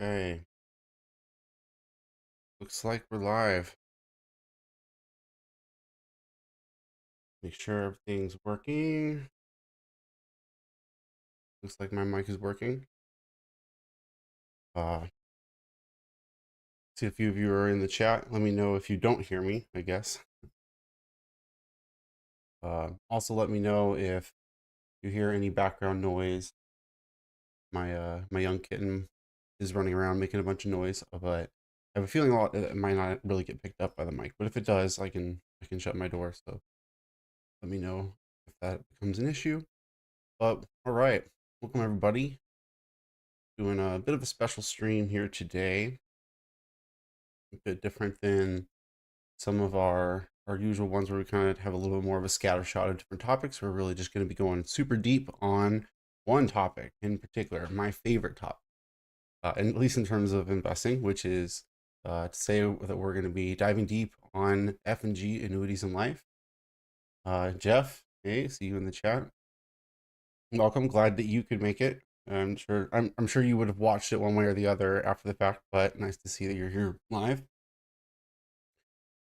Okay, looks like we're live. Make sure everything's working. Looks like my mic is working. See a few of you are in the chat. Let me know if you don't hear me, I guess. Also let me know if you hear any background noise. My young kitten is running around making a bunch of noise, but I have a feeling it might not really get picked up by the mic. But if it does, I can shut my door. So let me know if that becomes an issue. But all right, welcome everybody. Doing a bit of a special stream here today, a bit different than some of our usual ones where we kind of have a little bit more of a scatter shot of different topics. We're really just going to be going super deep on one topic in particular, my favorite topic, and at least in terms of investing, which is to say that we're going to be diving deep on F&G annuities in life. Jeff, hey, see you in the chat. Welcome. Glad that you could make it. I'm sure you would have watched it one way or the other after the fact, but nice to see that you're here live.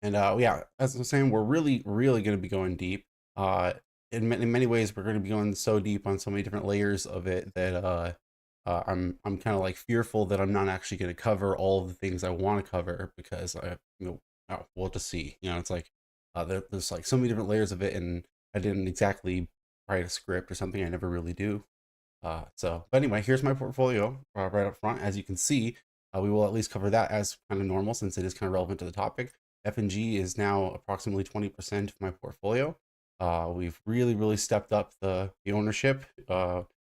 And yeah, as I was saying, we're really going to be going deep. In many ways, we're going to be going so deep on so many different layers of it that I'm kind of like fearful that I'm not actually going to cover all of the things I want to cover because we'll just see. It's like there's like so many different layers of it, and I didn't exactly write a script or something. I never really do. But anyway, here's my portfolio right up front. As you can see, we will at least cover that as kind of normal since it is kind of relevant to the topic. F&G is now approximately 20% of my portfolio. We've really stepped up the ownership.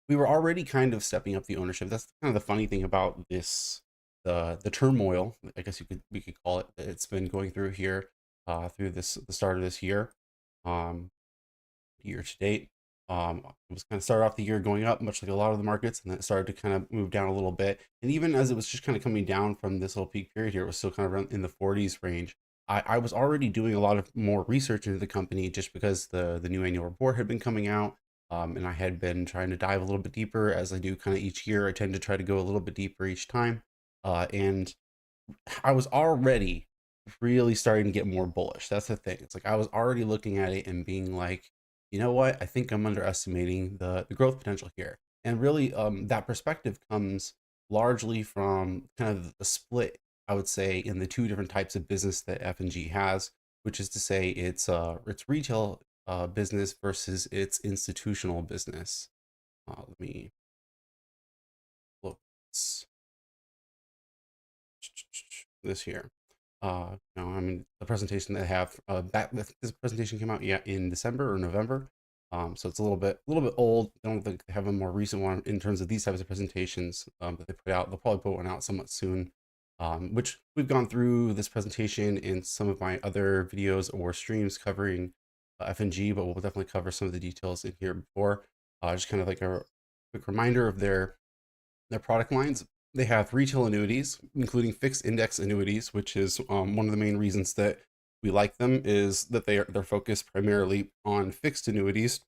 We were already kind of stepping up the ownership. That's kind of the funny thing about this, the turmoil, I guess we could call it, that it's been going through here through the start of this year, year to date. It was kind of started off the year going up, much like a lot of the markets, and then it started to kind of move down a little bit. And even as it was just kind of coming down from this little peak period here, it was still kind of around in the 40s range. I was already doing a lot of more research into the company just because the new annual report had been coming out. And I had been trying to dive a little bit deeper as I do kind of each year. I tend to try to go a little bit deeper each time. And I was already really starting to get more bullish. That's the thing. It's like I was already looking at it and being like, you know what? I think I'm underestimating the growth potential here. And really, that perspective comes largely from kind of the split, I would say, in the two different types of business that F&G has, which is to say it's retail business versus its institutional business. Let me look this here. I mean, the presentation that I have this presentation came out in December or November. So it's a little bit old. I don't think they have a more recent one in terms of these types of presentations that they put out. They'll probably put one out somewhat soon. Which we've gone through this presentation in some of my other videos or streams covering F&G, but we'll definitely cover some of the details in here before. Just kind of like a quick reminder of their product lines. They have retail annuities, including fixed index annuities, which is one of the main reasons that we like them is that they're focused primarily on fixed annuities,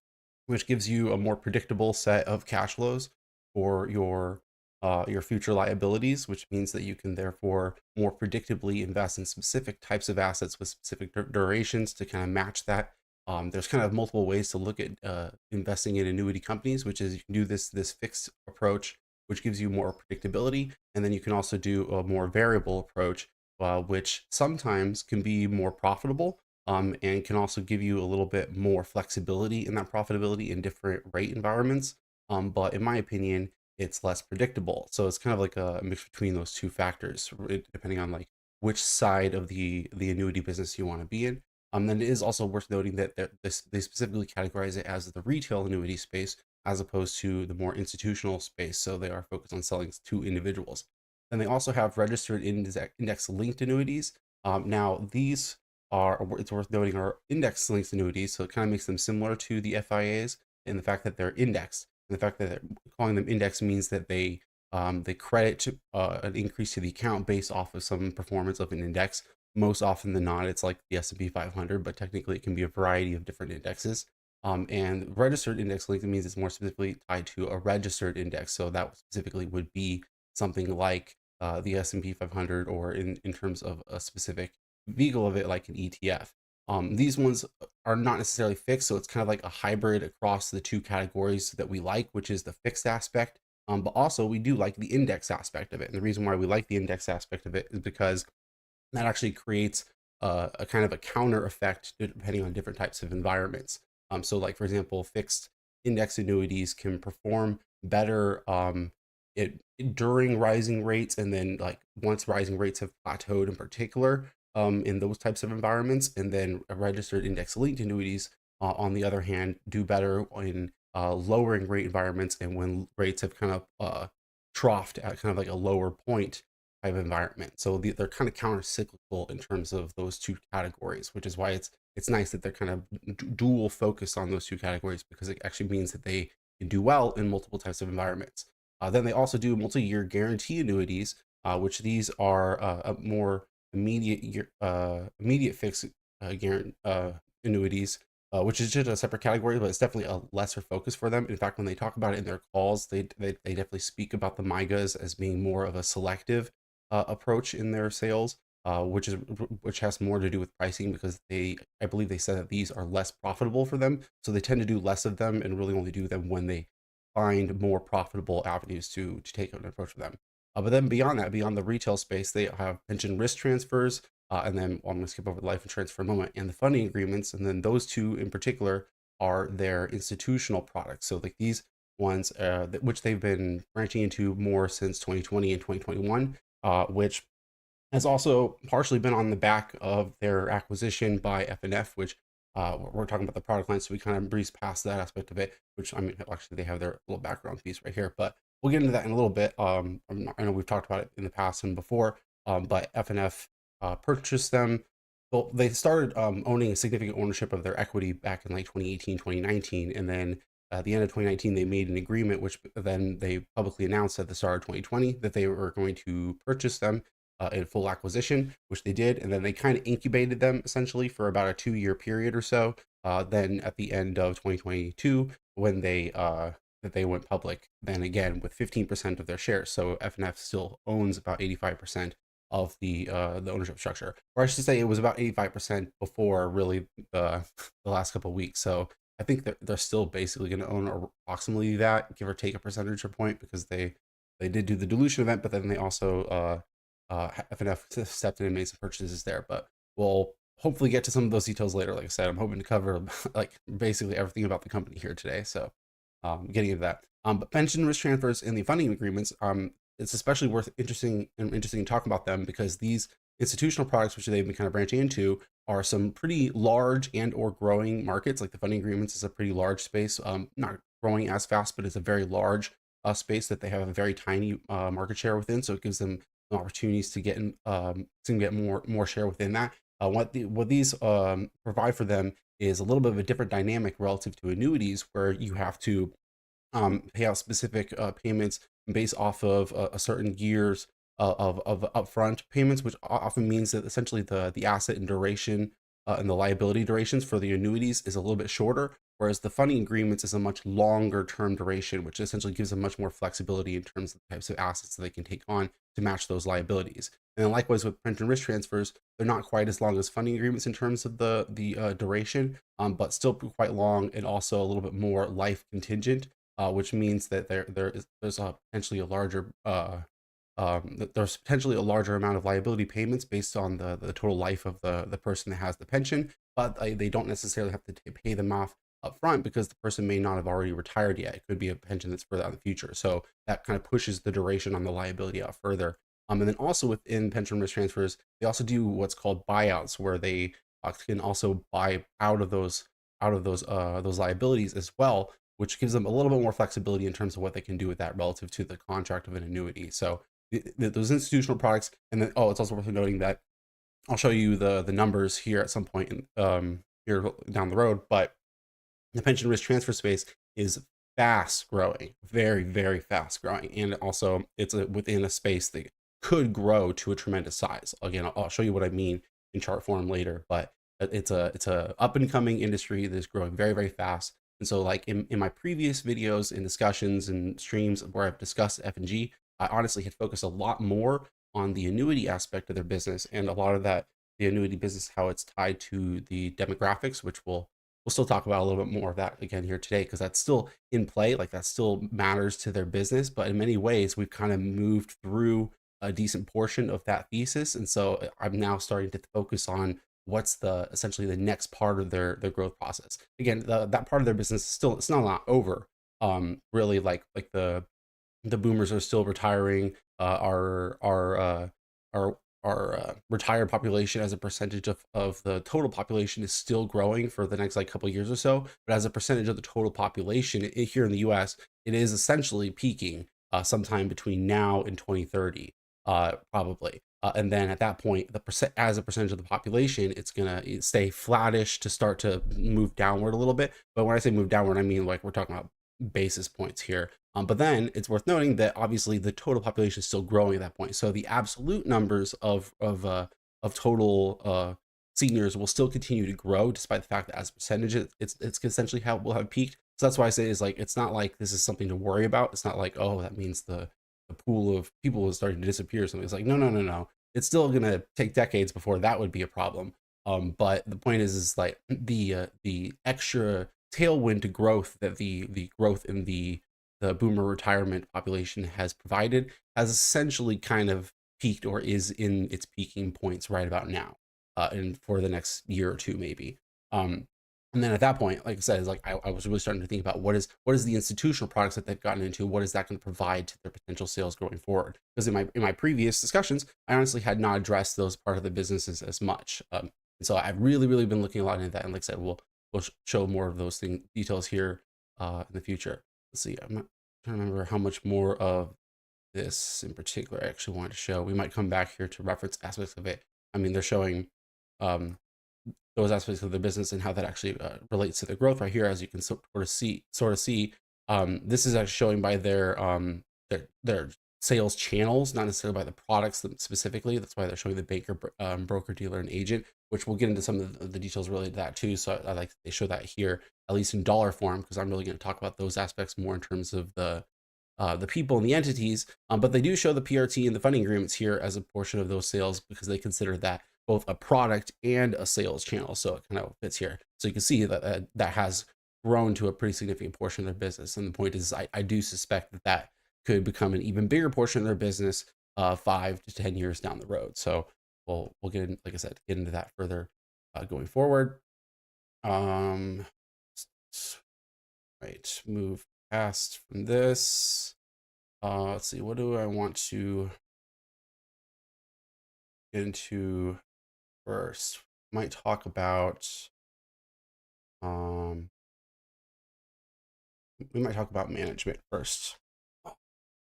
which gives you a more predictable set of cash flows for your future liabilities, which means that you can therefore more predictably invest in specific types of assets with specific durations to kind of match that. There's kind of multiple ways to look at investing in annuity companies, which is you can do this fixed approach, which gives you more predictability. And then you can also do a more variable approach, which sometimes can be more profitable and can also give you a little bit more flexibility in that profitability in different rate environments. But in my opinion, it's less predictable. So it's kind of like a mix between those two factors, depending on like which side of the annuity business you want to be in. Then it is also worth noting that they specifically categorize it as the retail annuity space, as opposed to the more institutional space. So they are focused on selling to individuals. And they also have registered index linked annuities. Now these it's worth noting, are index linked annuities. So it kind of makes them similar to the FIAs in the fact that they're indexed. And the fact that they're calling them index means that they credit to, an increase to the account based off of some performance of an index. Most often than not, it's like the S&P 500, but technically it can be a variety of different indexes. And registered index linked means it's more specifically tied to a registered index. So that specifically would be something like the S&P 500, or in terms of a specific vehicle of it, like an ETF. These ones are not necessarily fixed, so it's kind of like a hybrid across the two categories that we like, which is the fixed aspect. But also we do like the index aspect of it. And the reason why we like the index aspect of it is because that actually creates a kind of a counter effect depending on different types of environments. So like, for example, fixed index annuities can perform better during rising rates, and then like once rising rates have plateaued in particular, in those types of environments. And then registered index linked annuities, on the other hand, do better in lowering rate environments, and when rates have kind of troughed at kind of like a lower point type of environment. So they're kind of counter cyclical in terms of those two categories, which is why it's nice that they're kind of dual focus on those two categories, because it actually means that they can do well in multiple types of environments. Then they also do multi-year guarantee annuities, which these are a more immediate fixed annuities, which is just a separate category, but it's definitely a lesser focus for them. In fact, when they talk about it in their calls, they definitely speak about the MIGAs as being more of a selective approach in their sales, which has more to do with pricing, because I believe they said that these are less profitable for them, so they tend to do less of them and really only do them when they find more profitable avenues to take an approach with them. But then beyond that, beyond the retail space, they have pension risk transfers, and then I'm going to skip over the life insurance for a moment, and the funding agreements. And then those two in particular are their institutional products. So like these ones, which they've been branching into more since 2020 and 2021, which has also partially been on the back of their acquisition by FNF, which we're talking about the product line, so we kind of breeze past that aspect of it, which, I mean, actually they have their little background piece right here, but we'll get into that in a little bit. I know we've talked about it in the past and before, but FNF purchased them. Well, they started owning a significant ownership of their equity back in like 2018, 2019, and then at the end of 2019, they made an agreement, which then they publicly announced at the start of 2020 that they were going to purchase them in full acquisition, which they did. And then they kind of incubated them essentially for about a 2-year period or so. Then at the end of 2022, when they went public, then again with 15% of their shares. So FNF still owns about 85% of the ownership structure, or I should say it was about 85% before really the last couple of weeks. So I think that they're still basically going to own approximately that, give or take a percentage point, because they did do the dilution event, but then they also FNF stepped in and made some purchases there. But we'll hopefully get to some of those details later. Like I said, I'm hoping to cover like basically everything about the company here today. So getting into that. But pension risk transfers and the funding agreements, it's especially interesting talking about them, because these institutional products, which they've been kind of branching into, are some pretty large and or growing markets. Like the funding agreements is a pretty large space, not growing as fast, but it's a very large space that they have a very tiny market share within. So it gives them opportunities to get more share within that. What these provide for them is a little bit of a different dynamic relative to annuities, where you have to pay out specific payments based off of a certain years of upfront payments, which often means that essentially the asset and duration and the liability durations for the annuities is a little bit shorter, whereas the funding agreements is a much longer term duration, which essentially gives them much more flexibility in terms of the types of assets that they can take on to match those liabilities. And then likewise with pension risk transfers, they're not quite as long as funding agreements in terms of the duration, but still quite long, and also a little bit more life contingent, which means that there's potentially a larger there's potentially a larger amount of liability payments based on the total life of the person that has the pension, but they don't necessarily have to pay them off up front, because the person may not have already retired yet. It could be a pension that's further out in the future. So that kind of pushes the duration on the liability out further. And then also within pension risk transfers, they also do what's called buyouts, where they can also buy out of those liabilities as well, which gives them a little bit more flexibility in terms of what they can do with that relative to the contract of an annuity. So those institutional products, and then it's also worth noting that I'll show you the numbers here at some point here down the road, but the pension risk transfer space is fast growing, very, very fast growing. And also it's within a space that could grow to a tremendous size. Again, I'll show you what I mean in chart form later, but it's a up and coming industry that's growing very, very fast. And so like in my previous videos and discussions and streams where I've discussed F&G, I honestly had focused a lot more on the annuity aspect of their business, and a lot of that, the annuity business, how it's tied to the demographics, which we'll still talk about a little bit more of that again here today, because that's still in play, like that still matters to their business. But in many ways, we've kind of moved through a decent portion of that thesis, and so I'm now starting to focus on what's the essentially the next part of their growth process. Again, that part of their business is still, it's not over. Really, like the boomers are still retiring. Our retired population as a percentage of the total population is still growing for the next like couple of years or so. But as a percentage of the total population here in the U.S., it is essentially peaking sometime between now and 2030, probably. And then at that point, the percent as a percentage of the population, it's gonna stay flattish to start to move downward a little bit. But when I say move downward, I mean like we're talking about basis points here. But then it's worth noting that obviously the total population is still growing at that point. So the absolute numbers of total seniors will still continue to grow, despite the fact that as a percentage, it's essentially how we'll have peaked. So that's why I say is like it's not like this is something to worry about. It's not like, oh, that means the pool of people is starting to disappear or something. It's like no. It's still gonna take decades before that would be a problem. But the point is like the extra tailwind to growth that the growth in the boomer retirement population has provided has essentially kind of peaked, or is in its peaking points right about now, and for the next year or two maybe. Um, and then at that point, like I said, is like I was really starting to think about what is the institutional products that they've gotten into, what is that going to provide to their potential sales going forward? Because in my previous discussions, I honestly had not addressed those part of the businesses as much. And so I've really been looking a lot into that. And like I said, we'll show more of those details here in the future. Let's see. I'm not trying to remember how much more of this in particular I actually wanted to show. We might come back here to reference aspects of it. I mean, they're showing um, those aspects of the business and how that actually relates to the growth right here, as you can sort of see. This is actually showing by their sales channels, not necessarily by the products specifically. That's why they're showing the banker, broker, dealer, and agent, which we'll get into some of the details related to that too. So I like they show that here, at least in dollar form, because I'm really going to talk about those aspects more in terms of the people and the entities. But they do show the PRT and the funding agreements here as a portion of those sales, because they consider that both a product and a sales channel. So it kind of fits here. So you can see that that has grown to a pretty significant portion of their business. And the point is, I do suspect that that could become an even bigger portion of their business 5 to 10 years down the road. So we'll get in, like I said, get into that further going forward. Right, move past from this. Let's see, what do I want to get into first? Might talk about we might talk about management first.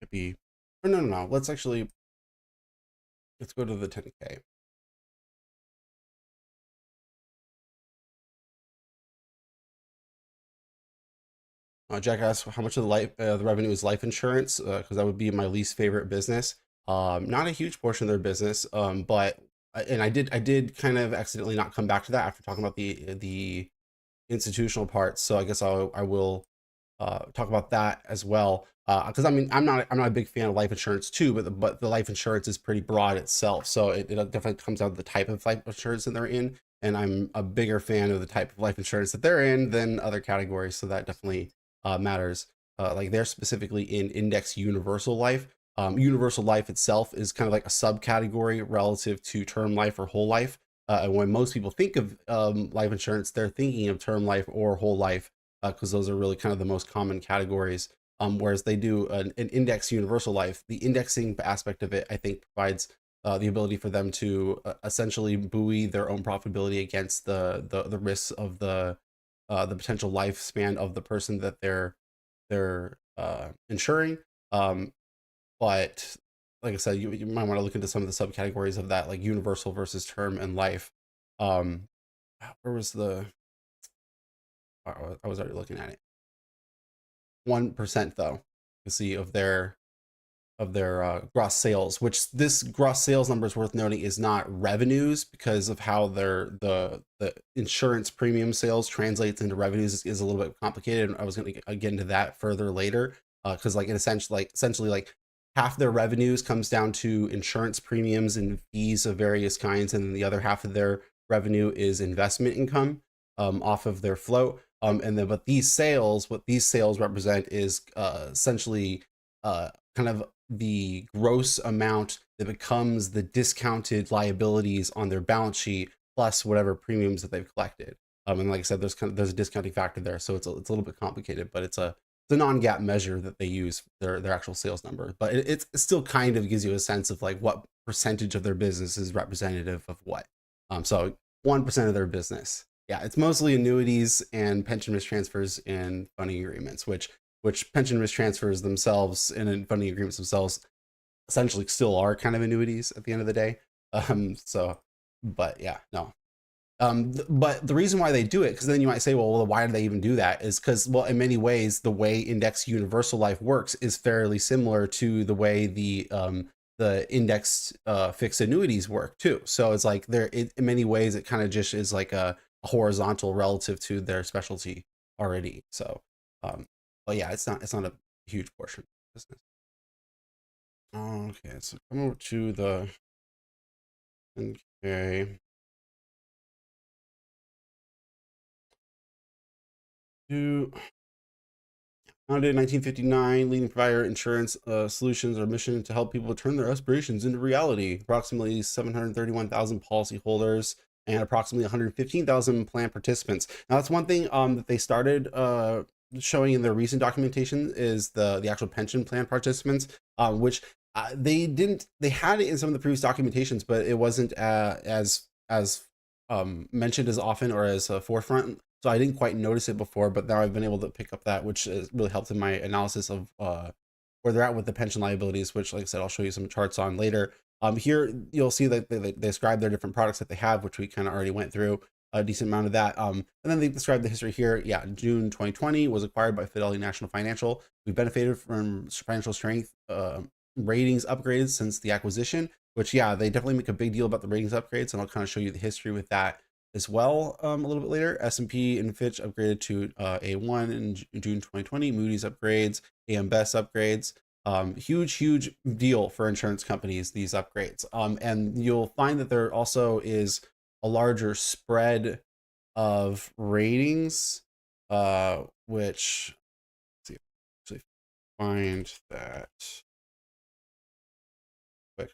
Maybe, or no. Let's go to the 10K. Jack asked how much of the revenue is life insurance, because that would be my least favorite business. Not a huge portion of their business, but and I did kind of accidentally not come back to that after talking about the institutional parts. So I guess I will talk about that as well. Because I mean, I'm not a big fan of life insurance too, but the life insurance is pretty broad itself. So it definitely comes out of the type of life insurance that they're in, and I'm a bigger fan of the type of life insurance that they're in than other categories. So that definitely matters. Like they're specifically in index universal life. Universal life itself is kind of like a subcategory relative to term life or whole life. And when most people think of life insurance, they're thinking of term life or whole life, because those are really kind of the most common categories. Whereas they do an index universal life. The indexing aspect of it, I think, provides the ability for them to essentially buoy their own profitability against the risks of the potential lifespan of the person that they're insuring. But like I said, you might want to look into some of the subcategories of that, like universal versus term and life. Where was the? I was already looking at it. 1% though, you see, of their gross sales, which this gross sales number is worth noting is not revenues, because of how the insurance premium sales translates into revenues is a little bit complicated. And I was going to get into that further later, because like in essentially like half their revenues comes down to insurance premiums and fees of various kinds, and then the other half of their revenue is investment income off of their float. And then, but what these sales represent is essentially kind of the gross amount that becomes the discounted liabilities on their balance sheet plus whatever premiums that they've collected. And like I said, there's a discounting factor there, so it's a little bit complicated, but it's a non-GAAP measure that they use their actual sales number. But it still kind of gives you a sense of like what percentage of their business is representative of what. So 1% of their business. Yeah, it's mostly annuities and pension risk transfers and funding agreements, which pension risk transfers themselves and funding agreements themselves essentially still are kind of annuities at the end of the day. So, but yeah, no. But the reason why they do it, because then you might say, well, why do they even do that? Is because, well, in many ways, the way Indexed Universal Life works is fairly similar to the way the indexed fixed annuities work too. So it's like in many ways, it kind of just is like a horizontal relative to their specialty already. So, but yeah, it's not a huge portion of business. Okay, so come over to the okay. Founded in 1959, leading provider insurance solutions are mission to help people turn their aspirations into reality. Approximately 731,000 policyholders and approximately 115,000 plan participants. Now, that's one thing that they started showing in their recent documentation is the actual pension plan participants, which they had it in some of the previous documentations, but it wasn't as mentioned as often or as forefront. So I didn't quite notice it before, but now I've been able to pick up that, which has really helped in my analysis of where they're at with the pension liabilities, which, like I said, I'll show you some charts on later. Here, you'll see that they describe their different products that they have, which we kind of already went through a decent amount of that. And then they describe the history here. Yeah, June 2020 was acquired by Fidelity National Financial. We benefited from financial strength ratings upgrades since the acquisition, which, yeah, they definitely make a big deal about the ratings upgrades, and I'll kind of show you the history with that as well a little bit later. S&P and Fitch upgraded to A1 in June 2020. Moody's upgrades, AM Best upgrades. Huge deal for insurance companies, these upgrades. And you'll find that there also is a larger spread of ratings, which, let's see, actually find that quick.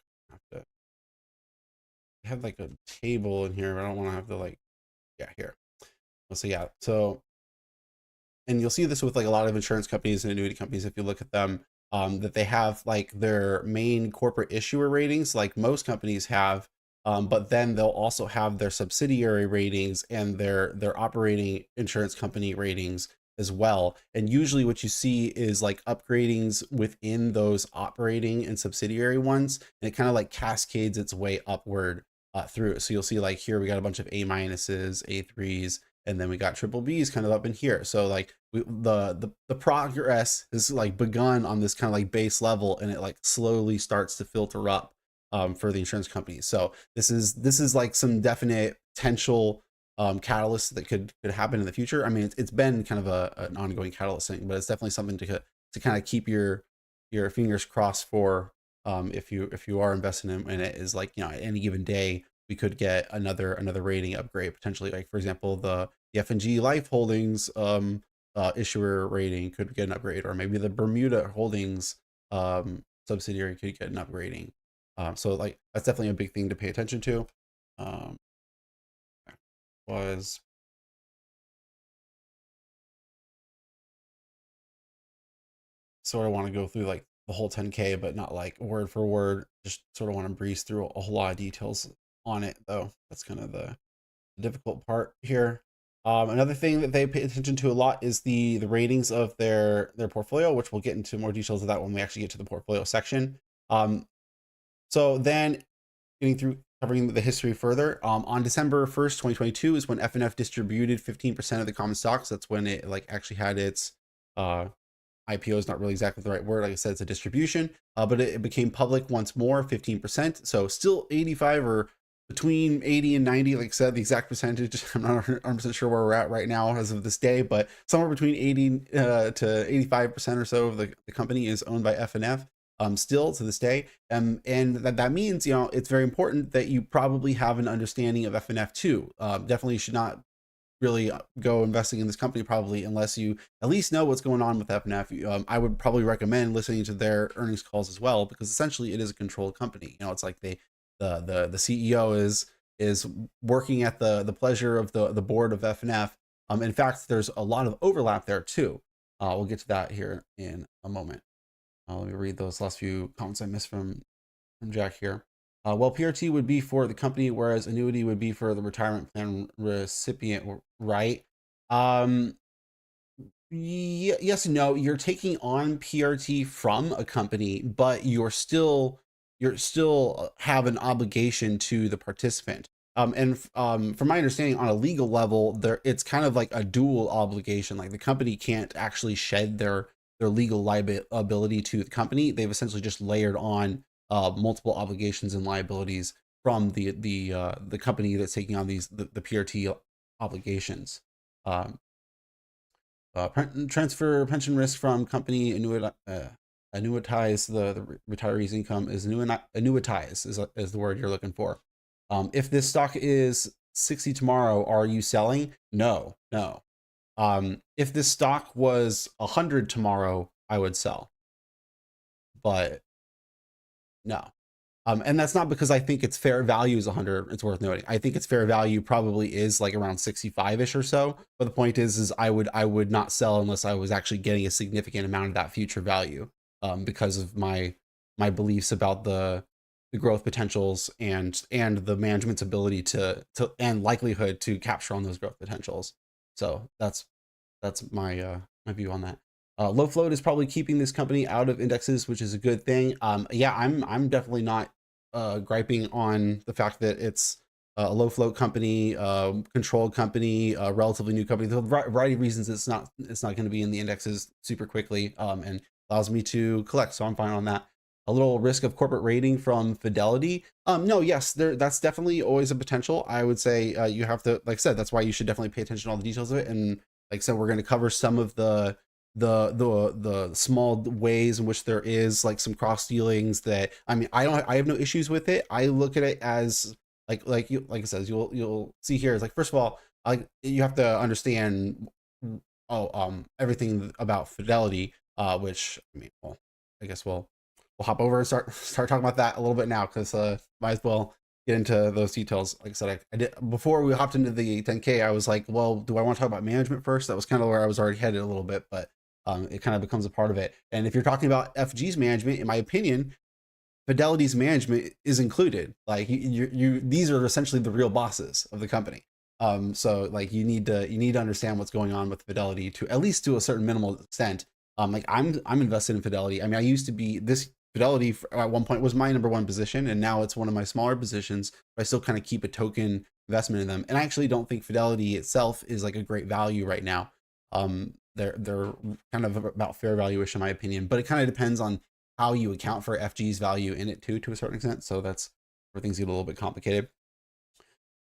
I have like a table in here, but I don't want to have to like, yeah, here. So yeah, so, and you'll see this with like a lot of insurance companies and annuity companies, if you look at them, that they have like their main corporate issuer ratings, like most companies have, but then they'll also have their subsidiary ratings and their operating insurance company ratings as well. And usually what you see is like upgradings within those operating and subsidiary ones, and it kind of like cascades its way upward through. So you'll see like here we got a bunch of A minuses, A3s, and then we got triple B's kind of up in here. So like the progress is like begun on this kind of like base level, and it like slowly starts to filter up for the insurance companies. So this is like some definite potential catalyst that could happen in the future. I mean, it's been kind of an ongoing catalyst thing, but it's definitely something to kind of keep your fingers crossed for. If you are investing in it, is like, you know, at any given day we could get another rating upgrade potentially. Like for example, the F&G Life Holdings issuer rating could get an upgrade, or maybe the Bermuda Holdings subsidiary could get an upgrading. So like that's definitely a big thing to pay attention to. Was sort of want to go through like the whole 10K, but not like word for word. Just sort of want to breeze through a whole lot of details on it, though. That's kind of the difficult part here. Another thing that they pay attention to a lot is the ratings of their portfolio, which we'll get into more details of that when we actually get to the portfolio section. So then getting through covering the history further, on December 1st, 2022 is when FNF distributed 15% of the common stocks. That's when it like actually had its IPO is not really exactly the right word. Like I said, it's a distribution, but it became public once more, 15%. So still 85 or between 80 and 90, like I said, the exact percentage, I'm not 100% sure where we're at right now as of this day, but somewhere between 80 to 85% or so of the company is owned by FNF. still to this day. And that means, you know, it's very important that you probably have an understanding of FNF too. Definitely should not really go investing in this company probably unless you at least know what's going on with FNF. I would probably recommend listening to their earnings calls as well, because essentially it is a controlled company. You know, it's like the CEO is working at the pleasure of the board of FNF. In fact, there's a lot of overlap there too. We'll get to that here in a moment. Let me read those last few comments I missed from Jack here. Well, PRT would be for the company, whereas annuity would be for the retirement plan recipient, right? Yes and no. You're taking on PRT from a company, but you're still have an obligation to the participant. And from my understanding, on a legal level, there it's kind of like a dual obligation. Like the company can't actually shed their legal liability to the company. They've essentially just layered on multiple obligations and liabilities from the company that's taking on the PRT obligations. Um, Transfer pension risk from company annuitize the retiree's income is annuitize is the word you're looking for. If this stock is 60 tomorrow, are you selling? No, no. If this stock was 100 tomorrow, I would sell, but no. And that's not because I think its fair value is 100. It's worth noting. I think its fair value probably is like around 65-ish or so. But the point is I would not sell unless I was actually getting a significant amount of that future value, because of my beliefs about the growth potentials and the management's ability to and likelihood to capture on those growth potentials. So that's my view on that. Low float is probably keeping this company out of indexes, which is a good thing. Yeah, I'm definitely not griping on the fact that it's a low float company, controlled company, relatively new company. The variety of reasons it's not going to be in the indexes super quickly, and allows me to collect, so I'm fine on that. A little risk of corporate rating from Fidelity. No, yes, that's definitely always a potential. I would say you have to, like I said, that's why you should definitely pay attention to all the details of it. And like I said, we're going to cover some of the small ways in which there is like some cross dealings that, I mean, I have no issues with it. I look at it as like it says, you'll see here is like, first of all, like you have to understand everything about Fidelity, which I mean, well, I guess we'll hop over and start talking about that a little bit now, because might as well get into those details. Like I said, I did before we hopped into the 10K. I was like, well, do I want to talk about management first? That was kind of where I was already headed a little bit, but it kind of becomes a part of it. And if you're talking about FG's management, in my opinion, Fidelity's management is included. Like these are essentially the real bosses of the company. So like you need to understand what's going on with Fidelity to at least to a certain minimal extent. Like I'm invested in Fidelity. I mean, I used to be this Fidelity at one point was my number one position, and now it's one of my smaller positions. But I still kind of keep a token investment in them, and I actually don't think Fidelity itself is like a great value right now. They're kind of about fair value-ish in my opinion, but it kind of depends on how you account for FG's value in it too, to a certain extent. So that's where things get a little bit complicated.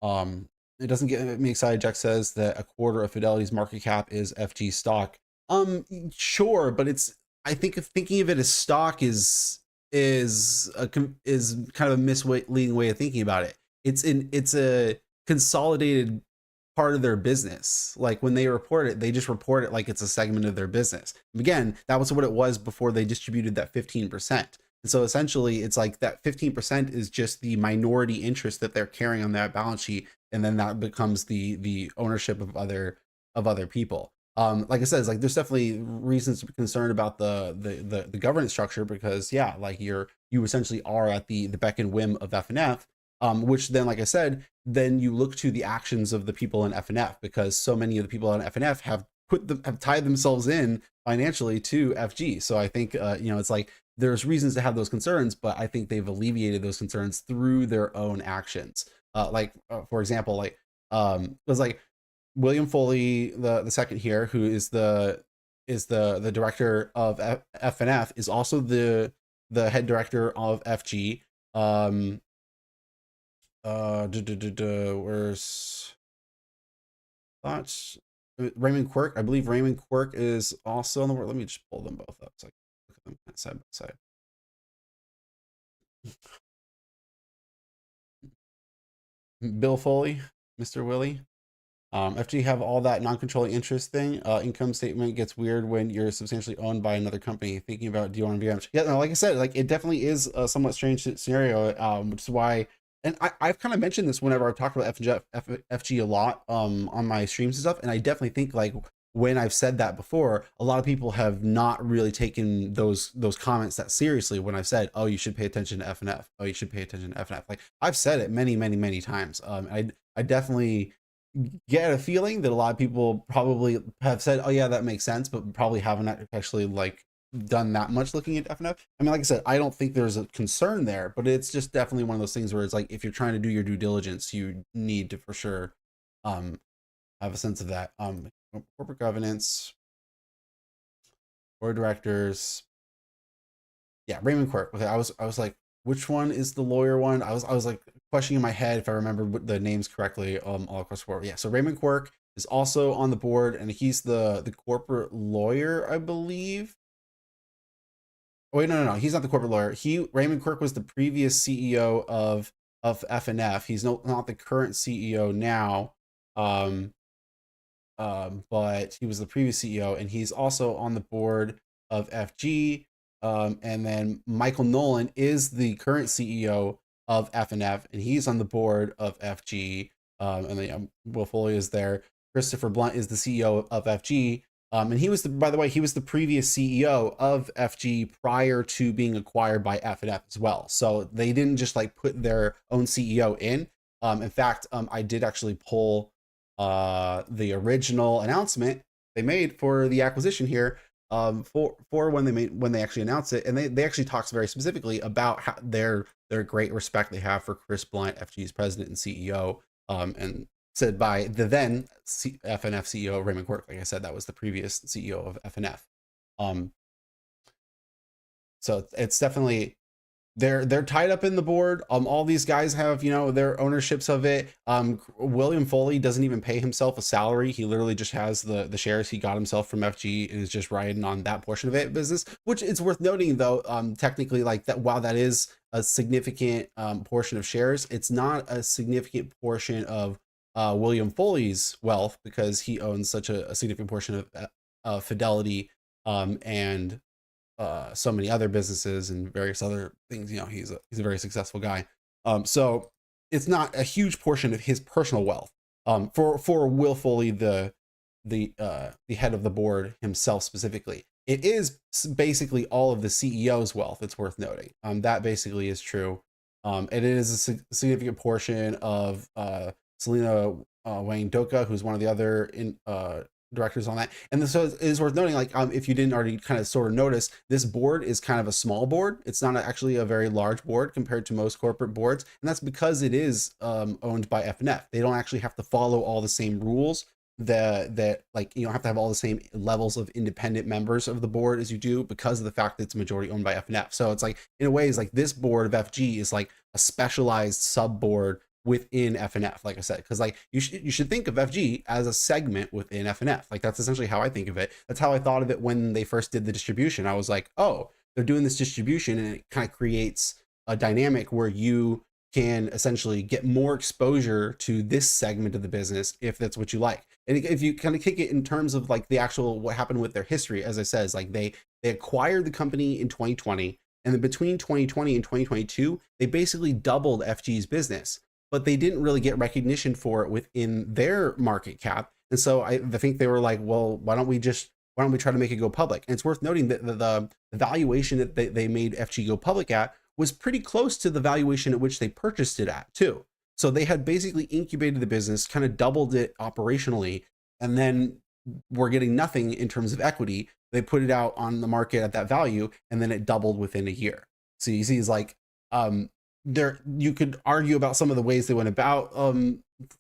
It doesn't get me excited. Jack says that a quarter of Fidelity's market cap is FG stock. Sure, but it's, I think thinking of it as stock is kind of a misleading way of thinking about it. It's a consolidated part of their business. Like when they report it, they just report it like it's a segment of their business. Again, that was what it was before they distributed that 15%. And so essentially it's like that 15% is just the minority interest that they're carrying on that balance sheet. And then that becomes the ownership of other people. Like I said, it's like there's definitely reasons to be concerned about the governance structure, because yeah, like you essentially are at the beck and whim of FNF, which then, like I said, then you look to the actions of the people in FNF, because so many of the people in FNF have tied themselves in financially to FG. So I think it's like there's reasons to have those concerns, but I think they've alleviated those concerns through their own actions. For example, like it was like William Foley, the second here, who is the director of FNF, is also the head director of FG. Where's thoughts? Raymond Quirk, I believe Raymond Quirk is also on the board. Let me just pull them both up so I can look at them side by side. Bill Foley, Mr. Willie. After you have all that non-controlling interest thing, income statement gets weird when you're substantially owned by another company. Thinking about, do you want to be on? Yeah, no, like I said, like it definitely is a somewhat strange scenario, which is why. And I've kind of mentioned this whenever I've talked about FG a lot on my streams and stuff, and I definitely think like when I've said that before, a lot of people have not really taken those comments that seriously. When I've said, "Oh, you should pay attention to FNF. Oh, you should pay attention to FNF." Like I've said it many times. I definitely get a feeling that a lot of people probably have said, "Oh yeah, that makes sense," but probably haven't actually like done that much looking at FNF. I mean, like I said, I don't think there's a concern there, but it's just definitely one of those things where it's like if you're trying to do your due diligence, you need to for sure um have a sense of that. Corporate governance, board of directors. Yeah, Raymond Quirk. Okay, I was like, which one is the lawyer one? I was like questioning in my head if I remember the names correctly. All across the board. Yeah, so Raymond Quirk is also on the board, and he's the corporate lawyer, I believe. Oh, wait, no, he's not the corporate lawyer. Raymond Quirk was the previous CEO of FNF. He's not the current CEO now. Um, but he was the previous CEO, and he's also on the board of FG. And then Michael Nolan is the current CEO of FNF, and he's on the board of FG. And then Will Foley is there. Christopher Blunt is the CEO of FG. And he was by the way, he was the previous CEO of FG prior to being acquired by FNF as well. So they didn't just like put their own CEO in. In fact, I did actually pull the original announcement they made for the acquisition here, for when they actually announced it, and they actually talks very specifically about how their great respect they have for Chris Blunt, FG's president and CEO, and said by the then FNF CEO Raymond Quirk. Like I said, that was the previous CEO of FNF. Um, so it's definitely they're tied up in the board. All these guys have, their ownerships of it. William Foley doesn't even pay himself a salary. He literally just has the shares he got himself from FG and is just riding on that portion of it business. Which it's worth noting though, technically, like that, while that is a significant portion of shares, it's not a significant portion of William Foley's wealth, because he owns such a significant portion of Fidelity, and so many other businesses and various other things. He's a very successful guy. So it's not a huge portion of his personal wealth. For Will Foley, the head of the board himself specifically, it is basically all of the CEO's wealth. It's worth noting. That basically is true. It is a significant portion of Selena Wang Doka, who's one of the other directors on that. And this is worth noting, like, if you didn't already kind of sort of notice, this board is kind of a small board. It's not actually a very large board compared to most corporate boards, and that's because it is owned by FNF. They don't actually have to follow all the same rules that like, you don't have to have all the same levels of independent members of the board as you do, because of the fact that it's majority owned by FNF. So it's like, in a way, it's like this board of FG is like a specialized sub board within FNF, like I said, because like you should think of FG as a segment within FNF. Like that's essentially how I think of it. That's how I thought of it when they first did the distribution. I was like, oh, they're doing this distribution, and it kind of creates a dynamic where you can essentially get more exposure to this segment of the business if that's what you like. And if you kind of kick it in terms of like the actual what happened with their history, as I said, is like they acquired the company in 2020, and then between 2020 and 2022, they basically doubled FG's business, but they didn't really get recognition for it within their market cap. And so I think they were like, well, why don't we try to make it go public? And it's worth noting that the valuation that they made FG go public at was pretty close to the valuation at which they purchased it at too. So they had basically incubated the business, kind of doubled it operationally, and then were getting nothing in terms of equity. They put it out on the market at that value, and then it doubled within a year. So you see, it's like, there, you could argue about some of the ways they went about,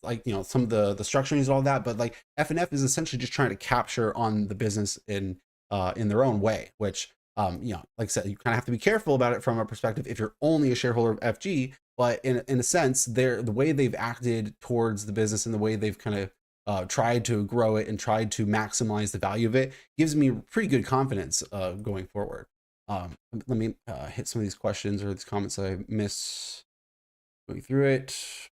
like, some of the structurings and all that, but like FNF is essentially just trying to capture on the business in their own way, which, like I said, you kind of have to be careful about it from a perspective if you're only a shareholder of FG. But in a sense, the way they've acted towards the business and the way they've kind of tried to grow it and tried to maximize the value of it gives me pretty good confidence going forward. Let me hit some of these questions or these comments I missed going through it.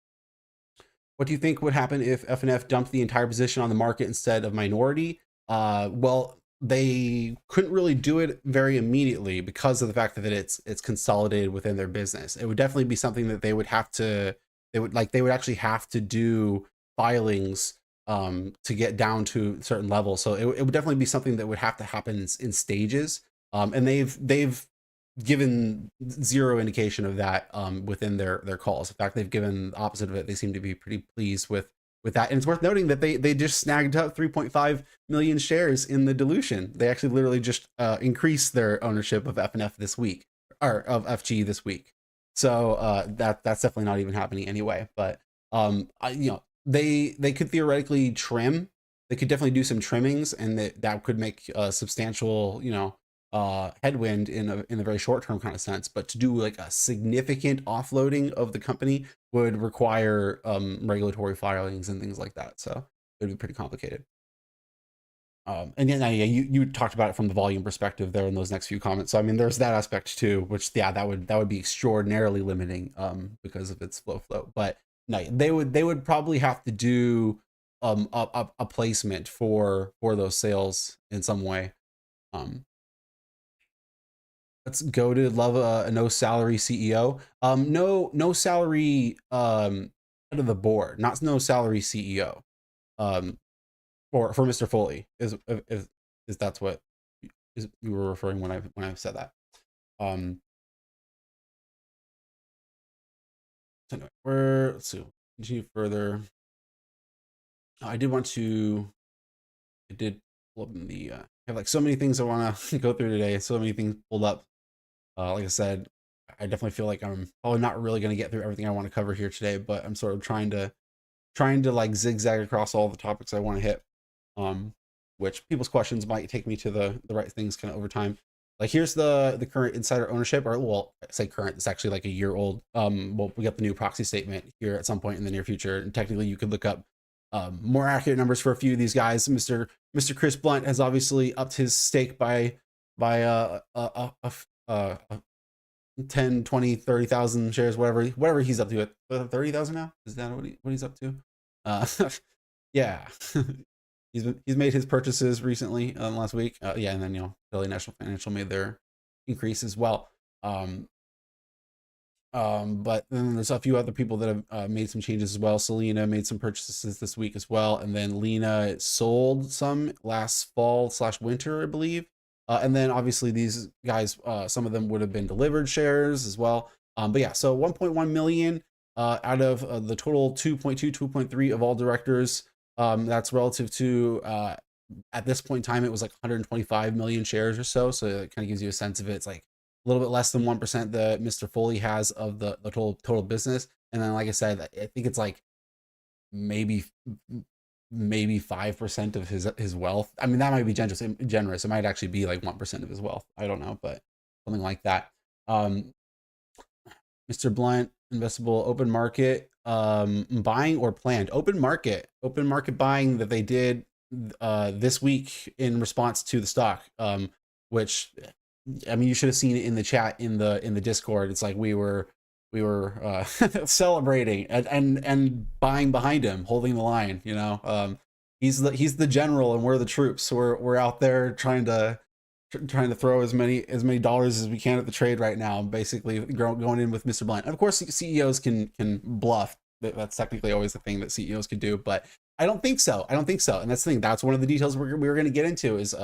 What do you think would happen if FNF dumped the entire position on the market instead of minority? Well, they couldn't really do it very immediately because of the fact that it's consolidated within their business. It would definitely be something that they would have to, they would actually have to do filings to get down to certain levels. So it would definitely be something that would have to happen in stages. And they've given zero indication of that within their calls. In fact, they've given the opposite of it. They seem to be pretty pleased with that. And it's worth noting that they just snagged up 3.5 million shares in the dilution. They actually literally just increased their ownership of FNF this week, or of FG this week. So that's definitely not even happening anyway. But they could theoretically trim. They could definitely do some trimmings, and that could make a substantial headwind in a very short term kind of sense. But to do like a significant offloading of the company would require regulatory filings and things like that. So it would be pretty complicated. And then you talked about it from the volume perspective there in those next few comments. So I mean, there's that aspect too, which that would be extraordinarily limiting because of its flow. But no, they would probably have to do a placement for those sales in some way. Let's go to love a no salary CEO. No salary head of the board, not no salary CEO. For Mr. Foley is that's what is we were referring when I said that. So anyway, let's see, continue further. I did pull up in the I have like so many things I want to go through today. So many things pulled up. Like I said, I definitely feel like I'm probably not really going to get through everything I want to cover here today, but I'm sort of trying to like zigzag across all the topics I want to hit. Which people's questions might take me to the right things kind of over time. Like here's the current insider ownership, or well, I say current, it's actually like a year old. Well, we got the new proxy statement here at some point in the near future, and technically you could look up more accurate numbers for a few of these guys. Mr. Chris Blunt has obviously upped his stake by 10, 20, 30,000 shares, whatever he's up to. It 30,000 now, is that what he's up to? Yeah. He's made his purchases recently last week. Yeah, and then Philly National Financial made their increase as well. But then there's a few other people that have made some changes as well. Selena made some purchases this week as well, and then Lena sold some last fall/winter, I believe. And then obviously these guys, some of them would have been delivered shares as well. But yeah, so 1.1 million out of the total 2.2, 2.3 of all directors. That's relative to at this point in time it was like 125 million shares or so. So it kind of gives you a sense of it. It's like a little bit less than 1% that Mr. Foley has of the total business. And then, like I said, I think it's like maybe 5% of his wealth. I mean, that might be generous. It might actually be like 1% of his wealth. I don't know, but something like that. Mr. Blunt, investable open market buying or planned open market buying that they did this week in response to the stock, which I mean, you should have seen it in the chat in the Discord. It's like we were celebrating and buying behind him, holding the line. He's the general and we're the troops. So we're out there trying to throw as many dollars as we can at the trade right now. Basically, going in with Mr. Blunt. And of course, CEOs can bluff. That's technically always the thing that CEOs can do, but I don't think so. And that's the thing. That's one of the details we were going to get into is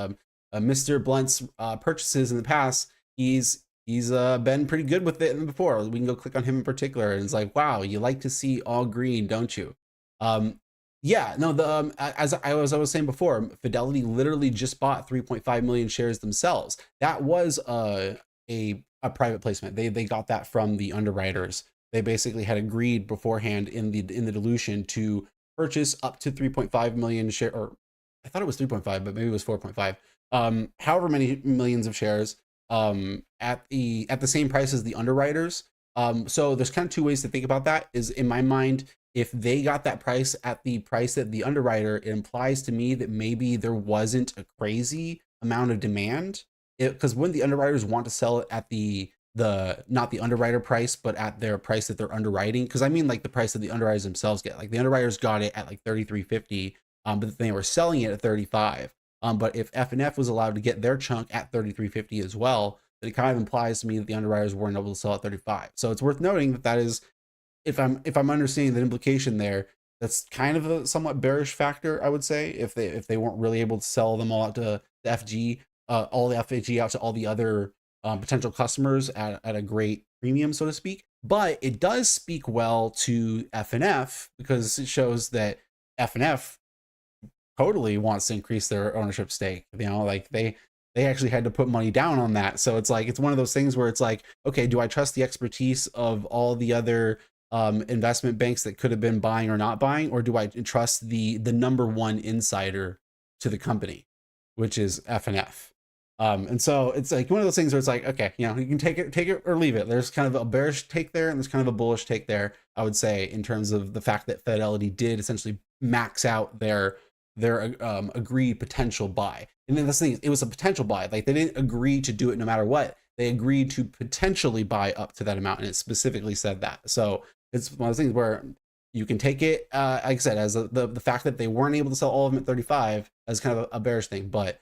Mr. Blunt's purchases in the past. He's been pretty good with it before. We can go click on him in particular, and it's like, wow, you like to see all green, don't you? Yeah, no. As I was saying before, Fidelity literally just bought 3.5 million shares themselves. That was a private placement. They got that from the underwriters. They basically had agreed beforehand in the dilution to purchase up to 3.5 million share, or I thought it was 3.5, but maybe it was 4.5. However many millions of shares at the same price as the underwriters. So there's kind of two ways to think about that. Is in my mind, if they got that price at the price that the underwriter, it implies to me that maybe there wasn't a crazy amount of demand because when the underwriters want to sell it at the not the underwriter price, but at their price that they're underwriting, because I mean like the price that the underwriters themselves get. Like the underwriters got it at like 33.50, but they were selling it at 35. But if FNF was allowed to get their chunk at 33.50 as well, then it kind of implies to me that the underwriters weren't able to sell at 35. So it's worth noting that that is, if I'm understanding the implication there, that's kind of a somewhat bearish factor, I would say, if they weren't really able to sell them all out to the FG, all the FG out to all the other potential customers at a great premium, so to speak. But it does speak well to FNF because it shows that FNF totally wants to increase their ownership stake. You know, like they actually had to put money down on that. So it's like it's one of those things where it's like, okay, do I trust the expertise of all the other investment banks that could have been buying or not buying, or do I trust the number one insider to the company, which is FNF? And so it's like one of those things where it's like, okay, you know, you can take it or leave it. There's kind of a bearish take there, and there's kind of a bullish take there, I would say, in terms of the fact that Fidelity did essentially max out their agreed potential buy. And then this thing, it was a potential buy. Like they didn't agree to do it no matter what. They agreed to potentially buy up to that amount, and it specifically said that. So it's one of those things where you can take it, like I said, as the fact that they weren't able to sell all of them at 35 as kind of a bearish thing, but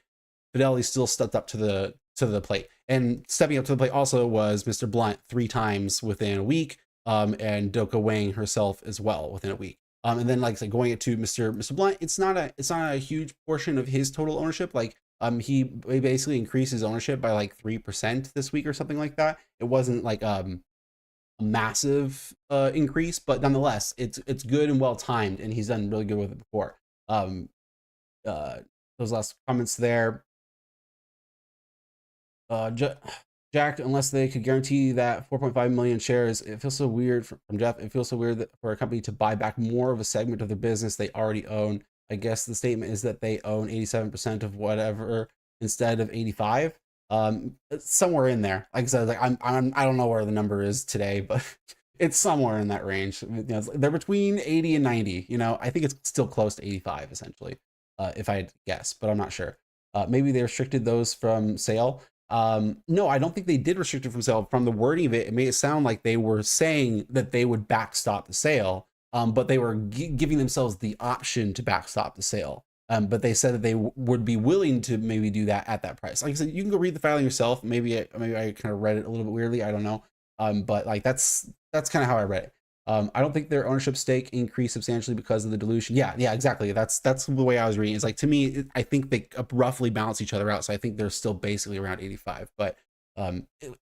Fidelity still stepped up to the plate. And stepping up to the plate also was Mr. Blunt 3 times within a week, and Doka Wang herself as well within a week. And then like I said, going into Mr. Blunt, it's not a huge portion of his total ownership. Like he basically increased his ownership by like 3% this week or something like that. It wasn't like a massive increase, but nonetheless, it's good and well timed, and he's done really good with it before. Those last comments there. Jack, unless they could guarantee that 4.5 million shares, it feels so weird from Jeff. It feels so weird that for a company to buy back more of a segment of their business they already own. I guess the statement is that they own 87% of whatever instead of 85. Somewhere in there. Like I said, like I don't know where the number is today, but it's somewhere in that range. You know, they're between 80 and 90. You know, I think it's still close to 85 essentially, if I had guess, but I'm not sure. Maybe they restricted those from sale. No, I don't think they did restrict it from sale. From the wording of it, it made it sound like they were saying that they would backstop the sale, but they were giving themselves the option to backstop the sale. But they said that they would be willing to maybe do that at that price. Like I said, you can go read the filing yourself. Maybe I kind of read it a little bit weirdly. I don't know. But like that's kind of how I read it. I don't think their ownership stake increased substantially because of the dilution. Yeah, exactly. That's the way I was reading. It's like, to me, I think they roughly balance each other out. So I think they're still basically around 85, but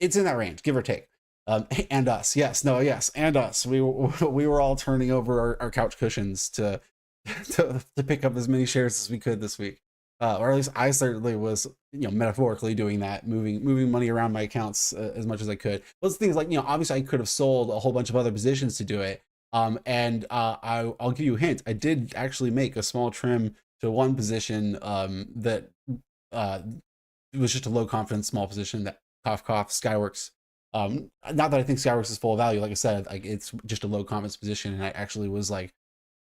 it's in that range, give or take. And us, yes, no, yes, and us. We were all turning over our couch cushions to pick up as many shares as we could this week. Or at least I certainly was, metaphorically doing that, moving money around my accounts as much as I could. Those things, like, obviously I could have sold a whole bunch of other positions to do it. And I'll give you a hint. I did actually make a small trim to one position that it was just a low confidence small position, that cough Skyworks. Not that I think Skyworks is full of value. Like I said, like it's just a low confidence position, and I actually was like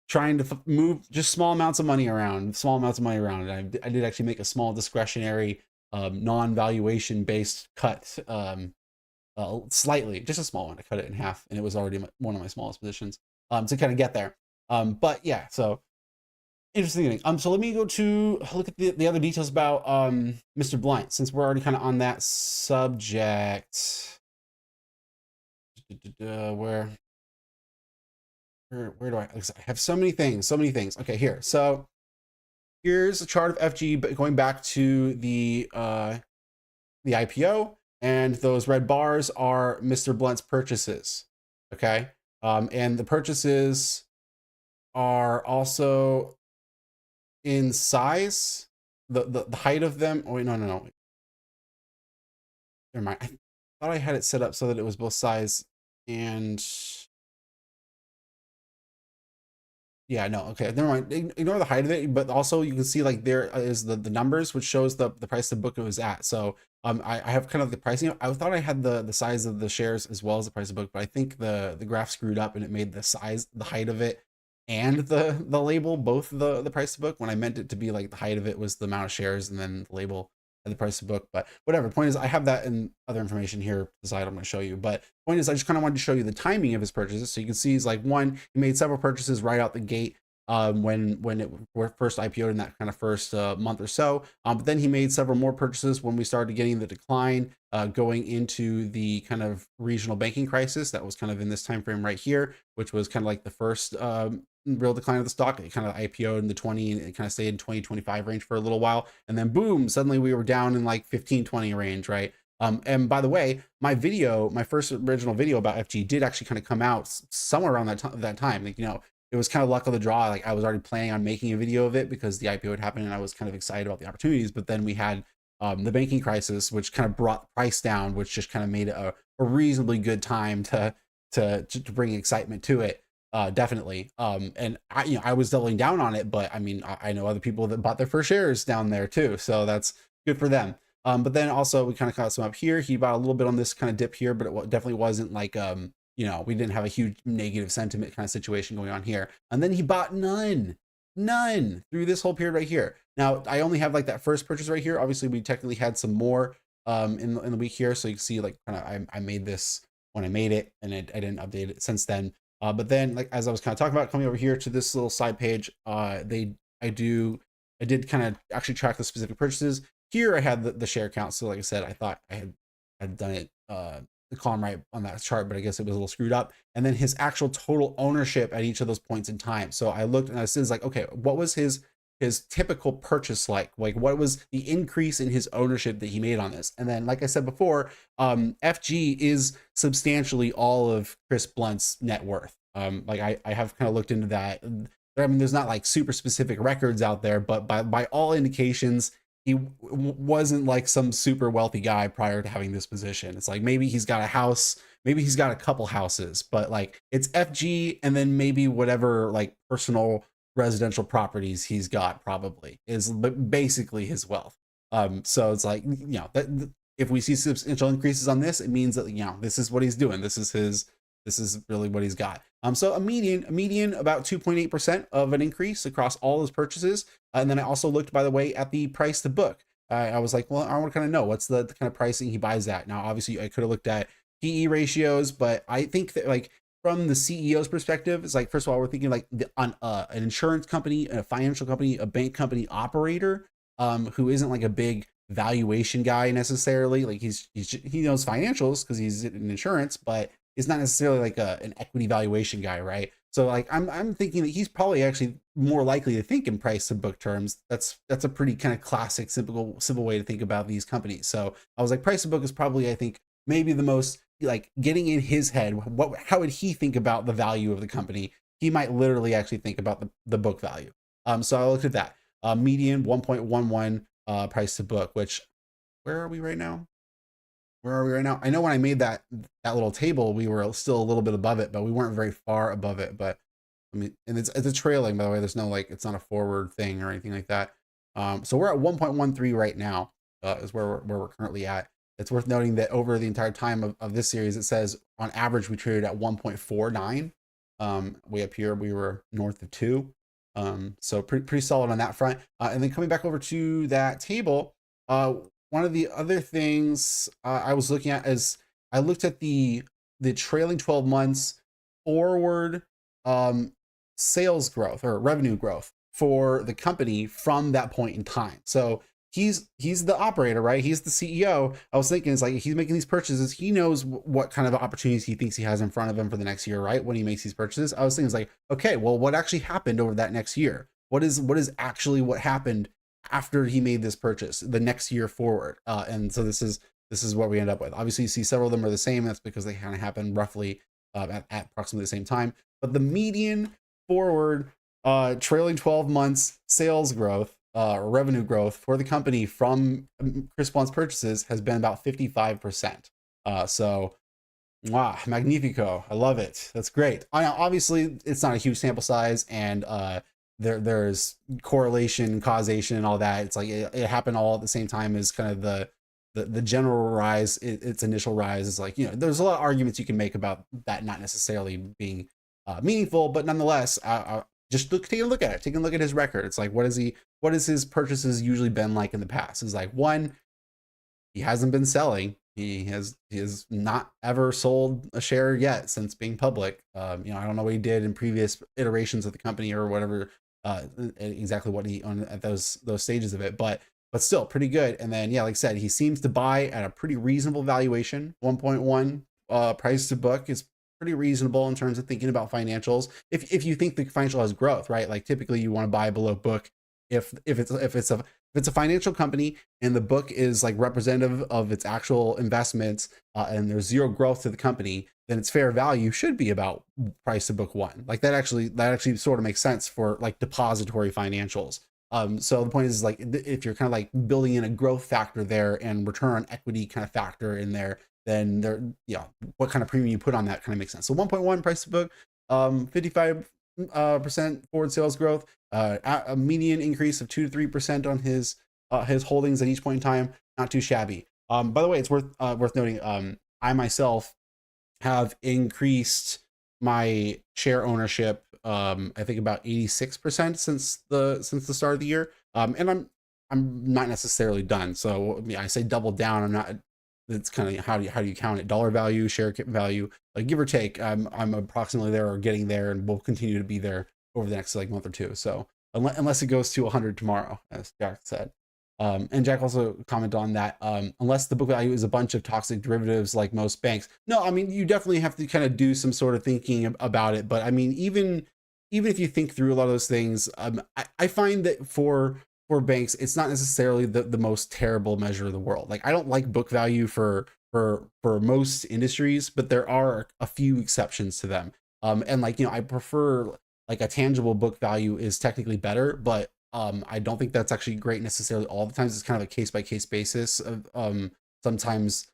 trying to move just small amounts of money around. And I did actually make a small discretionary, non-valuation based cut, slightly, just a small one. I cut it in half, and it was already one of my smallest positions, to kind of get there. But yeah, so interesting thing. So let me go to look at the other details about Mr. Blunt, since we're already kind of on that subject. Where do I have so many things? Okay, here. So here's a chart of FG going back to the IPO, and those red bars are Mr. Blunt's purchases. Okay, and the purchases are also in size. The height of them. Oh wait, no. Never mind. I thought I had it set up so that it was both size and. Yeah, no, okay, never mind. Ignore the height of it, but also you can see like there is the numbers, which shows the price to book it was at. So I have kind of the pricing. I thought I had the size of the shares as well as the price to book, but I think the graph screwed up and it made the height of it and the label both the price to book, when I meant it to be like the height of it was the amount of shares and then the label at the price to book, but whatever. Point is, I have that and other information here beside I'm going to show you. But point is, I just kind of wanted to show you the timing of his purchases. So you can see he's like, one, he made several purchases right out the gate when it first IPO'd in that kind of first month or so. But then he made several more purchases when we started getting the decline going into the kind of regional banking crisis that was kind of in this time frame right here, which was kind of like the first real decline of the stock. It kind of IPO'd in the 20 and it kind of stayed in 20-25 range for a little while, and then boom, suddenly we were down in like 15-20 range, right? And by the way, my first original video about FG did actually kind of come out somewhere around that time. Like, you know, it was kind of luck of the draw. Like I was already planning on making a video of it because the IPO had happened and I was kind of excited about the opportunities. But then we had the banking crisis, which kind of brought the price down, which just kind of made it a reasonably good time to bring excitement to it. Definitely. And I was doubling down on it, but I mean, I know other people that bought their first shares down there too. So that's good for them. But then also we kind of caught some up here. He bought a little bit on this kind of dip here, but it definitely wasn't like, you know, we didn't have a huge negative sentiment kind of situation going on here. And then he bought none through this whole period right here. Now I only have like that first purchase right here. Obviously we technically had some more in the week here. So you can see like kind of, I made this when I made it and I didn't update it since then. But then like, as I was kind of talking about, coming over here to this little side page, I did kind of actually track the specific purchases. Here I had the share count. So like I said, I thought I had done it, the column right on that chart, but I guess it was a little screwed up. And then his actual total ownership at each of those points in time. So I looked and I was like, okay, what was his typical purchase like what was the increase in his ownership that he made on this? And then, like I said before, FG is substantially all of Chris Blunt's net worth. Like I have kind of looked into that. I mean, there's not like super specific records out there, but by all indications, he wasn't like some super wealthy guy prior to having this position. It's like maybe he's got a house, maybe he's got a couple houses, but like it's FG and then maybe whatever like personal residential properties he's got probably is basically his wealth. So it's like, you know, that if we see substantial increases on this, it means that, you know, this is what he's doing. This is really what he's got. So a median about 2.8% of an increase across all his purchases. And then I also looked, by the way, at the price to book. I was like, well, I want to kind of know what's the kind of pricing he buys at. Now, obviously, I could have looked at PE ratios, but I think that like from the CEO's perspective, it's like, first of all, we're thinking like on an insurance company, a financial company, a bank company operator, who isn't like a big valuation guy necessarily. Like he knows financials because he's in insurance, but is not necessarily like an equity valuation guy, right? So like I'm thinking that he's probably actually more likely to think in price to book terms. That's a pretty kind of classic simple way to think about these companies. So I was like, price to book is probably, I think, maybe the most like getting in his head. How would he think about the value of the company? He might literally actually think about the book value. So I looked at that median 1.11 price to book, which where are we right now? Where are we right now? I know when I made that little table, we were still a little bit above it, but we weren't very far above it. But I mean, and it's a trailing, by the way. There's no like, it's not a forward thing or anything like that. So we're at 1.13 right now, is where we're currently at. It's worth noting that over the entire time of this series, it says on average we traded at 1.49. Way up here we were north of 2. So pretty solid on that front. And then coming back over to that table, one of the other things I was looking at is I looked at the trailing 12 months forward sales growth or revenue growth for the company from that point in time. So he's the operator, right? He's the CEO. I was thinking, it's like, he's making these purchases. He knows what kind of opportunities he thinks he has in front of him for the next year, right? When he makes these purchases, I was thinking, it's like, okay, well, what actually happened over that next year? What is actually what happened after he made this purchase the next year forward? And so this is what we end up with. Obviously, you see several of them are the same. That's because they kind of happen roughly at approximately the same time. But the median forward trailing 12 months sales growth or revenue growth for the company from Chris Blunt's purchases has been about 55%. So, wow, magnifico. I love it. That's great. Obviously, it's not a huge sample size, and there's correlation, causation, and all that. It's like it happened all at the same time as kind of the general rise. Its initial rise is like, you know, there's a lot of arguments you can make about that not necessarily being meaningful, but nonetheless, just take a look at it. Take a look at his record. It's like, what has his purchases usually been like in the past? It's like, one, he hasn't been selling. He has not ever sold a share yet since being public. I don't know what he did in previous iterations of the company or whatever, exactly what he on at those stages of it, but still pretty good. And then, yeah, like I said, he seems to buy at a pretty reasonable valuation. 1.1 price to book is pretty reasonable in terms of thinking about financials. If you think the financial has growth, right? Like typically you want to buy below book if it's a financial company and the book is like representative of its actual investments, and there's zero growth to the company, then its fair value should be about price to book one. Like that actually sort of makes sense for like depository financials. So the point is like if you're kind of like building in a growth factor there and return on equity kind of factor in there, then what kind of premium you put on that kind of makes sense. So 1.1 price to book, 55% forward sales growth, a median increase of 2 to 3% on his holdings at each point in time. Not too shabby. By the way, it's worth noting. I myself have increased my share ownership. I think about 86% since the start of the year. And I'm not necessarily done. So I say double down. I'm not. It's kind of how do you count it? Dollar value, share value, like give or take. I'm approximately there or getting there, and will continue to be there over the next like month or two. So unless it goes to 100 tomorrow, as Jack said. And Jack also commented on that. Unless the book value is a bunch of toxic derivatives like most banks. No, I mean, you definitely have to kind of do some sort of thinking about it. But I mean, even if you think through a lot of those things, I find that for banks, it's not necessarily the most terrible measure of the world. Like I don't like book value for most industries, but there are a few exceptions to them. And like, I prefer like a tangible book value is technically better, but I don't think that's actually great necessarily all the times. It's kind of a case by case basis. Sometimes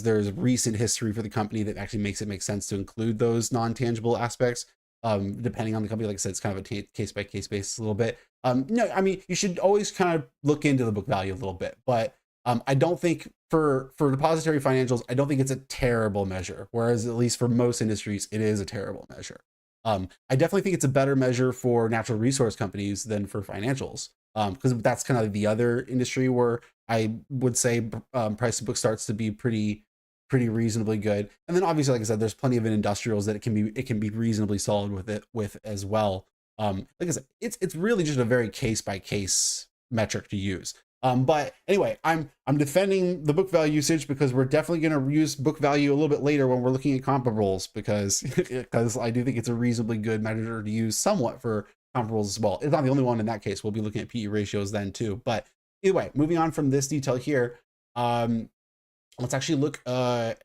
there's recent history for the company that actually makes it make sense to include those non-tangible aspects. Depending on the company, like I said, it's kind of a case by case basis a little bit. No, I mean, you should always kind of look into the book value a little bit, but I don't think for depository financials, I don't think it's a terrible measure. Whereas at least for most industries, it is a terrible measure. I definitely think it's a better measure for natural resource companies than for financials, because that's kind of the other industry where I would say price to book starts to be pretty reasonably good. And then obviously, like I said, there's plenty of industrials that it can be reasonably solid with as well. Like I said, it's really just a very case by case metric to use. But anyway, I'm defending the book value usage because we're definitely going to use book value a little bit later when we're looking at comparables, because I do think it's a reasonably good measure to use somewhat for comparables as well. It's not the only one in that case. We'll be looking at PE ratios then too. But either way, moving on from this detail here, let's actually look. We're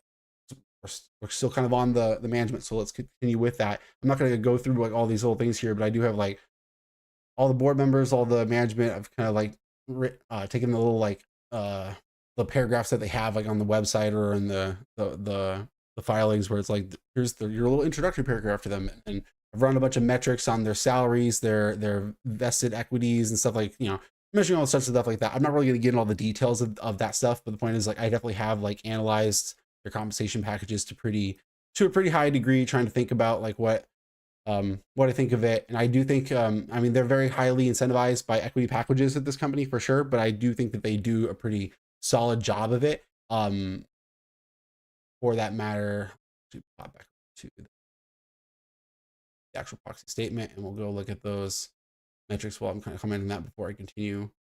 still kind of on the management, so let's continue with that. I'm not going to go through like all these little things here, but I do have like all the board members, all the management. I've kind of like taken the little like the paragraphs that they have like on the website or in the filings, where it's like here's your little introductory paragraph to them, and I've run a bunch of metrics on their salaries, their vested equities and stuff, like measuring all sorts of stuff like that. I'm not really going to get into all the details of that stuff, but the point is like I definitely have like analyzed their compensation packages to a pretty high degree, trying to think about like what I think of it. And I do think, I mean, they're very highly incentivized by equity packages at this company for sure, but I do think that they do a pretty solid job of it. For that matter, to pop back to the actual proxy statement, and we'll go look at those metrics while I'm kind of commenting that before I continue.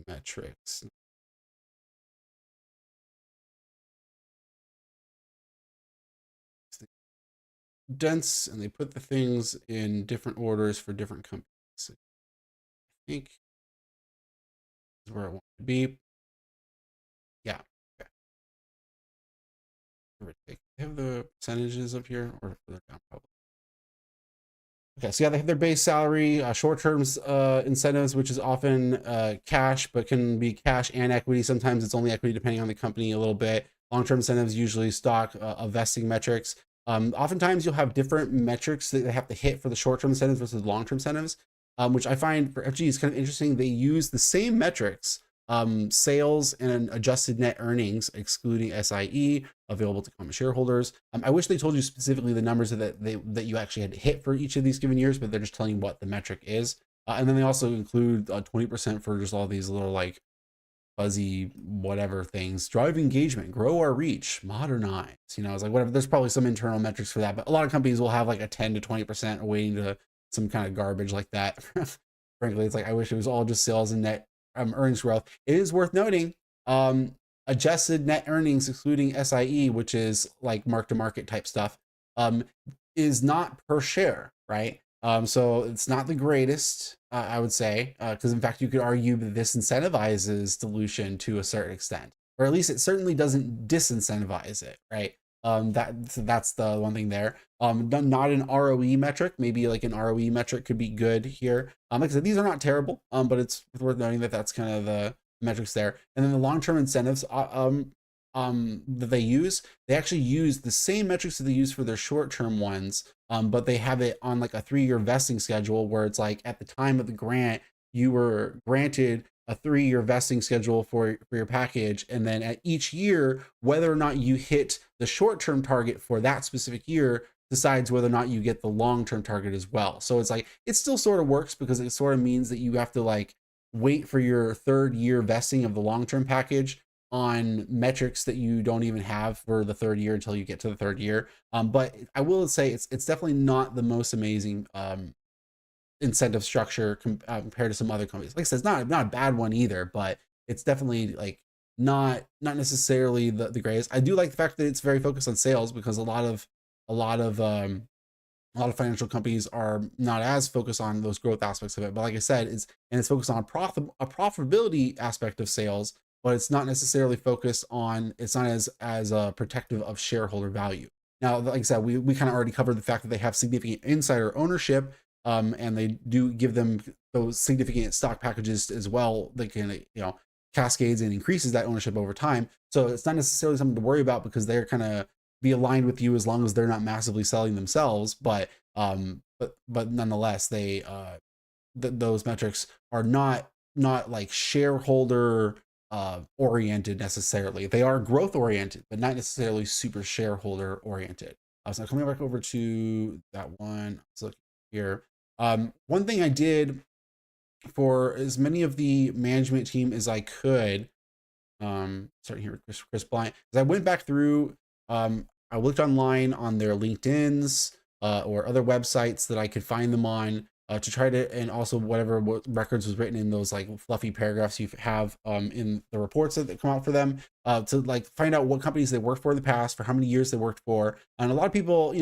Metrics. Dense, and they put the things in different orders for different companies. I think this is where I want to be. Yeah. Okay. Have the percentages up here or further down probably. Okay, so yeah, they have their base salary, short-term incentives, which is often cash, but can be cash and equity. Sometimes it's only equity depending on the company a little bit. Long-term incentives, usually stock vesting metrics. Oftentimes you'll have different metrics that they have to hit for the short-term incentives versus long-term incentives, which I find for FG is kind of interesting. They use the same metrics sales and adjusted net earnings, excluding SIE, available to common shareholders. I wish they told you specifically the numbers that you actually had to hit for each of these given years, but they're just telling you what the metric is. And then they also include 20% for just all these little like fuzzy whatever things: drive engagement, grow our reach, modernize. It's like whatever. There's probably some internal metrics for that, but a lot of companies will have like a 10 to 20% weighting to some kind of garbage like that. Frankly, it's like I wish it was all just sales and net earnings growth. It is worth noting, adjusted net earnings excluding SIE, which is like mark to market type stuff, is not per share, right? So it's not the greatest, I would say, because in fact you could argue that this incentivizes dilution to a certain extent, or at least it certainly doesn't disincentivize it, right? That's the one thing there. Not an ROE metric. Maybe like an ROE metric could be good here. Like I said, these are not terrible, but it's worth noting that that's kind of the metrics there. And then the long-term incentives that they actually use the same metrics that they use for their short-term ones, but they have it on like a 3-year vesting schedule, where it's like at the time of the grant you were granted a 3-year vesting schedule for your package, and then at each year, whether or not you hit the short-term target for that specific year decides whether or not you get the long-term target as well. So it's like it still sort of works, because it sort of means that you have to like wait for your 3rd year vesting of the long-term package on metrics that you don't even have for the 3rd year until you get to the 3rd year. But I will say it's definitely not the most amazing incentive structure compared to some other companies. Like I said, it's not a bad one either, but it's definitely like not necessarily the greatest. I do like the fact that it's very focused on sales, because a lot of financial companies are not as focused on those growth aspects of it. But like I said, it's focused on a profitability aspect of sales, but it's not necessarily focused on, it's not as protective of shareholder value. Now, like I said, we kind of already covered the fact that they have significant insider ownership, and they do give them those significant stock packages as well. They can, cascades and increases that ownership over time. So it's not necessarily something to worry about, because they're kind of be aligned with you as long as they're not massively selling themselves. But nonetheless, those metrics are not like shareholder oriented necessarily. They are growth oriented, but not necessarily super shareholder oriented. So coming back over to that one, let's look here. One thing I did for as many of the management team as I could, starting here with Chris Bryant, is I went back through, I looked online on their LinkedIn's or other websites that I could find them on, to try to, and also whatever records was written in those like fluffy paragraphs you have in the reports that come out for them, to like find out what companies they worked for in the past, for how many years they worked for. And a lot of people,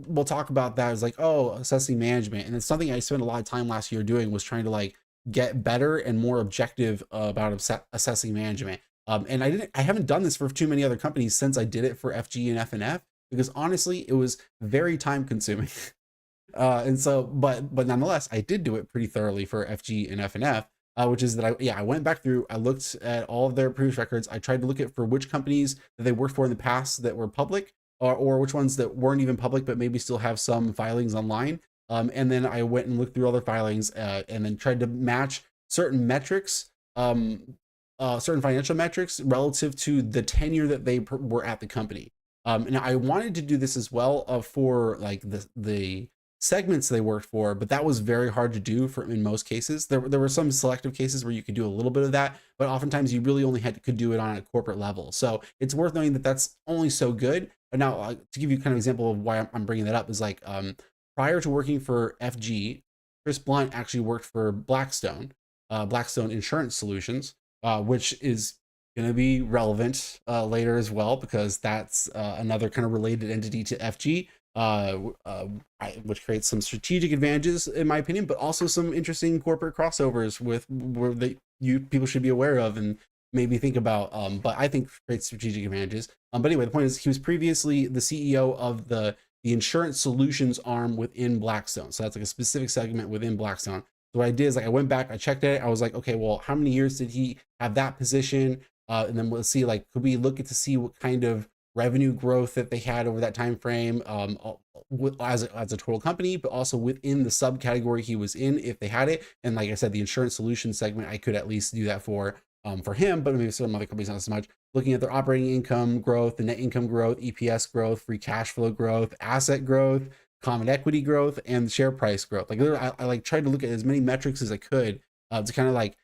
will talk about that as like, oh, assessing management. And it's something I spent a lot of time last year doing, was trying to like get better and more objective about assessing management. And I haven't done this for too many other companies since I did it for FG and FNF, because honestly, it was very time consuming. And so, but nonetheless, I did do it pretty thoroughly for FG and FNF, which is that I went back through, I looked at all of their previous records. I tried to look at for which companies that they worked for in the past that were public, or which ones that weren't even public, but maybe still have some filings online. And then I went and looked through other filings, and then tried to match certain metrics, certain financial metrics relative to the tenure that they were at the company. And I wanted to do this as well for like the segments they worked for, but that was very hard to do in most cases. There were some selective cases where you could do a little bit of that, but oftentimes you really only could do it on a corporate level. So it's worth knowing that that's only so good. But now, to give you kind of example of why I'm bringing that up, is like, prior to working for FG, Chris Blunt actually worked for Blackstone Insurance Solutions, which is going to be relevant later as well, because that's another kind of related entity to FG, which creates some strategic advantages in my opinion, but also some interesting corporate crossovers with where people should be aware of and maybe think about. But I think creates strategic advantages. But anyway, the point is, he was previously the CEO of the insurance solutions arm within Blackstone. So that's like a specific segment within Blackstone. So what I did is, like, I went back, I checked it. I was like, okay, well, how many years did he have that position? And then we'll see, like, could we look at to see what kind of revenue growth that they had over that time frame, as a total company, but also within the subcategory he was in, if they had it. And like I said, the insurance solution segment, I could at least do that for. for him, but maybe some other companies not as much. Looking at their operating income growth, the net income growth, EPS growth, free cash flow growth, asset growth, common equity growth, and share price growth. Like I like tried to look at as many metrics as I could to kind of like,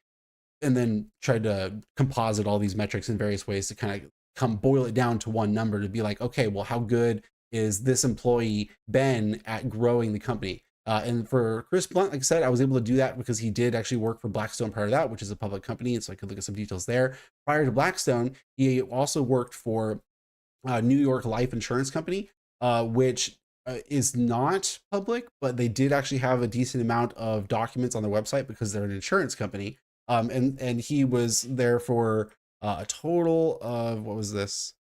and then tried to composite all these metrics in various ways to kind of come boil it down to one number to be like, okay, well, how good is this employee been at growing the company? And for Chris Blunt, like I said, I was able to do that because he did actually work for Blackstone prior to that, which is a public company. And so I could look at some details there. Prior to Blackstone, he also worked for New York Life Insurance Company, which is not public, but they did actually have a decent amount of documents on their website because they're an insurance company. And he was there for a total of what was this?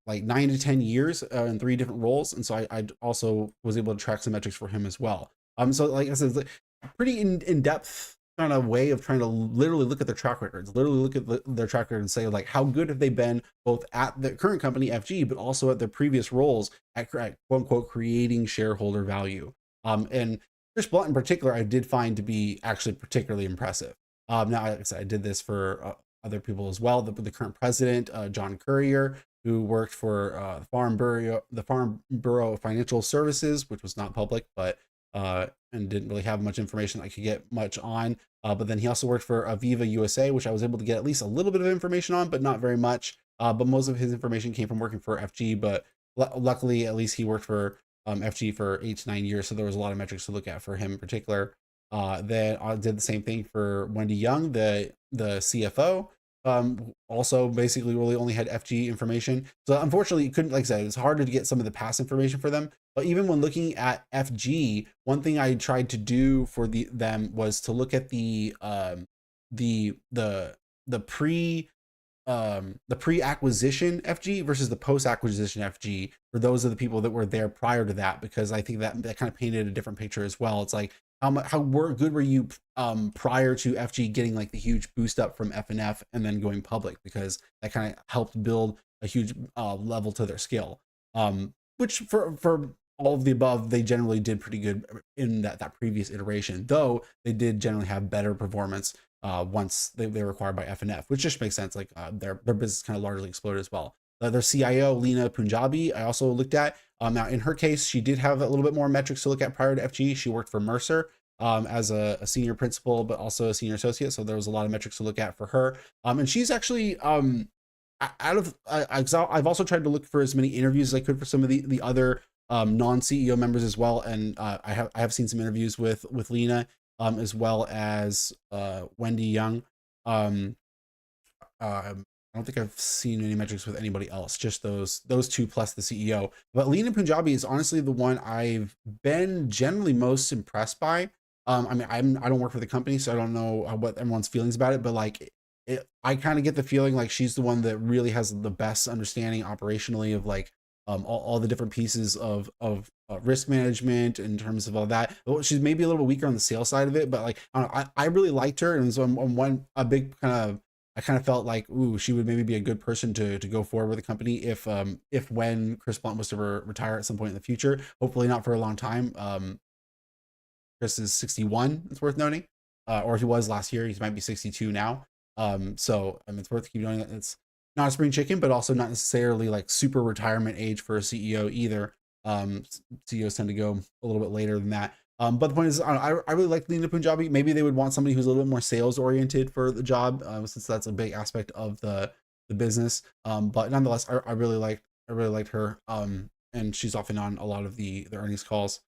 Like 9 to 10 years in 3 different roles, and so I also was able to track some metrics for him as well. So like I said, it's a pretty in depth kind of way of trying to literally look at their track records, literally look at their track record and say like how good have they been both at the current company FG, but also at their previous roles at quote unquote creating shareholder value. And Chris Blunt in particular, I did find to be actually particularly impressive. Now, like I said, I did this for other people as well. The current president, John Currier, who worked for the Farm Bureau of Financial Services, which was not public, but and didn't really have much information I could get much on. But then he also worked for Aviva USA, which I was able to get at least a little bit of information on, but not very much. But most of his information came from working for FG. But luckily, at least he worked for FG for 8 to 9 years, so there was a lot of metrics to look at for him in particular. Then I did the same thing for Wendy Young, the CFO. Also basically really only had FG information. So unfortunately, you couldn't, like I said, it's harder to get some of the past information for them. But even when looking at FG, one thing I tried to do for them was to look at the pre the pre-acquisition FG versus the post-acquisition FG for those of the people that were there prior to that, because I think that kind of painted a different picture as well. It's like how good were you prior to FG getting like the huge boost up from FNF and then going public, because that kind of helped build a huge level to their skill. Which for all of the above, they generally did pretty good in that previous iteration, though they did generally have better performance once they were acquired by FNF, which just makes sense. Like their business kind of largely exploded as well. Their CIO, Lena Punjabi, I also looked at. Now, in her case, she did have a little bit more metrics to look at prior to FG. She worked for Mercer as a senior principal, but also a senior associate. So there was a lot of metrics to look at for her. And she's actually I've also tried to look for as many interviews as I could for some of the other non-CEO members as well. And I have seen some interviews with Lena as well as Wendy Young. I don't think I've seen any metrics with anybody else, just those two plus the CEO. But Lena Punjabi is honestly the one I've been generally most impressed by. I mean, I don't work for the company, so I don't know what everyone's feelings about it, but like I kind of get the feeling like she's the one that really has the best understanding operationally of like all the different pieces of risk management in terms of all that. She's maybe a little bit weaker on the sales side of it, but like I really liked her, and so I'm a big I kind of felt like, ooh, she would maybe be a good person to go forward with the company if when Chris Blunt was to retire at some point in the future, hopefully not for a long time. Chris is 61, it's worth noting, or he was last year. He might be 62 now. So it's worth keep noting that it's not a spring chicken, but also not necessarily like super retirement age for a CEO either. CEOs tend to go a little bit later than that. But the point is, I really like Lena Punjabi. Maybe they would want somebody who's a little bit more sales oriented for the job, since that's a big aspect of the business. But nonetheless, I really liked her. And she's often on a lot of the earnings calls.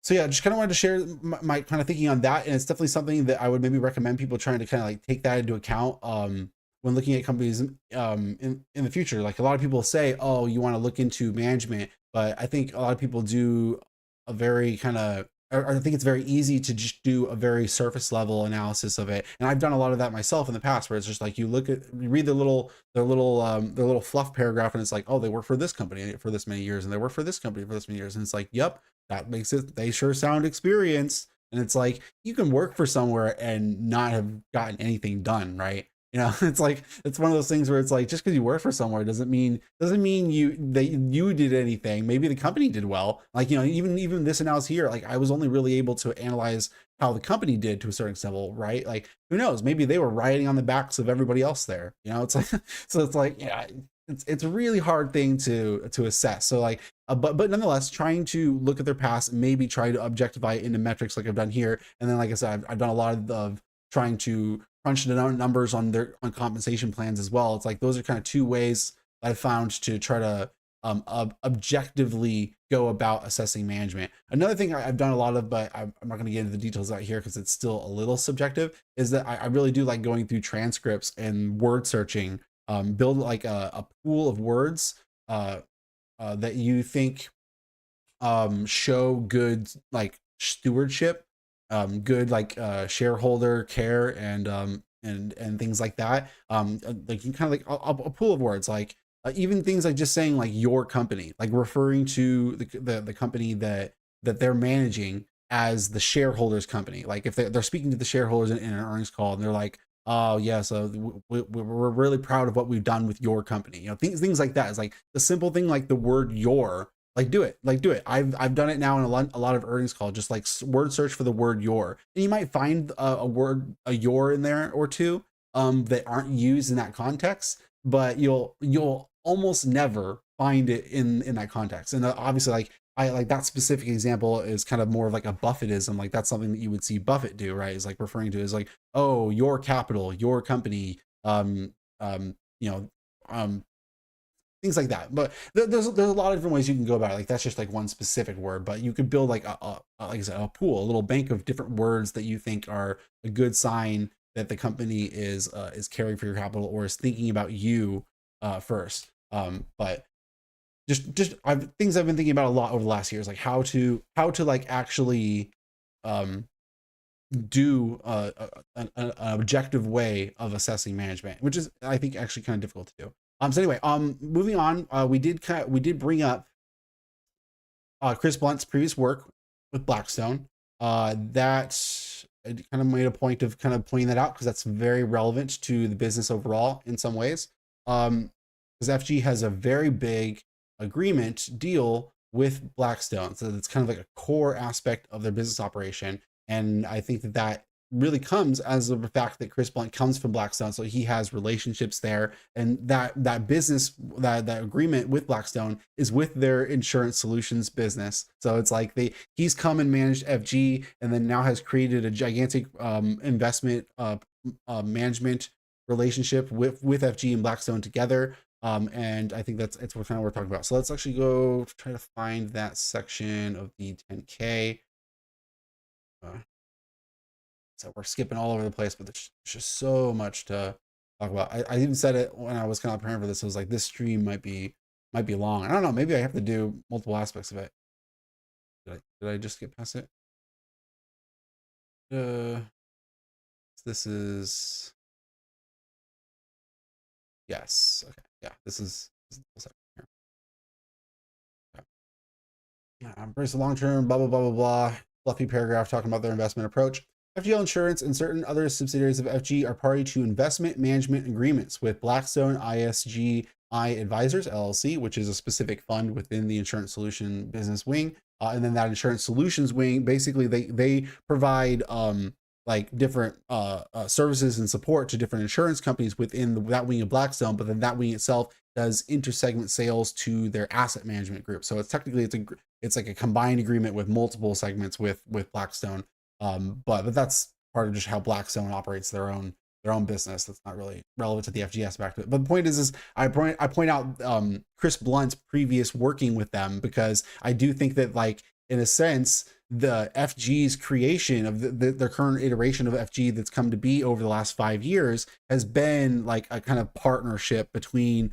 So yeah, just kind of wanted to share my kind of thinking on that, and it's definitely something that I would maybe recommend people trying to kind of like take that into account when looking at companies in the future. Like a lot of people say, oh, you want to look into management, but I think a lot of people do a very kind of, I think it's very easy to just do a very surface level analysis of it. And I've done a lot of that myself in the past, where it's just like you read their little fluff paragraph, and it's like, oh, they work for this company for this many years, and they work for this company for this many years, and it's like, yep, that makes it, they sure sound experienced. And it's like, you can work for somewhere and not have gotten anything done, right? You know, it's like, it's one of those things where it's like, just because you work for somewhere doesn't mean you did anything. Maybe the company did well. Like, you know, even this analysis here, like I was only really able to analyze how the company did to a certain level, right? Like, who knows? Maybe they were riding on the backs of everybody else there. It's like, so it's like, yeah, it's a really hard thing to assess. So like, but nonetheless, trying to look at their past and maybe try to objectify it into metrics like I've done here. And then, like I said, I've done a lot of trying to crunch the numbers on their on compensation plans as well. It's like those are kind of two ways I found to try to objectively go about assessing management. Another thing I've done a lot of, but I'm not going to get into the details out here because it's still a little subjective, is that I really do like going through transcripts and word searching, build like a pool of words that you think show good like stewardship, good like shareholder care and things like that. Like you kind of like a pool of words like even things like just saying like your company, like referring to the company that they're managing as the shareholders company. Like if they're speaking to the shareholders in an earnings call and they're like, oh yeah, so we're really proud of what we've done with your company. Things like that. Is like the simple thing like the word your, like do it. I've done it now in a lot of earnings calls, just like word search for the word your, and you might find a word, a your in there or two that aren't used in that context, but you'll almost never find it in that context. And obviously like I like that specific example is kind of more of like a Buffettism. Like that's something that you would see Buffett do, right? Is like referring to as like, oh, your capital, your company, you know, things like that. But there's a lot of different ways you can go about it. Like that's just like one specific word, but you could build like like I said, a pool, a little bank of different words that you think are a good sign that the company is caring for your capital or is thinking about you first. But just things I've been thinking about a lot over the last year is like how to like actually do an objective way of assessing management, which is I think actually kind of difficult to do. So anyway, moving on, we did bring up Chris Blunt's previous work with Blackstone. That I kind of made a point of kind of pointing that out because that's very relevant to the business overall in some ways. Because FG has a very big agreement deal with Blackstone, so it's kind of like a core aspect of their business operation. And I think that really comes as of the fact that Chris Blunt comes from Blackstone, so he has relationships there, and that business, that agreement with Blackstone is with their insurance solutions business. So it's like he's come and managed FG, and then now has created a gigantic investment management relationship with FG and Blackstone together. And I think it's what kind of we're talking about. So let's actually go try to find that section of the 10K. So we're skipping all over the place, but there's just so much to talk about. I even said it when I was kind of preparing for this. I was like, this stream might be long. I don't know. Maybe I have to do multiple aspects of it. Did I just get past it? This is yes. Okay. Yeah. This is the second here. Okay. Embrace the long term. Blah blah blah blah blah. Fluffy paragraph talking about their investment approach. FGL Insurance and certain other subsidiaries of FG are party to investment management agreements with Blackstone ISGI Advisors LLC, which is a specific fund within the insurance solution business wing. And then that insurance solutions wing, basically they provide like different services and support to different insurance companies within that wing of Blackstone, but then that wing itself does intersegment sales to their asset management group. So it's technically it's like a combined agreement with multiple segments with Blackstone. But that's part of just how Blackstone operates their own business. That's not really relevant to the FG aspect of it. But the point is I point out Chris Blunt's previous working with them, because I do think that, like, in a sense, the FG's creation of their current iteration of FG that's come to be over the last 5 years has been like a kind of partnership between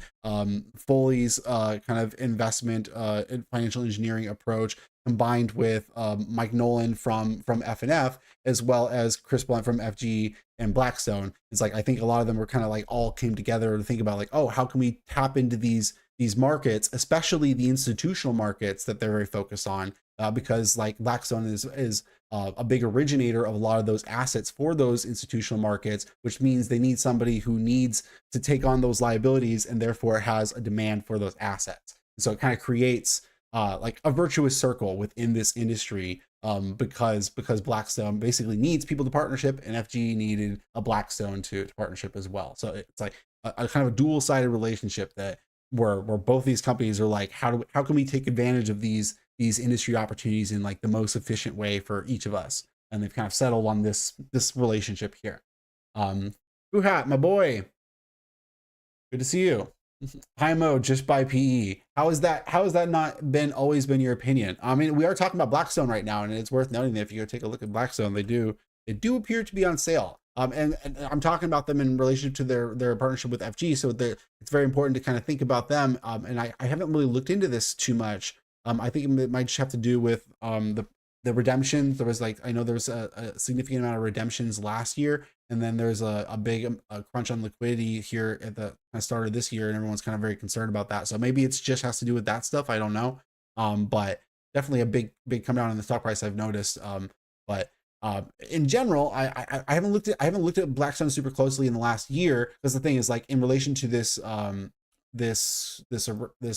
Foley's kind of investment and financial engineering approach, combined with Mike Nolan from FNF, as well as Chris Blunt from FG and Blackstone. It's like I think a lot of them were kind of like all came together to think about like, oh, how can we tap into these markets, especially the institutional markets that they're very focused on, because like Blackstone is a big originator of a lot of those assets for those institutional markets, which means they need somebody who needs to take on those liabilities and therefore has a demand for those assets. So it kind of creates like a virtuous circle within this industry because Blackstone basically needs people to partnership, and FG needed a Blackstone to partnership as well. So it's like a kind of a dual sided relationship that where both these companies are like, how can we take advantage of these industry opportunities in like the most efficient way for each of us? And they've kind of settled on this relationship here. Fuhat, my boy, good to see you. High mode, just buy PE. How is that? How has that not been always been your opinion? I mean, we are talking about Blackstone right now, and it's worth noting that if you go take a look at Blackstone, they do appear to be on sale. And I'm talking about them in relation to their partnership with FG. So it's very important to kind of think about them. And I haven't really looked into this too much. I think it might just have to do with the redemptions. There was like, I know there was a significant amount of redemptions last year, and then there's a big crunch on liquidity here at the start of this year, and everyone's kind of very concerned about that. So maybe it's just has to do with that stuff. I don't know. But definitely a big come down in the stock price I've noticed. But in general, I haven't looked at Blackstone super closely in the last year, because the thing is, like, in relation to this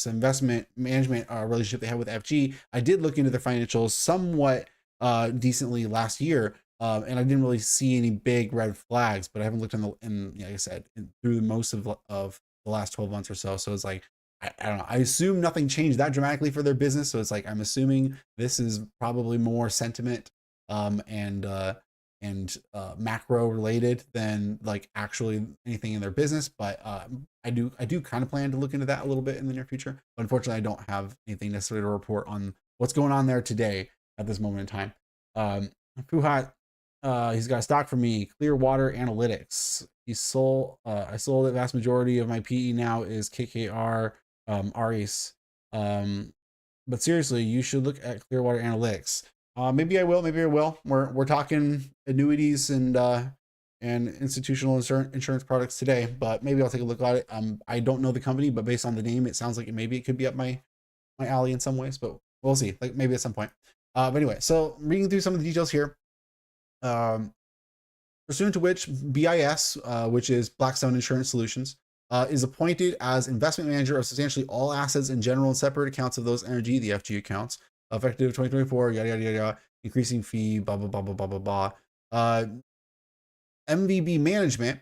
investment management relationship they have with FG, I did look into their financials somewhat decently last year, and I didn't really see any big red flags. But I haven't looked like I said, through most of the last 12 months or so. So it's like, I don't know. I assume nothing changed that dramatically for their business. So it's like, I'm assuming this is probably more sentiment and macro related than like actually anything in their business. But I do kind of plan to look into that a little bit in the near future. But unfortunately, I don't have anything necessarily to report on what's going on there today at this moment in time. Fuhat, he's got a stock for me, Clearwater Analytics. I sold the vast majority of my PE now is KKR, Aris. But seriously, you should look at Clearwater Analytics. Maybe I will. Maybe I will. We're talking annuities and institutional insurance products today, but maybe I'll take a look at it. I don't know the company, but based on the name, it sounds like maybe it could be up my alley in some ways. But we'll see. Like, maybe at some point. But anyway, so reading through some of the details here. Pursuant to which BIS, which is Blackstone Insurance Solutions, is appointed as investment manager of substantially all assets in general and separate accounts of those energy, the FG accounts, effective 2024, yada, yada, yada, increasing fee, blah, blah, blah, blah, blah, blah, blah. MVB Management,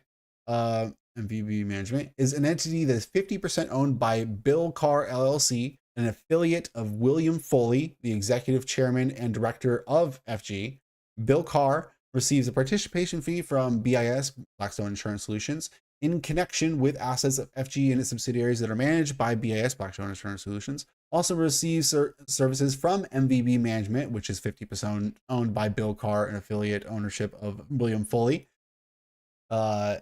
MVB Management is an entity that is 50% owned by Bill Carr LLC, an affiliate of William Foley, the executive chairman and director of FG. Bill Carr receives a participation fee from BIS, Blackstone Insurance Solutions, in connection with assets of FG and its subsidiaries that are managed by BIS, Blackstone Insurance Solutions. Also receives services from MVB Management, which is 50% owned by Bill Carr, an affiliate ownership of William Foley, to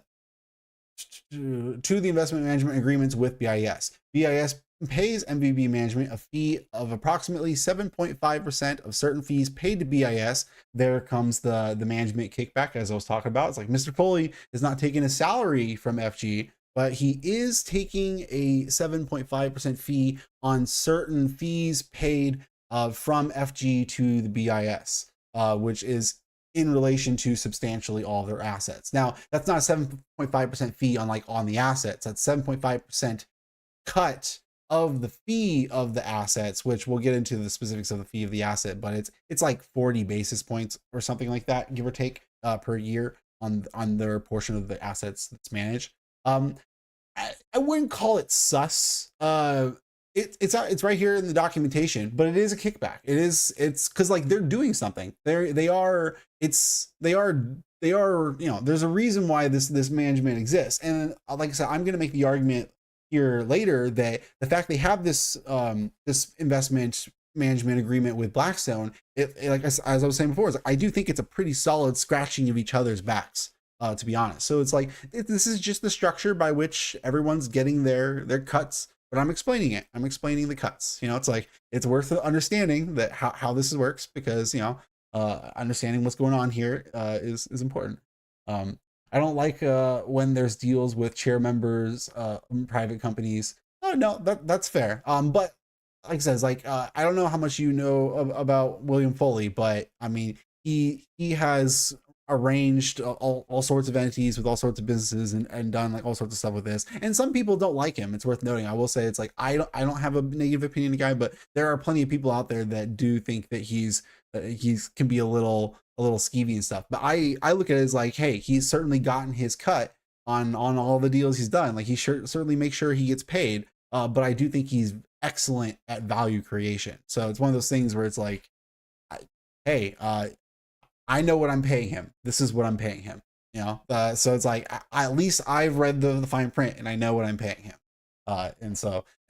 the investment management agreements with BIS. BIS pays MVB Management a fee of approximately 7.5% of certain fees paid to BIS. There comes the management kickback, as I was talking about. It's like Mr. Foley is not taking a salary from FG, but he is taking a 7.5% fee on certain fees paid from FG to the BIS, which is in relation to substantially all their assets. Now, that's not a 7.5% fee on the assets. That's 7.5% cut of the fee of the assets, which we'll get into the specifics of the fee of the asset, but it's like 40 basis points or something like that, give or take, per year on their portion of the assets that's managed. I wouldn't call it sus. It's right here in the documentation, but it is a kickback. It's because, like, they're doing something. They are there's a reason why this management exists. And like I said, I'm going to make the argument here later that the fact they have this investment management agreement with Blackstone, like as I was saying before, I do think it's a pretty solid scratching of each other's backs, to be honest. So it's like, this is just the structure by which everyone's getting their cuts, but I'm explaining it. I'm explaining the cuts. It's like, it's worth understanding that how this works, because understanding what's going on here is important. I don't like when there's deals with chair members, private companies. Oh no, that's fair. But like I said, like, I don't know how much you know about William Foley, but I mean, he has arranged all sorts of entities with all sorts of businesses and done like all sorts of stuff with this. And some people don't like him. It's worth noting. I will say it's like I don't have a negative opinion of the guy, but there are plenty of people out there that do think that he's can be a little skeevy and stuff. But I look at it as like, hey, he's certainly gotten his cut on all the deals he's done. Like he certainly makes sure he gets paid. But I do think he's excellent at value creation. So it's one of those things where it's like, hey, I know what I'm paying him. This is what I'm paying him. You know, so it's like at least I've read the fine print and I know what I'm paying him. And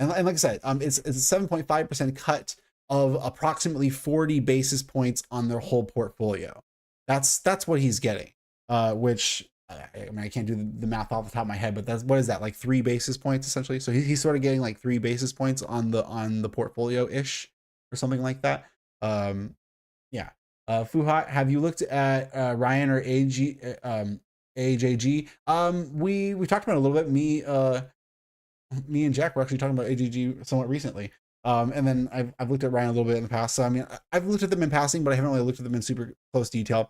like I said, it's a 7.5% cut of approximately 40 basis points on their whole portfolio. That's what he's getting. Which I mean, I can't do the math off the top of my head, but that's what is that, like 3 basis points essentially. So he's sort of getting like 3 basis points on the portfolio ish or something like that. Yeah. Fuhat, have you looked at Ryan or AJG? We talked about it a little bit. Me and Jack were actually talking about AJG somewhat recently. And then I've looked at Ryan a little bit in the past. So I mean, I've looked at them in passing, but I haven't really looked at them in super close detail.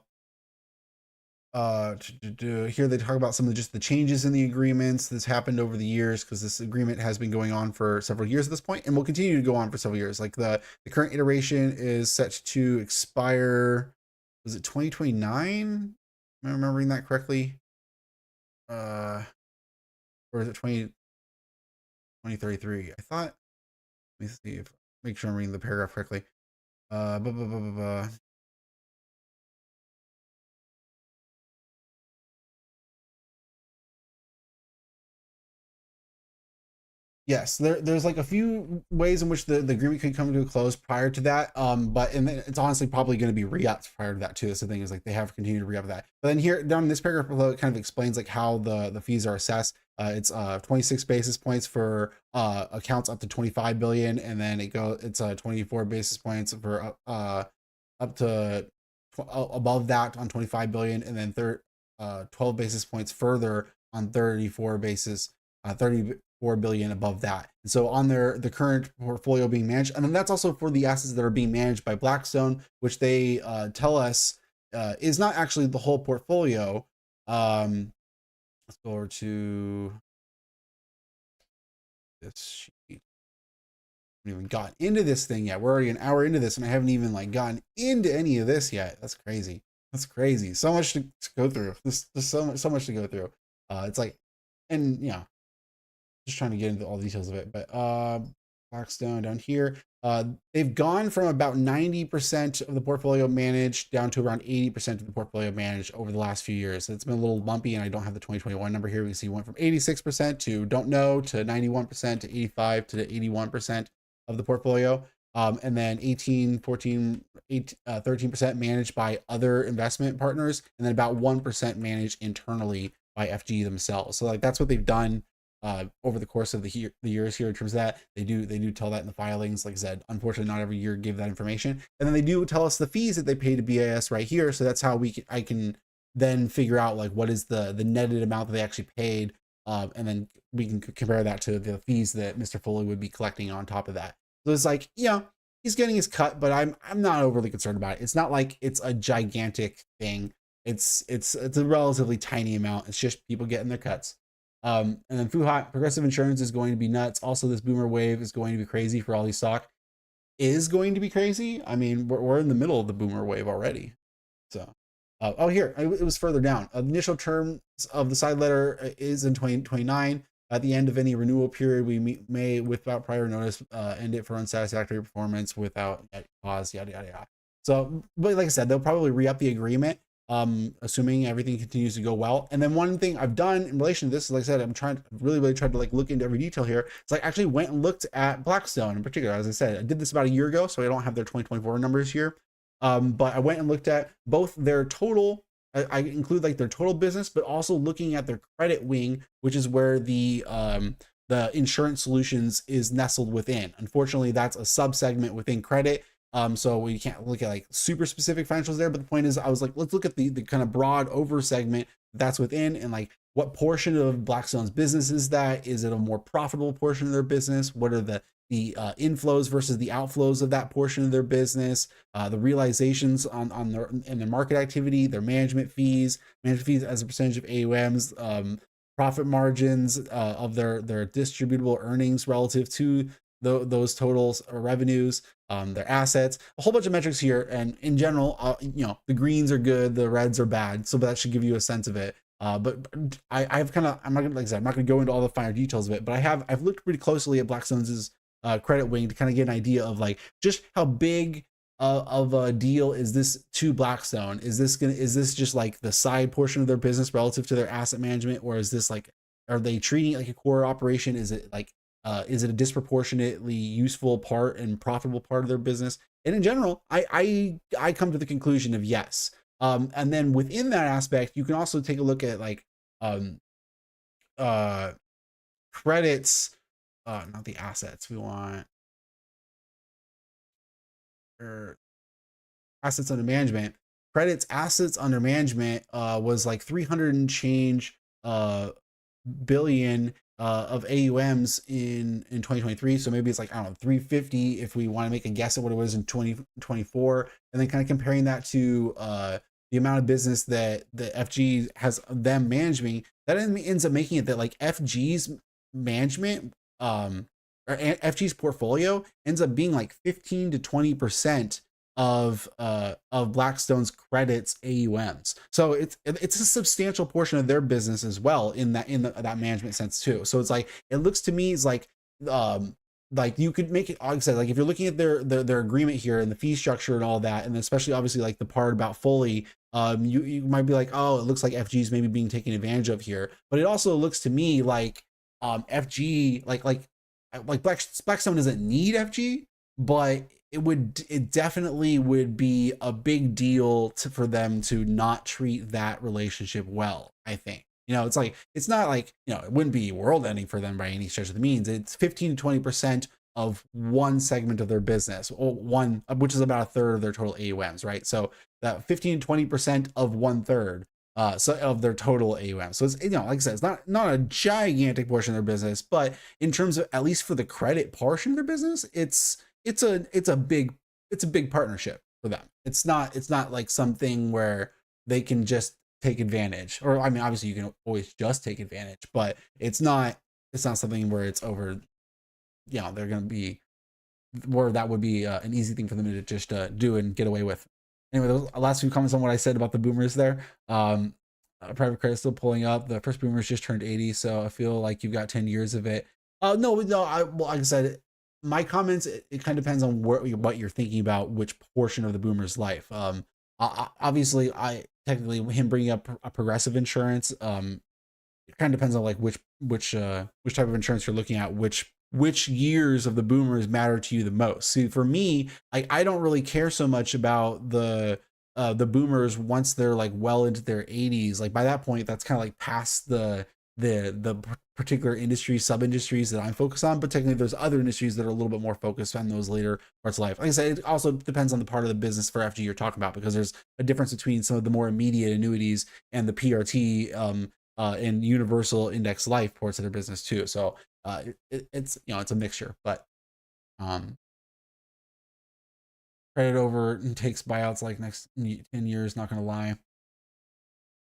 Here they talk about some of just the changes in the agreements that's happened over the years, because this agreement has been going on for several years at this point and will continue to go on for several years. Like the current iteration is set to expire, was it 2029? Am I remembering that correctly? Or is it 2033? I thought, let me see if make sure I'm reading the paragraph correctly. Blah, blah, blah, blah, blah. Yes, there's like a few ways in which the agreement could come to a close prior to that. But and it's honestly probably going to be re-ups prior to that too. That's the thing, is like they have continued to re-up that. But then here down in this paragraph below, it kind of explains like how the fees are assessed. It's 26 basis points for accounts up to 25 billion, and then it's 24 basis points for up to above that on 25 billion, and then 12 basis points further on 34 billion above that. And so on the current portfolio being managed, and then that's also for the assets that are being managed by Blackstone, which they tell us is not actually the whole portfolio. Let's go over to this sheet. I haven't even gotten into this thing yet. We're already an hour into this and I haven't even like gotten into any of this yet. That's crazy. That's crazy. So much to go through. There's so much to go through. It's like, and you know, just trying to get into all the details of it. But Blackstone down here, they've gone from about 90% of the portfolio managed down to around 80% of the portfolio managed over the last few years. So it's been a little bumpy, and I don't have the 2021 number here. We can see it went from 86% to don't know to 91% to 85 to 81% of the portfolio. And then 18, 14, 13% managed by other investment partners, and then about 1% managed internally by FG themselves. So like that's what they've done over the course of the years here in terms of that. They do tell that in the filings. Like I said, unfortunately not every year give that information, and then they do tell us the fees that they pay to BAS right here. So that's how I can then figure out like what is the netted amount that they actually paid, and then we can compare that to the fees that Mr. Foley would be collecting on top of that. So it's like, yeah, he's getting his cut, but I'm not overly concerned about it. It's not like it's a gigantic thing. It's a relatively tiny amount. It's just people getting their cuts. And then Fuhat, Progressive Insurance is going to be nuts. Also, this boomer wave is going to be crazy for all these stock. Is going to be crazy. I mean, we're in the middle of the boomer wave already. So, oh, here, it was further down. Initial terms of the side letter is in 2029. At the end of any renewal period, we may, without prior notice, end it for unsatisfactory performance without cause, yada, yada, yada. So, but like I said, they'll probably re-up the agreement, assuming everything continues to go well. And then one thing I've done in relation to this is, like I said, I'm really trying to like look into every detail here. So I actually went and looked at Blackstone in particular. As I said, I did this about a year ago, so I don't have their 2024 numbers here. But I went and looked at both their total, I include like their total business, but also looking at their credit wing, which is where the insurance solutions is nestled within. Unfortunately, that's a subsegment within credit. So we can't look at like super specific financials there, but the point is I was like, let's look at the kind of broad over segment that's within, and like what portion of Blackstone's business is that? Is it a more profitable portion of their business? What are the inflows versus the outflows of that portion of their business, the realizations on their in their market activity, their management fees as a percentage of AUMs, profit margins of their distributable earnings relative to those totals or revenues, their assets, a whole bunch of metrics here. And in general, the greens are good, the reds are bad. So that should give you a sense of it. But I've kind of, I'm not gonna, like I said, I'm not gonna go into all the finer details of it, but I've looked pretty closely at Blackstone's credit wing to kind of get an idea of like just how big of a deal is this to Blackstone. Is this just like the side portion of their business relative to their asset management, or is this like, are they treating it like a core operation? Is it a disproportionately useful part and profitable part of their business? And in general, I come to the conclusion of yes. And then within that aspect, you can also take a look at like credits, not the assets. We want assets under management. Credits assets under management was like 300 and change billion of AUMs in 2023. So maybe it's like, I don't know, 350 if we want to make a guess at what it was in 2024, and then kind of comparing that to the amount of business that the FG has them managing, that ends up making it that like FG's management or FG's portfolio ends up being like 15 to 20% of Blackstone's credits AUMs. So it's a substantial portion of their business as well in that management sense too. So it's like, it looks to me, it's like you could make it, like I said, like if you're looking at their agreement here and the fee structure and all that, and especially obviously like the part about Foley, you might be like, oh, it looks like FG's maybe being taken advantage of here. But it also looks to me like FG, like Blackstone doesn't need FG, but it definitely would be a big deal for them to not treat that relationship well, I think. It's like, it's not like, it wouldn't be world ending for them by any stretch of the means. It's 15 to 20% of one segment of their business, or one, which is about a third of their total AUMs, right? So that 15 to 20% of 1/3 so of their total AUM. So it's, like I said, it's not a gigantic portion of their business, but in terms of, at least for the credit portion of their business, it's a big partnership for them. It's not like something where they can just take advantage, or I mean, obviously you can always just take advantage, but it's not something where it's over, they're going to be, where that would be an easy thing for them to just do and get away with. Anyway, those last few comments on what I said about the boomers there. Private credit still pulling up. The first boomers just turned 80, so I feel like you've got 10 years of it. No, well, like I said, my comments, it kind of depends on what you're thinking about, which portion of the boomer's life. Obviously, technically him bringing up a Progressive insurance, it kind of depends on like which type of insurance you're looking at, which years of the boomers matter to you the most. See, for me, I don't really care so much about the boomers once they're like well into their 80s. Like by that point, that's kind of like past the particular industry, sub-industries that I'm focused on, but technically there's other industries that are a little bit more focused on those later parts of life. Like I said, it also depends on the part of the business for FG you're talking about, because there's a difference between some of the more immediate annuities and the PRT and universal index life parts of their business too. So it's it's a mixture, but credit over and takes buyouts like next 10 years, not gonna lie.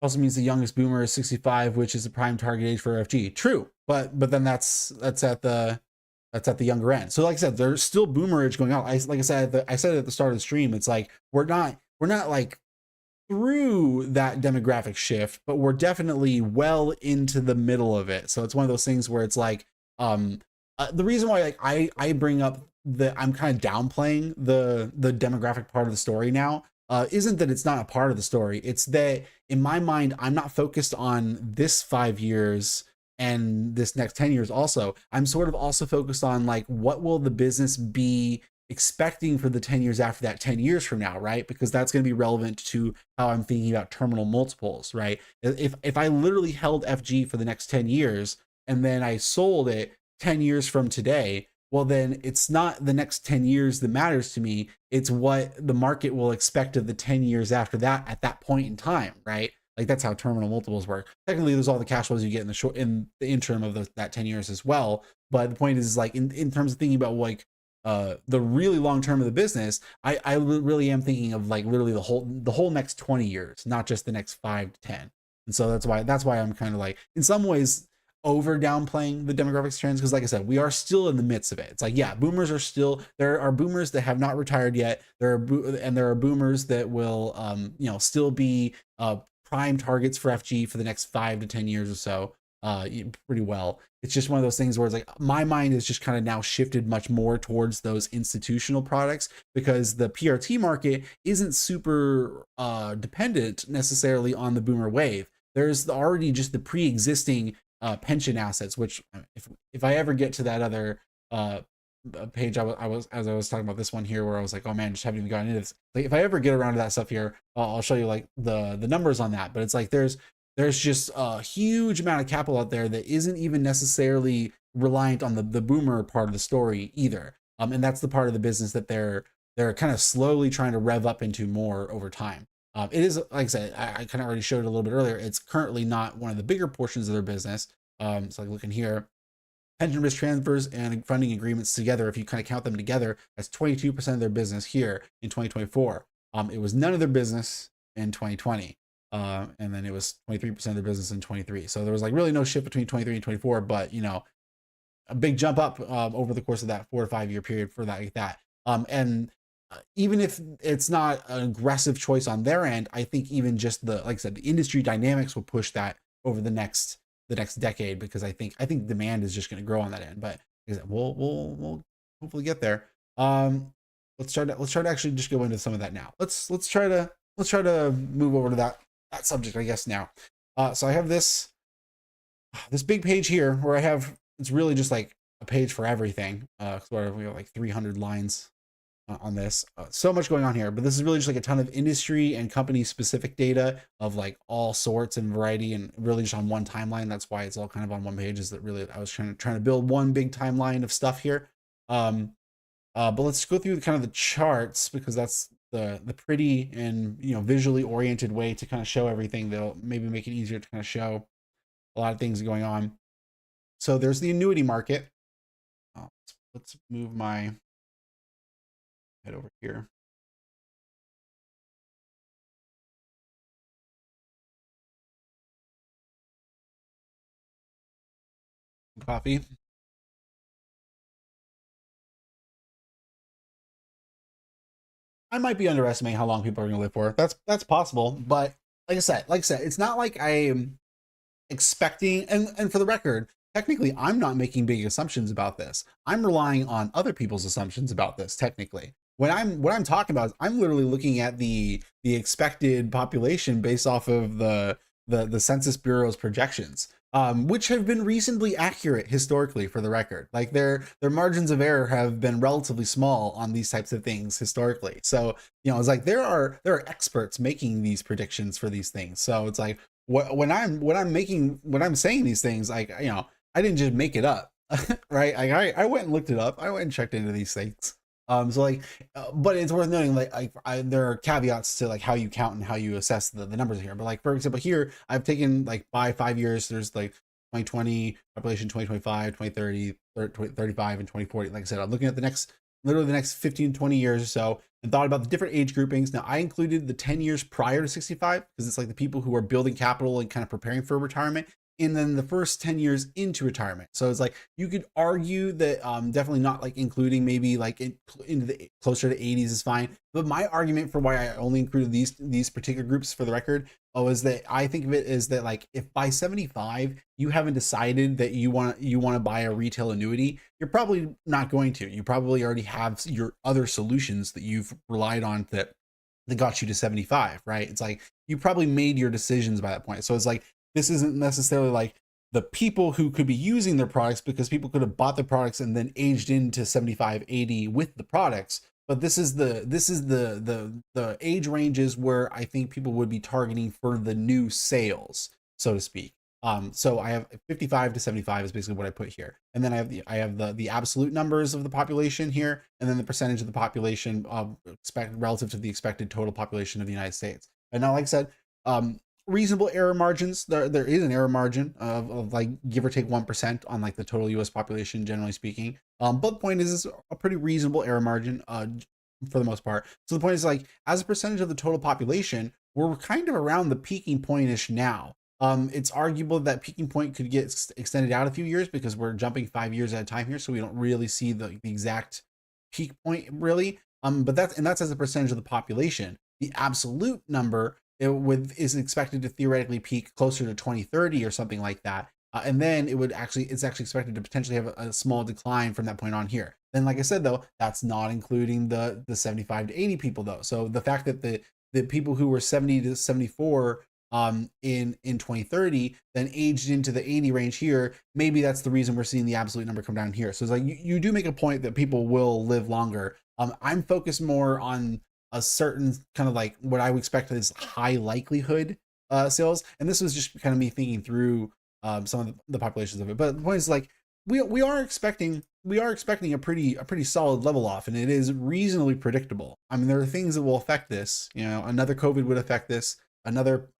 Also means the youngest boomer is 65, which is the prime target age for FG. True, but then that's at the younger end. So like I said, there's still boomerage going on. Like I said at the start of the stream, it's like we're not like through that demographic shift, but we're definitely well into the middle of it. So it's one of those things where it's like the reason why like I bring up that I'm kind of downplaying the demographic part of the story now isn't that it's not a part of the story. It's that in my mind, I'm not focused on this 5 years and this next 10 years. Also, I'm sort of also focused on like, what will the business be expecting for the 10 years after that, 10 years from now, right? Because that's going to be relevant to how I'm thinking about terminal multiples, right? If I literally held FG for the next 10 years and then I sold it 10 years from today, well, then it's not the next 10 years that matters to me. It's what the market will expect of the 10 years after that at that point in time, right? Like that's how terminal multiples work. Technically, there's all the cash flows you get in the short in the interim of that 10 years as well. But the point is like in terms of thinking about like the really long term of the business, I really am thinking of like literally the whole next 20 years, not just the next 5 to 10. And so that's why I'm kind of like in some ways over downplaying the demographics trends, because like I said, we are still in the midst of it. It's like, yeah, boomers are still there, are boomers that have not retired yet, and there are boomers that will still be prime targets for FG for the next 5 to 10 years or so, pretty well. It's just one of those things where it's like my mind is just kind of now shifted much more towards those institutional products, because the PRT market isn't super dependent necessarily on the boomer wave. There's already just the pre-existing pension assets, which if I ever get to that other page, I was as I was talking about this one here, where I was like, oh man, just haven't even gotten into this. Like if I ever get around to that stuff here, I'll show you like the numbers on that. But it's like there's just a huge amount of capital out there that isn't even necessarily reliant on the boomer part of the story either. And that's the part of the business that they're kind of slowly trying to rev up into more over time. It is, like I said, I kind of already showed it a little bit earlier. It's currently not one of the bigger portions of their business. So like looking here, pension risk transfers and funding agreements together, if you kind of count them together, that's 22% of their business here in 2024. It was none of their business in 2020. And then it was 23% of their business in 23. So there was like really no shift between 23 and 24, but a big jump up over the course of that 4 to 5 year period for that like that. And even if it's not an aggressive choice on their end, I think even just like I said, the industry dynamics will push that over the next decade, because I think demand is just going to grow on that end. But we'll hopefully get there. Let's try to actually just go into some of that now. Let's try to move over to that subject, I guess, now. So I have this big page here where it's really just like a page for everything. Where we have like 300 lines on this. So much going on here, but this is really just like a ton of industry and company specific data of like all sorts and variety, and really just on one timeline. That's why it's all kind of on one page, is that really I was trying to build one big timeline of stuff here. But let's go through kind of the charts, because that's the pretty and visually oriented way to kind of show everything. That'll maybe make it easier to kind of show a lot of things going on. So there's the annuity market. Let's move my head over here. Coffee. I might be underestimating how long people are going to live for. That's possible, but like I said, it's not like I am expecting. And for the record, technically, I'm not making big assumptions about this. I'm relying on other people's assumptions about this. Technically, what I'm talking about is I'm literally looking at the expected population based off of the Census Bureau's projections, which have been reasonably accurate historically, for the record. Like their margins of error have been relatively small on these types of things historically. So it's like there are experts making these predictions for these things. So it's like when I'm saying these things, like I didn't just make it up, right? I went and looked it up. I went and checked into these things. So like, but it's worth noting, like, there are caveats to like how you count and how you assess the numbers here. But like, for example, here I've taken like by 5 years, there's like 2020 population, 2025, 2030, 2035, and 2040. Like I said, I'm looking at literally the next 15, 20 years or so, and thought about the different age groupings. Now I included the 10 years prior to 65, because it's like the people who are building capital and kind of preparing for retirement, and then the first 10 years into retirement. So it's like you could argue that definitely not like including maybe like into the closer to 80s is fine. But my argument for why I only included these particular groups, for the record, is that I think of it as that, like, if by 75 you haven't decided that you want to buy a retail annuity, you're probably not going to. You probably already have your other solutions that you've relied on that got you to 75, right? It's like you probably made your decisions by that point. So it's like this isn't necessarily like the people who could be using their products, because people could have bought the products and then aged into 75, 80 with the products. But this is the age ranges where I think people would be targeting for the new sales, so to speak. So I have 55 to 75 is basically what I put here, and then I have the absolute numbers of the population here, and then the percentage of the population relative to the expected total population of the United States. And now, like I said, reasonable error margins. There is an error margin of like give or take 1% on like the total US population, generally speaking. But the point is a pretty reasonable error margin for the most part. So the point is like as a percentage of the total population, we're kind of around the peaking point-ish now. It's arguable that peaking point could get extended out a few years because we're jumping 5 years at a time here, so we don't really see the exact peak point really. But that's as a percentage of the population. The absolute number is expected to theoretically peak closer to 2030 or something like that. And then it's actually expected to potentially have a small decline from that point on here. Then, like I said, though, that's not including the 75 to 80 people though. So the fact that the people who were 70 to 74 in 2030 then aged into the 80 range here, maybe that's the reason we're seeing the absolute number come down here. So it's like you do make a point that people will live longer. I'm focused more on a certain kind of like what I would expect is high likelihood sales, and this was just kind of me thinking through some of the populations of it. But the point is like we are expecting a pretty solid level off, and it is reasonably predictable. I mean, there are things that will affect this. You know, another COVID would affect this. Another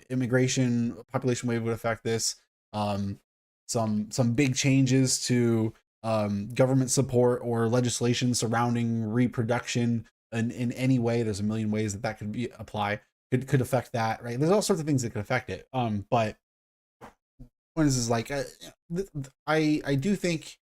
immigration population wave would affect this. Some big changes to government support or legislation surrounding reproduction in any way. There's a million ways that could be apply could affect that, right? There's all sorts of things that could affect it. But point is like I do think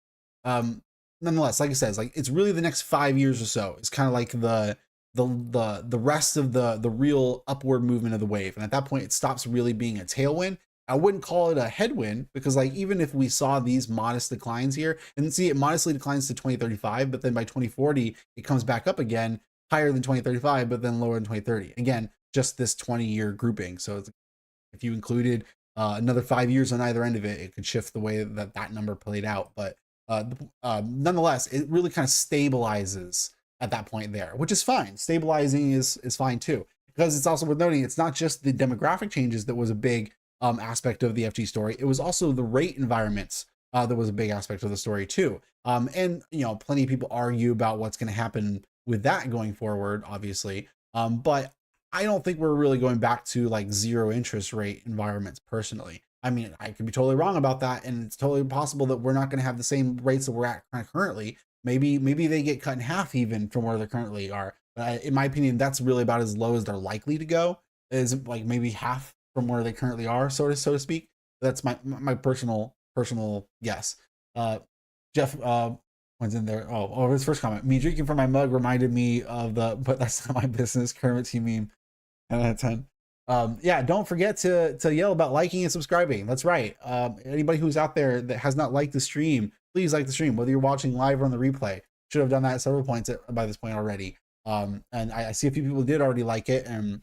nonetheless, like I said, it's like it's really the next 5 years or so. It's kind of like the rest of the real upward movement of the wave, and at that point it stops really being a tailwind. I wouldn't call it a headwind because like even if we saw these modest declines here, and see it modestly declines to 2035, but then by 2040 it comes back up again higher than 2035, but then lower than 2030. Again, just this 20-year grouping. So if you included another 5 years on either end of it, it could shift the way that number played out. But nonetheless, it really kind of stabilizes at that point there, which is fine. Stabilizing is fine too, because it's also worth noting it's not just the demographic changes that was a big aspect of the FG story. It was also the rate environments that was a big aspect of the story too. And you know, plenty of people argue about what's going to happen with that going forward, obviously. But I don't think we're really going back to like zero interest rate environments personally. I mean, I could be totally wrong about that, and it's totally possible that we're not going to have the same rates that we're at currently. Maybe they get cut in half even from where they currently are. In my opinion, that's really about as low as they're likely to go, is like maybe half from where they currently are, so to speak. That's my personal guess. Jeff one's in there. Oh, his first comment. Me drinking from my mug reminded me of but that's not my business Kermit T meme. 10 out of 10. Yeah, don't forget to yell about liking and subscribing. That's right. Anybody who's out there that has not liked the stream, please like the stream, whether you're watching live or on the replay. Should have done that at several points by this point already. And I see a few people did already like it, and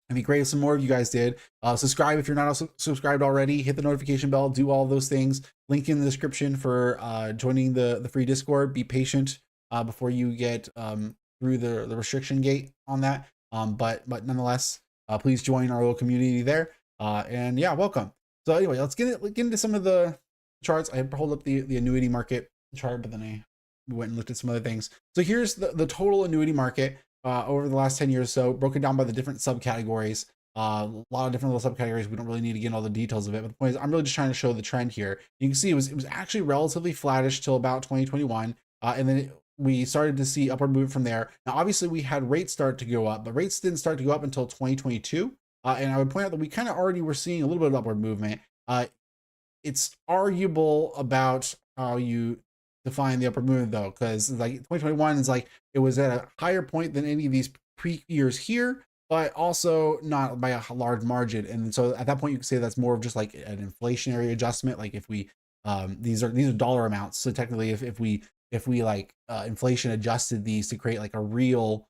it'd be great if some more of you guys did. Subscribe if you're not subscribed already. Hit the notification bell. Do all those things. Link in the description for joining the free Discord. Be patient before you get through the restriction gate on that. But nonetheless, please join our little community there. And yeah, welcome. So anyway, let's get into some of the charts. I had pulled up the annuity market chart, but then I went and looked at some other things. So here's the total annuity market over the last 10 years. So broken down by the different subcategories. A lot of different little subcategories. We don't really need to get into all the details of it, but the point is I'm really just trying to show the trend here. You can see it was actually relatively flattish till about 2021, and then we started to see upward movement from there. Now, obviously, we had rates start to go up, but rates didn't start to go up until 2022. And I would point out that we kind of already were seeing a little bit of upward movement. It's arguable about how you define the upward movement, though, because like 2021 is like it was at a higher point than any of these pre years here, but also not by a large margin. And so at that point, you can say that's more of just like an inflationary adjustment. Like if we these are dollar amounts. So technically, if we like inflation adjusted these to create like a real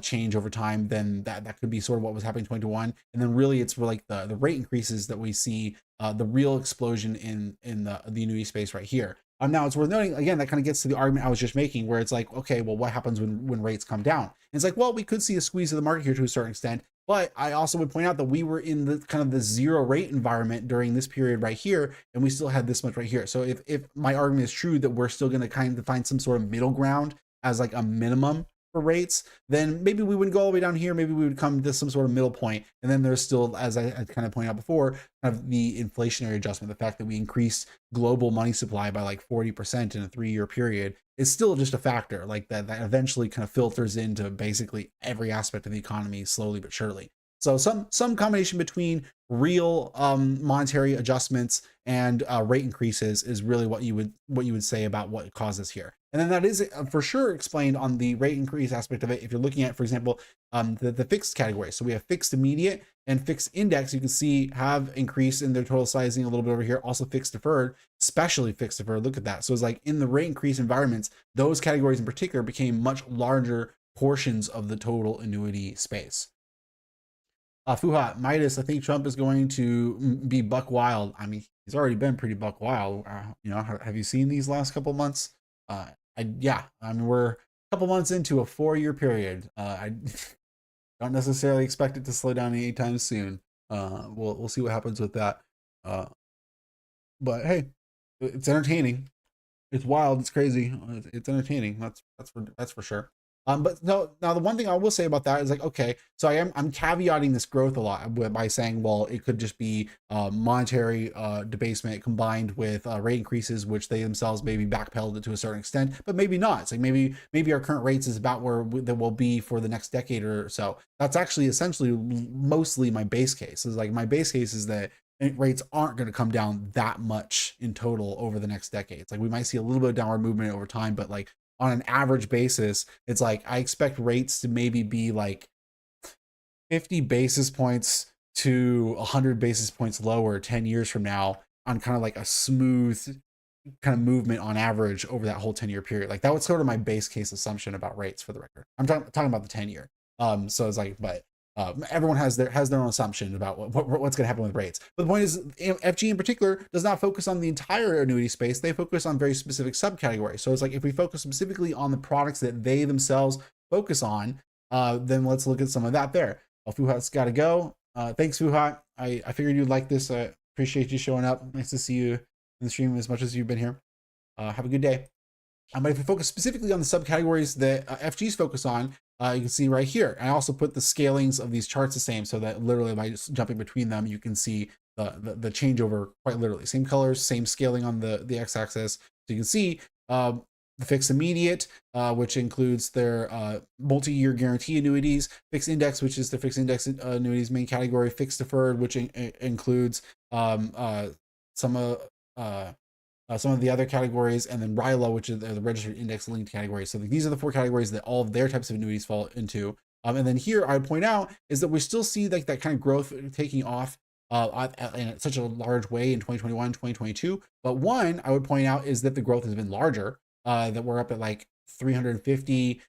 change over time, then that could be sort of what was happening in 2021. And then really it's for like the rate increases that we see the real explosion in the annuity space right here. Now it's worth noting, again, that kind of gets to the argument I was just making, where it's like, okay, well, what happens when rates come down? And it's like, well, we could see a squeeze of the market here to a certain extent, but I also would point out that we were in the kind of the zero rate environment during this period right here, and we still had this much right here. So if my argument is true that we're still going to kind of find some sort of middle ground as like a minimum for rates, then maybe we wouldn't go all the way down here. Maybe we would come to some sort of middle point. And then there's still, as I kind of pointed out before, kind of the inflationary adjustment, the fact that we increased global money supply by like 40% in a 3-year period is still just a factor like that eventually kind of filters into basically every aspect of the economy slowly but surely. So some combination between real monetary adjustments and rate increases is really what you would say about what causes here. And then that is for sure explained on the rate increase aspect of it. If you're looking at, for example, the fixed category. So we have fixed immediate and fixed index, you can see have increased in their total sizing a little bit over here. Also fixed deferred, especially fixed deferred. Look at that. So it's like in the rate increase environments, those categories in particular became much larger portions of the total annuity space. Fuhat, Midas, I think Trump is going to be buck wild. I mean, he's already been pretty buck wild. Have you seen these last couple months? Yeah, I mean, we're a couple months into a 4-year period. I don't necessarily expect it to slow down anytime soon. We'll see what happens with that. But hey, it's entertaining. It's wild. It's crazy. It's entertaining. That's for sure. But no, now the one thing I will say about that is like, okay, so I'm caveating this growth a lot by saying, well, it could just be monetary debasement combined with rate increases, which they themselves maybe backpedaled it to a certain extent, but maybe not. It's like maybe our current rates is about where they will be for the next decade or so. That's actually essentially mostly my base case. Is like my base case is that rates aren't going to come down that much in total over the next decade. It's like we might see a little bit of downward movement over time, but like on an average basis, it's like I expect rates to maybe be like 50 basis points to 100 basis points lower 10 years from now on kind of like a smooth kind of movement on average over that whole 10-year period. Like that was sort of my base case assumption about rates for the record. I'm talking about the 10-year. So it's like, but everyone has their own assumption about what's going to happen with rates. But the point is, FG in particular does not focus on the entire annuity space. They focus on very specific subcategories. So it's like if we focus specifically on the products that they themselves focus on, then let's look at some of that there. Fuhat's got to go. Thanks, Fuhat. I figured you'd like this. I appreciate you showing up. Nice to see you in the stream as much as you've been here. Have a good day. But if we focus specifically on the subcategories that FG's focus on, you can see right here. I also put the scalings of these charts the same so that literally by just jumping between them, you can see the changeover quite literally. Same colors, same scaling on the x-axis. So you can see the fixed immediate, which includes their multi-year guarantee annuities, fixed index, which is the fixed index annuities main category, fixed deferred, which includes some of the other categories, and then RILA, which is the registered index linked category. So these are the 4 categories that all of their types of annuities fall into. And then here I would point out is that we still see like that kind of growth taking off in such a large way in 2021, 2022. But one I would point out is that the growth has been larger, that we're up at like 350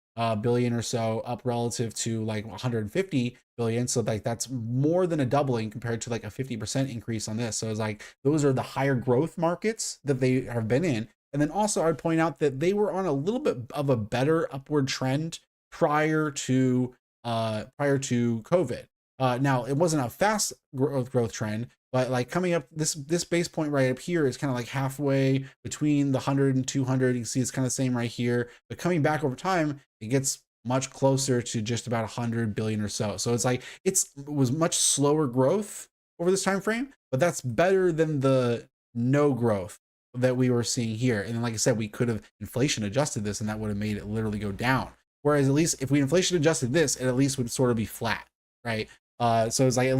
billion or so, up relative to like 150 billion. So like that's more than a doubling compared to like a 50% increase on this. So it's like those are the higher growth markets that they have been in. And then also I'd point out that they were on a little bit of a better upward trend prior to COVID. Now it wasn't a fast growth trend, but like coming up, this base point right up here is kind of like halfway between the 100 and 200. You can see it's kind of the same right here, but coming back over time, it gets much closer to just about 100 billion or so. So it's like it was much slower growth over this time frame, but that's better than the no growth that we were seeing here. And then, like I said, we could have inflation adjusted this, and that would have made it literally go down. Whereas at least if we inflation adjusted this, it at least would sort of be flat, right? So it's like at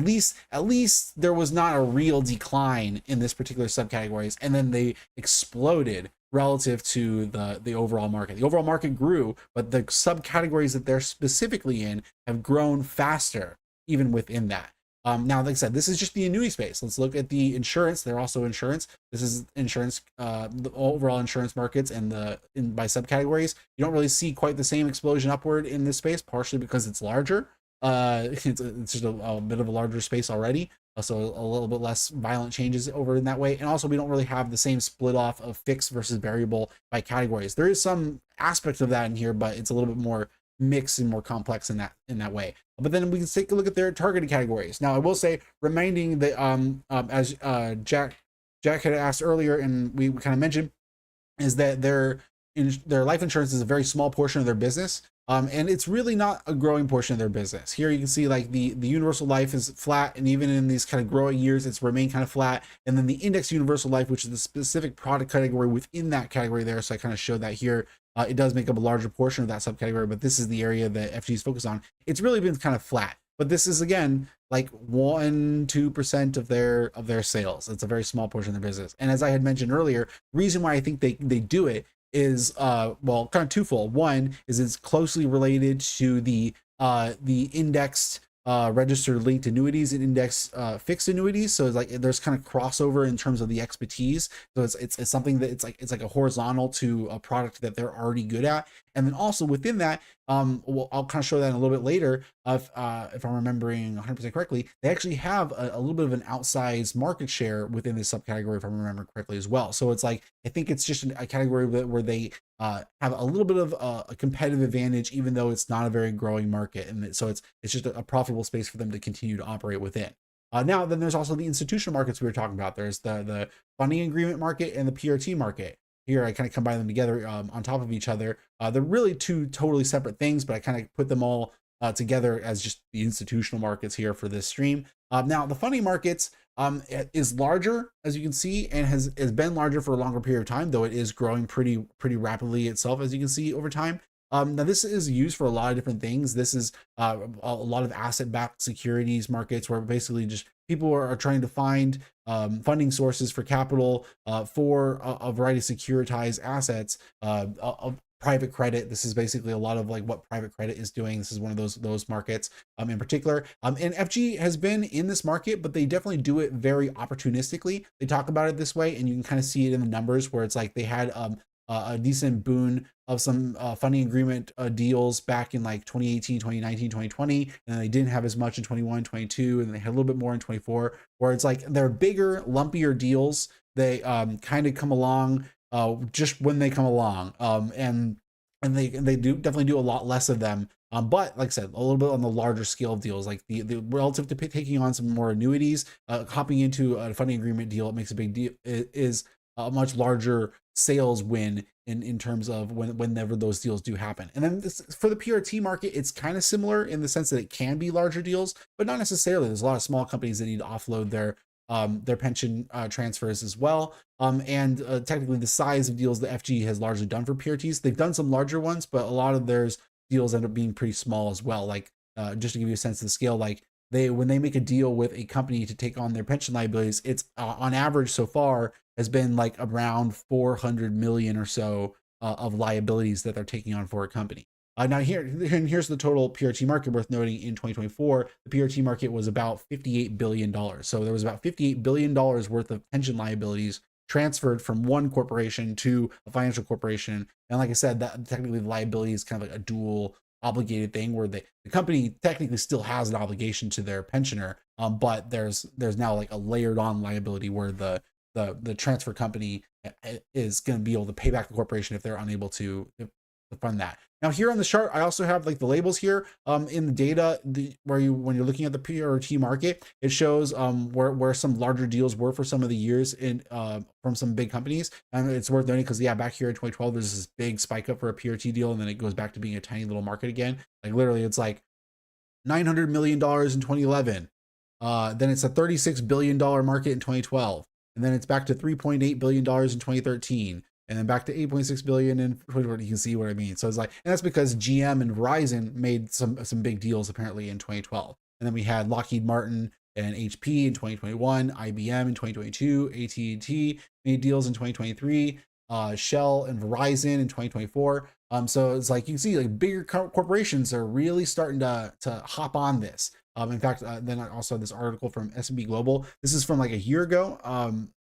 least there was not a real decline in this particular subcategories, and then they exploded relative to the overall market. The overall market grew, but the subcategories that they're specifically in have grown faster even within that. Now, like I said, this is just the annuity space. Let's look at the insurance. They're also insurance. This is insurance, the overall insurance markets, and by subcategories. You don't really see quite the same explosion upward in this space, partially because it's larger. It's just a bit of a larger space already, so a little bit less violent changes over in that way. And also we don't really have the same split off of fixed versus variable by categories. There is some aspects of that in here, but it's a little bit more mixed and more complex in that way. But then we can take a look at their targeted categories. Now I will say, reminding that as Jack had asked earlier, and we kind of mentioned, is that their life insurance is a very small portion of their business. And it's really not a growing portion of their business. Here you can see like the universal life is flat, and even in these kind of growing years, it's remained kind of flat. And then the index universal life, which is the specific product category within that category there. So I kind of showed that here. It does make up a larger portion of that subcategory, but this is the area that FG is focused on. It's really been kind of flat, but this is again like 1-2% of their sales. It's a very small portion of their business. And as I had mentioned earlier, the reason why I think they do it is well, kind of twofold. One is it's closely related to the indexed registered linked annuities and index fixed annuities. So it's like there's kind of crossover in terms of the expertise. So it's something that it's like a horizontal to a product that they're already good at. And then also within that, well, I'll kind of show that in a little bit later. If I'm remembering 100% correctly, they actually have a little bit of an outsized market share within this subcategory, if I'm remembering correctly as well. So it's like, I think it's just a category where they have a little bit of a competitive advantage, even though it's not a very growing market. And so it's just a profitable space for them to continue to operate within. Now, then there's also the institutional markets we were talking about. There's the funding agreement market and the PRT market. Here, I kind of combine them together on top of each other. They're really two totally separate things, but I kind of put them all together as just the institutional markets here for this stream. Now, the funding markets is larger, as you can see, and has been larger for a longer period of time, though it is growing pretty rapidly itself, as you can see over time. Now, this is used for a lot of different things. This is a lot of asset-backed securities markets where basically just people are trying to find funding sources for capital for a variety of securitized assets, of private credit. This is basically a lot of like what private credit is doing. This is one of those markets in particular. And FG has been in this market, but they definitely do it very opportunistically. They talk about it this way, and you can kind of see it in the numbers where it's like they had a decent boon of some funding agreement deals back in like 2018, 2019, 2020, and they didn't have as much in 21, 22, and they had a little bit more in 24, where it's like they're bigger, lumpier deals. They kind of come along just when they come along, and they do definitely do a lot less of them. But like I said, a little bit on the larger scale of deals, like the relative to taking on some more annuities, hopping into a funding agreement deal, it makes a big deal, is a much larger sales win in terms of whenever those deals do happen. And then for the PRT market, it's kind of similar in the sense that it can be larger deals, but not necessarily. There's a lot of small companies that need to offload their pension transfers as well. And technically the size of deals that FG has largely done for PRTs, they've done some larger ones, but a lot of theirs deals end up being pretty small as well. Like just to give you a sense of the scale, like when they make a deal with a company to take on their pension liabilities, it's on average so far has been like around 400 million or so of liabilities that they're taking on for a company. Now here's the total PRT market worth noting. In 2024, the PRT market was about $58 billion. So there was about $58 billion worth of pension liabilities transferred from one corporation to a financial corporation. And like I said, that technically the liability is kind of like a dual obligated thing where the company technically still has an obligation to their pensioner, but there's now like a layered on liability where the transfer company is going to be able to pay back the corporation if they're unable to fund that. Now here on the chart, I also have like the labels here in the data when you're looking at the PRT market, it shows where some larger deals were for some of the years in from some big companies. And it's worth noting because back here in 2012, there's this big spike up for a PRT deal, and then it goes back to being a tiny little market again. Like literally, it's like $900 million in 2011. Then it's a $36 billion market in 2012. And then it's back to $3.8 billion in 2013. And then back to 8.6 billion in 2020. You can see what I mean. So it's like, and that's because GM and Verizon made some big deals apparently in 2012. And then we had Lockheed Martin and HP in 2021, IBM in 2022, AT&T made deals in 2023, Shell and Verizon in 2024. So it's like you can see like bigger corporations are really starting to hop on this. In fact, then I also have this article from S&P Global. This is from like a year ago,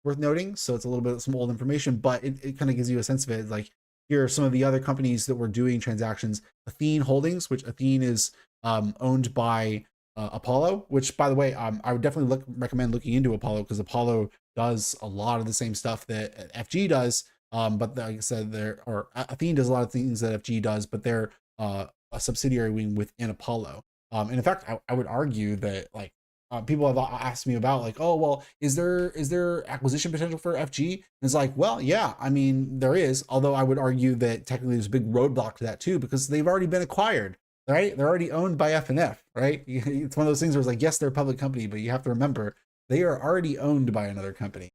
worth noting. So it's a little bit some old information, but it kind of gives you a sense of it. Like here are some of the other companies that were doing transactions. Athene Holdings, which Athene is owned by Apollo, which by the way, I would definitely recommend looking into Apollo because Apollo does a lot of the same stuff that FG does. But like I said, Athene does a lot of things that FG does, but they're a subsidiary wing within Apollo. And in fact, I would argue that like people have asked me about, like, oh well, is there acquisition potential for FG? And it's like, well, yeah, I mean there is, although I would argue that technically there's a big roadblock to that too, because they've already been acquired, right? They're already owned by FNF, right? It's one of those things where it's like, yes, they're a public company, but you have to remember they are already owned by another company.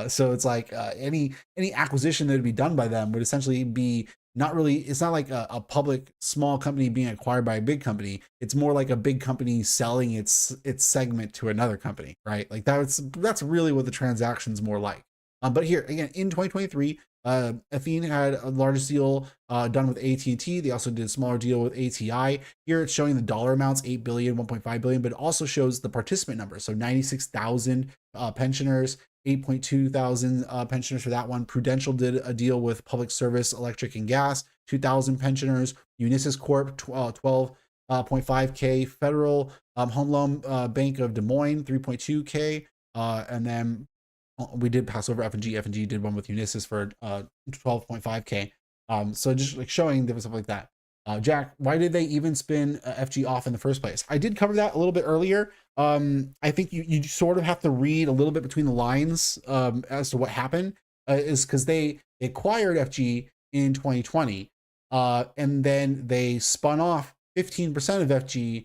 So it's like any acquisition that would be done by them would essentially be not really, it's not like a public small company being acquired by a big company. It's more like a big company selling its segment to another company, right? Like that's really what the transaction's more like. But here again in 2023, Athene had a largest deal done with AT&T. They also did a smaller deal with ATI. Here it's showing the dollar amounts, 8 billion, 1.5 billion, but it also shows the participant numbers. So 96,000 pensioners, 8.2 thousand pensioners for that one. Prudential did a deal with Public Service Electric and Gas, 2,000 pensioners. Unisys Corp, 12.5K. Federal Home Loan Bank of Des Moines, 3.2K. And then we did pass over F&G. F&G did one with Unisys for 12.5K. So just like showing different stuff like that. Jack, why did they even spin FG off in the first place? I did cover that a little bit earlier. I think you sort of have to read a little bit between the lines as to what happened. Is because they acquired FG in 2020, and then they spun off 15% of FG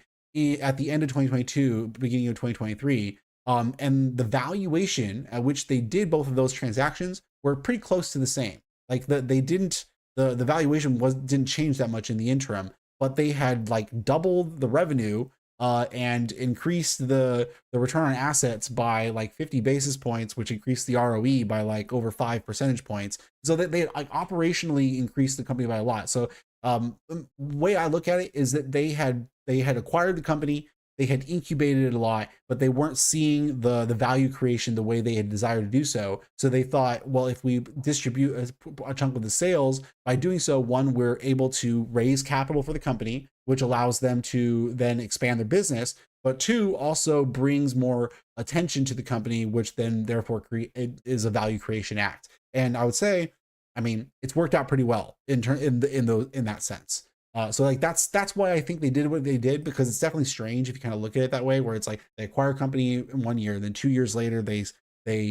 at the end of 2022, beginning of 2023. And the valuation at which they did both of those transactions were pretty close to the same. Like they didn't, the valuation didn't change that much in the interim, but they had like doubled the revenue and increased the return on assets by like 50 basis points, which increased the ROE by like over 5 percentage points. So that they like operationally increased the company by a lot. So the way I look at it is that they had acquired the company, they had incubated it a lot, but they weren't seeing the value creation the way they had desired to do so. So they thought, well, if we distribute a chunk of the sales, by doing so, one, we're able to raise capital for the company, which allows them to then expand their business. But two, also brings more attention to the company, which then therefore is a value creation act. And I would say, I mean, it's worked out pretty well in that sense. So like that's why I think they did what they did, because it's definitely strange if you kind of look at it that way, where it's like they acquire a company in 1 year, then 2 years later they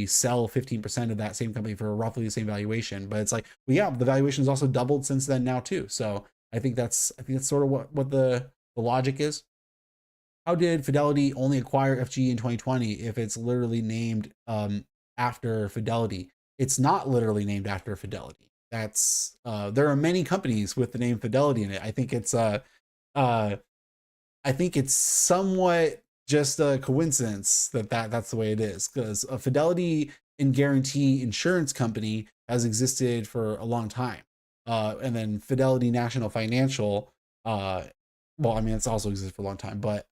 sell 15% of that same company for roughly the same valuation. But it's like, well, yeah, the valuation has also doubled since then now too. So I think that's sort of what the logic is. How did Fidelity only acquire FG in 2020 if it's literally named after Fidelity? It's not literally named after Fidelity. That's there are many companies with the name Fidelity in it. I think it's somewhat just a coincidence that's the way it is, because a Fidelity and Guarantee insurance company has existed for a long time, and then Fidelity National Financial, well, I mean, it's also existed for a long time, but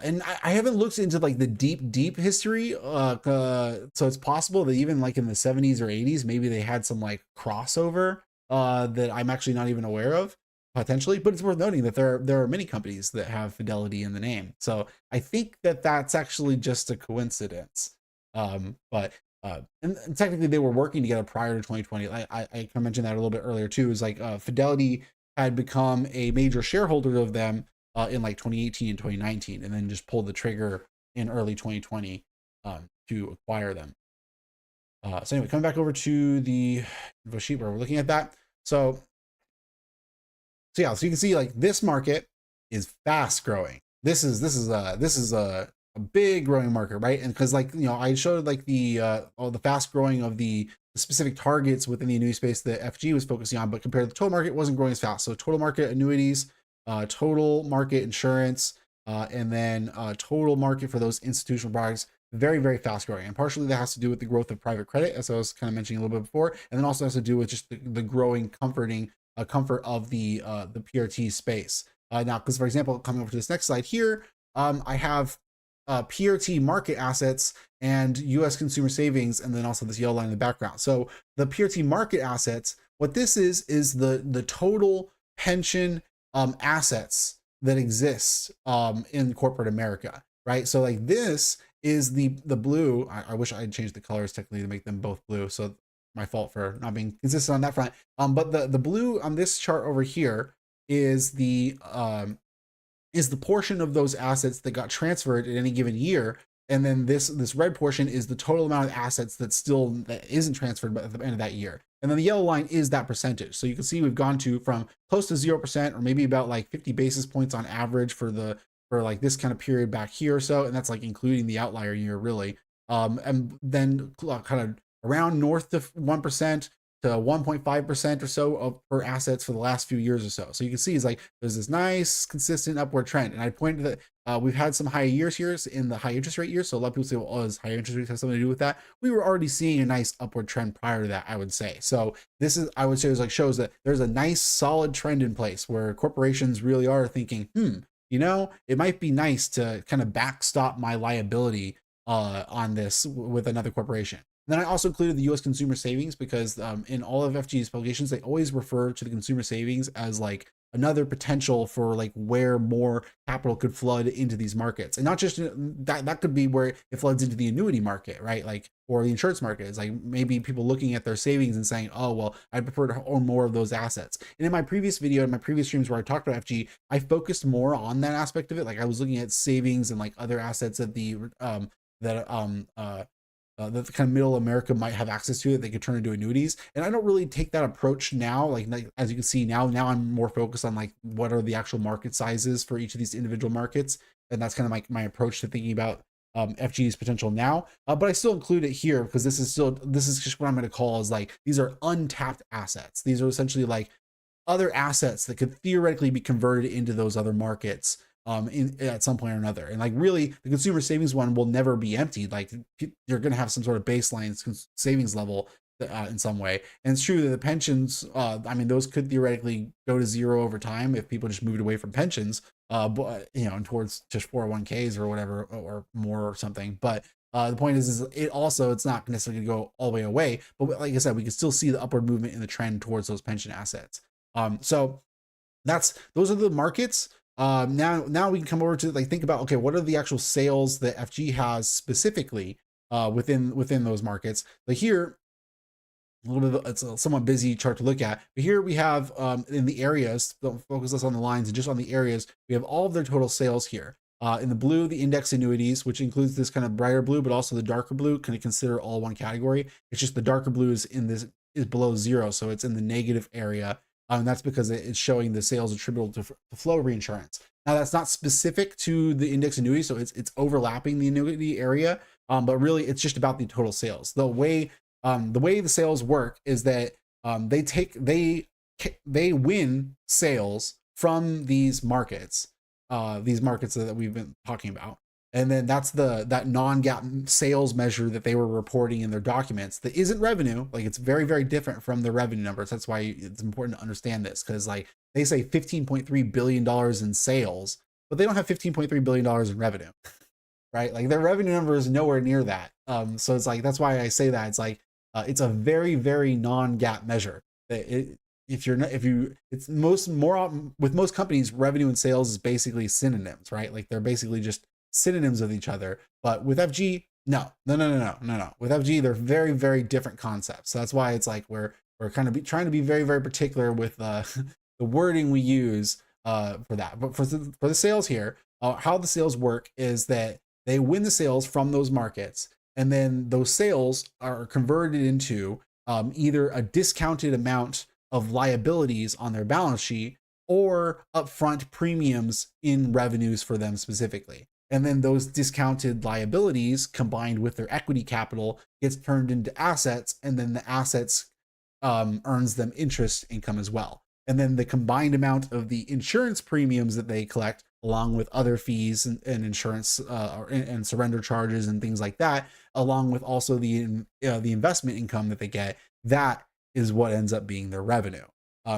and I haven't looked into like the deep history. So it's possible that even like in the 70s or 80s, maybe they had some like crossover that I'm actually not even aware of potentially. But it's worth noting that there are many companies that have Fidelity in the name. So I think that that's actually just a coincidence. But and technically they were working together prior to 2020. I mentioned that a little bit earlier too. Is like Fidelity had become a major shareholder of them in like 2018 and 2019, and then just pulled the trigger in early 2020 to acquire them. So anyway, coming back over to the info sheet where we're looking at that. So yeah, so you can see like this market is fast growing. This is a big growing market, right? And because like, you know, I showed like the fast growing of the specific targets within the annuity space that FG was focusing on, but compared to the total market, it wasn't growing as fast. So total market annuities, total market insurance, and then total market for those institutional products, very, very fast growing. And partially that has to do with the growth of private credit, as I was kind of mentioning a little bit before, and then also has to do with just the growing comfort of the PRT space. Now, because for example, coming over to this next slide here, I have PRT market assets and US consumer savings, and then also this yellow line in the background. So the PRT market assets, what this is the total pension assets that exist in corporate America, right? So like this is the blue. I wish I had changed the colors technically to make them both blue. So my fault for not being consistent on that front. But the blue on this chart over here is the is the portion of those assets that got transferred at any given year. And then this red portion is the total amount of assets that isn't transferred at the end of that year. And then the yellow line is that percentage. So you can see we've gone to from close to 0%, or maybe about like 50 basis points on average for like this kind of period back here or so. And that's like including the outlier year, really. And then kind of around north of 1% to 1.5% or so of per assets for the last few years or so. So you can see it's like there's this nice consistent upward trend. And I pointed that we've had some high years here in the high interest rate years. So a lot of people say, well, does higher interest rates have something to do with that? We were already seeing a nice upward trend prior to that, I would say. So this is, I would say, is like shows that there's a nice solid trend in place where corporations really are thinking, it might be nice to kind of backstop my liability on this with another corporation. Then I also included the U.S. consumer savings because in all of FG's publications, they always refer to the consumer savings as like another potential for like where more capital could flood into these markets. And not just that could be where it floods into the annuity market, right? Like, or the insurance market. It's like maybe people looking at their savings and saying, oh, well, I prefer to own more of those assets. And in my previous video, in my previous streams where I talked about FG, I focused more on that aspect of it. Like I was looking at savings and like other assets that that the kind of middle America might have access to that they could turn into annuities. And I don't really take that approach now. Like as you can see now I'm more focused on like what are the actual market sizes for each of these individual markets. And that's kind of like my approach to thinking about FG's potential now. But I still include it here because this is just what I'm going to call is like, these are untapped assets. These are essentially like other assets that could theoretically be converted into those other markets at some point or another. And like really the consumer savings one will never be emptied. Like you're going to have some sort of baseline savings level in some way. And it's true that the pensions, those could theoretically go to zero over time if people just moved away from pensions, but and towards just 401ks or whatever, or more or something. But the point is it's not necessarily going to go all the way away. But like I said, we can still see the upward movement in the trend towards those pension assets. So those are the markets. Now we can come over to like think about, okay, what are the actual sales that FG has specifically within those markets? But here, a little bit, it's a somewhat busy chart to look at. But here we have in the areas, don't focus us on the lines and just on the areas, we have all of their total sales here. In the blue, the index annuities, which includes this kind of brighter blue, but also the darker blue, can consider all one category. It's just the darker blue is below zero, so it's in the negative area. And that's because it's showing the sales attributable to flow reinsurance. Now that's not specific to the index annuity, so it's overlapping the annuity area, but really it's just about the total sales. The way the sales work is that they win sales from these markets that we've been talking about. And then that's that non-GAAP sales measure that they were reporting in their documents that isn't revenue. Like it's very, very different from the revenue numbers. That's why it's important to understand this, because like they say $15.3 billion in sales, but they don't have $15.3 billion in revenue, right? Like their revenue number is nowhere near that. So it's like, that's why I say that it's like, it's a very, very non-GAAP measure. With most companies, revenue and sales is basically synonyms, right? Like they're basically just synonyms of each other. But with FG, no. With FG, they're very, very different concepts. So that's why it's like we're kind of trying to be very, very particular with the wording we use for that. But for the sales here, how the sales work is that they win the sales from those markets, and then those sales are converted into either a discounted amount of liabilities on their balance sheet or upfront premiums in revenues for them specifically. And then those discounted liabilities combined with their equity capital gets turned into assets, and then the assets earns them interest income as well. And then the combined amount of the insurance premiums that they collect, along with other fees and insurance and surrender charges and things like that, along with also the investment income that they get, that is what ends up being their revenue.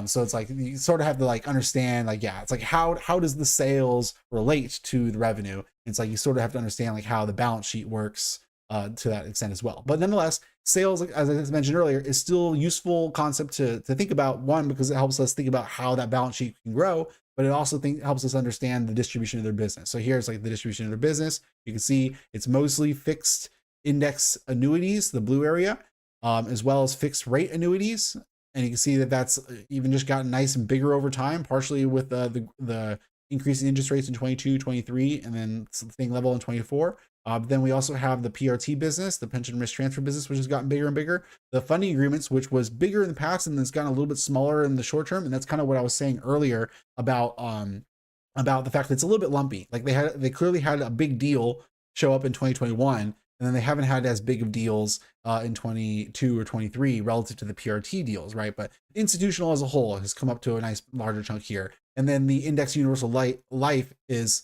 So it's like you sort of have to like understand, like, yeah, it's like how does the sales relate to the revenue? It's like you sort of have to understand like how the balance sheet works to that extent as well. But nonetheless, sales, as I mentioned earlier, is still a useful concept to think about. One, because it helps us think about how that balance sheet can grow, but it also helps us understand the distribution of their business. So here's like the distribution of their business. You can see it's mostly fixed index annuities, the blue area, as well as fixed rate annuities. And you can see that that's even just gotten nice and bigger over time, partially with the increasing interest rates in 22, 23, and then staying level in 24. But then we also have the PRT business, the pension risk transfer business, which has gotten bigger and bigger. The funding agreements, which was bigger in the past and it's gotten a little bit smaller in the short term. And that's kind of what I was saying earlier about the fact that it's a little bit lumpy. Like they clearly had a big deal show up in 2021, and then they haven't had as big of deals in 22 or 23 relative to the PRT deals, right? But institutional as a whole has come up to a nice larger chunk here. And then the index universal life is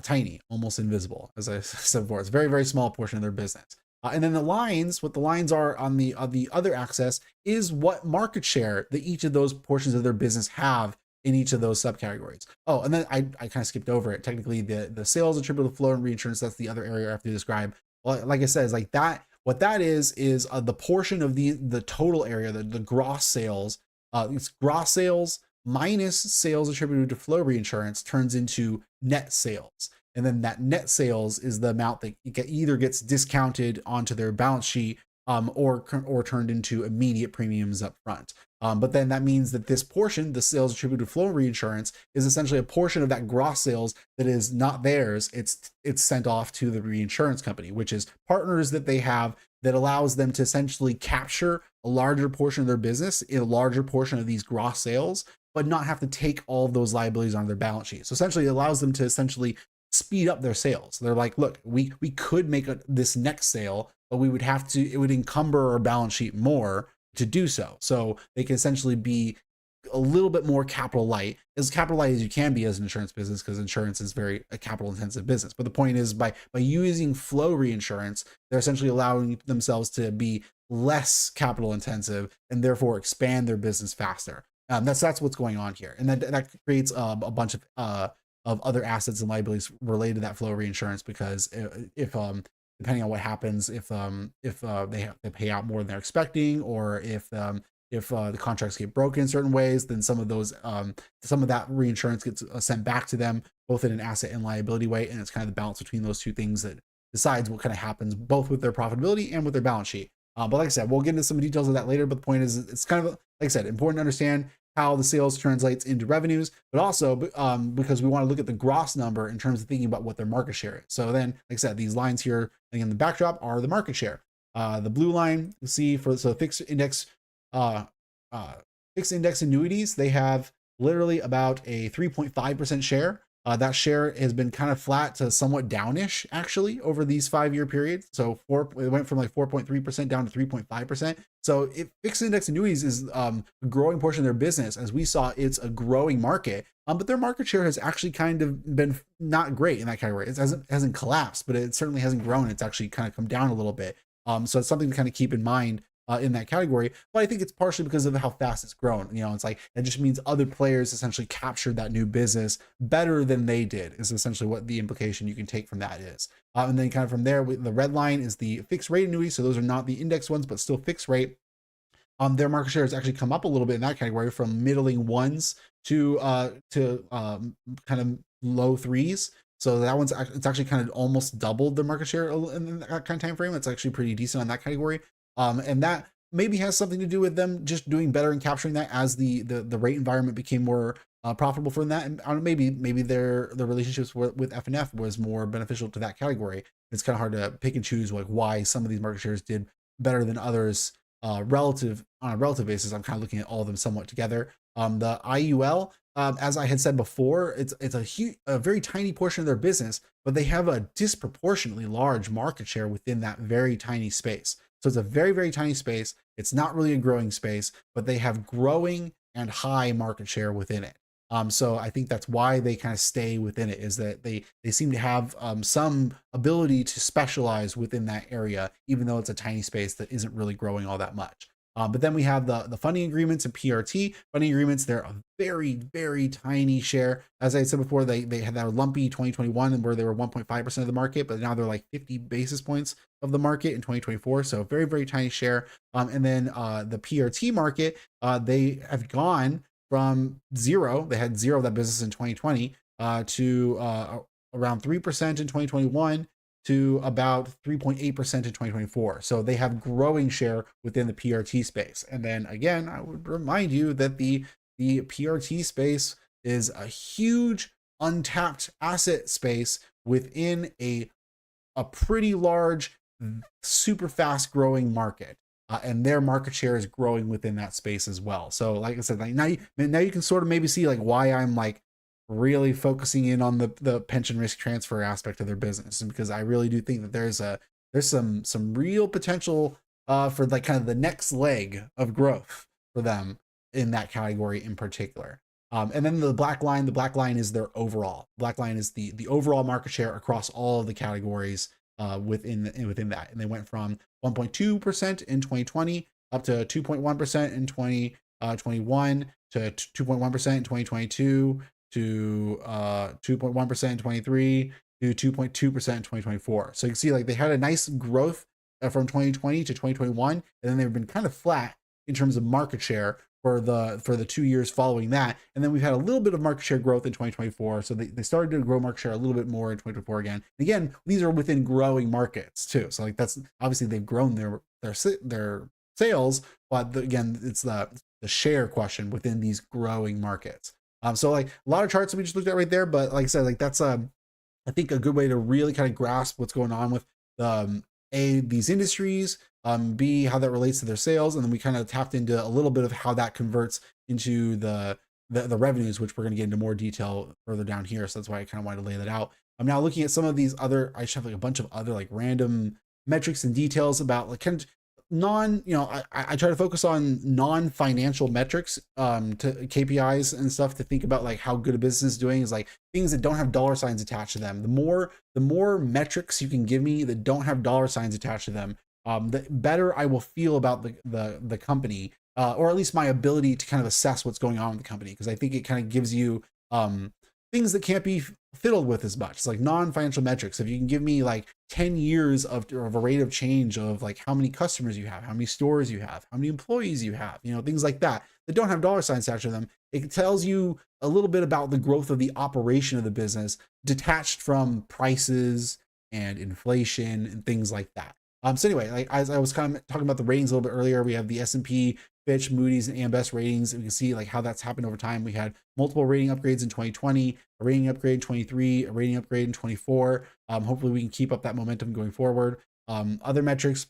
tiny, almost invisible, as I said before. It's a very, very small portion of their business. And then the lines, what the lines are on the other axis is what market share that each of those portions of their business have in each of those subcategories. Oh, and then I kind of skipped over it. Technically, the sales attributable to flow and reinsurance, that's the other area I have to describe. Well, like I said, is like that. What that is the portion of the total area, the gross sales. It's gross sales minus sales attributed to flow reinsurance turns into net sales. And then that net sales is the amount that either gets discounted onto their balance sheet or turned into immediate premiums up front. But then that means that this portion, the sales attributed to flow reinsurance, is essentially a portion of that gross sales that is not theirs. It's sent off to the reinsurance company, which is partners that they have that allows them to essentially capture a larger portion of their business in a larger portion of these gross sales, but not have to take all of those liabilities on their balance sheet. So essentially it allows them to essentially speed up their sales. They're like, look, we could make this next sale, but we would have to, it would encumber our balance sheet more to do so. So they can essentially be a little bit more capital light, as you can be as an insurance business, because insurance is very a capital intensive business. But the point is by using flow reinsurance, they're essentially allowing themselves to be less capital intensive and therefore expand their business faster. That's what's going on here. And that creates a bunch of other assets and liabilities related to that flow reinsurance, because if depending on what happens, if they pay out more than they're expecting, or if the contracts get broken in certain ways, then some of that reinsurance gets sent back to them, both in an asset and liability way. And it's kind of the balance between those two things that decides what kind of happens both with their profitability and with their balance sheet. But like I said, we'll get into some details of that later. But the point is, it's kind of, like I said, important to understand how the sales translates into revenues, but also because we want to look at the gross number in terms of thinking about what their market share is. So then, like I said, these lines here in the backdrop are the market share. The blue line, you see, fixed index annuities, they have literally about a 3.5% share. That share has been kind of flat to somewhat downish actually over these 5-year periods. So it went from like 4.3% down to 3.5%. So fixed index annuities is a growing portion of their business. As we saw, it's a growing market, but their market share has actually kind of been not great in that category. It hasn't collapsed, but it certainly hasn't grown. It's actually kind of come down a little bit. So it's something to kind of keep in mind in that category. But I think it's partially because of how fast it's grown. You know, it's like, it just means other players essentially captured that new business better than they did, is essentially what the implication you can take from that is. And then kind of from there, the red line is the fixed rate annuity. So those are not the index ones, but still fixed rate. Their market share has actually come up a little bit in that category, from middling ones to kind of low threes. So that it's actually kind of almost doubled their market share in that kind of time frame. It's actually pretty decent on that category. And that maybe has something to do with them just doing better and capturing that as the rate environment became more profitable for them. And maybe their relationships with FNF was more beneficial to that category. It's kind of hard to pick and choose like why some of these market shares did better than others on a relative basis. I'm kind of looking at all of them somewhat together. The IUL, as I had said before, it's a very tiny portion of their business, but they have a disproportionately large market share within that very tiny space. So it's a very, very tiny space. It's not really a growing space, but they have growing and high market share within it. So I think that's why they kind of stay within it, is that they seem to have some ability to specialize within that area, even though it's a tiny space that isn't really growing all that much. But then we have the funding agreements and PRT. Funding agreements, they're a very, very tiny share. As I said before, they had that lumpy 2021 where they were 1.5% of the market, but now they're like 50 basis points of the market in 2024. So very, very tiny share. And then the PRT market, they have gone from zero. They had zero of that business in 2020 to around 3% in 2021 to about 3.8% in 2024. So they have growing share within the PRT space. And then again, I would remind you that the PRT space is a huge untapped asset space within a pretty large, super fast growing market. And their market share is growing within that space as well. So, like I said, like now you can sort of maybe see like why I'm like really focusing in on the pension risk transfer aspect of their business, and because I really do think that there's some real potential for like kind of the next leg of growth for them in that category in particular. And then the black line is their overall. Black line is the overall market share across all of the categories within that. And they went from 1.2% in 2020 up to 2.1% in 2021 to 2.1% in 2022 to 2.1% in 23 to 2.2% in 2024. So you can see like they had a nice growth from 2020 to 2021, and then they've been kind of flat in terms of market share for the 2 years following that. And then we've had a little bit of market share growth in 2024. So they started to grow market share a little bit more in 2024 again. And again, these are within growing markets too. So like that's obviously they've grown their sales, but again, it's the share question within these growing markets. So like a lot of charts that we just looked at right there, but like I said, like that's I think a good way to really kind of grasp what's going on with these industries, B, how that relates to their sales, and then we kind of tapped into a little bit of how that converts into the revenues, which we're going to get into more detail further down here. So that's why I kind of wanted to lay that out. I'm now looking at some of these other, I just have like a bunch of other like random metrics and details about like kind of I try to focus on non-financial metrics to KPIs and stuff to think about like how good a business is doing, is like things that don't have dollar signs attached to them. The more metrics you can give me that don't have dollar signs attached to them, the better I will feel about the company, or at least my ability to kind of assess what's going on with the company, because I think it kind of gives you things that can't be fiddled with as much. It's like non-financial metrics. If you can give me like 10 years of a rate of change of like how many customers you have, how many stores you have, how many employees you have, things like that don't have dollar signs attached to them, it tells you a little bit about the growth of the operation of the business, detached from prices and inflation and things like that. So anyway, like as I was kind of talking about the ratings a little bit earlier, we have the S&P, Fitch, Moody's, and AM Best ratings. And we can see like how that's happened over time. We had multiple rating upgrades in 2020, a rating upgrade in 23, a rating upgrade in 24. Hopefully we can keep up that momentum going forward. Other metrics,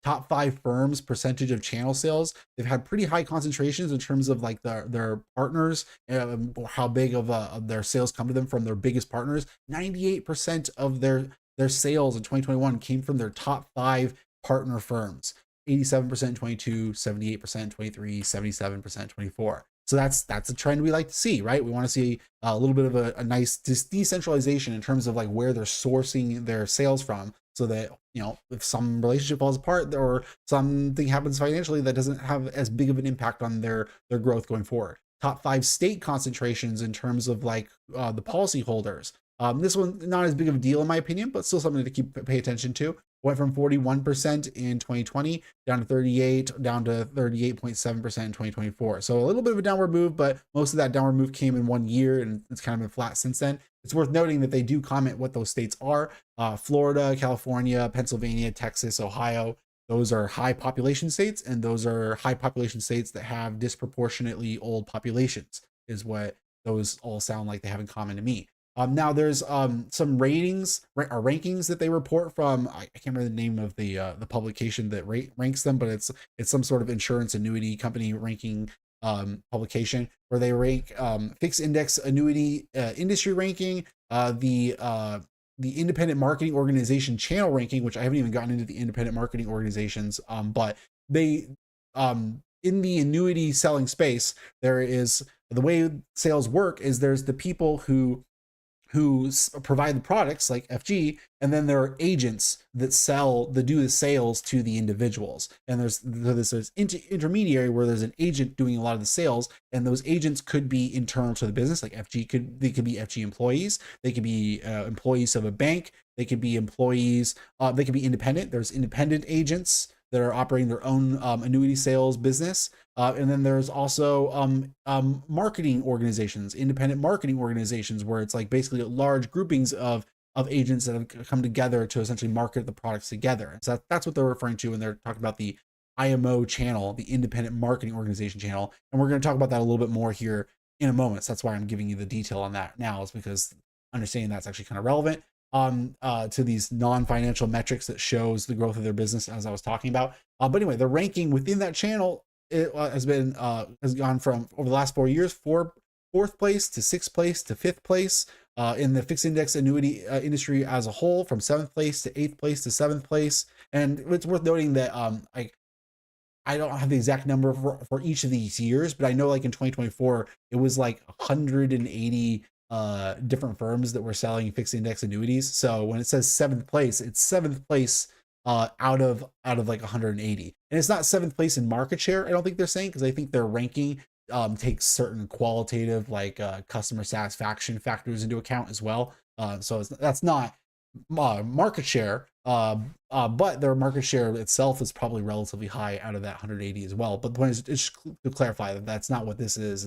top 5 firms percentage of channel sales. They've had pretty high concentrations in terms of like their partners, how big of their sales come to them from their biggest partners. 98% of their sales in 2021 came from their top 5 partner firms. 87% 22, 78% 23, 77% 24. So that's a trend we like to see, right? We want to see a little bit of a nice decentralization in terms of like where they're sourcing their sales from, so that if some relationship falls apart or something happens financially, that doesn't have as big of an impact on their growth going forward. Top 5 state concentrations in terms of like the policy holders. This one not as big of a deal in my opinion, but still something to pay attention to. Went from 41% in 2020 down to 38.7% in 2024. So a little bit of a downward move, but most of that downward move came in 1 year, and it's kind of been flat since then. It's worth noting that they do comment what those states are: Florida, California, Pennsylvania, Texas, Ohio. Those are high population states, and those are high population states that have disproportionately old populations, is what those all sound like they have in common to me. Now there's some ratings or rankings that they report from. I can't remember the name of the publication that ranks them, but it's some sort of insurance annuity company ranking publication, where they rank fixed index annuity industry ranking, the independent marketing organization channel ranking, which I haven't even gotten into the independent marketing organizations, but they in the annuity selling space, there is the way sales work is there's the people who provide the products like FG, and then there are agents that do the sales to the individuals. And there's this intermediary where there's an agent doing a lot of the sales, and those agents could be internal to the business, like they could be FG employees, they could be employees of a bank, they could be employees, they could be independent. There's independent agents that are operating their own annuity sales business. And then there's also marketing organizations, independent marketing organizations, where it's like basically large groupings of agents that have come together to essentially market the products together. And so that's what they're referring to when they're talking about the IMO channel, the independent marketing organization channel. And we're going to talk about that a little bit more here in a moment. So that's why I'm giving you the detail on that now, is because understanding that's actually kind of relevant to these non-financial metrics that shows the growth of their business, as I was talking about. But anyway, the ranking within that channel, it has gone from, over the last 4 years, fourth place to sixth place to fifth place in the fixed index annuity industry as a whole, from seventh place to eighth place to seventh place. And it's worth noting that I don't have the exact number for each of these years, but I know like in 2024, it was like 180 different firms that were selling fixed index annuities. So when it says seventh place, it's seventh place out of like 180. And it's not seventh place in market share, I don't think they're saying, because I think their ranking takes certain qualitative like customer satisfaction factors into account as well. So that's not market share, but their market share itself is probably relatively high out of that 180 as well. But the point is, just to clarify, that that's not what this is.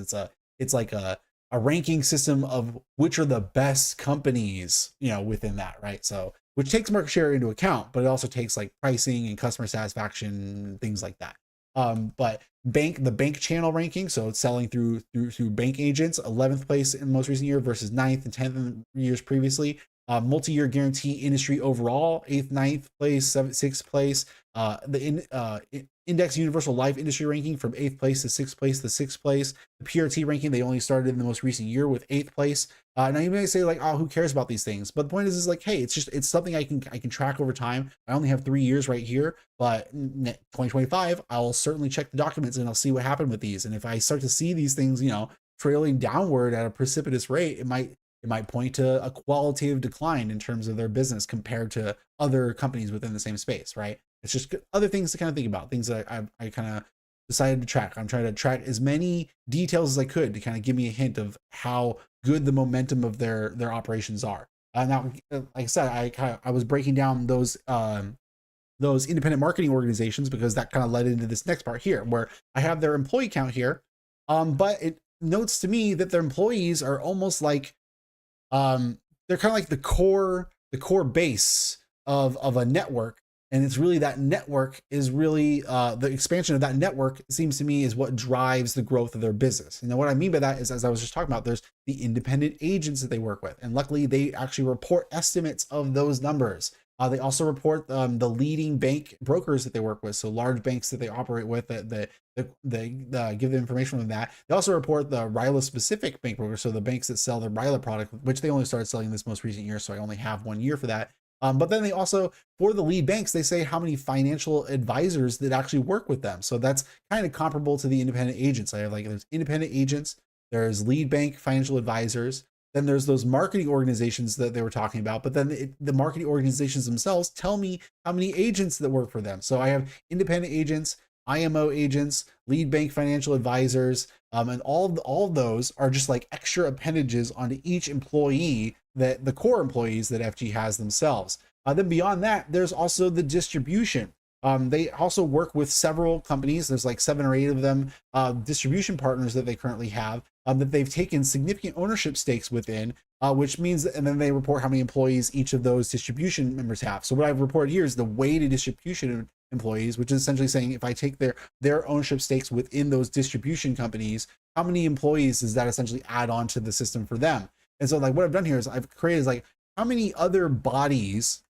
It's like a ranking system of which are the best companies, you know, within that, right? So which takes market share into account, but it also takes like pricing and customer satisfaction, things like that. But the bank channel ranking, so it's selling through bank agents, 11th place in the most recent year versus 9th and 10th in years previously. Multi-year guarantee industry overall, 8th, 9th place, 7th, 6th place. The index universal life industry ranking, from 8th place to 6th place to 6th place. The PRT ranking, they only started in the most recent year with 8th place. Now you may say like, oh, who cares about these things? But the point is like, hey, it's something I can track over time. I only have 3 years right here, but 2025, I'll certainly check the documents and I'll see what happened with these. And if I start to see these things, you know, trailing downward at a precipitous rate, it might point to a qualitative decline in terms of their business compared to other companies within the same space, right? It's just other things to kind of think about, things that I kind of decided to track. I'm trying to track as many details as I could to kind of give me a hint of how good the momentum of their operations are. Now, like I said, I was breaking down those independent marketing organizations because that kind of led into this next part here, where I have their employee count here. But it notes to me that their employees are almost like, they're kind of like the core base of a network. And it's really that network is really the expansion of that network, seems to me, is what drives the growth of their business. And what I mean by that is, as I was just talking about, there's the independent agents that they work with. And luckily, they actually report estimates of those numbers. They also report the leading bank brokers that they work with. So large banks that they operate with, that give the information on that. They also report the RILA specific bank brokers. So the banks that sell the RILA product, which they only started selling this most recent year. So I only have 1 year for that. But then they also, for the lead banks, they say how many financial advisors that actually work with them. So that's kind of comparable to the independent agents. I have like, there's independent agents, there's lead bank financial advisors, then there's those marketing organizations that they were talking about. But then the marketing organizations themselves tell me how many agents that work for them. So I have independent agents, IMO agents, lead bank financial advisors, and all of those are just like extra appendages onto each employee, that the core employees that FG has themselves. Then beyond that, there's also the distribution. They also work with several companies. There's like 7 or 8 of them, distribution partners that they currently have, that they've taken significant ownership stakes within, which means, and then they report how many employees each of those distribution members have. So what I've reported here is the weighted distribution employees, which is essentially saying if I take their ownership stakes within those distribution companies, how many employees does that essentially add on to the system for them? And so like what I've done here is I've created like, how many other bodies,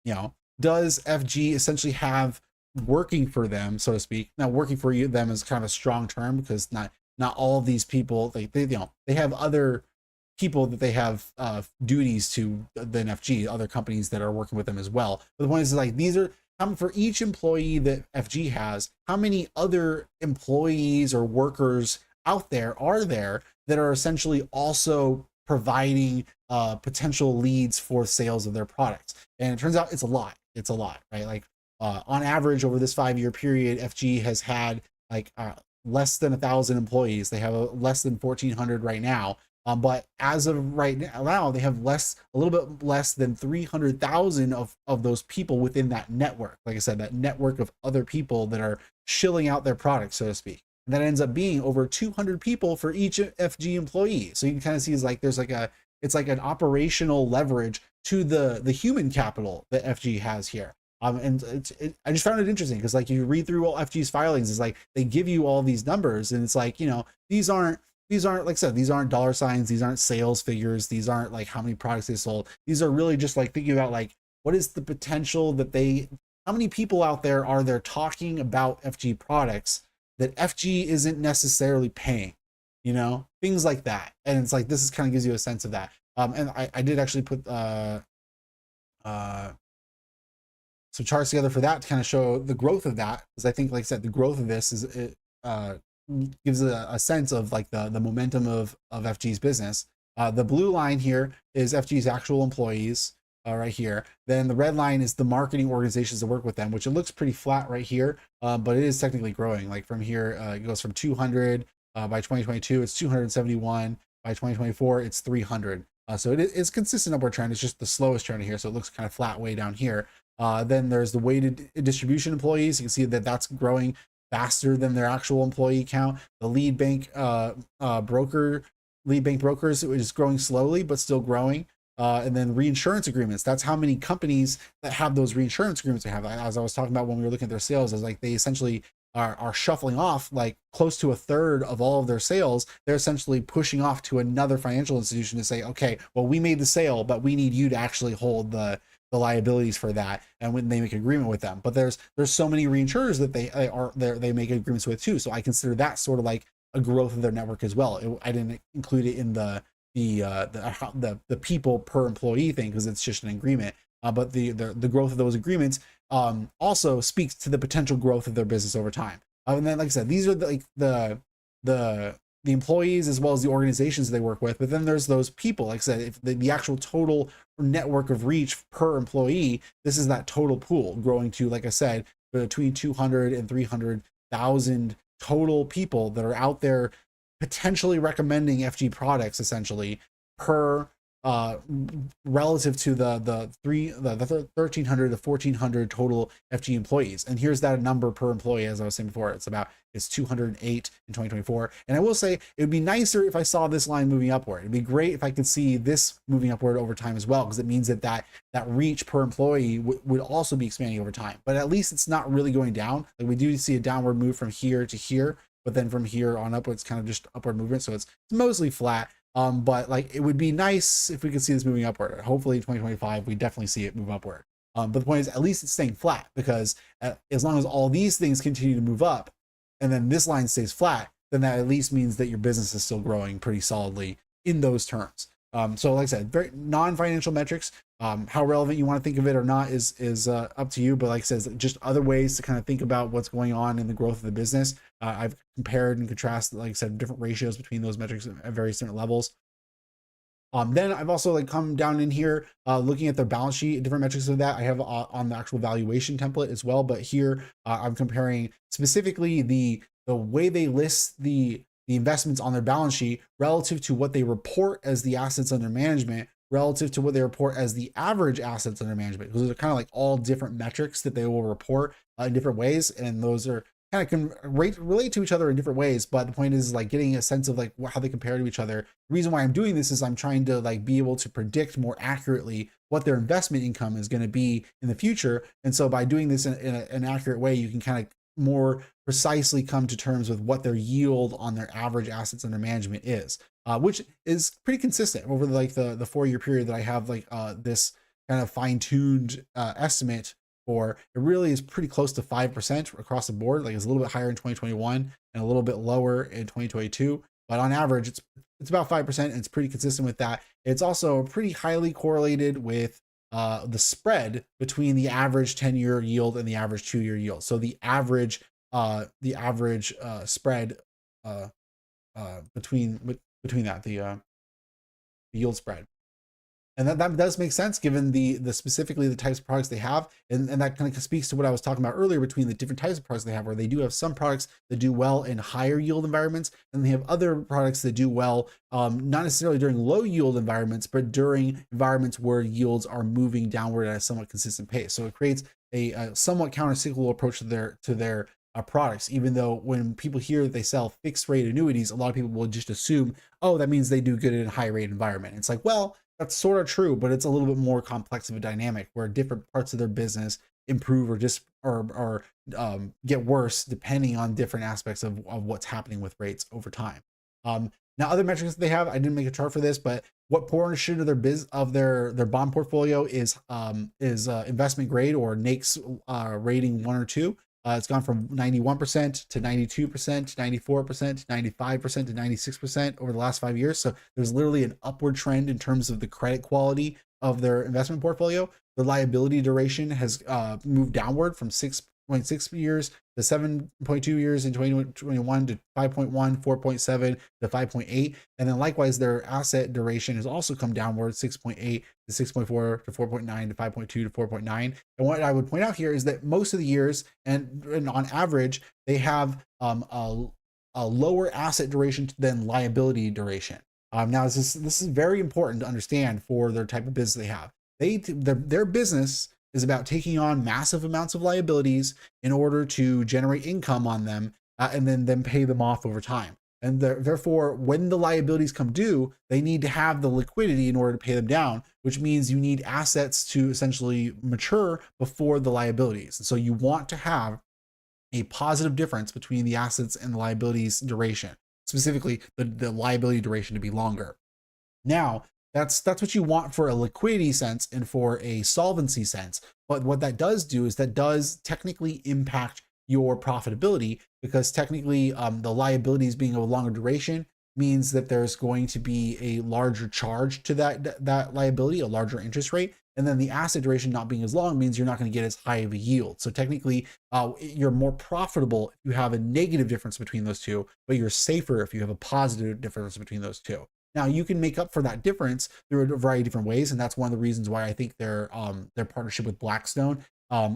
you know, does FG essentially have working for them, so to speak? Now, working for them is kind of a strong term, because not all of these people, they have other people that they have duties to than FG, other companies that are working with them as well. But the point is like, these are for each employee that FG has, how many other employees or workers out there are there that are essentially also providing potential leads for sales of their products? And it turns out it's a lot, right? Like on average over this 5-year period, FG has had like less than 1,000 employees. They have less than 1,400 right now. But as of right now, they have a little bit less than 300,000 of those people within that network. Like I said, that network of other people that are shilling out their products, so to speak. And that ends up being over 200 people for each FG employee. So you can kind of see is like there's like it's like an operational leverage to the human capital that FG has here. And I just found it interesting because like you read through all FG's filings, it's like they give you all these numbers and it's like, you know, these aren't these aren't, like I said, these aren't dollar signs, these aren't sales figures, these aren't like how many products they sold. These are really just like thinking about like what is the potential that they, how many people out there are there talking about FG products that FG isn't necessarily paying, you know, things like that. And it's like this is kind of gives you a sense of that. And I did actually put uh some charts together for that to kind of show the growth of that, because I think, like I said, the growth of this is it gives a sense of like the momentum of FG's business. The blue line here is FG's actual employees right here. Then the red line is the marketing organizations that work with them, which it looks pretty flat right here, but it is technically growing. Like from here, it goes from 200 by 2022, it's 271. By 2024, it's 300. So it's consistent upward trend. It's just the slowest trend here, so it looks kind of flat way down here. Then there's the weighted distribution employees. You can see that that's growing faster than their actual employee count. The lead bank lead bank brokers is growing slowly but still growing. And then reinsurance agreements. That's how many companies that have those reinsurance agreements they have. As I was talking about when we were looking at their sales, is like they essentially are shuffling off like close to a third of all of their sales. They're essentially pushing off to another financial institution to say, okay, well, we made the sale, but we need you to actually hold the liabilities for that, and when they make an agreement with them. But there's so many reinsurers that they make agreements with too, so I consider that sort of like a growth of their network as well. I didn't include it in the people per employee thing because it's just an agreement, but the growth of those agreements also speaks to the potential growth of their business over time. And then, like I said, these are the employees as well as the organizations they work with. But then there's those people, like I said, if the actual total network of reach per employee, this is that total pool growing to, like I said, between 200 and 300,000 total people that are out there potentially recommending FG products essentially per relative to the 1,300 to 1,400 total FG employees. And here's that number per employee, as I was saying before. It's 208 in 2024. And I will say it would be nicer if I saw this line moving upward. It'd be great if I could see this moving upward over time as well, because it means that reach per employee would also be expanding over time. But at least it's not really going down. Like we do see a downward move from here to here, but then from here on up, it's kind of just upward movement. So it's mostly flat. But like it would be nice if we could see this moving upward. Hopefully in 2025, we definitely see it move upward. But the point is, at least it's staying flat, because as long as all these things continue to move up and then this line stays flat, then that at least means that your business is still growing pretty solidly in those terms. So like I said, very non-financial metrics. How relevant you want to think of it or not is up to you. But like I said, just other ways to kind of think about what's going on in the growth of the business. I've compared and contrasted, like I said, different ratios between those metrics at various different levels. Then I've also like come down in here, looking at their balance sheet, different metrics of that. I have on the actual valuation template as well. But here I'm comparing specifically the way they list the investments on their balance sheet relative to what they report as the assets under management, relative to what they report as the average assets under management. Because those are kind of like all different metrics that they will report in different ways. And those are kind of can relate to each other in different ways. But the point is like getting a sense of like how they compare to each other. The reason why I'm doing this is I'm trying to like be able to predict more accurately what their investment income is going to be in the future. And so by doing this in an accurate way, you can kind of more precisely come to terms with what their yield on their average assets under management is, which is pretty consistent over like the 4-year period that I have like this kind of fine-tuned estimate for. It really is pretty close to 5% across the board. Like it's a little bit higher in 2021 and a little bit lower in 2022, but on average it's about 5%, and it's pretty consistent with that. It's also pretty highly correlated with the spread between the average 10-year yield and the average 2-year yield. So the average spread between that, the yield spread. And that does make sense given the specifically the types of products they have. And that kind of speaks to what I was talking about earlier between the different types of products they have, where they do have some products that do well in higher yield environments, and they have other products that do well, not necessarily during low yield environments, but during environments where yields are moving downward at a somewhat consistent pace. So it creates a somewhat counter-cyclical approach to their products, even though when people hear that they sell fixed rate annuities, a lot of people will just assume, oh, that means they do good in a high rate environment. It's like, well, that's sort of true, but it's a little bit more complex of a dynamic where different parts of their business improve or just or get worse depending on different aspects of what's happening with rates over time. Now, other metrics that they have, I didn't make a chart for this, but what portion of their bond portfolio is investment grade or NAICS rating 1 or 2. It's gone from 91% to 92% to 94% to 95% to 96% over the last 5 years. So there's literally an upward trend in terms of the credit quality of their investment portfolio. The liability duration has moved downward from 6.6 years to 7.2 years in 2021 to 5.1, 4.7 to 5.8. And then likewise, their asset duration has also come downward 6.8 to 6.4 to 4.9 to 5.2 to 4.9. And what I would point out here is that most of the years and on average, they have a lower asset duration than liability duration. Now, this is very important to understand for their type of business they have. Their business is about taking on massive amounts of liabilities in order to generate income on them and then pay them off over time. And therefore, when the liabilities come due, they need to have the liquidity in order to pay them down, which means you need assets to essentially mature before the liabilities. And so you want to have a positive difference between the assets and the liabilities duration, specifically the liability duration to be longer. Now, that's what you want for a liquidity sense and for a solvency sense. But what that does do is that does technically impact your profitability, because technically the liabilities being of a longer duration means that there's going to be a larger charge to that liability, a larger interest rate. And then the asset duration not being as long means you're not going to get as high of a yield. So technically, you're more profitable if you have a negative difference between those two, but you're safer if you have a positive difference between those two. Now, you can make up for that difference through a variety of different ways, and that's one of the reasons why I think their partnership with Blackstone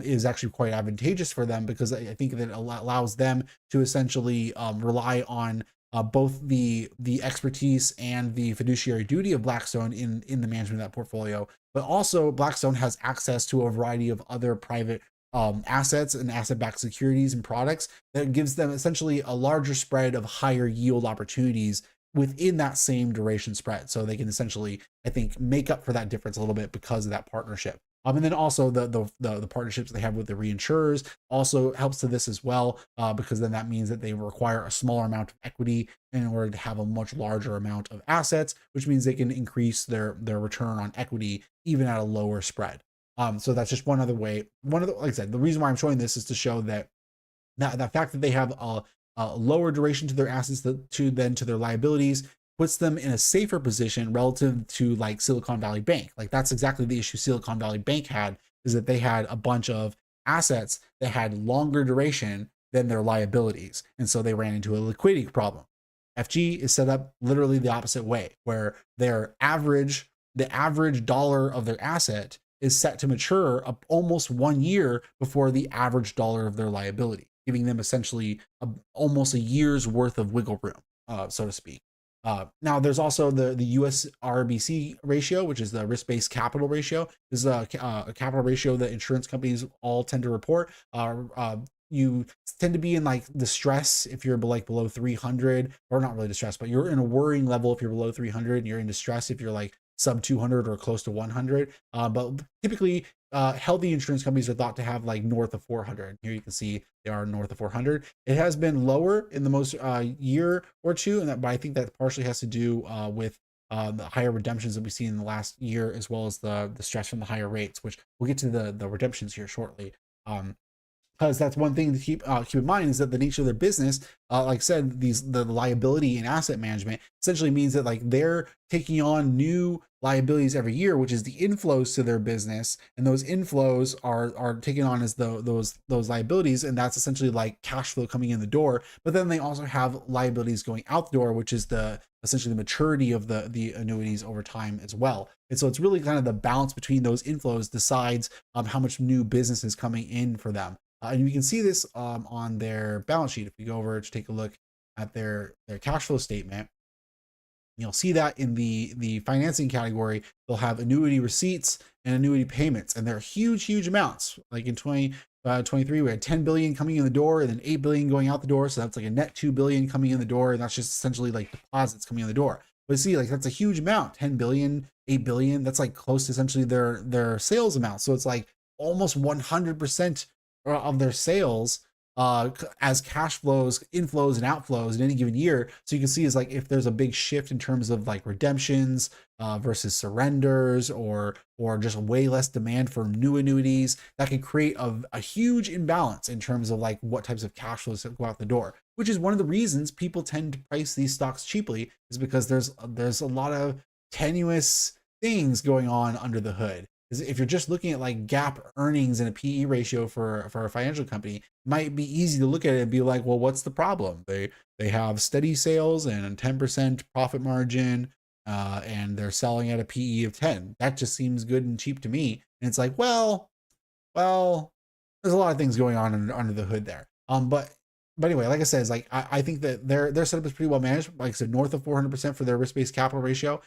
is actually quite advantageous for them, because I think that it allows them to essentially rely on both the expertise and the fiduciary duty of Blackstone in the management of that portfolio, but also Blackstone has access to a variety of other private assets and asset-backed securities and products that gives them essentially a larger spread of higher yield opportunities within that same duration spread. So they can essentially, I think, make up for that difference a little bit because of that partnership. And then also the partnerships they have with the reinsurers also helps to this as well, because then that means that they require a smaller amount of equity in order to have a much larger amount of assets, which means they can increase their return on equity even at a lower spread. So that's just one other way. Like I said, the reason why I'm showing this is to show that the fact that they have a lower duration to their assets to their liabilities puts them in a safer position relative to like Silicon Valley Bank. Like that's exactly the issue Silicon Valley Bank had, is that they had a bunch of assets that had longer duration than their liabilities. And so they ran into a liquidity problem. FG is set up literally the opposite way, where the average dollar of their asset is set to mature up almost 1 year before the average dollar of their liability, giving them essentially almost a year's worth of wiggle room, so to speak. Now, there's also the US RBC ratio, which is the risk-based capital ratio. This is a capital ratio that insurance companies all tend to report. You tend to be in like distress if you're like below 300, or not really distress, but you're in a worrying level if you're below 300, and you're in distress if you're like sub 200 or close to 100. But typically, healthy insurance companies are thought to have like north of 400. Here you can see they are north of 400. It has been lower in the most year or two, but I think that partially has to do with the higher redemptions that we've seen in the last year, as well as the stress from the higher rates, which we'll get to the redemptions here shortly. Because that's one thing to keep in mind, is that the nature of their business, like I said, the liability and asset management essentially means that like they're taking on new liabilities every year, which is the inflows to their business, and those inflows are taken on as those liabilities, and that's essentially like cash flow coming in the door. But then they also have liabilities going out the door, which is essentially the maturity of the annuities over time as well. And so it's really kind of the balance between those inflows decides how much new business is coming in for them. And you can see this on their balance sheet. If you go over to take a look at their cash flow statement, you'll see that in the financing category, they'll have annuity receipts and annuity payments, and they're huge amounts. Like in 2023, we had 10 billion coming in the door, and then 8 billion going out the door. So that's like a net 2 billion coming in the door, and that's just essentially like deposits coming in the door. But you see, like that's a huge amount, 10 billion, 8 billion. That's like close to essentially their sales amount. So it's like almost 100% of their sales as cash flows, inflows and outflows in any given year. So you can see is like if there's a big shift in terms of like redemptions versus surrenders, or just way less demand for new annuities, that can create a huge imbalance in terms of like what types of cash flows go out the door. Which is one of the reasons people tend to price these stocks cheaply, is because there's a lot of tenuous things going on under the hood. If you're just looking at like GAAP earnings and a PE ratio for a financial company, it might be easy to look at it and be like, well, what's the problem? They have steady sales and a 10% profit margin, and they're selling at a PE of 10. That just seems good and cheap to me. And it's like, well, there's a lot of things going on under the hood there. But anyway, like I said, it's like I think that their setup is pretty well managed. Like I said, north of 400% for their risk-based capital ratio.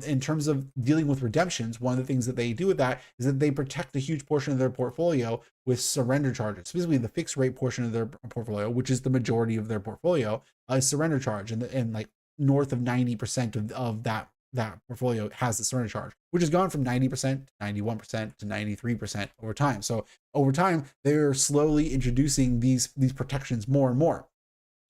In terms of dealing with redemptions, one of the things that they do with that is that they protect a huge portion of their portfolio with surrender charges. Specifically, the fixed rate portion of their portfolio, which is the majority of their portfolio, is surrender charge, and like north of 90% of that portfolio has the surrender charge, which has gone from 90% to 91% to 93% over time. So over time, they're slowly introducing these protections more and more.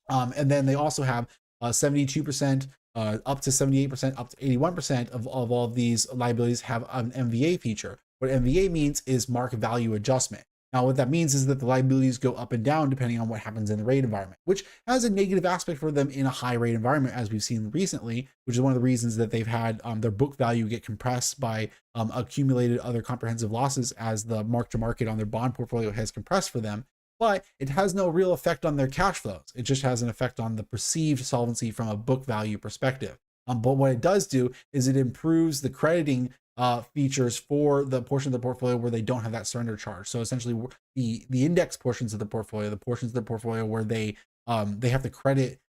And then they also have 72%, up to 78%, up to 81% of all of these liabilities have an MVA feature. What MVA means is market value adjustment. Now, what that means is that the liabilities go up and down depending on what happens in the rate environment, which has a negative aspect for them in a high rate environment, as we've seen recently, which is one of the reasons that they've had their book value get compressed by accumulated other comprehensive losses as the mark to market on their bond portfolio has compressed for them. But it has no real effect on their cash flows. It just has an effect on the perceived solvency from a book value perspective. But what it does do is it improves the crediting features for the portion of the portfolio where they don't have that surrender charge. So essentially, the index portions of the portfolio, the portions of the portfolio where they have to credit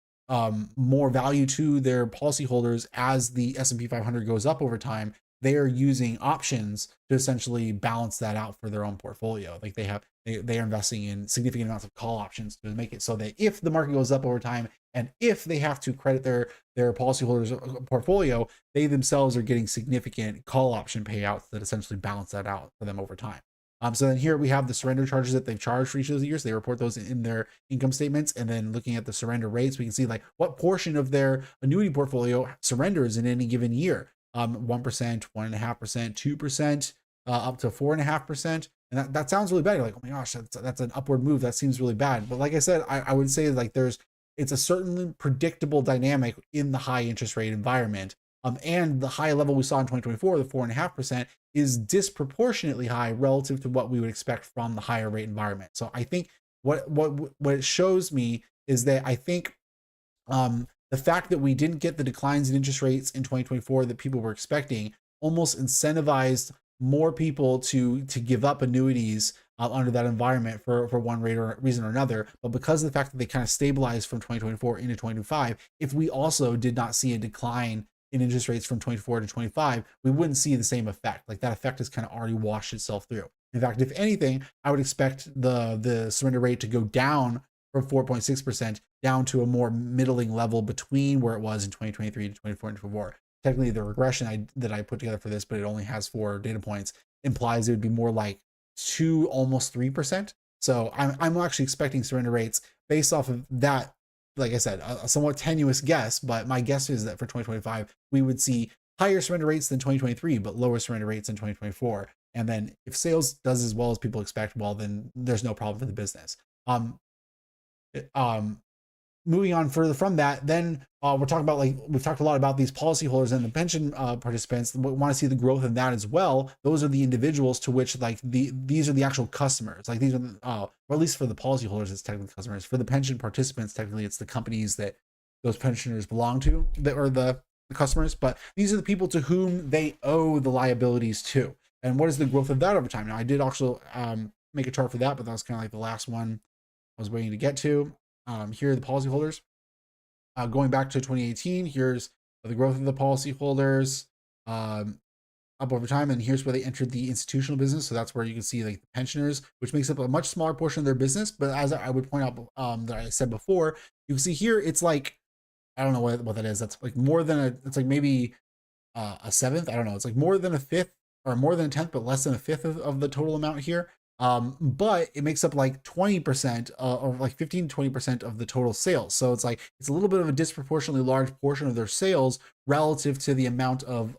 more value to their policyholders as the S&P 500 goes up over time, they are using options to essentially balance that out for their own portfolio. Like they are investing in significant amounts of call options to make it so that if the market goes up over time, and if they have to credit their policyholders' portfolio, they themselves are getting significant call option payouts that essentially balance that out for them over time. So then here we have the surrender charges that they've charged for each of those years. They report those in their income statements. And then looking at the surrender rates, we can see like what portion of their annuity portfolio surrenders in any given year. 1%, 1.5%, 2%, up to 4.5%. And that sounds really bad. You're like, oh my gosh, that's an upward move. That seems really bad. But like I said, I would say like it's a certain predictable dynamic in the high interest rate environment. And the high level we saw in 2024, the 4.5%, is disproportionately high relative to what we would expect from the higher rate environment. So I think what it shows me is that I think the fact that we didn't get the declines in interest rates in 2024 that people were expecting almost incentivized more people to give up annuities under that environment for one reason or another. But because of the fact that they kind of stabilized from 2024 into 2025, if we also did not see a decline in interest rates from 24 to 25, we wouldn't see the same effect. Like that effect has kind of already washed itself through. In fact, if anything, I would expect the surrender rate to go down from 4.6% down to a more middling level between where it was in 2023 to 24 and 24. Technically, the regression that I put together for this, but it only has 4 data points, implies it would be more like 2, almost 3%. So I'm actually expecting surrender rates based off of that. Like I said, a somewhat tenuous guess, but my guess is that for 2025, we would see higher surrender rates than 2023, but lower surrender rates than 2024. And then if sales does as well as people expect, well, then there's no problem for the business. Moving on further from that, then we're talking about, like, we've talked a lot about these policyholders and the pension participants. We want to see the growth in that as well. Those are the individuals to which, like, these are the actual customers. Like these are, or at least for the policyholders, it's technically customers. For the pension participants, technically it's the companies that those pensioners belong to that are the customers. But these are the people to whom they owe the liabilities to. And what is the growth of that over time? Now, I did also make a chart for that, but that was kind of like the last one I was waiting to get to. Here are the policyholders. Going back to 2018, here's the growth of the policyholders up over time, and here's where they entered the institutional business. So that's where you can see like the pensioners, which makes up a much smaller portion of their business. But as I would point out, that I said before, you can see here it's like, I don't know what that is. That's like more than it's like maybe a seventh. I don't know. It's like more than a fifth or more than a tenth, but less than a fifth of the total amount here. But it makes up like 20% or like 15 to 20% of the total sales. So it's like it's a little bit of a disproportionately large portion of their sales relative to the amount of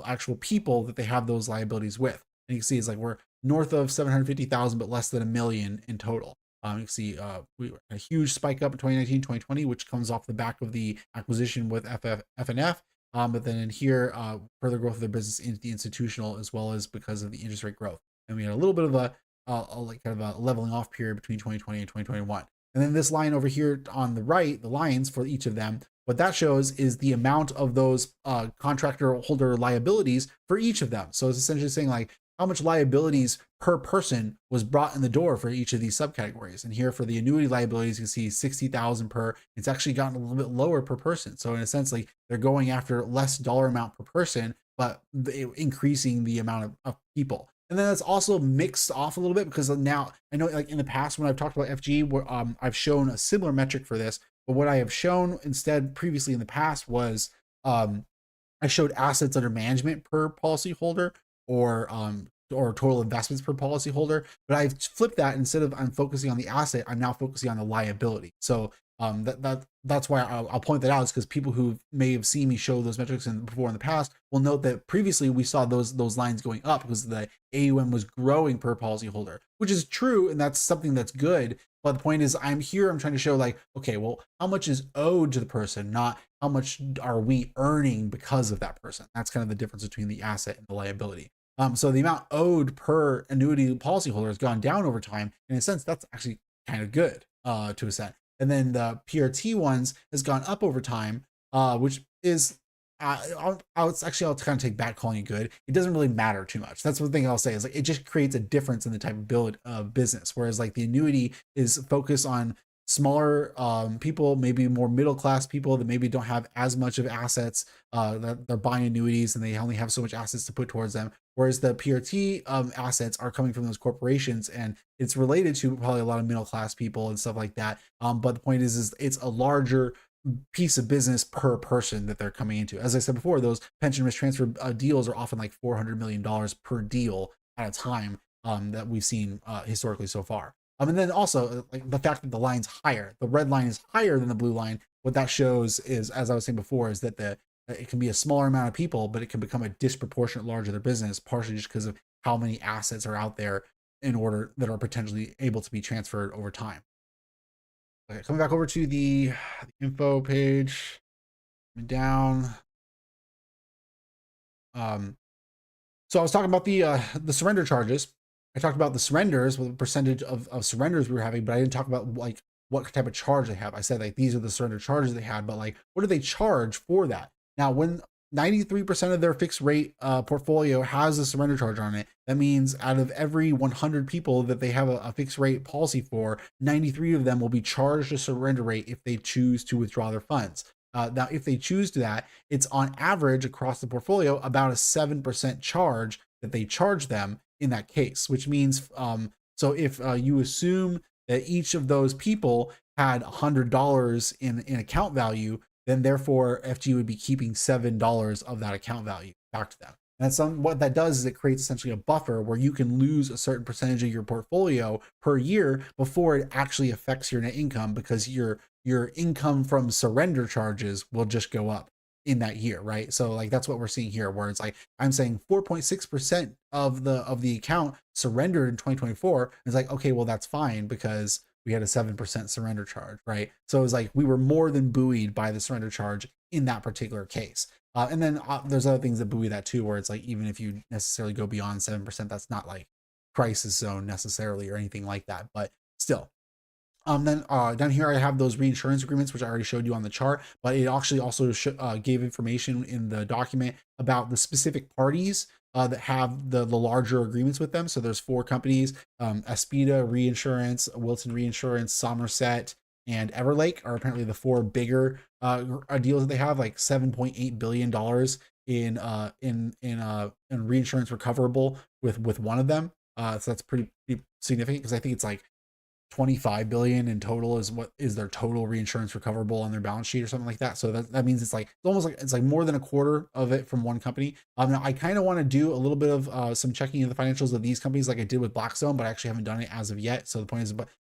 actual people that they have those liabilities with. And you can see it's like we're north of 750,000, but less than a million in total. You can see a huge spike up in 2019, 2020, which comes off the back of the acquisition with FNF. But then in here, further growth of their business into the institutional, as well as because of the interest rate growth. And we had a little bit of a like kind of a leveling off period between 2020 and 2021. And then this line over here on the right, the lines for each of them, what that shows is the amount of those contractor holder liabilities for each of them. So it's essentially saying like how much liabilities per person was brought in the door for each of these subcategories. And here for the annuity liabilities, you can see 60,000 per. It's actually gotten a little bit lower per person. So in a sense, like they're going after less dollar amount per person, but increasing the amount of people. And then that's also mixed off a little bit because now I know like in the past when I've talked about FG, where I've shown a similar metric for this, but what I have shown instead previously in the past was I showed assets under management per policyholder or total investments per policyholder, but I've flipped that. Instead of I'm focusing on the asset, I'm now focusing on the liability. So that's why I'll point that out, is because people who may have seen me show those metrics before in the past will note that previously we saw those lines going up because the AUM was growing per policyholder, which is true, and that's something that's good. But the point is, I'm trying to show like, okay, well, how much is owed to the person, not how much are we earning because of that person. That's kind of the difference between the asset and the liability. So the amount owed per annuity policyholder has gone down over time. In a sense, that's actually kind of good to a extent. And then the PRT ones has gone up over time, which is I'll kind of take back calling it good. It doesn't really matter too much. That's one thing I'll say is like it just creates a difference in the type of business. Whereas like the annuity is focused on smaller people, maybe more middle class people that maybe don't have as much of assets that they're buying annuities and they only have so much assets to put towards them. Whereas the PRT assets are coming from those corporations, and it's related to probably a lot of middle class people and stuff like that. But the point is it's a larger piece of business per person that they're coming into. As I said before, those pension risk transfer deals are often like $400 million per deal at a time that we've seen historically so far. And then also like the fact that the line's higher, the red line is higher than the blue line. What that shows is, as I was saying before, is that it can be a smaller amount of people, but it can become a disproportionate large of their business, partially just because of how many assets are out there that are potentially able to be transferred over time. Okay, coming back over to the info page, down. So I was talking about the surrender charges. I talked about the surrenders, with the percentage of surrenders we were having, but I didn't talk about like what type of charge they have. I said like these are the surrender charges they had, but like what do they charge for that? Now, when 93% of their fixed rate portfolio has a surrender charge on it, that means out of every 100 people that they have a fixed rate policy for, 93 of them will be charged a surrender rate if they choose to withdraw their funds. Now, if they choose to that, it's on average across the portfolio about a 7% charge that they charge them in that case, which means so if you assume that each of those people had $100 in account value, then therefore FG would be keeping $7 of that account value back to them. And what that does is it creates essentially a buffer where you can lose a certain percentage of your portfolio per year before it actually affects your net income, because your income from surrender charges will just go up in that year, right? So like that's what we're seeing here, where it's like I'm saying 4.6% of the account surrendered in 2024. It's like, okay, well that's fine because we had a 7% surrender charge, right? So it was like we were more than buoyed by the surrender charge in that particular case. And then there's other things that buoy that too, where it's like even if you necessarily go beyond 7%, that's not like crisis zone necessarily or anything like that, but still. Then down here I have those reinsurance agreements, which I already showed you on the chart, but it actually also gave information in the document about the specific parties that have the larger agreements with them. So there's 4 companies, Aspida Reinsurance, Wilton Reinsurance, Somerset, and Everlake are apparently the 4 bigger deals that they have, like $7.8 billion in reinsurance recoverable with one of them. So that's pretty significant, because I think it's like 25 billion in total is what is their total reinsurance recoverable on their balance sheet or something like that. So that means it's almost like it's like more than a quarter of it from one company. Now I kind of want to do a little bit of some checking of the financials of these companies like I did with Blackstone, but I actually haven't done it as of yet. So the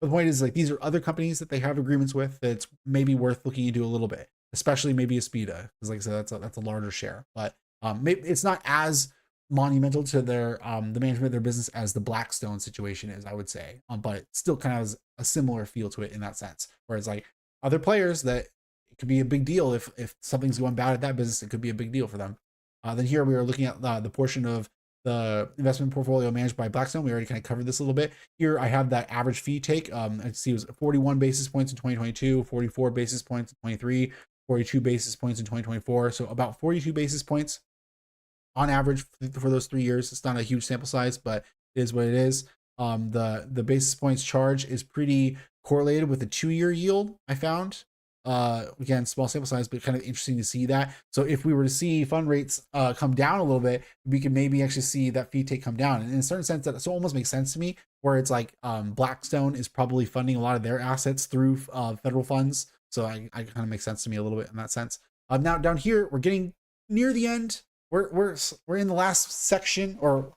point is like these are other companies that they have agreements with that's maybe worth looking into a little bit, especially maybe Aspida, because like I said, that's a larger share, but maybe it's not as monumental to their the management of their business as the Blackstone situation is, I would say, but it still kind of has a similar feel to it in that sense. Whereas like other players, that it could be a big deal if something's going bad at that business, it could be a big deal for them. Then here we are looking at the portion of the investment portfolio managed by Blackstone. We already kind of covered this a little bit. Here I have that average fee take. I see it was 41 basis points in 2022, 44 basis points in 23, 42 basis points in 2024. So about 42 basis points on average for those 3 years. It's not a huge sample size, but it is what it is. The basis points charge is pretty correlated with the 2-year yield, I found. Again, small sample size, but kind of interesting to see that. So if we were to see fund rates come down a little bit, we could maybe actually see that fee take come down. And in a certain sense, that so almost makes sense to me, where it's like Blackstone is probably funding a lot of their assets through federal funds. So I kind of makes sense to me a little bit in that sense. Now down here, we're getting near the end. We're in the last section, or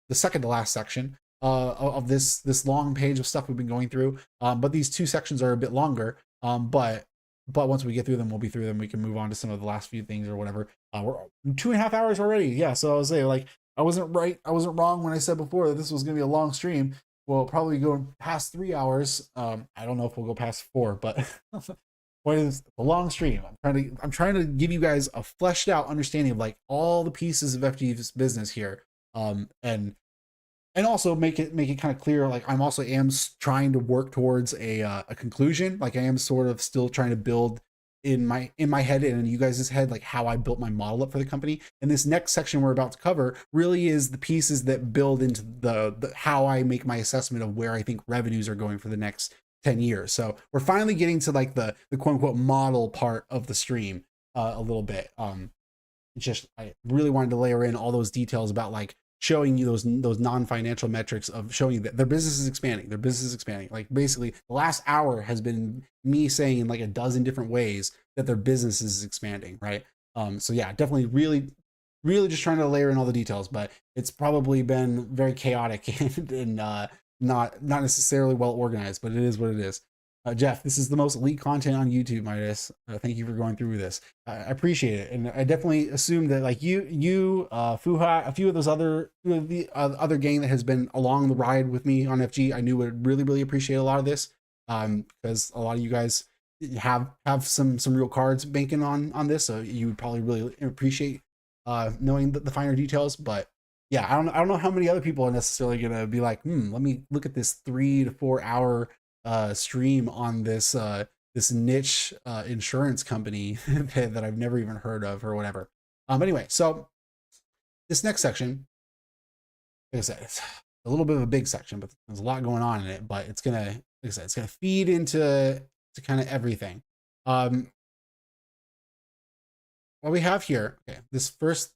the second to last section of this long page of stuff we've been going through. But these two sections are a bit longer. But once we get through them, we'll be through them. We can move on to some of the last few things or whatever. We're 2.5 hours already. Yeah. So I was saying, like, I wasn't wrong when I said before that this was going to be a long stream. We'll probably go past 3 hours. I don't know if we'll go past 4, but point is a long stream. I'm trying to give you guys a fleshed out understanding of like all the pieces of FG's business here. And also make it kind of clear, like I'm also trying to work towards a conclusion. Like I am sort of still trying to build in my head and in you guys' head, like how I built my model up for the company. And this next section we're about to cover really is the pieces that build into the how I make my assessment of where I think revenues are going for the next 10 years. So we're finally getting to like the quote unquote model part of the stream a little bit. Just I really wanted to layer in all those details about like showing you those non-financial metrics of showing you that their business is expanding. Like basically the last hour has been me saying in like a dozen different ways that their business is expanding, right? So yeah, definitely really just trying to layer in all the details, but it's probably been very chaotic and not necessarily well organized, but it is what it is. Jeff, this is the most elite content on YouTube, Midas. Thank you for going through this. I appreciate it, and I definitely assume that like you, Fuha, a few of those other gang that has been along the ride with me on FG, I knew would really appreciate a lot of this, because a lot of you guys have some real cards banking on this, so you would probably really appreciate knowing the finer details. But yeah, I don't know how many other people are necessarily gonna be like, let me look at this 3 to 4 hour stream on this niche insurance company that I've never even heard of or whatever. Anyway, so this next section, like I said, it's a little bit of a big section, but there's a lot going on in it. But it's gonna, like I said, it's gonna feed into kind of everything. What we have here, okay, this first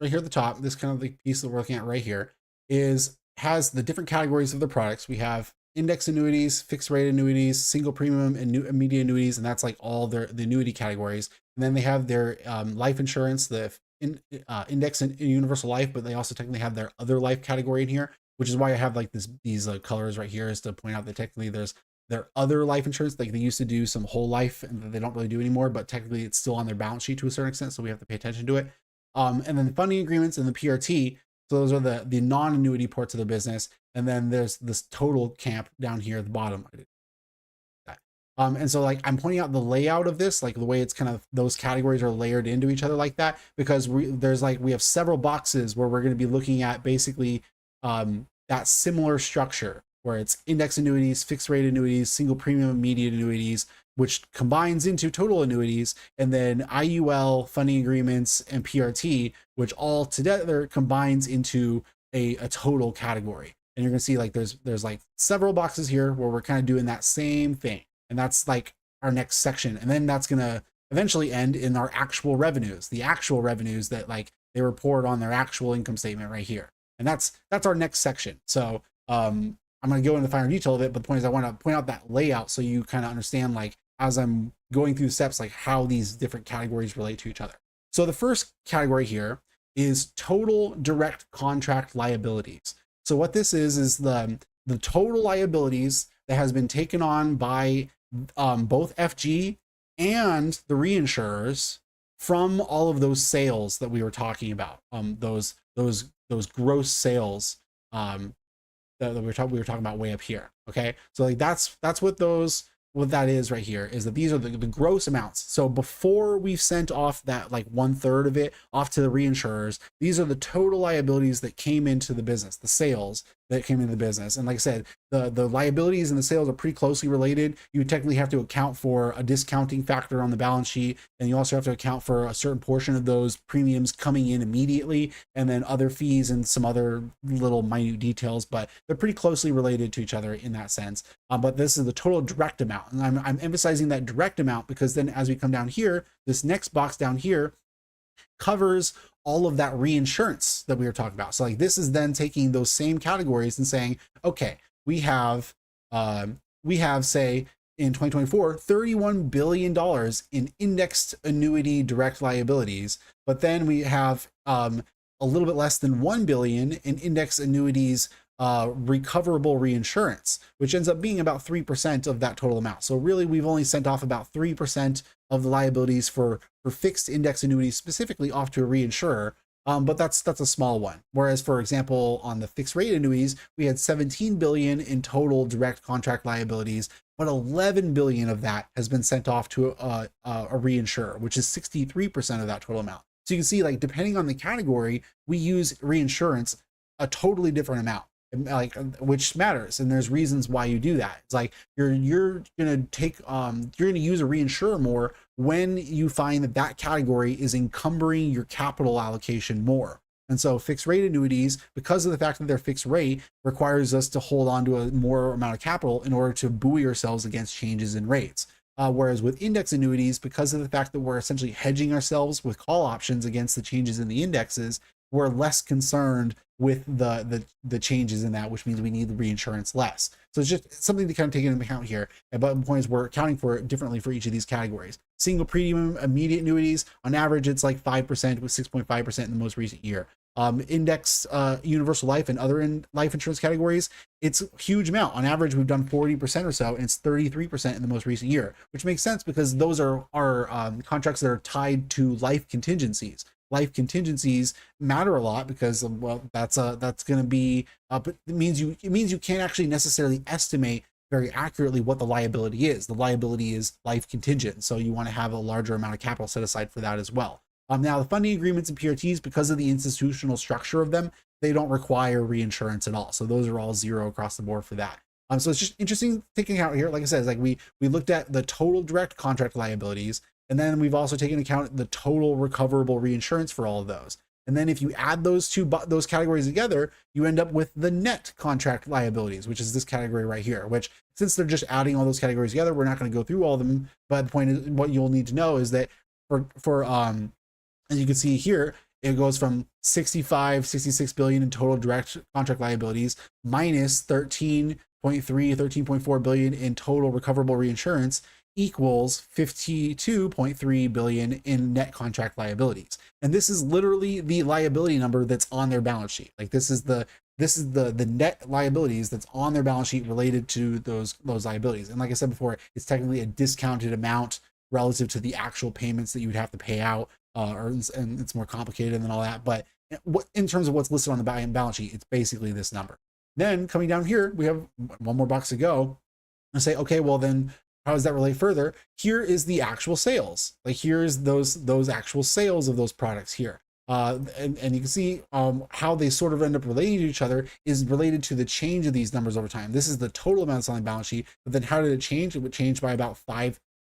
right here at the top, this kind of the piece that we're looking at right here has the different categories of the products. We have index annuities, fixed rate annuities, single premium, and immediate annuities, and that's like all the annuity categories. And then they have their life insurance, the index and universal life, but they also technically have their other life category in here, which is why I have like these colors right here, is to point out that technically there's their other life insurance. Like they used to do some whole life and they don't really do anymore, but technically it's still on their balance sheet to a certain extent, so we have to pay attention to it. And then the funding agreements and the PRT. So those are the non-annuity parts of the business. And then there's this total camp down here at the bottom. And so like I'm pointing out the layout of this, like the way it's kind of those categories are layered into each other like that, because we have several boxes where we're going to be looking at basically that similar structure where it's index annuities, fixed rate annuities, single premium immediate annuities, which combines into total annuities, and then IUL, funding agreements, and PRT, which all together combines into a total category. And you're gonna see like there's like several boxes here where we're kind of doing that same thing. And that's like our next section. And then that's gonna eventually end in our actual revenues, the actual revenues that like they report on their actual income statement right here. And that's our next section. So I'm going to go into the finer detail of it, but the point is I want to point out that layout so you kind of understand, like, as I'm going through the steps, like how these different categories relate to each other. So the first category here is total direct contract liabilities. So what this is the total liabilities that has been taken on by both FG and the reinsurers from all of those sales that we were talking about, those gross sales that we were talking about way up here. Okay, so like that's what that is right here, is that these are the gross amounts. So before we've sent off that like 1/3 of it off to the reinsurers, these are the total liabilities that came into the business, the sales that came into the business. And like I said, the liabilities and the sales are pretty closely related. You technically have to account for a discounting factor on the balance sheet, and you also have to account for a certain portion of those premiums coming in immediately, and then other fees and some other little minute details, but they're pretty closely related to each other in that sense. But this is the total direct amount, and I'm emphasizing that direct amount because then as we come down here, this next box down here covers all of that reinsurance that we were talking about. So like this is then taking those same categories and saying, okay, we have say in 2024 $31 billion in indexed annuity direct liabilities, but then we have a little bit less than 1 billion in index annuities recoverable reinsurance, which ends up being about 3% of that total amount. So really we've only sent off about 3% of the liabilities for fixed index annuities specifically off to a reinsurer. But that's a small one. Whereas, for example, on the fixed rate annuities, we had 17 billion in total direct contract liabilities, but 11 billion of that has been sent off to a reinsurer, which is 63% of that total amount. So you can see, like, depending on the category, we use reinsurance a totally different amount, like, which matters, and there's reasons why you do that. It's like you're gonna use a reinsurer more when you find that that category is encumbering your capital allocation more. And so fixed rate annuities, because of the fact that they're fixed rate, requires us to hold on to a more amount of capital in order to buoy ourselves against changes in rates. Whereas with index annuities, because of the fact that we're essentially hedging ourselves with call options against the changes in the indexes, we're less concerned with the changes in that, which means we need the reinsurance less. So it's just something to kind of take into account here. But the point is we're accounting for it differently for each of these categories. Single premium immediate annuities, on average, it's like 5% with 6.5% in the most recent year. Index universal life and other life insurance categories, it's a huge amount. On average, we've done 40% or so, and it's 33% in the most recent year, which makes sense because those are contracts that are tied to life contingencies. Life contingencies matter a lot because, well, that's going to be but it means you can't actually necessarily estimate very accurately what the liability is. The liability is life contingent, so you want to have a larger amount of capital set aside for that as well. Now the funding agreements and PRTs, because of the institutional structure of them, they don't require reinsurance at all, so those are all zero across the board for that. So it's just interesting thinking out here. Like I said, it's like we looked at the total direct contract liabilities, and then we've also taken into account the total recoverable reinsurance for all of those. And then if you add those categories together, you end up with the net contract liabilities, which is this category right here, which, since they're just adding all those categories together, we're not going to go through all of them. But the point is, what you'll need to know is that for as you can see here, it goes from 66 billion in total direct contract liabilities minus 13.4 billion in total recoverable reinsurance equals 52.3 billion in net contract liabilities. And this is literally the liability number that's on their balance sheet. Like this is the net liabilities that's on their balance sheet related to those liabilities. And like I said before, it's technically a discounted amount relative to the actual payments that you would have to pay out, and it's more complicated than all that. But in terms of what's listed on the balance sheet, it's basically this number. Then coming down here, we have one more box to go and say, okay, well then, how does that relate further? Here is the actual sales. Like here's those actual sales of those products here. And you can see how they sort of end up relating to each other is related to the change of these numbers over time. This is the total amounts on the balance sheet, but then how did it change? It would change by about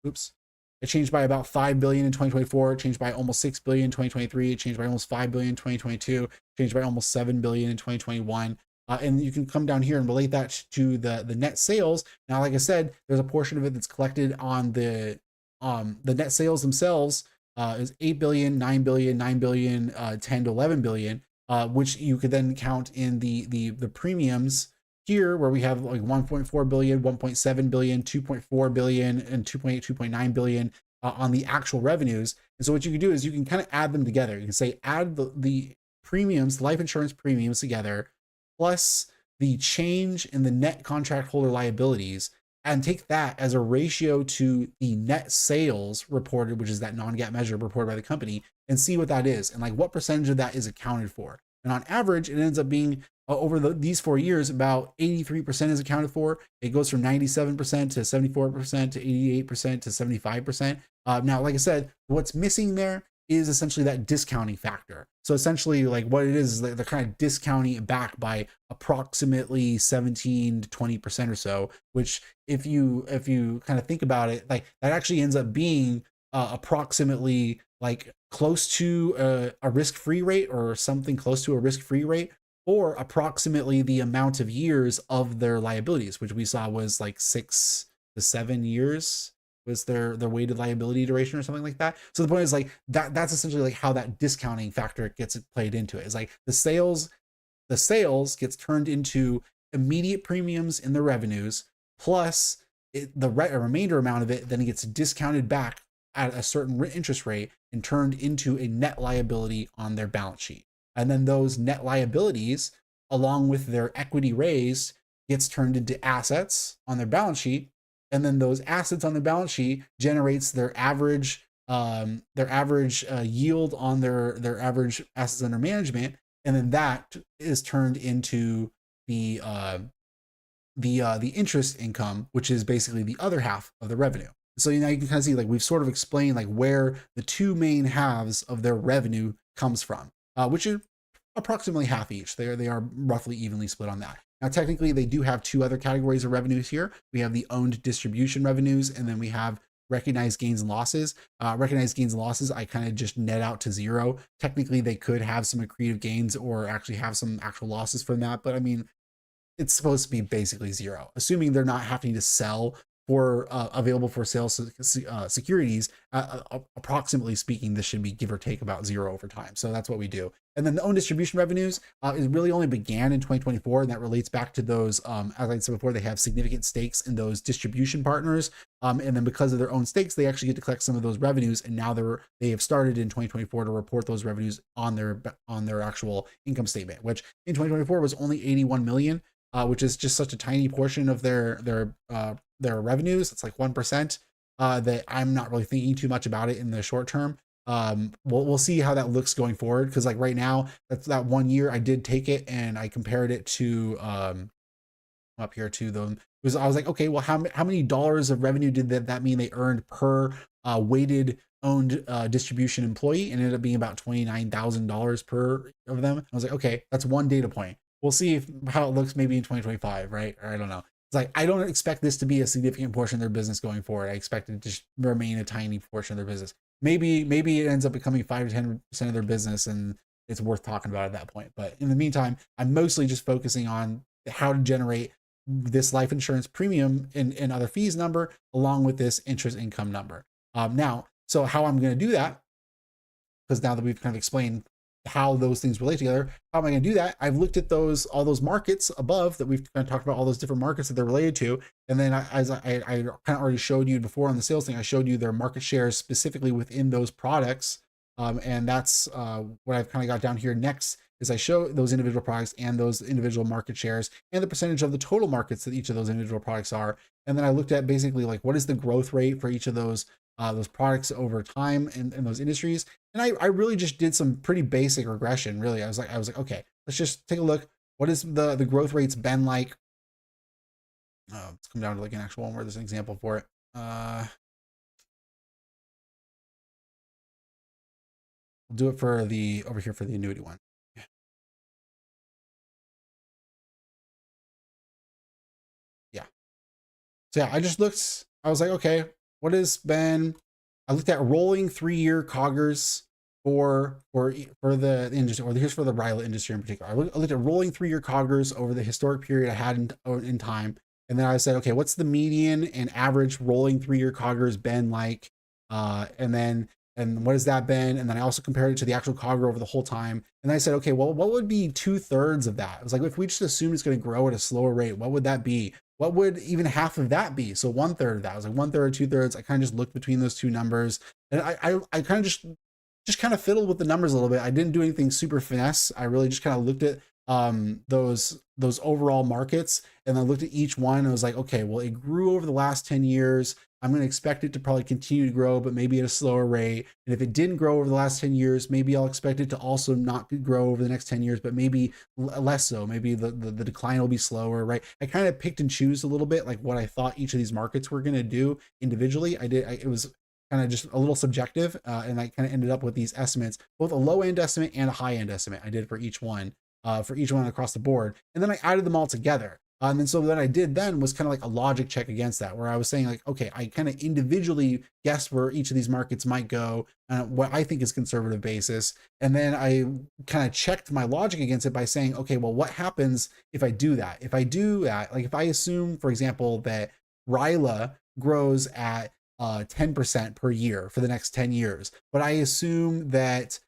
it changed by about 5 billion in 2024, it changed by almost 6 billion in 2023, it changed by almost 5 billion in 2022, changed by almost 7 billion in 2021. And you can come down here and relate that to the net sales. Now, like I said, there's a portion of it that's collected on the net sales themselves is 8 billion, 9 billion, 9 billion, 10 to 11 billion, which you could then count in the premiums here where we have like 1.4 billion, 1.7 billion, 2.4 billion, and 2.8, 2.9 billion on the actual revenues. And so what you can do is you can kind of add them together. You can say add the premiums, life insurance premiums together, plus the change in the net contract holder liabilities, and take that as a ratio to the net sales reported, which is that non-GAAP measure reported by the company, and see what that is and like what percentage of that is accounted for. And on average, it ends up being over these 4 years, about 83% is accounted for. It goes from 97% to 74% to 88% to 75%. Now, like I said, what's missing there is essentially that discounting factor. So essentially, like what it is they're kind of discounting it back by approximately 17 to 20% or so, which if you kind of think about it, like that actually ends up being approximately like close to a risk-free rate or something close to a risk-free rate, or approximately the amount of years of their liabilities, which we saw was like 6 to 7 years was their weighted liability duration or something like that. So the point is like that's essentially like how that discounting factor gets played into it. Is like the sales gets turned into immediate premiums in the revenues, plus the remainder amount of it then it gets discounted back at a certain interest rate and turned into a net liability on their balance sheet. And then those net liabilities, along with their equity raised, gets turned into assets on their balance sheet. And then those assets on the balance sheet generates their average yield on their average assets under management, and then that is turned into the interest income, which is basically the other half of the revenue. So now you can kind of see like we've sort of explained like where the two main halves of their revenue comes from, which is approximately half each. They are roughly evenly split on that. Now, technically, they do have two other categories of revenues here. We have the owned distribution revenues, and then we have recognized gains and losses. Recognized gains and losses, I kind of just net out to zero. Technically, they could have some accretive gains or actually have some actual losses from that, but I mean, it's supposed to be basically zero, assuming they're not having to sell for available for sale securities. Approximately speaking, this should be give or take about zero over time. So that's what we do. And then the own distribution revenues is really only began in 2024, and that relates back to those, as I said before, they have significant stakes in those distribution partners, and then because of their own stakes, they actually get to collect some of those revenues. And now they have started in 2024 to report those revenues on their actual income statement, which in 2024 was only 81 million, which is just such a tiny portion of their revenues. It's like 1%. That I'm not really thinking too much about it in the short term. We'll see how that looks going forward, because like right now, that's that 1 year I did take it and I compared it to up here to them, because I was like, okay, well, how many dollars of revenue did that mean they earned per weighted owned distribution employee? And it ended up being about $29,000 per of them. I was like, okay, that's one data point. We'll see how it looks maybe in 2025, right? Or I don't know. It's like, I don't expect this to be a significant portion of their business going forward. I expect it to just remain a tiny portion of their business. Maybe it ends up becoming 5 to 10% of their business, and it's worth talking about at that point. But in the meantime, I'm mostly just focusing on how to generate this life insurance premium and other fees number along with this interest income number. Now, so how I'm going to do that, because now that we've kind of explained how those things relate together, how am I going to do that? I've looked at all those markets above that we've kind of talked about, all those different markets that they're related to. And then as I kind of already showed you before on the sales thing, I showed you their market shares specifically within those products. And that's what I've kind of got down here next is I show those individual products and those individual market shares and the percentage of the total markets that each of those individual products are. And then I looked at basically like what is the growth rate for each of those products over time in those industries. And I really just did some pretty basic regression. Really, I was like, okay, let's just take a look. What is the growth rates been like? Let's come down to like an actual one where there's an example for it. We'll do it for over here for the annuity one. Yeah. So yeah, I just looked. I was like, okay, what has been? I looked at rolling 3-year CAGRs for the industry, or here's for the RILA industry in particular. I looked at rolling 3-year CAGRs over the historic period I had in time, and then I said, okay, what's the median and average rolling 3-year CAGRs been like? And then And what has that been? And then I also compared it to the actual COG over the whole time. And then I said, okay, well, what would be 2/3 of that? It was like, if we just assume it's going to grow at a slower rate, what would that be? What would even half of that be? So 1/3 of that. I was like 1/3, 2/3. I kind of just looked between those two numbers, and I kind of just kind of fiddled with the numbers a little bit. I didn't do anything super finesse. I really just kind of looked at those overall markets, and I looked at each one and I was like, okay, well, it grew over the last 10 years. I'm going to expect it to probably continue to grow, but maybe at a slower rate. And if it didn't grow over the last 10 years, maybe I'll expect it to also not grow over the next 10 years, but maybe less so. Maybe the decline will be slower, right? I kind of picked and choose a little bit like what I thought each of these markets were going to do individually. It was kind of just a little subjective, and I kind of ended up with these estimates, both a low end estimate and a high end estimate I did for each one across the board. And then I added them all together. And then so what I did then was kind of like a logic check against that, where I was saying like, okay, I kind of individually guessed where each of these markets might go, what I think is conservative basis. And then I kind of checked my logic against it by saying, okay, well, what happens if I do that? If I do that, like if I assume, for example, that RILA grows at 10% per year for the next 10 years, but I assume that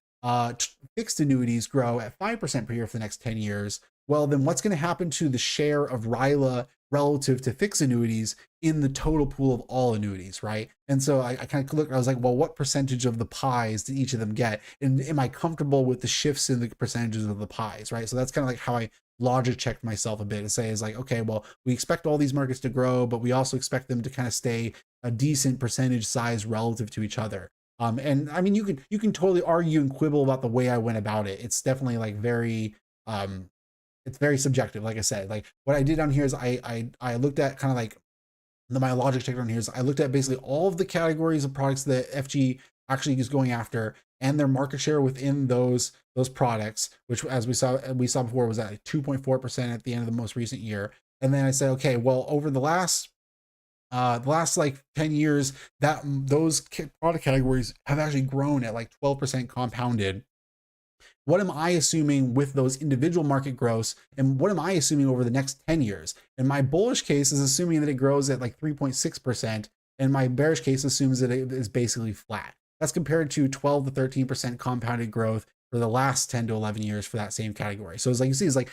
fixed annuities grow at 5% per year for the next 10 years, well, then what's going to happen to the share of RILA relative to fixed annuities in the total pool of all annuities, right? And so I kind of looked, I was like, well, what percentage of the pies did each of them get? And am I comfortable with the shifts in the percentages of the pies, right? So that's kind of like how I logic checked myself a bit to say is like, okay, well, we expect all these markets to grow, but we also expect them to kind of stay a decent percentage size relative to each other. And I mean, you can totally argue and quibble about the way I went about it. It's definitely like very it's very subjective. Like I said, like what I did down here is I looked at kind of like my logic check down here is I looked at basically all of the categories of products that FG actually is going after and their market share within those products, which as we saw before was at like 2.4% at the end of the most recent year. And then I said, okay, well, over the last like 10 years, that those product categories have actually grown at like 12% compounded. What am I assuming with those individual market growths, and what am I assuming over the next 10 years? And my bullish case is assuming that it grows at like 3.6%, and my bearish case assumes that it is basically flat. That's compared to 12 to 13% compounded growth for the last 10 to 11 years for that same category. So it's like you see, it's like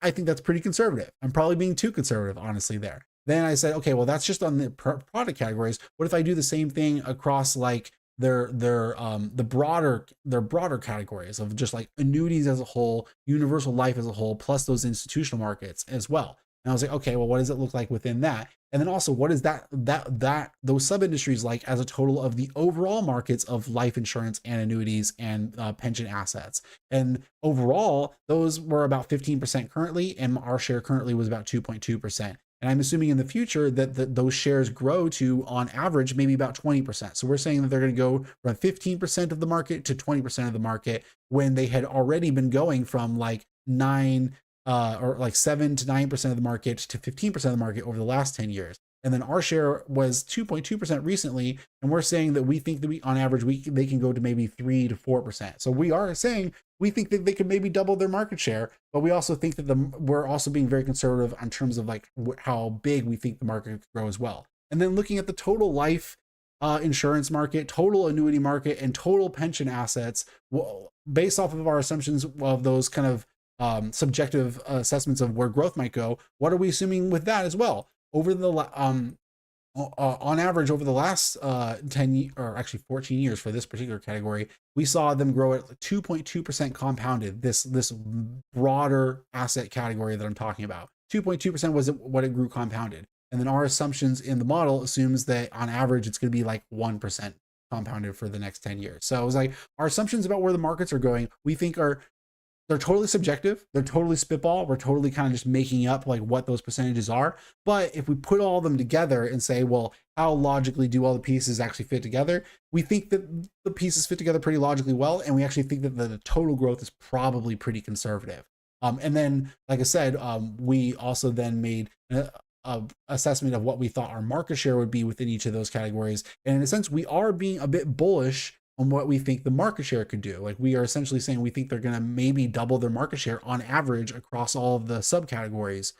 I think that's pretty conservative. I'm probably being too conservative, honestly, there. Then I said, okay, well, that's just on the product categories. What if I do the same thing across like the broader categories of just like annuities as a whole, universal life as a whole, plus those institutional markets as well? And I was like, okay, well, what does it look like within that? And then also, what is those sub industries like as a total of the overall markets of life insurance and annuities and pension assets? And overall, those were about 15% currently, and our share currently was about 2.2%. And I'm assuming in the future that those shares grow to, on average, maybe about 20%. So we're saying that they're going to go from 15% of the market to 20% of the market when they had already been going from like 7 to 9% of the market to 15% of the market over the last 10 years. And then our share was 2.2% recently, and we're saying that we think that on average they can go to maybe 3 to 4%. So we are saying we think that they could maybe double their market share, but we also think that we're also being very conservative in terms of like how big we think the market could grow as well. And then looking at the total life insurance market, total annuity market, and total pension assets, based off of our assumptions of those kind of subjective assessments of where growth might go, what are we assuming with that as well? Over the on average over the last 10 or actually 14 years for this particular category, we saw them grow at 2.2% compounded. This broader asset category that I'm talking about, 2.2% was what it grew compounded. And then our assumptions in the model assumes that on average it's going to be like 1% compounded for the next 10 years. So it was like our assumptions about where the markets are going, we think they're totally subjective. They're totally spitball. We're totally kind of just making up like what those percentages are. But if we put all of them together and say, well, how logically do all the pieces actually fit together? We think that the pieces fit together pretty logically well. And we actually think that the total growth is probably pretty conservative. And then, like I said, we also then made a assessment of what we thought our market share would be within each of those categories. And in a sense, we are being a bit bullish on what we think the market share could do. Like we are essentially saying we think they're going to maybe double their market share on average across all of the subcategories,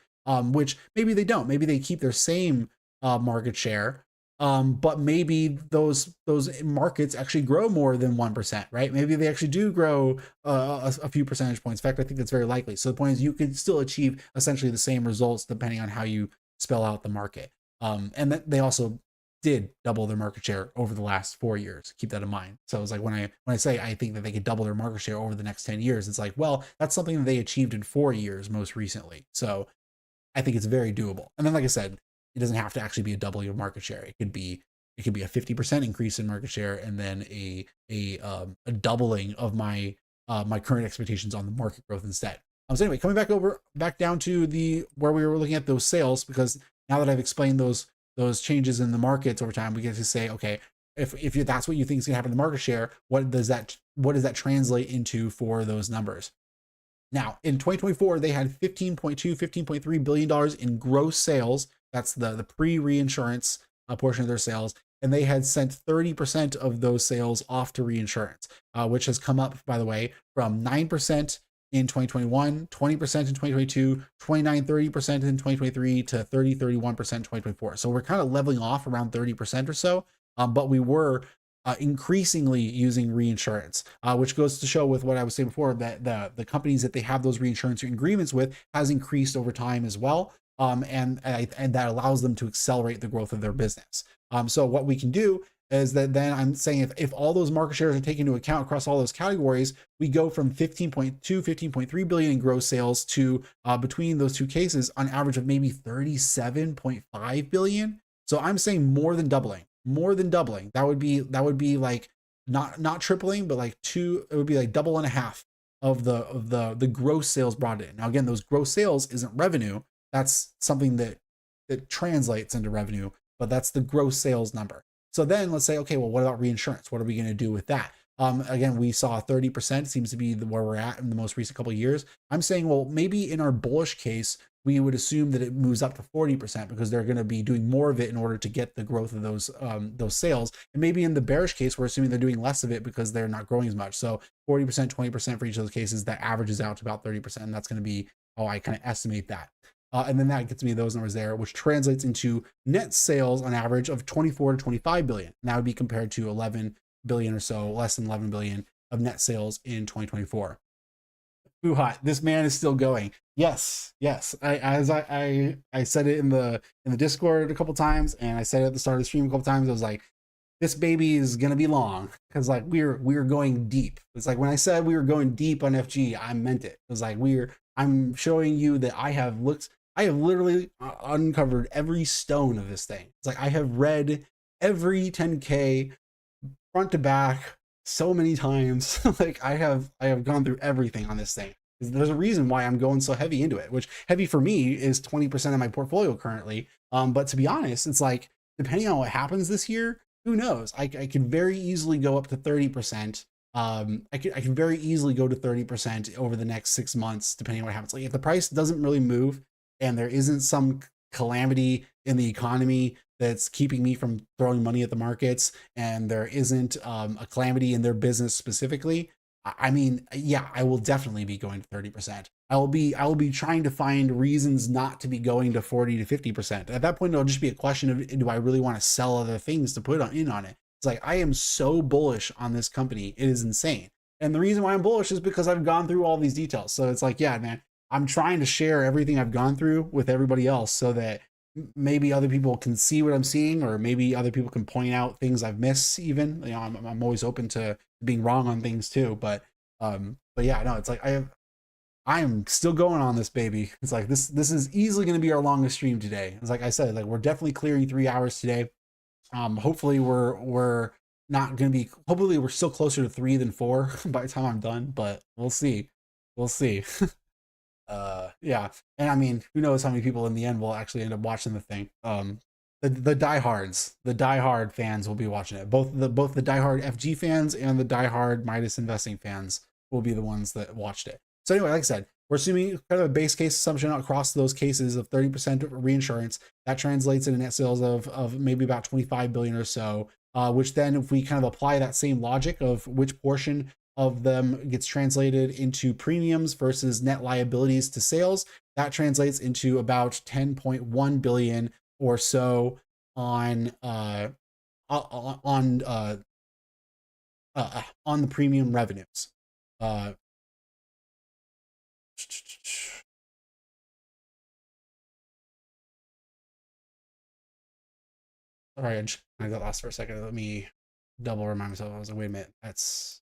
which maybe they don't. Maybe they keep their same market share, But maybe those markets actually grow more than 1%, right? Maybe they actually do grow a few percentage points. In fact, I think that's very likely. So the point is, you could still achieve essentially the same results depending on how you spell out the market. And that they also did double their market share over the last 4 years. Keep that in mind. So it's like when I say I think that they could double their market share over the next 10 years, it's like, well, that's something that they achieved in 4 years most recently. So I think it's very doable. And then, like I said, it doesn't have to actually be a doubling of market share. It could be a 50% increase in market share, and then a doubling of my my current expectations on the market growth instead. So anyway, coming back down to the where we were looking at those sales, because now that I've explained those changes in the markets over time, we get to say, okay, if that's what you think is going to happen in the market share, what does that translate into for those numbers? Now, in 2024, they had $15.3 billion in gross sales. That's the pre-reinsurance portion of their sales. And they had sent 30% of those sales off to reinsurance, which has come up, by the way, from 9% in 2021, 20% in 2022, 29, 30% in 2023, to 30, 31% in 2024. So we're kind of leveling off around 30% or so. But we were increasingly using reinsurance, which goes to show with what I was saying before, that the companies that they have those reinsurance agreements with has increased over time as well. And that allows them to accelerate the growth of their business. So what we can do is that then I'm saying if all those market shares are taken into account across all those categories, we go from 15.3 billion in gross sales to between those two cases on average of maybe 37.5 billion. So I'm saying more than doubling. That would be like not tripling, but like it would be like double and a half of the gross sales brought in. Now again, those gross sales isn't revenue. That's something that translates into revenue, but that's the gross sales number. So then let's say, okay, well, what about reinsurance? What are we going to do with that? Again, we saw 30% seems to be where we're at in the most recent couple of years. I'm saying, well, maybe in our bullish case, we would assume that it moves up to 40% because they're going to be doing more of it in order to get the growth of those sales. And maybe in the bearish case, we're assuming they're doing less of it because they're not growing as much. So 40%, 20% for each of those cases, that averages out to about 30%. And that's going to be how I kind of estimate that. And then that gets me those numbers there, which translates into net sales on average of 24 to 25 billion. And that would be compared to 11 billion or so, less than 11 billion of net sales in 2024. Foo hot. This man is still going. Yes. I said it in the Discord a couple times, and I said it at the start of the stream a couple times. I was like, this baby is gonna be long, because like we're going deep. It's like when I said we were going deep on FG, I meant it. It was like I'm showing you that I have literally uncovered every stone of this thing. It's like I have read every 10K front to back so many times. Like I have gone through everything on this thing. There's a reason why I'm going so heavy into it, which heavy for me is 20% of my portfolio currently. But to be honest, it's like, depending on what happens this year, who knows? I could very easily go up to 30%. I can very easily go to 30% over the next 6 months, depending on what happens. Like if the price doesn't really move and there isn't some calamity in the economy that's keeping me from throwing money at the markets, and there isn't a calamity in their business specifically, I mean, yeah, I will definitely be going to 30%. I will be trying to find reasons not to be going to 40 to 50%. At that point, it'll just be a question of, do I really want to sell other things to put in on it? It's like, I am so bullish on this company. It is insane. And the reason why I'm bullish is because I've gone through all these details. So it's like, yeah, man, I'm trying to share everything I've gone through with everybody else so that maybe other people can see what I'm seeing, or maybe other people can point out things I've missed even. You know, I'm always open to being wrong on things too. But yeah, no, it's like I am still going on this baby. It's like this is easily going to be our longest stream today. It's like I said, like we're definitely clearing 3 hours today. Hopefully we're not going to be, hopefully we're still closer to 3 than 4 by the time I'm done, but we'll see. Yeah. And I mean, who knows how many people in the end will actually end up watching the thing. The diehard fans will be watching it. Both the diehard FG fans and the diehard Midas investing fans will be the ones that watched it. So anyway, like I said, we're assuming kind of a base case assumption across those cases of 30% reinsurance. That translates into net sales of maybe about 25 billion or so, which then if we kind of apply that same logic of which portion of them gets translated into premiums versus net liabilities to sales, that translates into about 10.1 billion or so on on uh, on the premium revenues. Uh, Sorry, I got lost for a second. Let me double remind myself. I was like, wait a minute, that's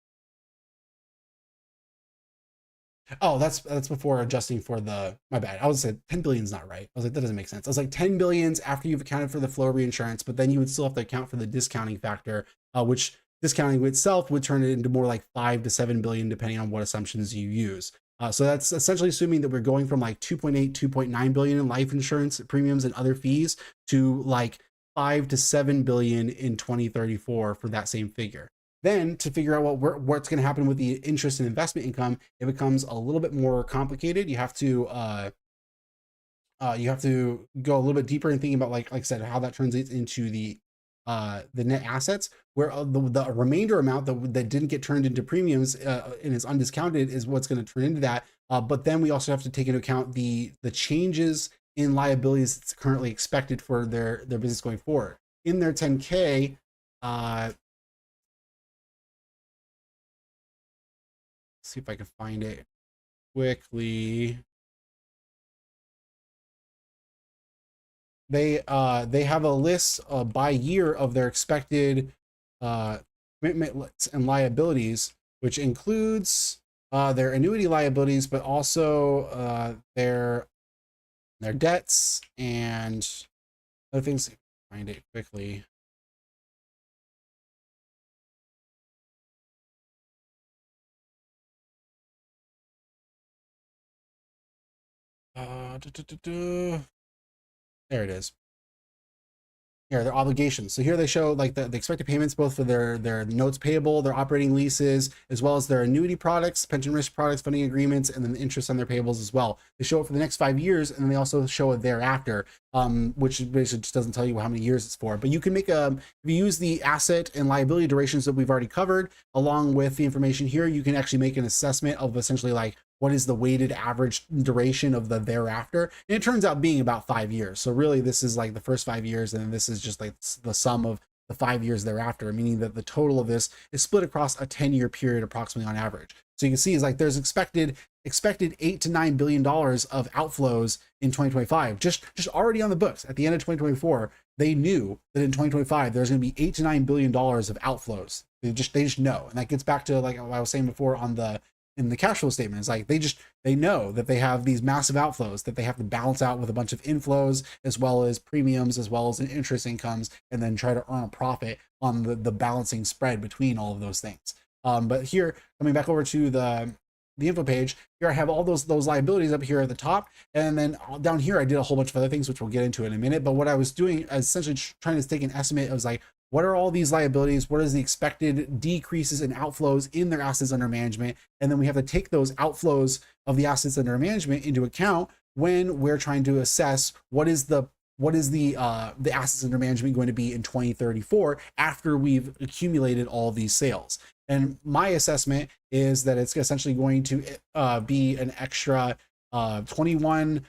that's before adjusting for the my bad. I was say 10 billion is not right. I was like, that doesn't make sense. I was like 10 billions after you've accounted for the flow reinsurance, but then you would still have to account for the discounting factor, which discounting itself would turn it into more like 5 to 7 billion depending on what assumptions you use. So that's essentially assuming that we're going from like 2.8, 2.9 billion in life insurance premiums and other fees to like 5 to 7 billion in 2034 for that same figure. Then to figure out what's going to happen with the interest and investment income, it becomes a little bit more complicated. You have to go a little bit deeper in thinking about like I said, how that translates into the net assets, where the remainder amount that didn't get turned into premiums and is undiscounted is what's going to turn into that. But then we also have to take into account the changes in liabilities that's currently expected for their business going forward. In their 10K, see if I can find it quickly. They have a list by year of their expected commitments and liabilities, which includes their annuity liabilities, but also their debts and other things. Find it quickly. There it is. Here, their obligations. So here they show like the expected payments both for their notes payable, their operating leases, as well as their annuity products, pension risk products, funding agreements, and then the interest on their payables as well. They show it for the next 5 years, and then they also show it thereafter, which basically just doesn't tell you how many years it's for. But you can make if you use the asset and liability durations that we've already covered, along with the information here, you can actually make an assessment of essentially like what is the weighted average duration of the thereafter, and it turns out being about 5 years. So really this is like the first 5 years, and then this is just like the sum of the 5 years thereafter, meaning that the total of this is split across a 10-year period approximately on average. So you can see is like there's expected $8 to $9 billion of outflows in 2025, just already on the books. At the end of 2024, they knew that in 2025 there's going to be $8 to $9 billion of outflows. They just know, and that gets back to like what I was saying before on in the cash flow statement. It's like they know that they have these massive outflows that they have to balance out with a bunch of inflows, as well as premiums, as well as interest incomes, and then try to earn a profit on the balancing spread between all of those things. But here, coming back over to the info page, here I have all those liabilities up here at the top, and then down here I did a whole bunch of other things which we'll get into in a minute. But what I was doing is essentially trying to take an estimate. I was like, what are all these liabilities? What is the expected decreases and outflows in their assets under management? And then we have to take those outflows of the assets under management into account when we're trying to assess what is the assets under management going to be in 2034 after we've accumulated all these sales. And my assessment is that it's essentially going to be an extra 14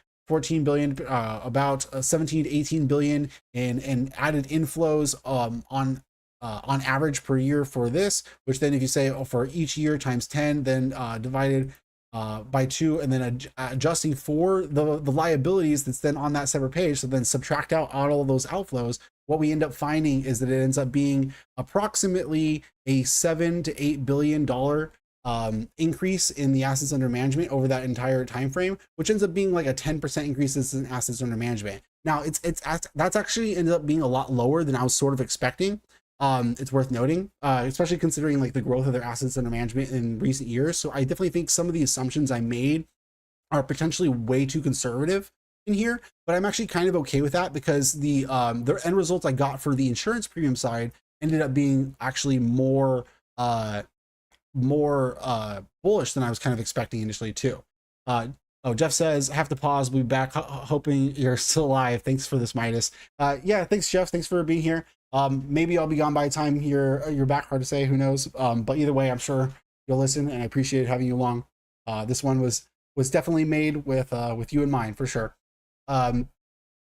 billion, about 17 to 18 billion in added inflows on average per year for this, which then if you say for each year times 10, then divided by 2, and then adjusting for the liabilities that's then on that separate page, so then subtract out all of those outflows, what we end up finding is that it ends up being approximately a $7 to $8 billion increase in the assets under management over that entire time frame, which ends up being like a 10% increase in assets under management. Now that's actually ended up being a lot lower than I was sort of expecting. It's worth noting, especially considering like the growth of their assets under management in recent years. So I definitely think some of the assumptions I made are potentially way too conservative in here, but I'm actually kind of okay with that because the end results I got for the insurance premium side ended up being actually more bullish than I was kind of expecting initially too. Oh, Jeff says, have to pause, we'll be back, hoping you're still alive. Thanks for this, Midas. Yeah, thanks, Jeff. Thanks for being here. Maybe I'll be gone by the time you're back, hard to say, who knows. But either way, I'm sure you'll listen, and I appreciate having you along. This one was definitely made with you in mind, for sure.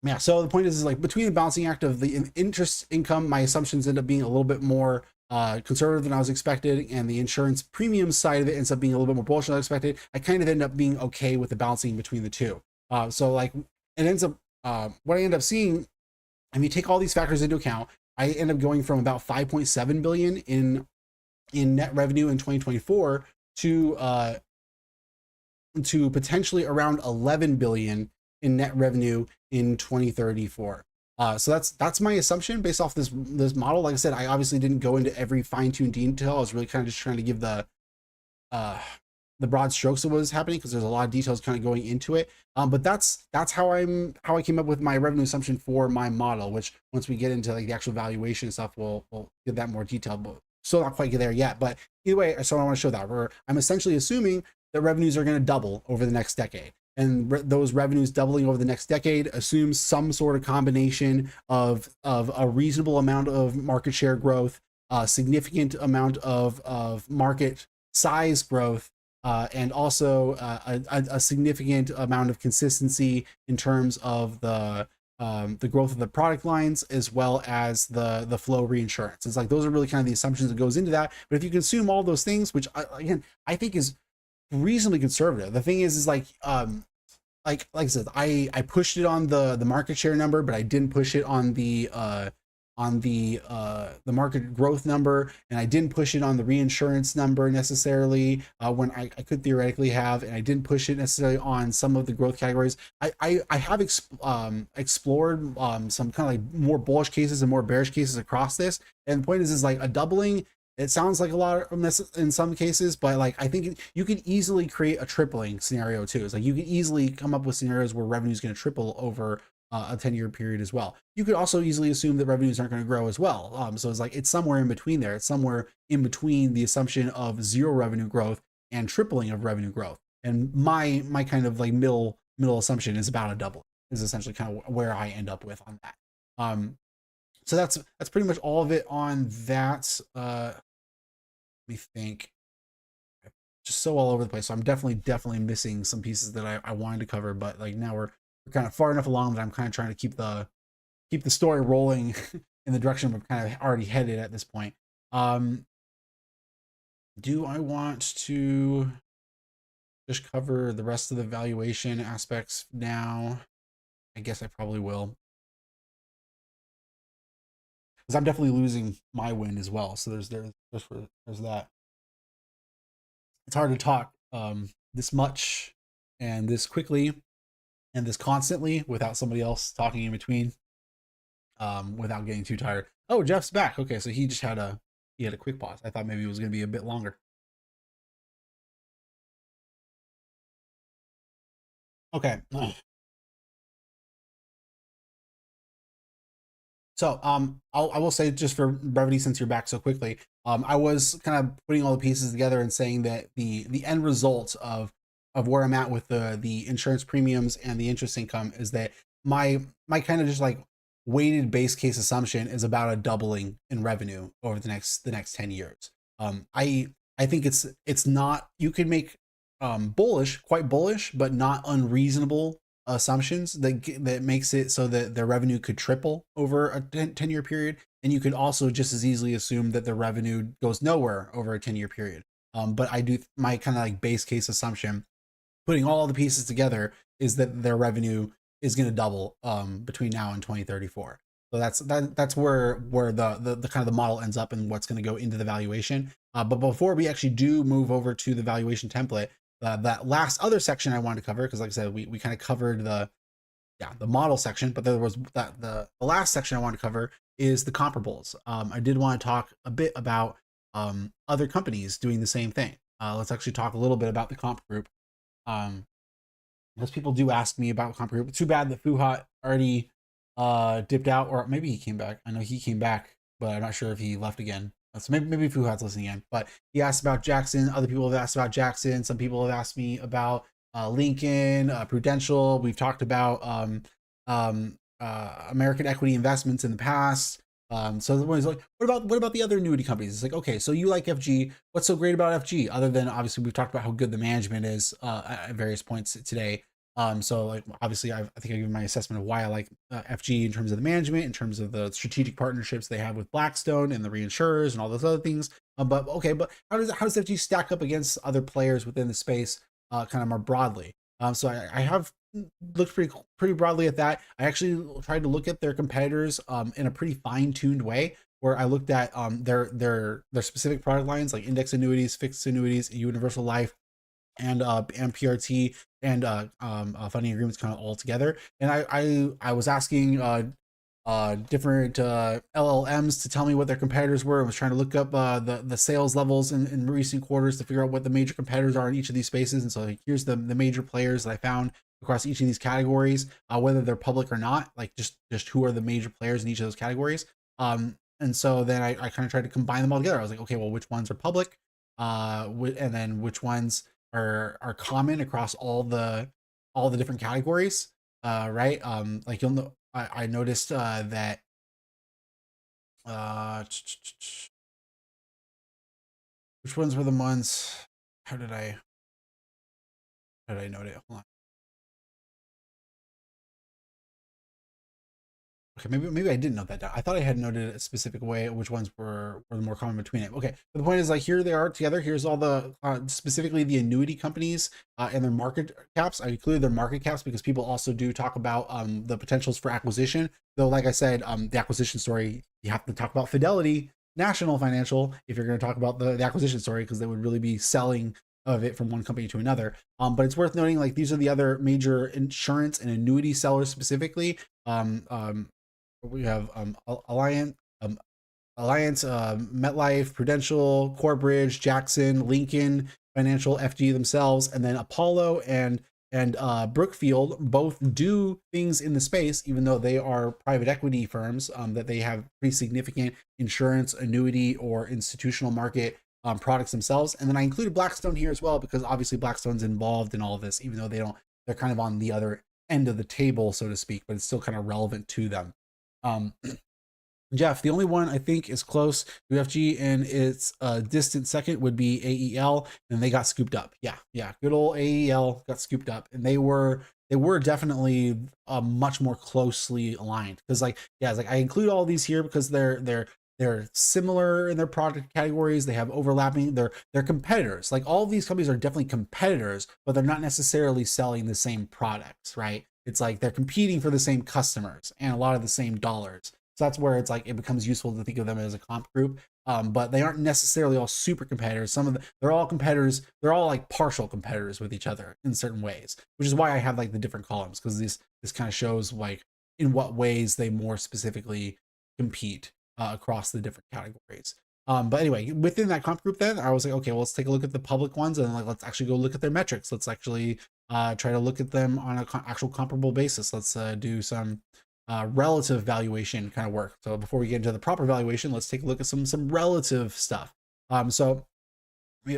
Yeah, so the point is like between the balancing act of the interest income, my assumptions end up being a little bit more conservative than I was expected, and the insurance premium side of it ends up being a little bit more bullish than I expected. I kind of end up being okay with the balancing between the two. So like it ends up what I end up seeing, if you take all these factors into account, I end up going from about 5.7 billion in net revenue in 2024 to potentially around 11 billion in net revenue in 2034. So that's my assumption based off this model. Like I said, I obviously didn't go into every fine-tuned detail. I was really kind of just trying to give the broad strokes of what was happening because there's a lot of details kind of going into it. But that's how I came up with my revenue assumption for my model. Which once we get into like the actual valuation stuff, we'll give that more detail. But still not quite there yet. But either way, so I want to show that where I'm essentially assuming that revenues are going to double over the next decade. And those revenues doubling over the next decade assumes some sort of combination of a reasonable amount of market share growth, a significant amount of market size growth, and also a significant amount of consistency in terms of the growth of the product lines as well as the flow reinsurance. It's like those are really kind of the assumptions that goes into that. But if you consume all those things, which I think is reasonably conservative. The thing is like I said, I pushed it on the market share number, but I didn't push it on the market growth number, and I didn't push it on the reinsurance number necessarily when I could theoretically have, and I didn't push it necessarily on some of the growth categories. I have explored some kind of like more bullish cases and more bearish cases across this, and the point is like a doubling. It sounds like a lot in some cases, but like I think you could easily create a tripling scenario too. It's like you could easily come up with scenarios where revenue is going to triple over a 10-year period as well. You could also easily assume that revenues aren't going to grow as well. So it's like it's somewhere in between there. It's somewhere in between the assumption of zero revenue growth and tripling of revenue growth. And my kind of like middle assumption is about a double. Is essentially kind of where I end up with on that. So that's pretty much all of it on that. Let me think. Just so all over the place. So I'm definitely missing some pieces that I wanted to cover, but like now we're kind of far enough along that I'm kind of trying to keep the story rolling in the direction we're kind of already headed at this point. Do I want to just cover the rest of the valuation aspects now? I guess I probably will. Because I'm definitely losing my win as well. So there's that. It's hard to talk this much and this quickly and this constantly without somebody else talking in between, without getting too tired. Oh, Jeff's back. Okay, so he just had a quick pause. I thought maybe it was going to be a bit longer. Okay. So I will say just for brevity, since you're back so quickly, I was kind of putting all the pieces together and saying that the end result of where I'm at with the insurance premiums and the interest income is that my kind of just like weighted base case assumption is about a doubling in revenue over the next 10 years. I think it's not, you can make quite bullish, but not unreasonable assumptions that makes it so that the revenue could triple over a 10-year period. And you could also just as easily assume that the revenue goes nowhere over a 10-year period. But I do, my kind of like base case assumption, putting all the pieces together, is that their revenue is going to double between now and 2034. So that's where the kind of the model ends up and what's going to go into the valuation. But before we actually do move over to the valuation template, that last other section I wanted to cover, because like I said, we kind of covered the model section, but there was the last section I wanted to cover is the comparables. I did want to talk a bit about other companies doing the same thing. Let's actually talk a little bit about the comp group. Most people do ask me about comp group. Too bad that Fuhat already dipped out, or maybe he came back. I know he came back, but I'm not sure if he left again. So maybe Fuhat's listening in. But he asked about Jackson. Other people have asked about Jackson. Some people have asked me about Lincoln, Prudential. We've talked about American Equity Investments in the past. So everyone's like, what about the other annuity companies? It's like, okay, so you like FG. What's so great about FG? Other than obviously we've talked about how good the management is at various points today. So like obviously I think I give my assessment of why I like FG in terms of the management, in terms of the strategic partnerships they have with Blackstone and the reinsurers and all those other things. But okay, but how does FG stack up against other players within the space, kind of more broadly? So I have looked pretty broadly at that. I actually tried to look at their competitors in a pretty fine tuned way, where I looked at their specific product lines like index annuities, fixed annuities, universal life, and PRT and funding agreements kind of all together. And I was asking different LLMs to tell me what their competitors were. I was trying to look up the sales levels in recent quarters to figure out what the major competitors are in each of these spaces. And so like, here's the major players that I found across each of these categories, whether they're public or not, like just who are the major players in each of those categories. And so then I kind of tried to combine them all together. I was like, okay, well, which ones are public, and then which ones are common across all the different categories, right? Like you'll know, I noticed that uh, which ones were the ones? How did I note it? Hold on. Okay, maybe I didn't note that down. I thought I had noted a specific way which ones were the more common between it. Okay, but the point is like here they are together. Here's all the specifically the annuity companies and their market caps. I included their market caps because people also do talk about the potentials for acquisition. Though, like I said, the acquisition story you have to talk about Fidelity National Financial if you're going to talk about the acquisition story, because they would really be selling of it from one company to another. But it's worth noting like these are the other major insurance and annuity sellers specifically. We have Alliance, MetLife, Prudential, Corebridge, Jackson, Lincoln Financial, FG themselves, and then Apollo and Brookfield both do things in the space, even though they are private equity firms, that they have pretty significant insurance, annuity, or institutional market products themselves. And then I included Blackstone here as well because obviously Blackstone's involved in all of this, even though they're kind of on the other end of the table, so to speak, but it's still kind of relevant to them. Um, Jeff, the only one I think is close to FG and it's a distant second would be AEL, and they got scooped up. Yeah, good old AEL got scooped up, and they were definitely much more closely aligned. Because like yeah, it's like I include all these here because they're similar in their product categories. They have overlapping. They're competitors. Like all of these companies are definitely competitors, but they're not necessarily selling the same products, right? It's like they're competing for the same customers and a lot of the same dollars. So that's where it's like it becomes useful to think of them as a comp group. But they aren't necessarily all super competitors. They're all competitors. They're all like partial competitors with each other in certain ways, which is why I have like the different columns, because this kind of shows like in what ways they more specifically compete across the different categories. But anyway, within that comp group, then I was like, okay, well, let's take a look at the public ones and like let's actually go look at their metrics. Let's actually try to look at them on an actual comparable basis. Let's do some relative valuation kind of work. So before we get into the proper valuation, let's take a look at some relative stuff. So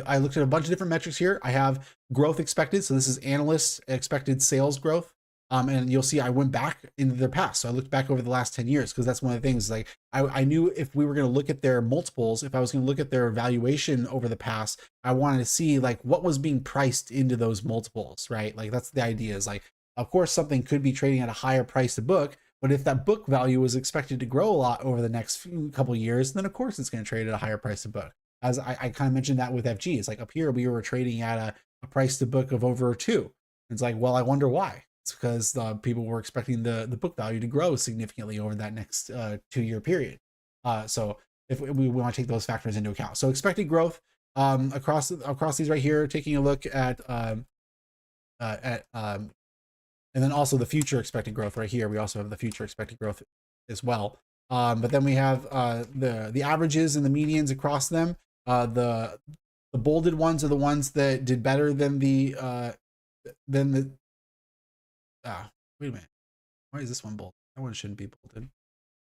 I looked at a bunch of different metrics here. I have growth expected. So this is analysts expected sales growth. And you'll see I went back into their past. So I looked back over the last 10 years because that's one of the things like I knew if we were going to look at their multiples, if I was going to look at their valuation over the past, I wanted to see like what was being priced into those multiples, right? Like that's the idea is like, of course, something could be trading at a higher price to book, but if that book value is expected to grow a lot over the next couple of years, then of course it's going to trade at a higher price to book. As I kind of mentioned that with FG, it's like up here we were trading at a price to book of over 2. It's like, well, I wonder why. It's because people were expecting the book value to grow significantly over that next 2-year period. So if we want to take those factors into account, so expected growth across these right here, taking a look at and then also the future expected growth right here. We also have the future expected growth as well. But then we have the averages and the medians across them. The bolded ones are the ones that did better than the wait a minute. Why is this one bold? That one shouldn't be bolded.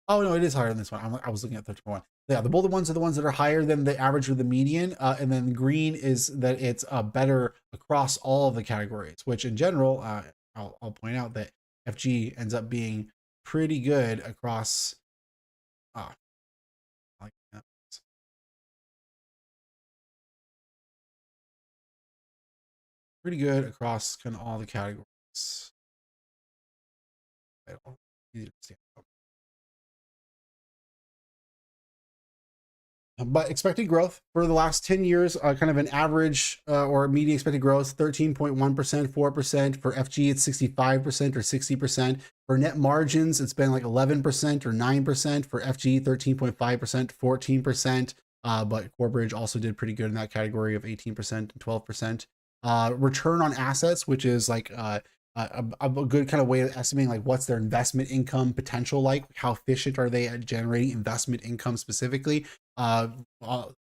Oh no, it is higher than this one. I was looking at the one. Yeah, the bolded ones are the ones that are higher than the average or the median, and then green is that it's better across all of the categories. Which in general, I'll point out that FG ends up being pretty good across. Uh, like that. Pretty good across kind of all the categories. title. Easy to understand. But expected growth for the last 10 years, kind of an average or median expected growth, 13.1%, 4%. For FG, it's 65% or 60%. For net margins, it's been like 11% or 9%. For FG, 13.5%, 14%. But Corebridge also did pretty good in that category of 18% and 12%. Return on assets, which is like a good kind of way of estimating like what's their investment income potential, like how efficient are they at generating investment income specifically. On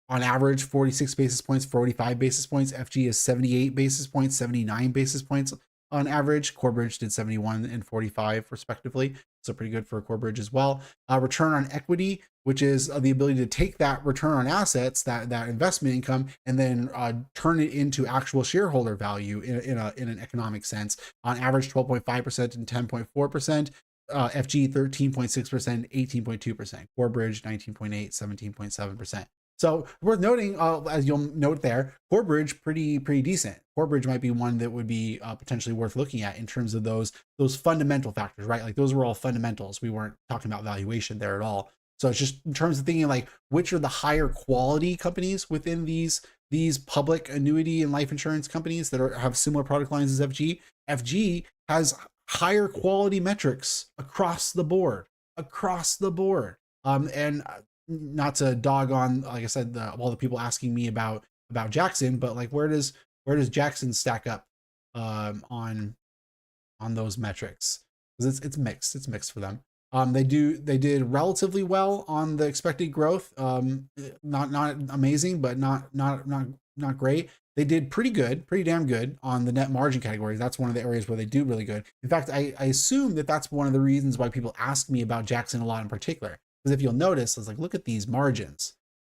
average 46 basis points, 45 basis points. FG is 78 basis points, 79 basis points on average. Corebridge did 71 and 45 respectively, so pretty good for Corebridge as well. Return on equity, which is the ability to take that return on assets, that investment income, and then turn it into actual shareholder value in an economic sense. On average 12.5% and 10.4%. FG 13.6%, 18.2%. Corebridge 19.8, 17.7%. So worth noting, as you'll note there, Corebridge pretty decent. Corebridge might be one that would be potentially worth looking at in terms of those fundamental factors, right? Like those were all fundamentals. We weren't talking about valuation there at all. So it's just in terms of thinking like which are the higher quality companies within these public annuity and life insurance companies that have similar product lines as FG. FG has higher quality metrics across the board. And not to dog on, like I said, all the people asking me about Jackson, but like where does Jackson stack up on those metrics? Because it's mixed for them. They did relatively well on the expected growth. Not amazing, but not great. They did pretty damn good on the net margin category. That's one of the areas where they do really good. In fact, I assume that that's one of the reasons why people ask me about Jackson a lot in particular. Because if you'll notice, it's like, look at these margins.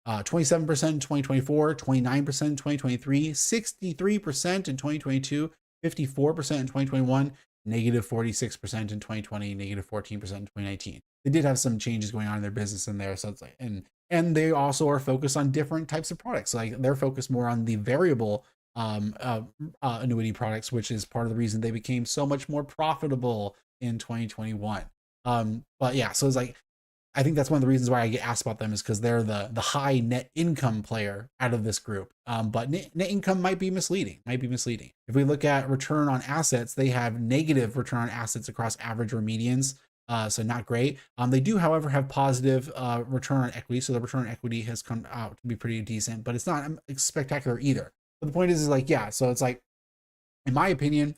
27% in 2024, 29% in 2023, 63% in 2022, 54% in 2021, negative 46% in 2020, negative 14% in 2019. They did have some changes going on in their business in there. So it's like, and they also are focused on different types of products. Like they're focused more on the variable annuity products, which is part of the reason they became so much more profitable in 2021. But yeah, so it's like, I think that's one of the reasons why I get asked about them is because they're the high net income player out of this group. But net income might be misleading. If we look at return on assets, they have negative return on assets across average or medians. So not great. They do, however, have positive return on equity. So the return on equity has come out to be pretty decent, but it's not spectacular either. But the point is like, yeah, so it's like, in my opinion,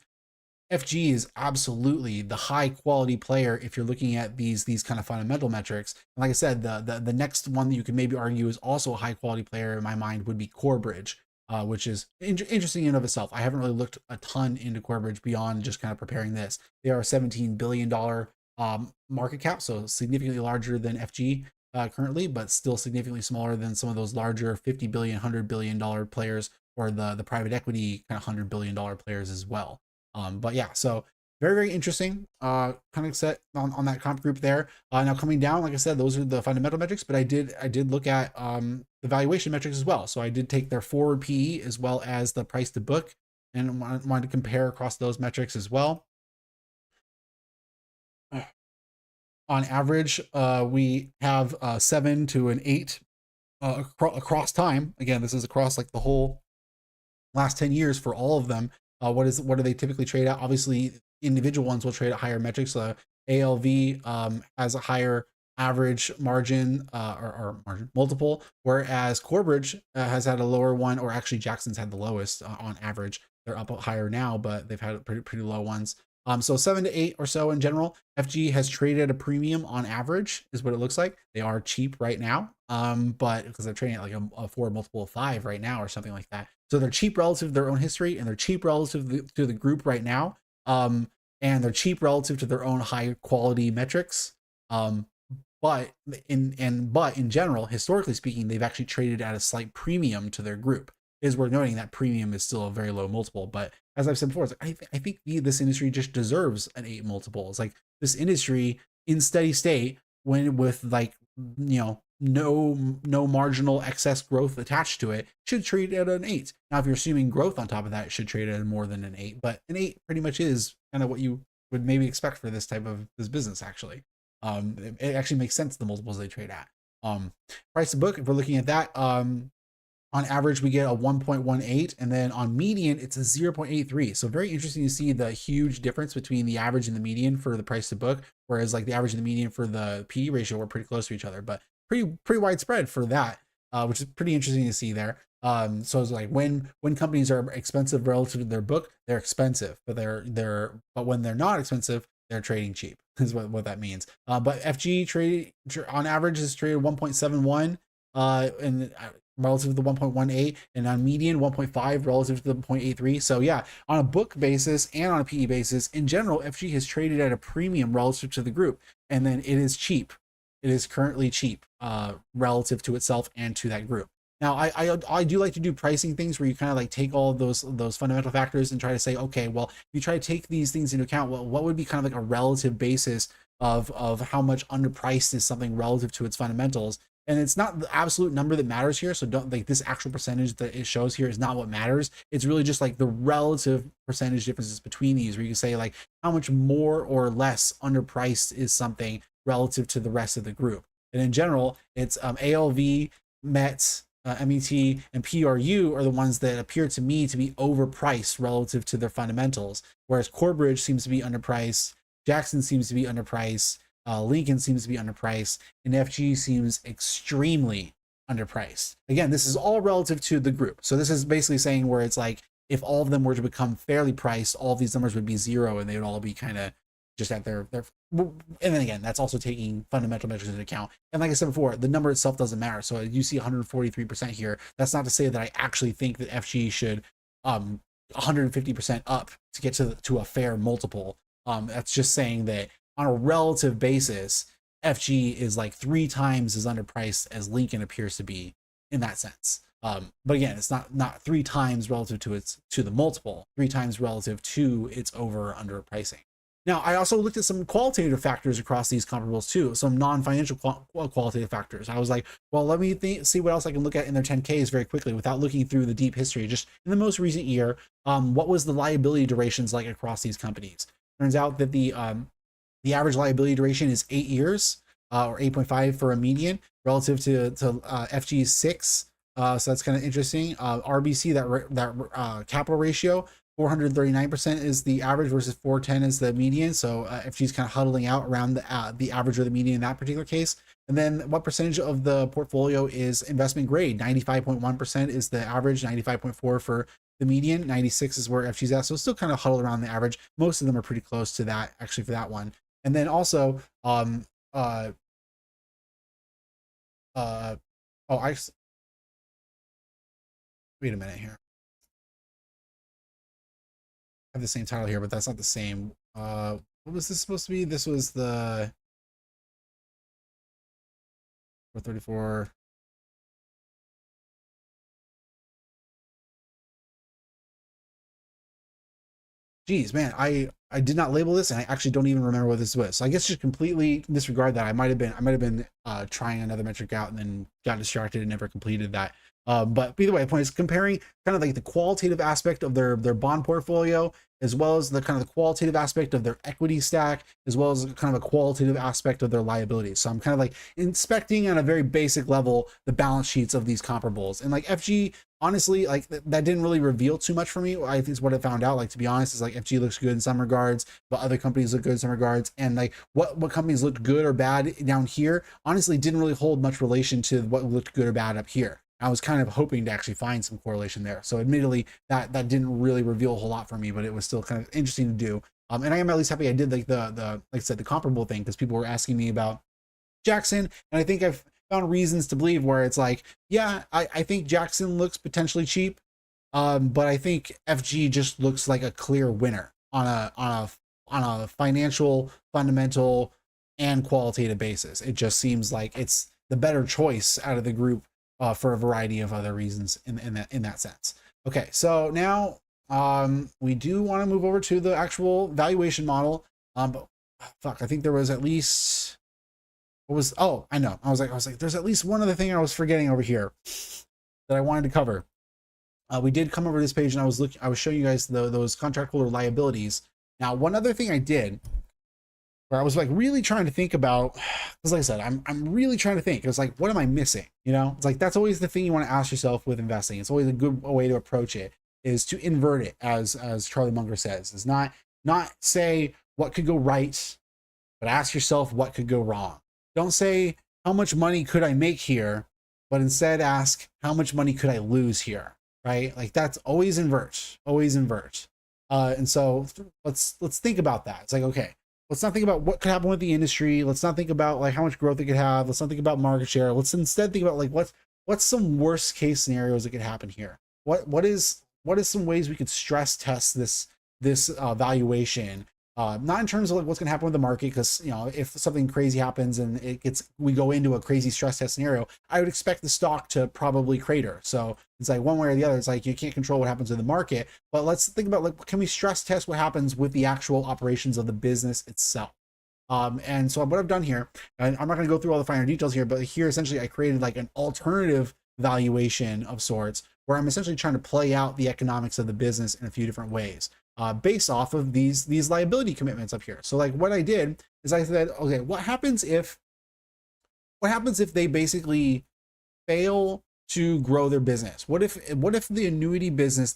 FG is absolutely the high quality player if you're looking at these kind of fundamental metrics. And like I said, the next one that you could maybe argue is also a high quality player in my mind would be Corebridge, which is interesting in and of itself. I haven't really looked a ton into Corebridge beyond just kind of preparing this. They are a $17 billion market cap, so significantly larger than FG currently, but still significantly smaller than some of those larger 50 billion, $100 billion players, or the private equity kind of $100 billion players as well. But yeah, so very interesting kind of set on that comp group there. Now coming down, like I said, those are the fundamental metrics, but I did look at the valuation metrics as well. So I did take their forward PE as well as the price to book, and wanted to compare across those metrics as well. On average, we have 7 to an 8 across time. Again, this is across like the whole last 10 years for all of them. What do they typically trade at? Obviously, individual ones will trade at higher metrics. ALV has a higher average margin or margin multiple, whereas Corebridge has had a lower one, or actually Jackson's had the lowest on average. They're up higher now, but they've had pretty low ones. So 7 to 8 or so in general. FG has traded at a premium on average, is what it looks like. They are cheap right now, but because they're trading at like a forward multiple of 5 right now or something like that. So they're cheap relative to their own history, and they're cheap relative to the group right now. And they're cheap relative to their own high quality metrics. But in general, historically speaking, they've actually traded at a slight premium to their group. It is worth noting that premium is still a very low multiple, but as I've said before, it's like, I think this industry just deserves an 8 multiple. It's like this industry in steady state, when with like, you know, no marginal excess growth attached to it, should trade at an 8. Now, if you're assuming growth on top of that, it should trade at more than an 8, but an 8 pretty much is kind of what you would maybe expect for this type of this business. Actually, it actually makes sense the multiples they trade at. Price to book, if we're looking at that, on average we get a 1.18, and then on median it's a 0.83. So very interesting to see the huge difference between the average and the median for the price to book, whereas like the average and the median for the PE ratio were pretty close to each other, but pretty widespread for that, which is pretty interesting to see there. So it's like when companies are expensive relative to their book, they're expensive, but but when they're not expensive, they're trading cheap is what that means. But FG trade on average is traded 1.71 and relative to the 1.18, and on median 1.5 relative to the 0.83. So yeah, on a book basis and on a PE basis, in general, FG has traded at a premium relative to the group, and then it is cheap. It is currently cheap relative to itself and to that group. Now, I do like to do pricing things where you kind of like take all of those fundamental factors and try to say, okay, well, if you try to take these things into account, well, what would be kind of like a relative basis of how much underpriced is something relative to its fundamentals? And it's not the absolute number that matters here. So don't like this actual percentage that it shows here is not what matters. It's really just like the relative percentage differences between these, where you can say like how much more or less underpriced is something relative to the rest of the group. And in general, it's ALV, MET, MET, and PRU are the ones that appear to me to be overpriced relative to their fundamentals, whereas Corebridge seems to be underpriced, Jackson seems to be underpriced, Lincoln seems to be underpriced, and FG seems extremely underpriced. Again, this is all relative to the group. So this is basically saying where it's like, if all of them were to become fairly priced, all of these numbers would be zero, and they would all be kind of just at their, and then again, that's also taking fundamental measures into account. And like I said before, the number itself doesn't matter. So you see 143% here. That's not to say that I actually think that FG should 150% up to get to a fair multiple. That's just saying that on a relative basis, FG is like 3 times as underpriced as Lincoln appears to be in that sense. But again, it's not 3 times relative to the multiple, 3 times relative to its over or under pricing. Now, I also looked at some qualitative factors across these comparables too, some non-financial qualitative factors. I was like, well, let me see what else I can look at in their 10Ks very quickly without looking through the deep history. Just in the most recent year, what was the liability durations like across these companies? Turns out that the average liability duration is 8 years, or 8.5 for a median, relative to FG's 6. So that's kind of interesting. RBC, that capital ratio, 439% is the average versus 410 is the median. So FG's kind of huddling out around the average or the median in that particular case. And then what percentage of the portfolio is investment grade? 95.1% is the average, 95.4 for the median, 96 is where FG's at. So it's still kind of huddled around the average. Most of them are pretty close to that actually for that one. And then also, wait a minute here. I have the same title here, but that's not the same. What was this supposed to be? This was the 434. Geez, man, I did not label this, and I actually don't even remember what this was. So I guess just completely disregard that. I might have been trying another metric out and then got distracted and never completed that. But either way, the point is comparing kind of like the qualitative aspect of their bond portfolio, as well as the kind of the qualitative aspect of their equity stack, as well as kind of a qualitative aspect of their liabilities. So I'm kind of like inspecting on a very basic level the balance sheets of these comparables. And like FG, honestly, like that didn't really reveal too much for me. I think is what I found out. Like, to be honest, is like FG looks good in some regards, but other companies look good in some regards. And like what companies looked good or bad down here, honestly, didn't really hold much relation to what looked good or bad up here. I was kind of hoping to actually find some correlation there. So admittedly, that didn't really reveal a whole lot for me, but it was still kind of interesting to do. And I am at least happy I did like the like I said, the comparable thing, because people were asking me about Jackson, and I think I've found reasons to believe where it's like, yeah, I think Jackson looks potentially cheap, but I think FG just looks like a clear winner on a financial, fundamental, and qualitative basis. It just seems like it's the better choice out of the group. For a variety of other reasons in that sense. Okay, so now we do want to move over to the actual valuation model. But fuck, I think there was at least I know. I was like, there's at least one other thing I was forgetting over here that I wanted to cover. We did come over this page, and I was showing you guys those contract holder liabilities. Now, one other thing I did where I was like really trying to think about, because like I said, I'm really trying to think. It was like, what am I missing? You know, it's like that's always the thing you want to ask yourself with investing. It's always a good way to approach it is to invert it, as Charlie Munger says, is not say what could go right, but ask yourself what could go wrong. Don't say how much money could I make here, but instead ask how much money could I lose here, right? Like that's always invert, always invert. And so let's think about that. It's like, okay, let's not think about what could happen with the industry. Let's not think about like how much growth it could have. Let's not think about market share. Let's instead think about like what's some worst case scenarios that could happen here. What is some ways we could stress test this valuation, not in terms of like what's going to happen with the market, because you know if something crazy happens and we go into a crazy stress test scenario, I would expect the stock to probably crater. So it's like one way or the other. It's like you can't control what happens in the market, but let's think about like can we stress test what happens with the actual operations of the business itself. And so what I've done here, and I'm not going to go through all the finer details here, but here essentially I created like an alternative valuation of sorts where I'm essentially trying to play out the economics of the business in a few different ways, based off of these liability commitments up here. So like what I did is I said, okay, what happens if they basically fail to grow their business? What if their annuity business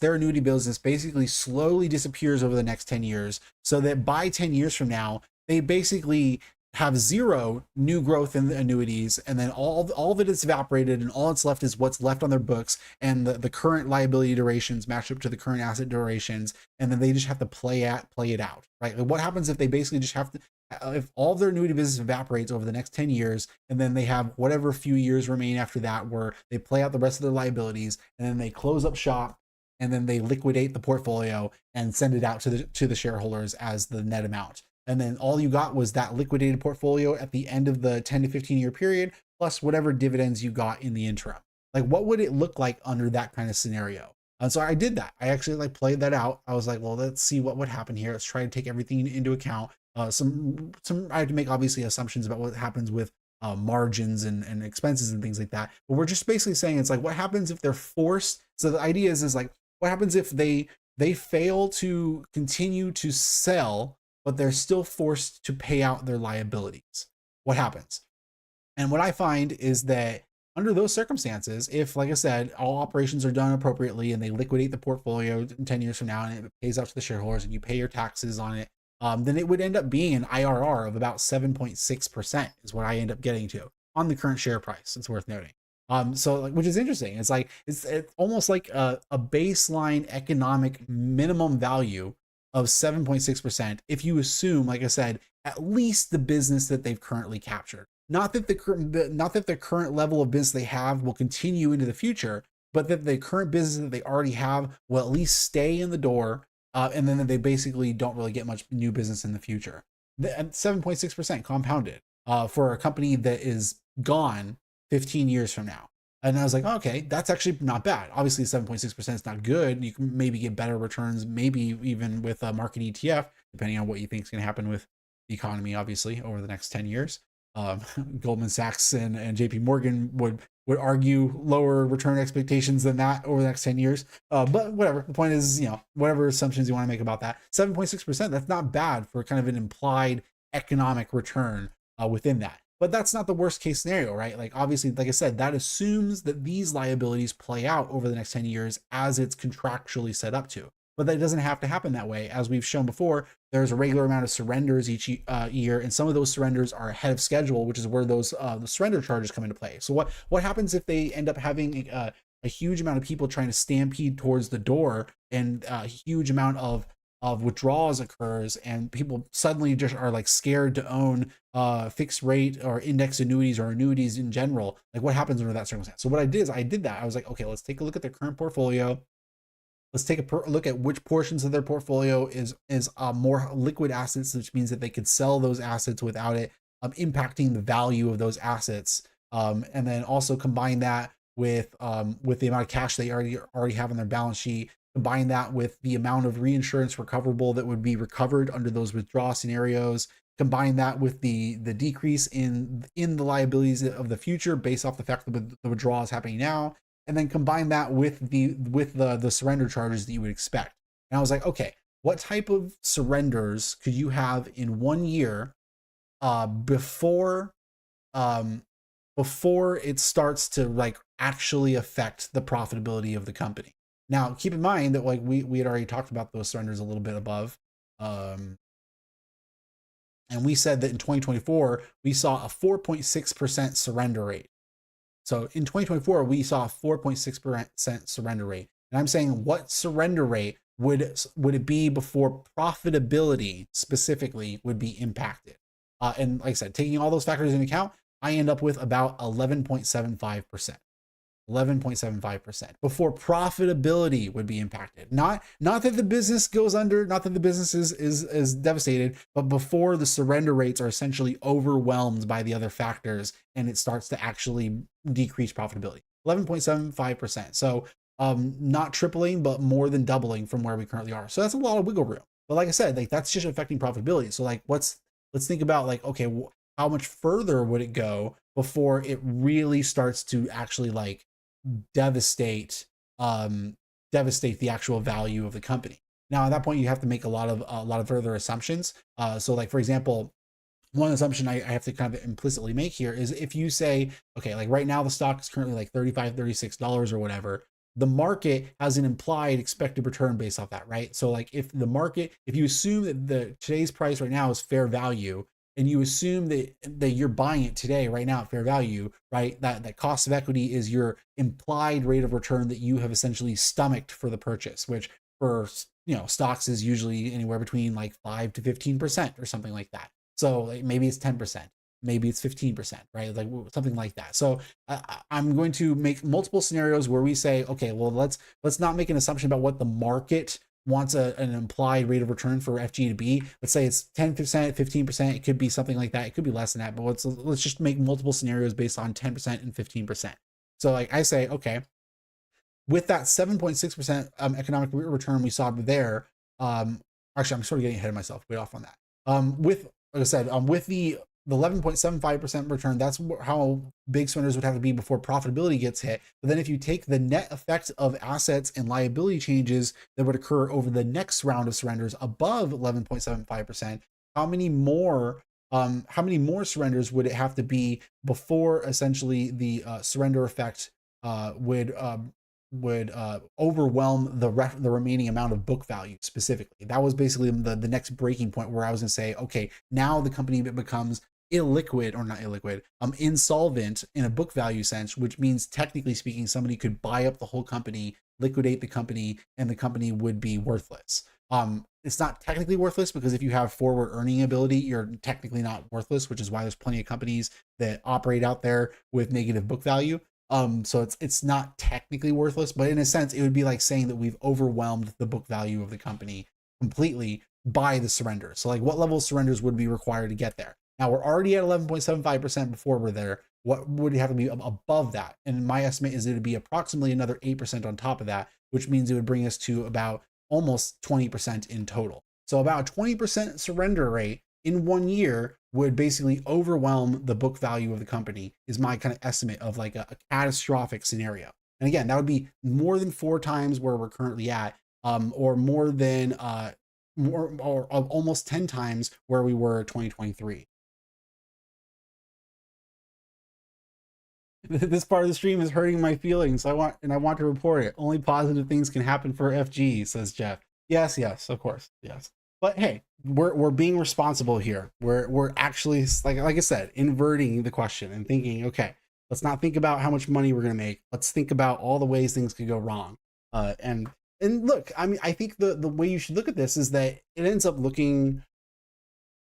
basically slowly disappears over the next 10 years, so that by 10 years from now they basically have zero new growth in the annuities, and then all of it is evaporated, and all that's left is what's left on their books, and the current liability durations match up to the current asset durations, and then they just have to play it out, right? Like what happens if they basically just have to, if all of their annuity business evaporates over the next 10 years, and then they have whatever few years remain after that where they play out the rest of their liabilities, and then they close up shop, and then they liquidate the portfolio and send it out to the shareholders as the net amount. And then all you got was that liquidated portfolio at the end of the 10 to 15 year period, plus whatever dividends you got in the interim. Like what would it look like under that kind of scenario? And so I did that. I actually like played that out. I was like, well, let's see what would happen here. Let's try to take everything into account. Some I had to make obviously assumptions about what happens with margins and expenses and things like that. But we're just basically saying it's like what happens if they're forced. So the idea is like what happens if they fail to continue to sell, but they're still forced to pay out their liabilities. What happens? And what I find is that under those circumstances, if, like I said, all operations are done appropriately and they liquidate the portfolio 10 years from now and it pays out to the shareholders and you pay your taxes on it, then it would end up being an IRR of about 7.6% is what I end up getting to on the current share price. It's worth noting. So like, which is interesting. It's like, it's almost like a baseline economic minimum value of 7.6% if you assume, like I said, at least the business that they've currently captured. Not that the current level of business they have will continue into the future, but that the current business that they already have will at least stay in the door, and then they basically don't really get much new business in the future. 7.6% compounded for a company that is gone 15 years from now. And I was like, okay, that's actually not bad. Obviously, 7.6% is not good. You can maybe get better returns, maybe even with a market ETF, depending on what you think is going to happen with the economy, obviously, over the next 10 years. Goldman Sachs and JP Morgan would argue lower return expectations than that over the next 10 years. But whatever. The point is, you know, whatever assumptions you want to make about that, 7.6%, that's not bad for kind of an implied economic return within that. But that's not the worst case scenario, right? Like obviously, like I said, that assumes that these liabilities play out over the next 10 years as it's contractually set up to. But that doesn't have to happen that way. As we've shown before, there's a regular amount of surrenders each year, and some of those surrenders are ahead of schedule, which is where those the surrender charges come into play. So what happens if they end up having a huge amount of people trying to stampede towards the door, and a huge amount of withdrawals occurs, and people suddenly just are like scared to own fixed rate or index annuities or annuities in general? Like what happens under that circumstance? So what I did is I did that. I was like, okay, let's take a look at their current portfolio. Let's take a look at which portions of their portfolio is more liquid assets, which means that they could sell those assets without it impacting the value of those assets, and then also combine that with the amount of cash they already have on their balance sheet. Combine that with the amount of reinsurance recoverable that would be recovered under those withdrawal scenarios. Combine that with the decrease in the liabilities of the future based off the fact that the withdrawal is happening now, and then combine that with the surrender charges that you would expect. And I was like, okay, what type of surrenders could you have in 1 year before um, before it starts to like actually affect the profitability of the company. Now, keep in mind that like we had already talked about those surrenders a little bit above. Um, and we said that in 2024, we saw a 4.6% surrender rate. So in 2024, we saw a 4.6% surrender rate. And I'm saying what surrender rate would it be before profitability specifically would be impacted? And like I said, taking all those factors into account, I end up with about 11.75%. 11.75% before profitability would be impacted. Not that the business goes under, not that the business is devastated, but before the surrender rates are essentially overwhelmed by the other factors and it starts to actually decrease profitability. 11.75%. So not tripling, but more than doubling from where we currently are. So that's a lot of wiggle room. But like I said, like that's just affecting profitability. So like let's think about like, okay, how much further would it go before it really starts to actually like devastate devastate the actual value of the company. Now at that point you have to make a lot of further assumptions. So like for example, one assumption I have to kind of implicitly make here is if you say, okay, like right now the stock is currently like $35, $36 or whatever, the market has an implied expected return based off that, right? So like if you assume that the today's price right now is fair value, and you assume that you're buying it today right now at fair value, right? That cost of equity is your implied rate of return that you have essentially stomached for the purchase, which for stocks is usually anywhere between like 5 to 15% or something like that. So like maybe it's 10%, maybe it's 15%, right? Like something like that. So I'm going to make multiple scenarios where we say, okay, well let's not make an assumption about what the market wants an implied rate of return for FG to be. Let's say it's 10%, 15%. It could be something like that. It could be less than that, but let's just make multiple scenarios based on 10% and 15%. So like I say, okay, with that 7.6% economic return we saw there, actually I'm sort of getting ahead of myself, way off on that. With, like I said, with the 11.75% return, that's how big surrenders would have to be before profitability gets hit. But then if you take the net effect of assets and liability changes that would occur over the next round of surrenders above 11.75%, how many more surrenders would it have to be before essentially the surrender effect would overwhelm the remaining amount of book value specifically? That was basically the next breaking point where I was going to say, okay, now the company becomes illiquid, or not illiquid, insolvent in a book value sense, which means technically speaking, somebody could buy up the whole company, liquidate the company, and the company would be worthless. It's not technically worthless because if you have forward earning ability, you're technically not worthless, which is why there's plenty of companies that operate out there with negative book value. So it's not technically worthless, but in a sense, it would be like saying that we've overwhelmed the book value of the company completely by the surrender. So like what level of surrenders would be required to get there? Now we're already at 11.75% before we're there. What would it have to be above that? And my estimate is it would be approximately another 8% on top of that, which means it would bring us to about almost 20% in total. So about a 20% surrender rate in 1 year would basically overwhelm the book value of the company, is my kind of estimate of like a catastrophic scenario. And again, that would be more than 4 times where we're currently at, or more than or almost 10 times where we were 2023. This part of the stream is hurting my feelings. I want to report it. Only positive things can happen for FG, says Jeff. Yes, of course, yes. But hey, we're being responsible here. We're actually, like I said, inverting the question and thinking, okay, let's not think about how much money we're gonna make. Let's think about all the ways things could go wrong. And look, I mean, I think the way you should look at this is that it ends up looking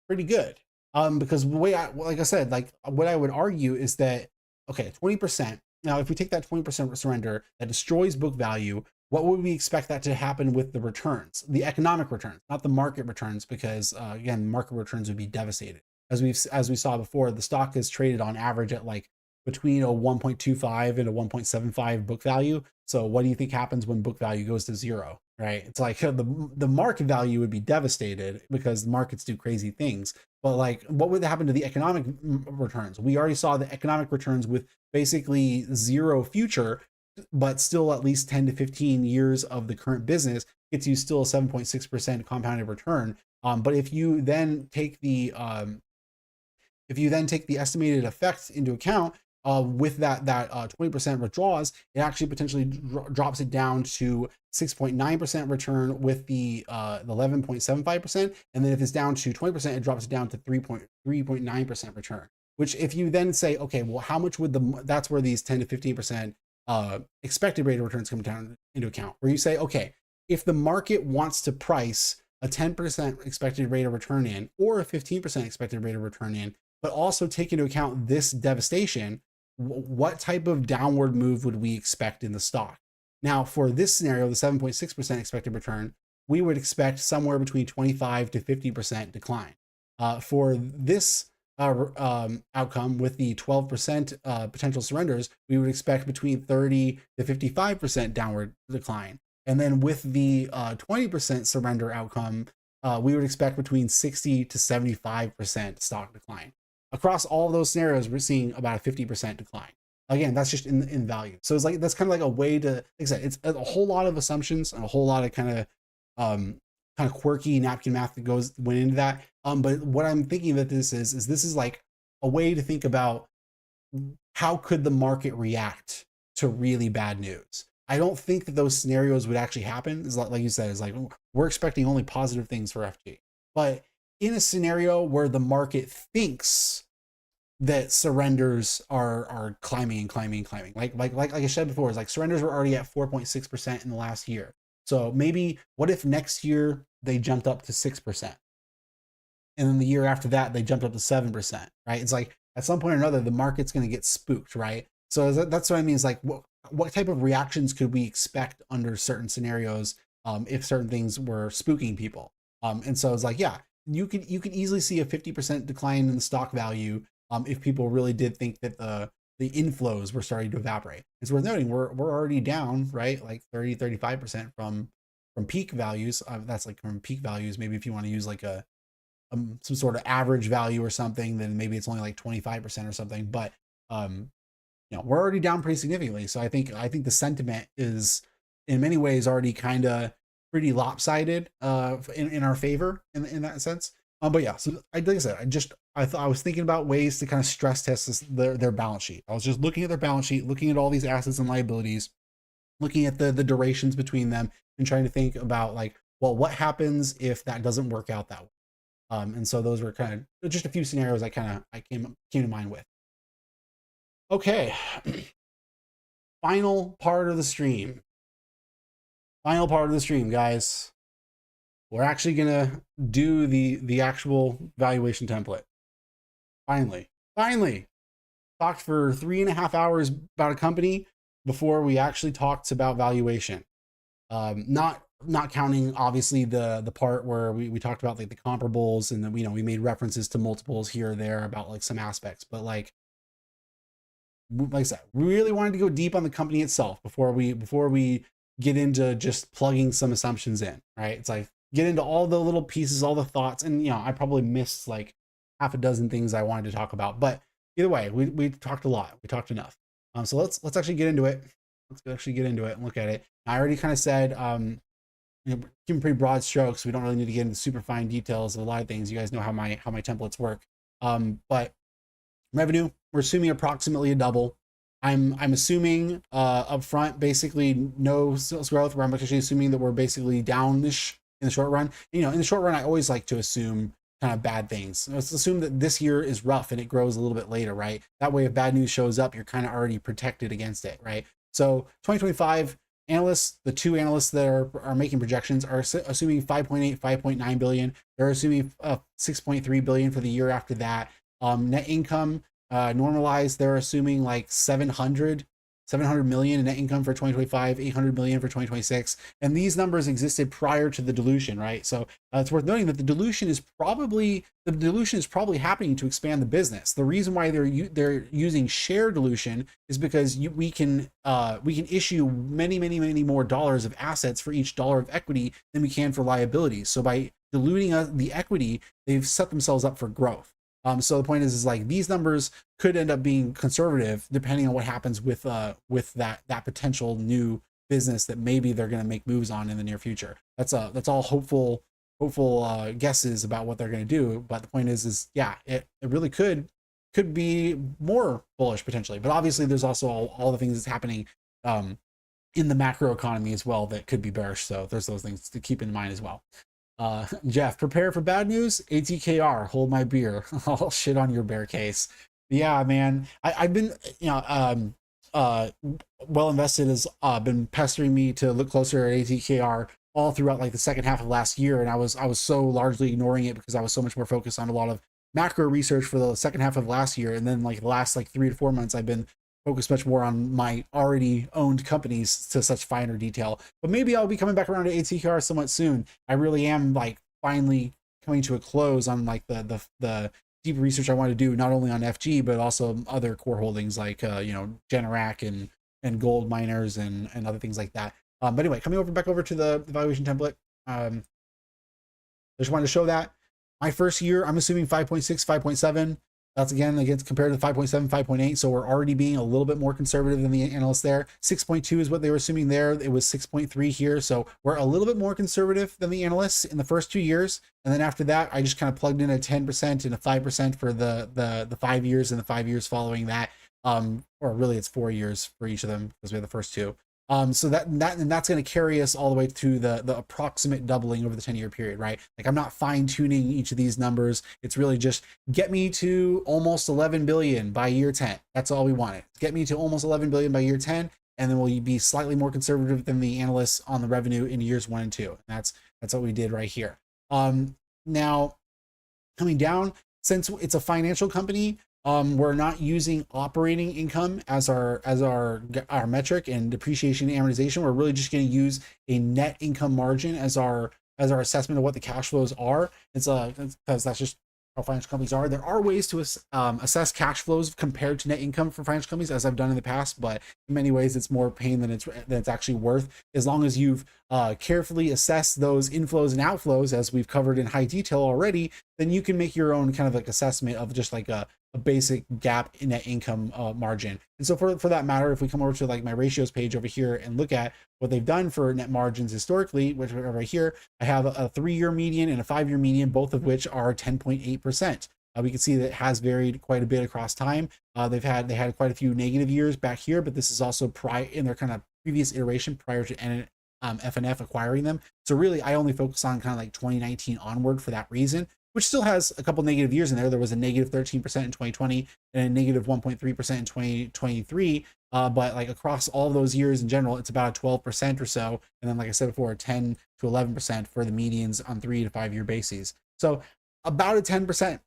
pretty good. Because the way like I said, like what I would argue is that, okay, 20%. Now, if we take that 20% surrender that destroys book value, what would we expect that to happen with the returns, the economic returns, not the market returns? Because again, market returns would be devastated. As we saw before, the stock is traded on average at like between a 1.25 and a 1.75 book value. So what do you think happens when book value goes to zero, right? It's like the market value would be devastated because markets do crazy things. But like, what would happen to the economic returns? We already saw the economic returns with basically zero future but still at least 10 to 15 years of the current business gets you still a 7.6% compounded return. But if you then take the estimated effects into account, with that 20% withdrawals, it actually potentially drops it down to 6.9% return with the 11.75%, and then if it's down to 20%, it drops it down to 3.9% return. Which, if you then say, okay, well, how much would that's where these 10 to 15% expected rate of returns come down into account, where you say, okay, if the market wants to price a 10% expected rate of return in, or a 15% expected rate of return in, but also take into account this devastation, what type of downward move would we expect in the stock? Now, for this scenario, the 7.6% expected return, we would expect somewhere between 25 to 50% decline. For this outcome with the 12% potential surrenders, we would expect between 30 to 55% downward decline. And then with the 20% surrender outcome, we would expect between 60 to 75% stock decline. Across all of those scenarios, we're seeing about a 50% decline. Again, that's just in value. So it's like, that's kind of like a way to, like I said, it's a whole lot of assumptions and a whole lot of kind of quirky napkin math that went into that. But what I'm thinking that this is like a way to think about how could the market react to really bad news. I don't think that those scenarios would actually happen. It's like you said, it's like, we're expecting only positive things for FG. But in a scenario where the market thinks that surrenders are climbing, like I said before, is like surrenders were already at 4.6% in the last year. So maybe what if next year they jumped up to 6%? And then the year after that, they jumped up to 7%, right? It's like at some point or another, the market's going to get spooked, right? So that's what I mean. Is like, what type of reactions could we expect under certain scenarios if certain things were spooking people? And so it's like, yeah, you could easily see a 50% decline in the stock value if people really did think that the inflows were starting to evaporate. It's worth noting we're already down, right, like 35% from peak values. That's like from peak values. Maybe if you want to use like some sort of average value or something, then maybe it's only like 25% or something. But we're already down pretty significantly. So I think the sentiment is in many ways already kind of pretty lopsided in our favor in that sense. But yeah, so like I said, I was thinking about ways to kind of stress test their balance sheet. I was just looking at their balance sheet, looking at all these assets and liabilities, looking at the durations between them, and trying to think about like, well, what happens if that doesn't work out that way? And so those were kind of just a few scenarios I came to mind with. Okay, final part of the stream. Final part of the stream, guys. We're actually gonna do the actual valuation template. Finally, talked for 3.5 hours about a company before we actually talked about valuation. Not counting obviously the part where we talked about like the comparables, and then we made references to multiples here or there about like some aspects, but like I said, we really wanted to go deep on the company itself before we get into just plugging some assumptions in, right? It's like get into all the little pieces, all the thoughts, and I probably missed like half a dozen things I wanted to talk about, but either way, we talked a lot, we talked enough. So let's actually get into it. Let's actually get into it and look at it. I already kind of said, giving pretty broad strokes. We don't really need to get into super fine details of a lot of things. You guys know how my templates work. But revenue, we're assuming approximately a double. I'm assuming upfront basically no sales growth. Where I'm actually assuming that we're basically downish in the short run. In the short run, I always like to assume kind of bad things. Let's assume that this year is rough and it grows a little bit later, right? That way, if bad news shows up, you're kind of already protected against it, right? So 2025 analysts, the two analysts that are making projections are assuming 5.8, 5.9 billion. They're assuming 6.3 billion for the year after that. Net income normalized, they're assuming like 700 million in net income for 2025, 800 million for 2026. And these numbers existed prior to the dilution, right? So it's worth noting that the dilution is probably happening to expand the business. The reason why they're using share dilution is because we can issue many more dollars of assets for each dollar of equity than we can for liabilities. So by diluting the equity, they've set themselves up for growth. So the point is like these numbers could end up being conservative depending on what happens with that potential new business that maybe they're going to make moves on in the near future. That's all hopeful guesses about what they're going to do. But the point is yeah, it really could be more bullish potentially. But obviously, there's also all the things that's happening in the macro economy as well that could be bearish. So there's those things to keep in mind as well. Jeff, prepare for bad news. ATKR, hold my beer. I'll shit on your bear case. Yeah, man. I've been, well invested has been pestering me to look closer at ATKR all throughout like the second half of last year, and I was so largely ignoring it because I was so much more focused on a lot of macro research for the second half of last year, and then like the last like 3 to 4 months I've been focused much more on my already owned companies to such finer detail. But maybe I'll be coming back around to ATKR somewhat soon. I really am like finally coming to a close on like the deep research I want to do, not only on FG but also other core holdings like Generac and gold miners and other things like that. But anyway, coming back over to the valuation template. I just wanted to show that my first year, I'm assuming 5.6, 5.7. That's again against compared to 5.7, 5.8. So we're already being a little bit more conservative than the analysts there. 6.2 is what they were assuming there. It was 6.3 here. So we're a little bit more conservative than the analysts in the first 2 years. And then after that, I just kind of plugged in a 10% and a 5% for the 5 years and the 5 years following that. Or really it's 4 years for each of them because we have the first two. So that's going to carry us all the way to the approximate doubling over the 10-year period, right? Like I'm not fine tuning each of these numbers. It's really just get me to almost 11 billion by year 10. That's all we wanted. Get me to almost 11 billion by year 10. And then we'll be slightly more conservative than the analysts on the revenue in years 1 and 2. And that's what we did right here. Now coming down, since it's a financial company, we're not using operating income as our metric and depreciation and amortization. We're really just going to use a net income margin as our assessment of what the cash flows are. It's because that's just how financial companies are. There are ways to assess cash flows compared to net income for financial companies, as I've done in the past, but in many ways it's more pain than it's actually worth. As long as you've carefully assessed those inflows and outflows, as we've covered in high detail already, then you can make your own kind of like assessment of just like a basic gap in net income margin. And so for that matter, if we come over to like my ratios page over here and look at what they've done for net margins historically, which are right here, I have a 3-year median and a 5-year median, both of which are 10.8%. We can see that it has varied quite a bit across time. They had quite a few negative years back here, but this is also in their kind of previous iteration prior to FNF acquiring them. So really, I only focus on kind of like 2019 onward for that reason, which still has a couple negative years in there. There was a negative 13% in 2020 and a negative 1.3% in 2023. But like across all of those years in general, it's about a 12% or so. And then, like I said before, 10 to 11% for the medians on 3 to 5 year bases. So about a 10%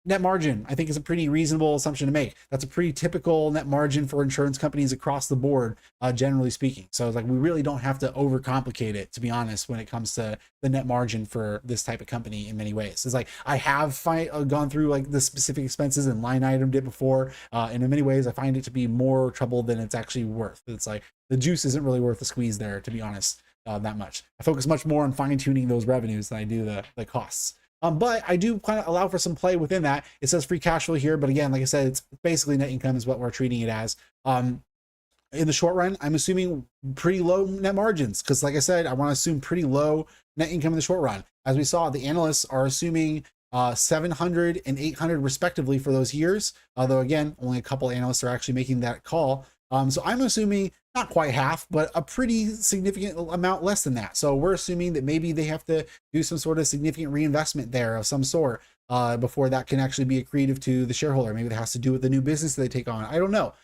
net margin, I think, is a pretty reasonable assumption to make. That's a pretty typical net margin for insurance companies across the board, generally speaking. So it's like we really don't have to overcomplicate it, to be honest, when it comes to the net margin for this type of company in many ways. It's like I have gone through like the specific expenses and line itemed it before, and in many ways I find it to be more trouble than it's actually worth. It's like the juice isn't really worth the squeeze there, to be honest, that much. I focus much more on fine tuning those revenues than I do the costs. But I do kind of allow for some play within that. It says free cash flow here, but again, like I said, it's basically net income is what we're treating it as. In the short run, I'm assuming pretty low net margins because, like I said, I want to assume pretty low net income in the short run. As we saw, the analysts are assuming 700 and 800 respectively for those years. Although again, only a couple analysts are actually making that call. So I'm assuming not quite half, but a pretty significant amount less than that. So we're assuming that maybe they have to do some sort of significant reinvestment there of some sort before that can actually be accretive to the shareholder. Maybe it has to do with the new business that they take on. I don't know.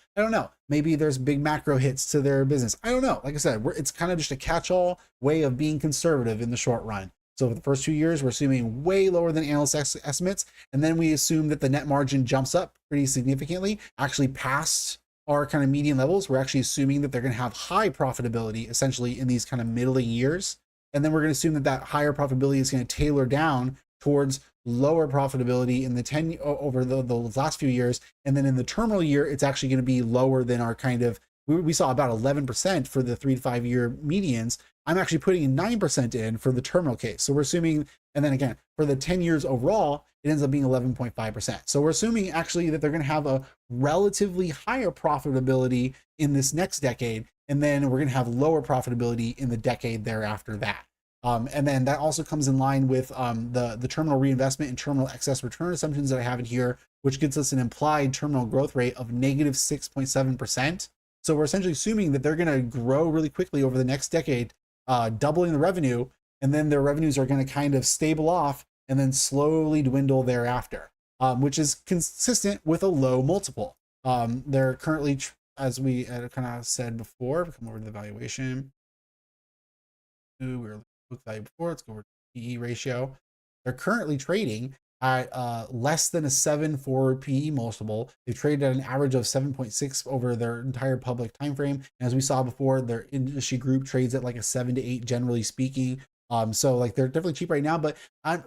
Maybe there's big macro hits to their business. I don't know. Like I said, it's kind of just a catch-all way of being conservative in the short run. So for the first 2 years, we're assuming way lower than analyst estimates. And then we assume that the net margin jumps up pretty significantly, actually past our kind of median levels. We're actually assuming that they're going to have high profitability essentially in these kind of middling years. And then we're going to assume that that higher profitability is going to tailor down towards lower profitability in the over the last few years. And then in the terminal year, it's actually going to be lower than our kind of we saw about 11% for the 3 to 5 year medians. I'm actually putting 9% in for the terminal case. So we're assuming, and then again, for the 10 years overall, it ends up being 11.5%. So we're assuming actually that they're going to have a relatively higher profitability in this next decade, and then we're going to have lower profitability in the decade thereafter that. And then that also comes in line with the terminal reinvestment and terminal excess return assumptions that I have in here, which gives us an implied terminal growth rate of negative 6.7%. So we're essentially assuming that they're going to grow really quickly over the next decade, doubling the revenue, and then their revenues are going to kind of stable off and then slowly dwindle thereafter, which is consistent with a low multiple. They're currently, as we kind of said before, come over to the valuation. We were book value before. Let's go over to PE ratio. They're currently trading at less than a 7 for PE multiple. They've traded at an average of 7.6 over their entire public time frame. And as we saw before, their industry group trades at like a 7 to 8, generally speaking. So like they're definitely cheap right now, but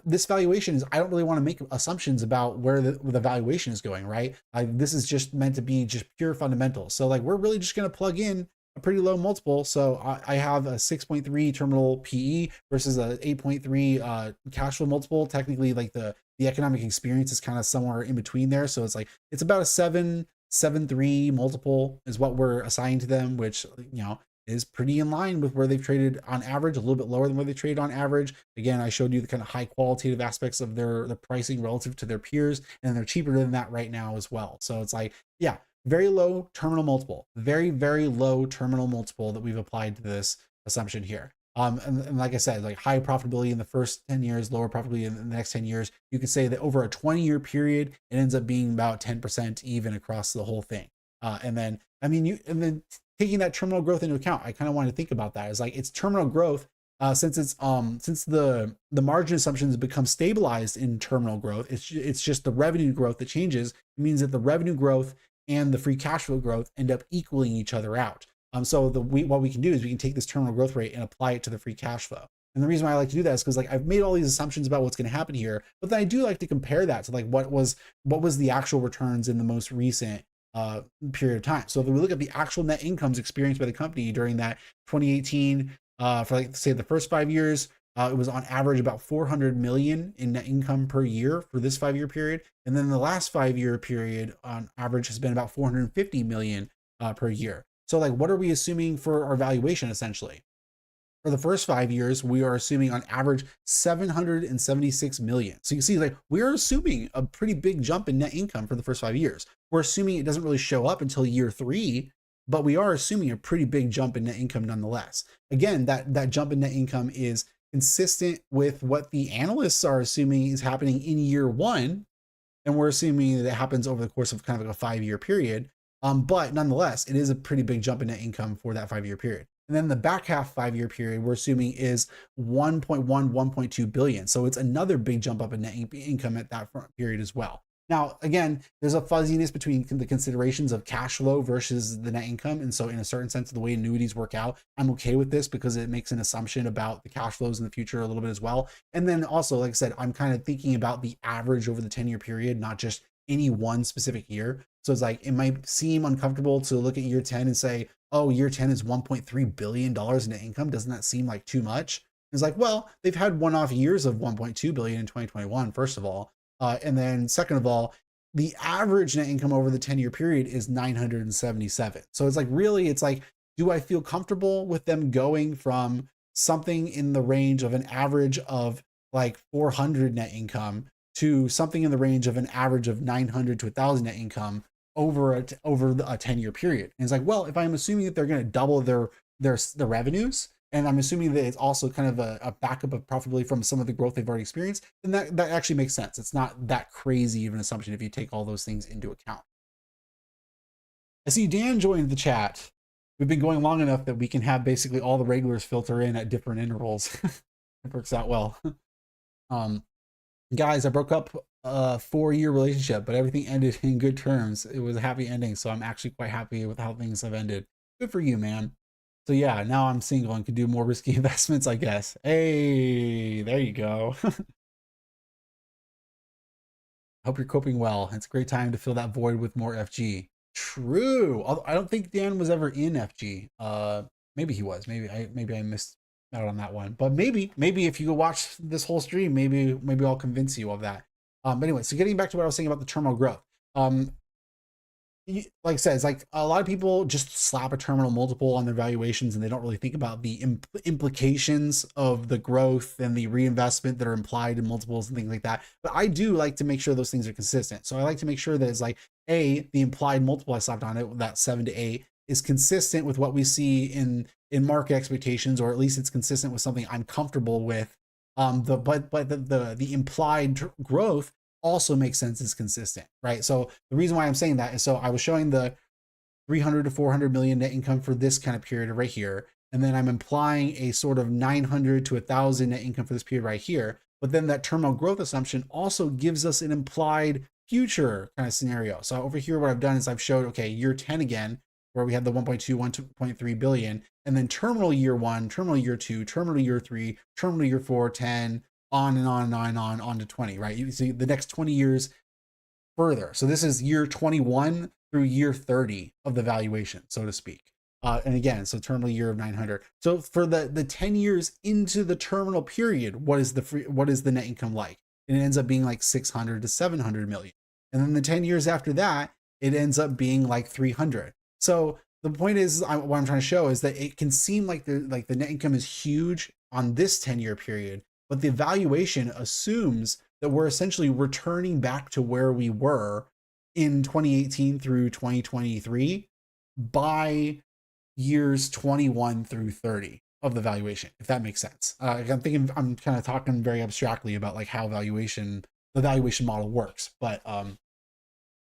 this valuation is, I don't really want to make assumptions about where the valuation is going, right? This is just meant to be just pure fundamentals. So like we're really just going to plug in a pretty low multiple. So I have a 6.3 terminal PE versus a 8.3 cash flow multiple. Technically, like the economic experience is kind of somewhere in between there. So it's like, it's about a 7.3 multiple is what we're assigned to them, which, you know, is pretty in line with where they've traded on average, a little bit lower than where they trade on average. Again, I showed you the kind of high qualitative aspects of the pricing relative to their peers, and they're cheaper than that right now as well. So it's like, yeah, very low terminal multiple, very, very low terminal multiple that we've applied to this assumption here. And like I said, like high profitability in the first 10 years, lower profitability in the next 10 years. You could say that over a 20-year period, it ends up being about 10% even across the whole thing. And then, I mean, and then taking that terminal growth into account, I kind of want to think about that as like it's terminal growth. Since the margin assumptions become stabilized in terminal growth, it's just the revenue growth that changes. It means that the revenue growth and the free cash flow growth end up equaling each other out. So what we can do is we can take this terminal growth rate and apply it to the free cash flow. And the reason why I like to do that is because like I've made all these assumptions about what's going to happen here, but then I do like to compare that to like what was the actual returns in the most recent period of time. So if we look at the actual net incomes experienced by the company during that 2018, for like say the first 5 years, it was on average about 400 million in net income per year for this 5-year period. And then the last 5-year period on average has been about 450 million per year. So like, what are we assuming for our valuation essentially? For the first 5 years, we are assuming on average 776 million. So you see, like we are assuming a pretty big jump in net income for the first 5 years. We're assuming it doesn't really show up until year 3, but we are assuming a pretty big jump in net income nonetheless. Again, that jump in net income is consistent with what the analysts are assuming is happening in year 1. And we're assuming that it happens over the course of kind of like a 5-year period. But nonetheless, it is a pretty big jump in net income for that 5-year period. And then the back half 5-year period, we're assuming is 1.2 billion. So it's another big jump up in net income at that front period as well. Now, again, there's a fuzziness between the considerations of cash flow versus the net income. And so in a certain sense, the way annuities work out, I'm okay with this because it makes an assumption about the cash flows in the future a little bit as well. And then also, like I said, I'm kind of thinking about the average over the 10-year period, not just any one specific year. So it's like, it might seem uncomfortable to look at year 10 and say, oh, year 10 is $1.3 billion in net income. Doesn't that seem like too much? It's like, well, they've had one-off years of 1.2 billion in 2021, first of all. And then second of all, the average net income over the 10-year period is 977. So it's like, really, it's like, do I feel comfortable with them going from something in the range of an average of like 400 net income to something in the range of an average of 900 to 1,000 net income over a 10-year period? And it's like, well, if I'm assuming that they're going to double their revenues, and I'm assuming that it's also kind of a backup of profitability from some of the growth they've already experienced, then that actually makes sense. It's not that crazy of an assumption if you take all those things into account. I see Dan joined the chat. We've been going long enough that we can have basically all the regulars filter in at different intervals. It works out well. Guys, I broke up a 4-year relationship, but everything ended in good terms. It was a happy ending, so I'm actually quite happy with how things have ended. Good for you, man. So yeah, now I'm single and can do more risky investments, I guess. Hey, there you go. Hope you're coping well. It's a great time to fill that void with more FG. True. I don't think Dan was ever in FG. Maybe he was. Maybe I missed out on that one. But maybe if you go watch this whole stream, maybe I'll convince you of that. But anyway, so getting back to what I was saying about the terminal growth. Like I said, it's like a lot of people just slap a terminal multiple on their valuations and they don't really think about the implications of the growth and the reinvestment that are implied in multiples and things like that. But I do like to make sure those things are consistent. So I like to make sure that it's like, the implied multiple I slapped on it, that 7 to 8, is consistent with what we see in market expectations, or at least it's consistent with something I'm comfortable with. The implied growth also makes sense, is consistent, right? So the reason why I'm saying that is, so I was showing the 300 to 400 million net income for this kind of period right here, and then I'm implying a sort of 900 to 1,000 net income for this period right here. But then that terminal growth assumption also gives us an implied future kind of scenario. So over here, what I've done is I've showed, okay, year 10 again, where we have the 1.2, 1.3 billion, and then terminal year 1, terminal year 2, terminal year 3, terminal year 4, 10, on and on and on to 20, right? You see the next 20 years further. So this is year 21 through year 30 of the valuation, so to speak. And again, so terminal year of 900. So for the 10 years into the terminal period, what is the net income like? And it ends up being like 600 to 700 million. And then the 10 years after that, it ends up being like 300. So the point is, what I'm trying to show is that it can seem like the net income is huge on this 10-year period, but the valuation assumes that we're essentially returning back to where we were in 2018 through 2023 by years 21 through 30 of the valuation, if that makes sense. I'm kind of talking very abstractly about like how the valuation model works, but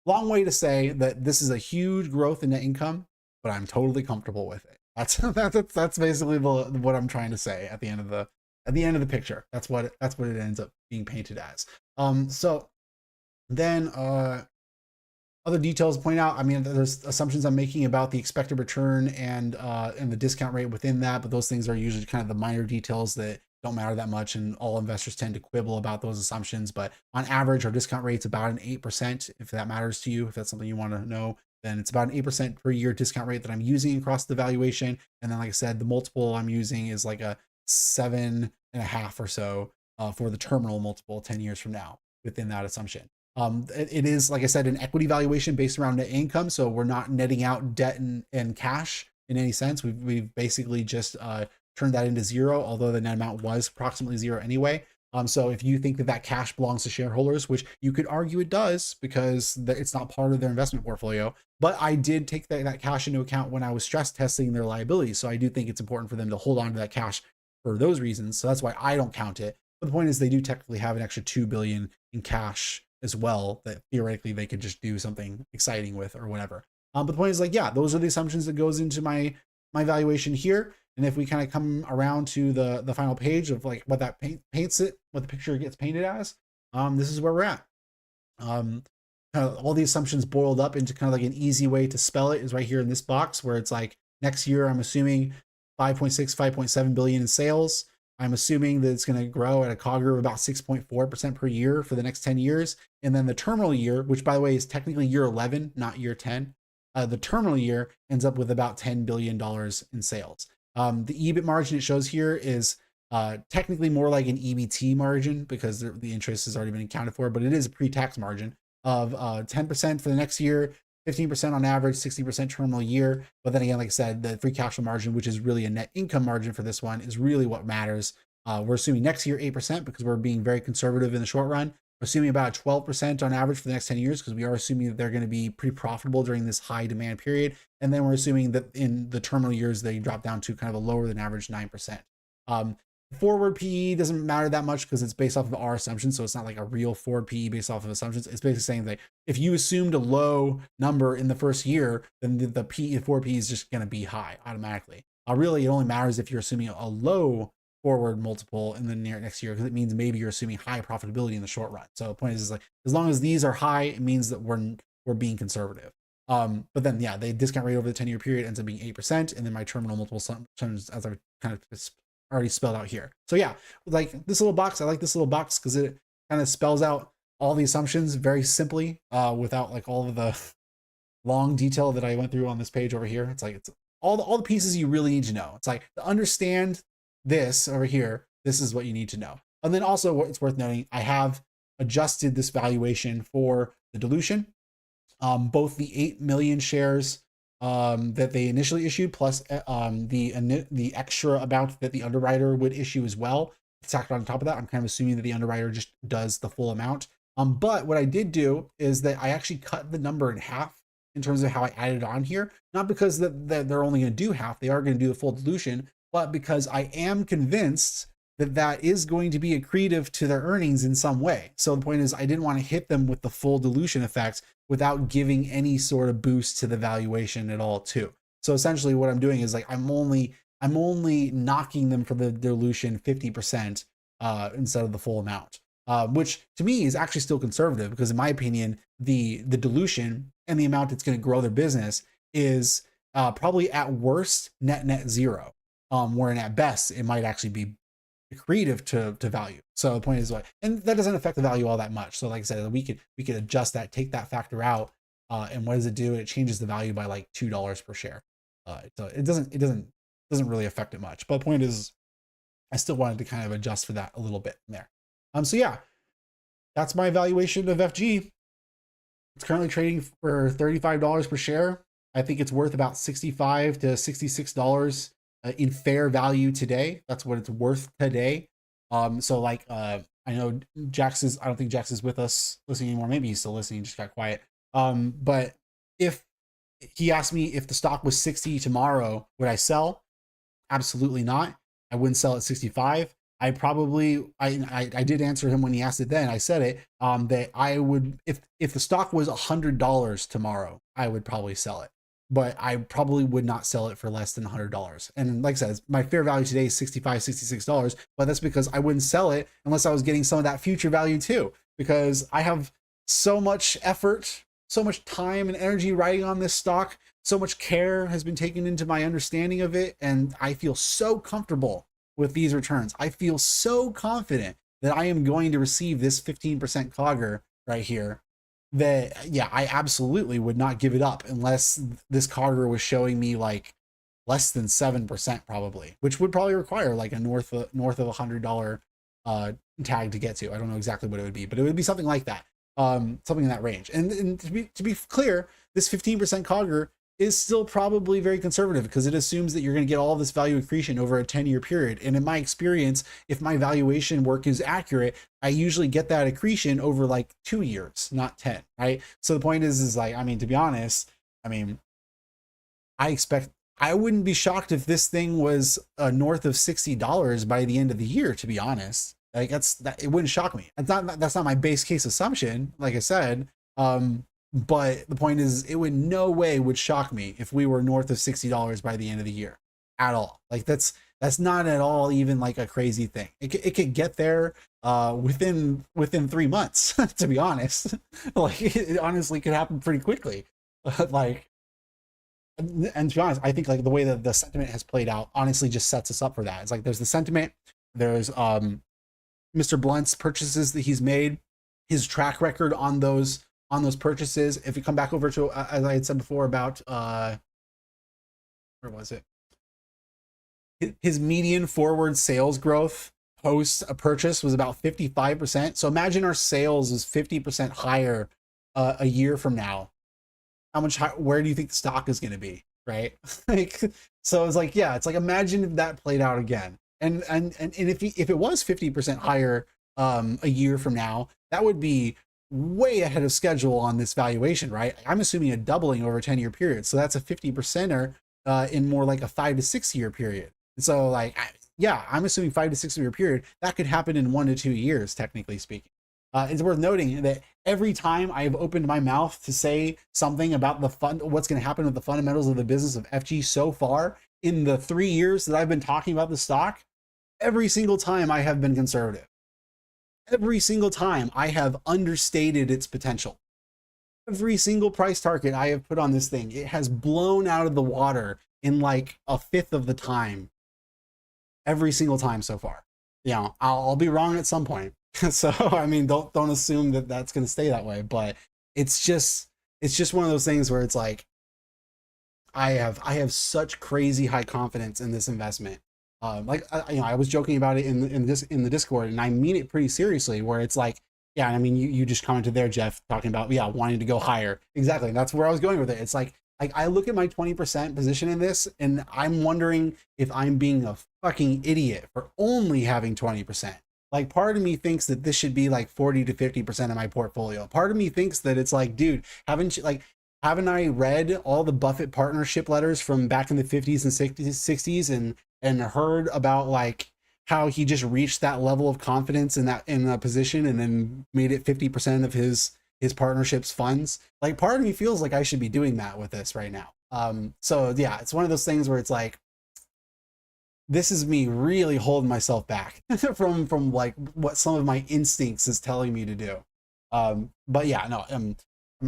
long way to say that this is a huge growth in net income, but I'm totally comfortable with it. That's basically what I'm trying to say at the end of the picture. That's what it ends up being painted as. So then other details to point out. I mean, there's assumptions I'm making about the expected return and the discount rate within that, but those things are usually kind of the minor details that don't matter that much, and all investors tend to quibble about those assumptions. But on average, our discount rate's about an 8%. If that matters to you, if that's something you want to know, then it's about an 8% per year discount rate that I'm using across the valuation. And then, like I said, the multiple I'm using is like a 7.5 or so for the terminal multiple 10 years from now within that assumption. It is, like I said, an equity valuation based around net income. So we're not netting out debt and cash in any sense. We've basically just turned that into zero, although the net amount was approximately zero anyway. So if you think that cash belongs to shareholders, which you could argue it does because it's not part of their investment portfolio, but I did take that cash into account when I was stress testing their liabilities. So I do think it's important for them to hold on to that cash for those reasons. So that's why I don't count it. But the point is, they do technically have an extra 2 billion in cash as well that theoretically they could just do something exciting with or whatever. But the point is, like, yeah, those are the assumptions that goes into my valuation here. And if we kind of come around to the final page of like what that paints it, what the picture gets painted as, this is where we're at. Kind of all the assumptions boiled up into kind of like an easy way to spell it is right here in this box, where it's like next year I'm assuming 5.6, 5.7 billion in sales. I'm assuming that it's going to grow at a CAGR of about 6.4% per year for the next 10 years. And then the terminal year, which by the way is technically year 11, not year 10, the terminal year ends up with about $10 billion in sales. The EBIT margin it shows here is technically more like an EBT margin because the interest has already been accounted for, but it is a pre-tax margin of 10% for the next year, 15% on average, 60% terminal year. But then again, like I said, the free cash flow margin, which is really a net income margin for this one, is really what matters. We're assuming next year 8% because we're being very conservative in the short run. We're assuming about 12% on average for the next 10 years because we are assuming that they're going to be pretty profitable during this high demand period. And then we're assuming that in the terminal years, they drop down to kind of a lower than average 9%. Forward PE doesn't matter that much because it's based off of our assumptions. So it's not like a real forward PE based off of assumptions. It's basically saying that if you assumed a low number in the first year, then the PE, forward PE is just going to be high automatically. Really, it only matters if you're assuming a low forward multiple in the next year, because it means maybe you're assuming high profitability in the short run. So the point is like, as long as these are high, it means that we're being conservative. But then, yeah, the discount rate over the 10-year period ends up being 8%. And then my terminal multiple assumptions, as I kind of already spelled out here. So yeah, like this little box, I like this little box because it kind of spells out all the assumptions very simply without like all of the long detail that I went through on this page over here. It's like it's all the pieces you really need to know. It's like to understand this over here, this is what you need to know. And then also what it's worth noting, I have adjusted this valuation for the dilution. Both the 8 million shares that they initially issued, plus the extra amount that the underwriter would issue as well. Stacked on top of that, I'm kind of assuming that the underwriter just does the full amount. But what I did do is that I actually cut the number in half in terms of how I added on here. Not because that they're only going to do half, they are going to do the full dilution, but because I am convinced that that is going to be accretive to their earnings in some way. So the point is, I didn't want to hit them with the full dilution effects without giving any sort of boost to the valuation at all too. So essentially what I'm doing is like, I'm only knocking them for the dilution 50% instead of the full amount, which to me is actually still conservative, because in my opinion, the dilution and the amount it's going to grow their business is probably at worst net zero, wherein at best it might actually be accretive to value. So the point is like, and that doesn't affect the value all that much. So like I said, we could adjust that, take that factor out, and what does it do? It changes the value by like $2 per share. So it doesn't really affect it much. But the point is, I still wanted to kind of adjust for that a little bit there. So yeah, that's my valuation of FG. It's currently trading for $35 per share. I think it's worth about $65 to $66 in fair value today. That's what it's worth today. So like, I know Jax is, I don't think Jax is with us listening anymore. Maybe he's still listening, just got quiet. But if he asked me if the stock was 60 tomorrow, would I sell? Absolutely not. I wouldn't sell at 65. I did answer him when he asked it then. I said it, that I would, if the stock was $100 tomorrow, I would probably sell it. But I probably would not sell it for less than $100. And like I said, my fair value today is $65, $66, but that's because I wouldn't sell it unless I was getting some of that future value too, because I have so much effort, so much time and energy writing on this stock. So much care has been taken into my understanding of it. And I feel so comfortable with these returns. I feel so confident that I am going to receive this 15% COGR right here, that yeah, I absolutely would not give it up unless this COGR was showing me like less than 7% probably, which would probably require like a north of $100 tag to get to. I don't know exactly what it would be, but it would be something like that, something in that range. And to be clear, this 15% COGR is still probably very conservative, because it assumes that you're going to get all this value accretion over a 10-year period. And in my experience, if my valuation work is accurate, I usually get that accretion over like 2 years, not 10, right? So the point is like, I mean, to be honest, I mean, I wouldn't be shocked if this thing was north of $60 by the end of the year, to be honest. Like it wouldn't shock me. That's not my base case assumption, like I said. But the point is, it would no way would shock me if we were north of $60 by the end of the year at all. Like that's not at all even like a crazy thing. It could get there within 3 months, to be honest. Like it honestly could happen pretty quickly. Like, and to be honest, I think like the way that the sentiment has played out honestly just sets us up for that. It's like there's the sentiment, there's Mr. Blunt's purchases that he's made, his track record on those purchases. If you come back over to, as I had said before about, where was it? His median forward sales growth post a purchase was about 55%. So imagine our sales is 50% higher a year from now. How much higher, where do you think the stock is going to be? Right. Like, so it's like, yeah, it's like, imagine if that played out again. And if it was 50% higher a year from now, that would be way ahead of schedule on this valuation, right? I'm assuming a doubling over a 10-year period. So that's a 50%er in more like a 5 to 6 year period. And so like, yeah, I'm assuming 5 to 6 year period, that could happen in 1 to 2 years, technically speaking. It's worth noting that every time I've opened my mouth to say something about what's going to happen with the fundamentals of the business of FG so far in the 3 years that I've been talking about the stock, every single time I have been conservative. Every single time I have understated its potential. Every single price target I have put on this thing, it has blown out of the water in like a fifth of the time. Every single time so far. You know, I'll be wrong at some point. So I mean, don't assume that that's going to stay that way. But it's just, it's just one of those things where it's like I have such crazy high confidence in this investment. Like I was joking about it in the Discord, and I mean it pretty seriously. Where it's like, yeah, I mean you just commented there, Jeff, talking about yeah wanting to go higher. Exactly, that's where I was going with it. It's like I look at my 20% position in this, and I'm wondering if I'm being a fucking idiot for only having 20%. Like part of me thinks that this should be like 40 to 50% of my portfolio. Part of me thinks that it's like, dude, haven't I read all the Buffett partnership letters from back in the 50s and 60s and heard about like how he just reached that level of confidence in a position and then made it 50% of his partnership's funds? Like part of me feels like I should be doing that with this right now. So yeah, it's one of those things where it's like this is me really holding myself back from like what some of my instincts is telling me to do. But yeah, no, I'm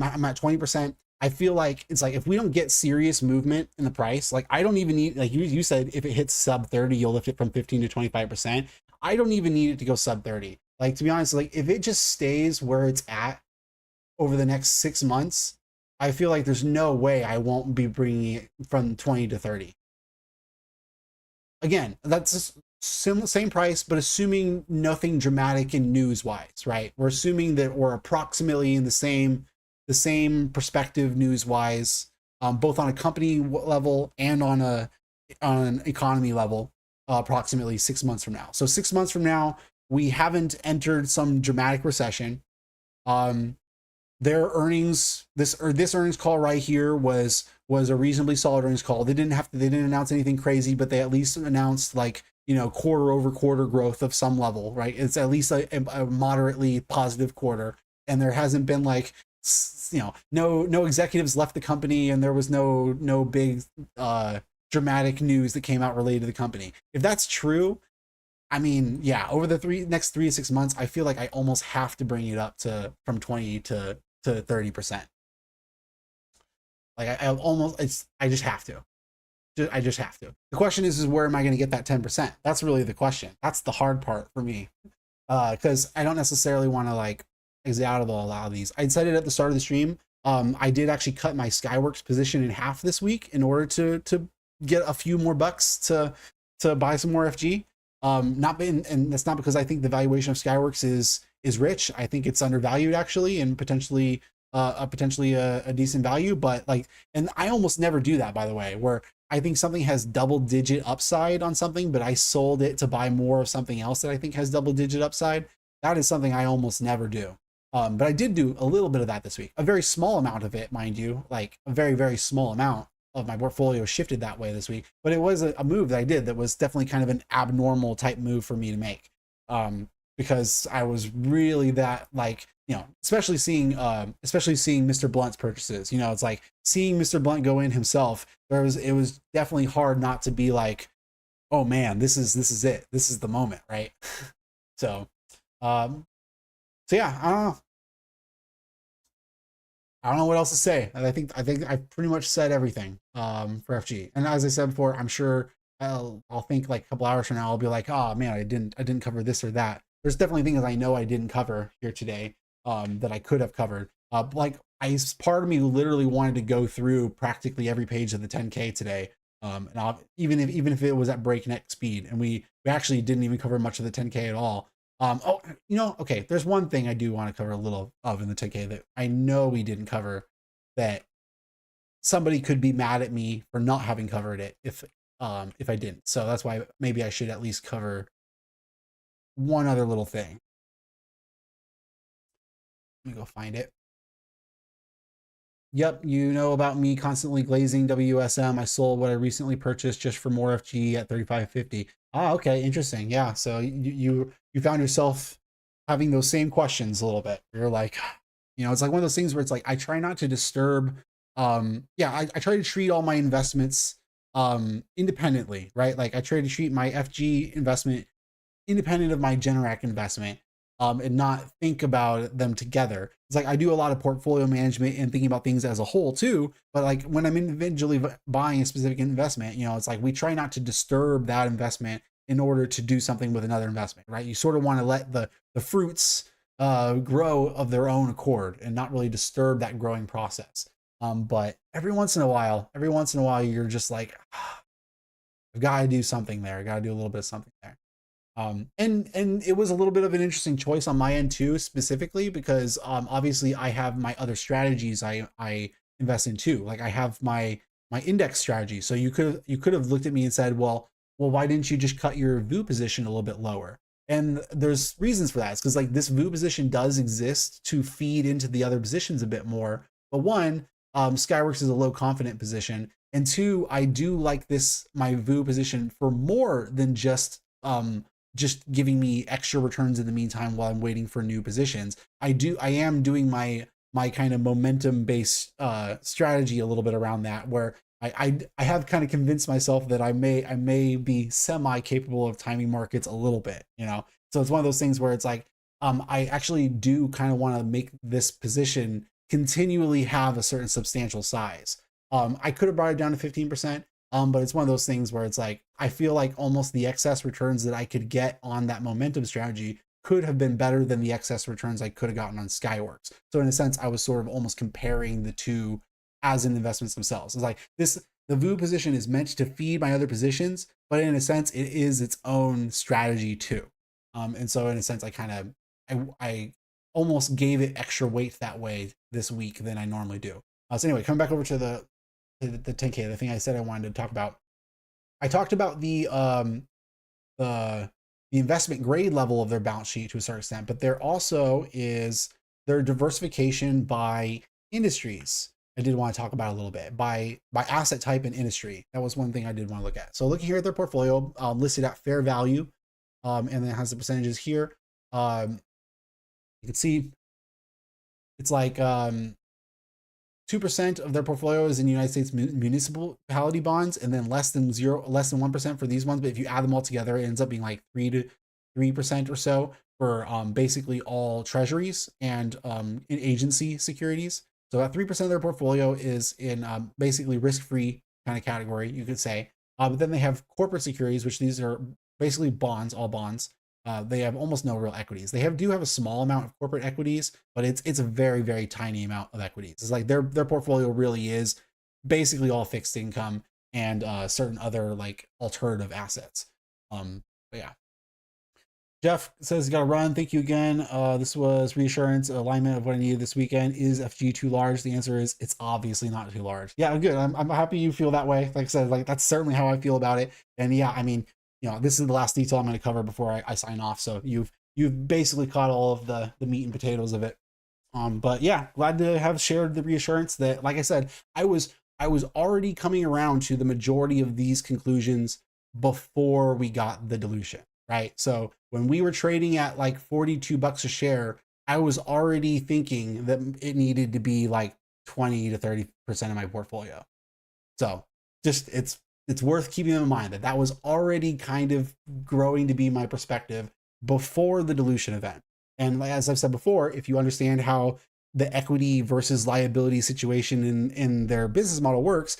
at 20%. I feel like it's like if we don't get serious movement in the price, like I don't even need, like you said, if it hits sub 30, you'll lift it from 15 to 25%. I don't even need it to go sub 30. Like to be honest, like if it just stays where it's at over the next 6 months, I feel like there's no way I won't be bringing it from 20 to 30. Again, that's same price, but assuming nothing dramatic in news wise, right? We're assuming that we're approximately in the same perspective news wise, both on a company level and on an economy level, approximately 6 months from now. So 6 months from now, we haven't entered some dramatic recession. Their earnings, this earnings call right here was a reasonably solid earnings call. They didn't announce anything crazy, but they at least announced like quarter over quarter growth of some level, right? It's at least a moderately positive quarter, and there hasn't been like no executives left the company, and there was no big dramatic news that came out related to the company. If that's true, I mean, yeah, over the next 3 to 6 months, I feel like I almost have to bring it up to from 20 to 30%. Like I just have to. I just have to. The question is where am I going to get that 10%? That's really the question. That's the hard part for me, because I don't necessarily want to like exit out of a lot of these. I said it at the start of the stream. I did actually cut my Skyworks position in half this week in order to get a few more bucks to buy some more FG. And that's not because I think the valuation of Skyworks is rich. I think it's undervalued actually, and potentially a decent value. But like, and I almost never do that, by the way, where I think something has double digit upside on something, but I sold it to buy more of something else that I think has double digit upside. That is something I almost never do. But I did do a little bit of that this week, a very small amount of it, mind you, like a very, very small amount of my portfolio shifted that way this week, but it was a move that I did that was definitely kind of an abnormal type move for me to make, because I was really that like, especially seeing Mr. Blunt's purchases. It's like seeing Mr. Blunt go in himself. It was definitely hard not to be like, oh man, this is it. This is the moment, right? So, so yeah, I don't know what else to say. I think I pretty much said everything for FG. And as I said before, I'm sure I'll think like a couple hours from now, I'll be like, oh man, I didn't cover this or that. There's definitely things I know I didn't cover here today that I could have covered. Like part of me literally wanted to go through practically every page of the 10K today. And even if it was at breakneck speed, and we actually didn't even cover much of the 10K at all. Okay, there's one thing I do want to cover a little of in the 10K that I know we didn't cover, that somebody could be mad at me for not having covered it if I didn't. So that's why maybe I should at least cover one other little thing. Let me go find it. Yep, you know about me constantly glazing WSM. I sold what I recently purchased just for more FG at 35.50. Ah, okay, interesting. Yeah, so you found yourself having those same questions a little bit. You're like, it's like one of those things where it's like I try not to disturb. I try to treat all my investments independently, right? Like I try to treat my FG investment independent of my Generac investment. And not think about them together. It's like I do a lot of portfolio management and thinking about things as a whole too. But like when I'm individually buying a specific investment, it's like we try not to disturb that investment in order to do something with another investment, right? You sort of want to let the fruits grow of their own accord and not really disturb that growing process. But every once in a while, you're just like, I've got to do something there. I got to do a little bit of something there. And it was a little bit of an interesting choice on my end too, specifically because obviously I have my other strategies I invest in too. Like I have my index strategy. So you could have looked at me and said, well, why didn't you just cut your VU position a little bit lower? And there's reasons for that. It's because like this VU position does exist to feed into the other positions a bit more. But one, Skyworks is a low confident position, and two, I do like this my VU position for more than just giving me extra returns in the meantime while I'm waiting for new positions. I am doing my kind of momentum based strategy a little bit around that, where I have kind of convinced myself that I may be semi capable of timing markets a little bit, you know. So it's one of those things where it's like I actually do kind of want to make this position continually have a certain substantial size. I could have brought it down to 15%, but it's one of those things where it's like I feel like almost the excess returns that I could get on that momentum strategy could have been better than the excess returns I could have gotten on Skyworks. So in a sense, I was sort of almost comparing the two as in investments themselves. It's like the VU position is meant to feed my other positions, but in a sense, it is its own strategy too. And so in a sense, I almost gave it extra weight that way this week than I normally do. So anyway, coming back over to the 10K, the thing I said I wanted to talk about. I talked about the investment grade level of their balance sheet to a certain extent, but there also is their diversification by industries. I did want to talk about a little bit by asset type and industry. That was one thing I did want to look at. So looking here at their portfolio, listed at fair value, and then it has the percentages here. You can see it's like 2% of their portfolio is in United States municipality bonds, and then less than 1% for these ones. But if you add them all together, it ends up being like 3% or so for basically all treasuries and in agency securities. So about 3% of their portfolio is in basically risk-free kind of category, you could say. But then they have corporate securities, which these are basically bonds, all bonds. They have almost no real equities. They do have a small amount of corporate equities, but it's a very, very tiny amount of equities. It's like their portfolio really is basically all fixed income and certain other like alternative assets. But yeah. Jeff says, got to run. Thank you again. This was reassurance, alignment of what I needed this weekend. Is FG too large? The answer is it's obviously not too large. Yeah, good. I'm happy you feel that way. Like I said, like that's certainly how I feel about it. And yeah, I mean, you know, this is the last detail I'm going to cover before I sign off. So you've basically caught all of the meat and potatoes of it. But yeah, glad to have shared the reassurance that, like I said, I was already coming around to the majority of these conclusions before we got the dilution, right? So when we were trading at like $42 a share, I was already thinking that it needed to be like 20 to 30% of my portfolio. So just it's worth keeping in mind that was already kind of growing to be my perspective before the dilution event. And as I've said before, if you understand how the equity versus liability situation in their business model works,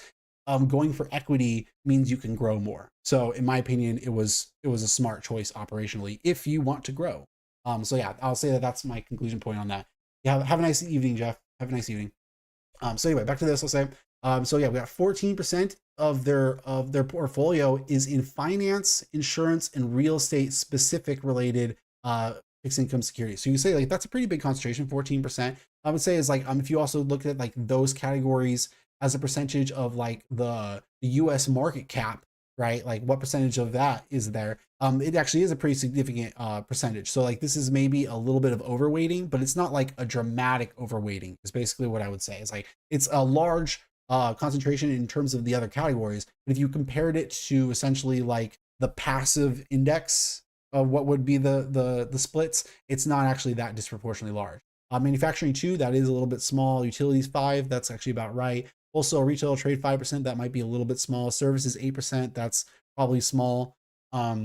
going for equity means you can grow more. So in my opinion, it was a smart choice operationally if you want to grow. So yeah, I'll say that's my conclusion point on that. Yeah, have a nice evening, Jeff. Have a nice evening. So anyway, back to this. I'll say. So yeah, we got 14% of their portfolio is in finance, insurance, and real estate specific related fixed income securities. So you say like that's a pretty big concentration, 14%. I would say is like if you also look at like those categories as a percentage of like the US market cap, right? Like what percentage of that is there? It actually is a pretty significant percentage. So like this is maybe a little bit of overweighting, but it's not like a dramatic overweighting is basically what I would say. It's like it's a large concentration in terms of the other categories. But if you compared it to essentially like the passive index of what would be the splits, it's not actually that disproportionately large. Manufacturing 2, that is a little bit small. Utilities 5, that's actually about right. Also retail trade 5%, that might be a little bit small. Services 8%, that's probably small. But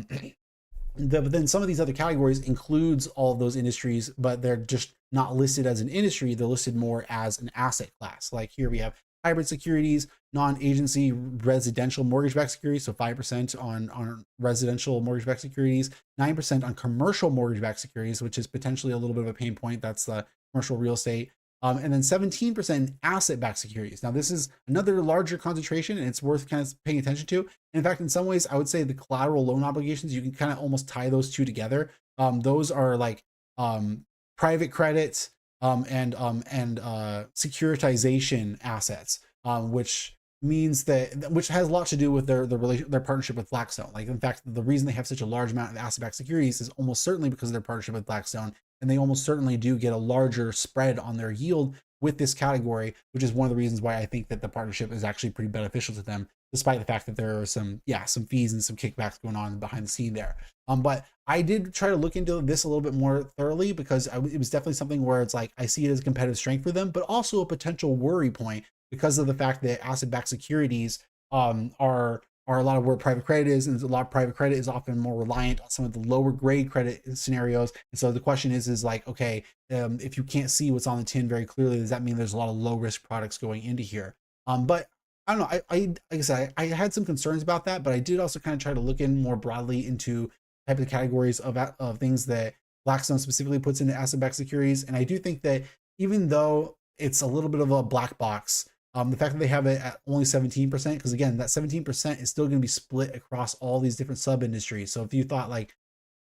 then some of these other categories includes all of those industries, but they're just not listed as an industry. They're listed more as an asset class. Like here we have hybrid securities, non-agency residential mortgage-backed securities, so 5% on residential mortgage-backed securities, 9% on commercial mortgage-backed securities, which is potentially a little bit of a pain point. That's the commercial real estate. And then 17% in asset-backed securities. Now, this is another larger concentration, and it's worth kind of paying attention to. In fact, in some ways, I would say the collateral loan obligations, you can kind of almost tie those two together. Those are like private credit and securitization assets, which means that which has a lot to do with their partnership with Blackstone. Like, in fact, the reason they have such a large amount of asset-backed securities is almost certainly because of their partnership with Blackstone, and they almost certainly do get a larger spread on their yield with this category, which is one of the reasons why I think that the partnership is actually pretty beneficial to them, despite the fact that there are some fees and some kickbacks going on behind the scene there. But I did try to look into this a little bit more thoroughly, because it was definitely something where it's like I see it as a competitive strength for them, but also a potential worry point because of the fact that asset-backed securities are a lot of where private credit is, and a lot of private credit is often more reliant on some of the lower grade credit scenarios. And so the question is like, okay, if you can't see what's on the tin very clearly, does that mean there's a lot of low risk products going into here? But I don't know. Like I said, I had some concerns about that, but I did also kind of try to look in more broadly into type of categories of things that Blackstone specifically puts into asset-backed securities. And I do think that even though it's a little bit of a black box, the fact that they have it at only 17%, because again, that 17% is still going to be split across all these different sub industries. So if you thought like,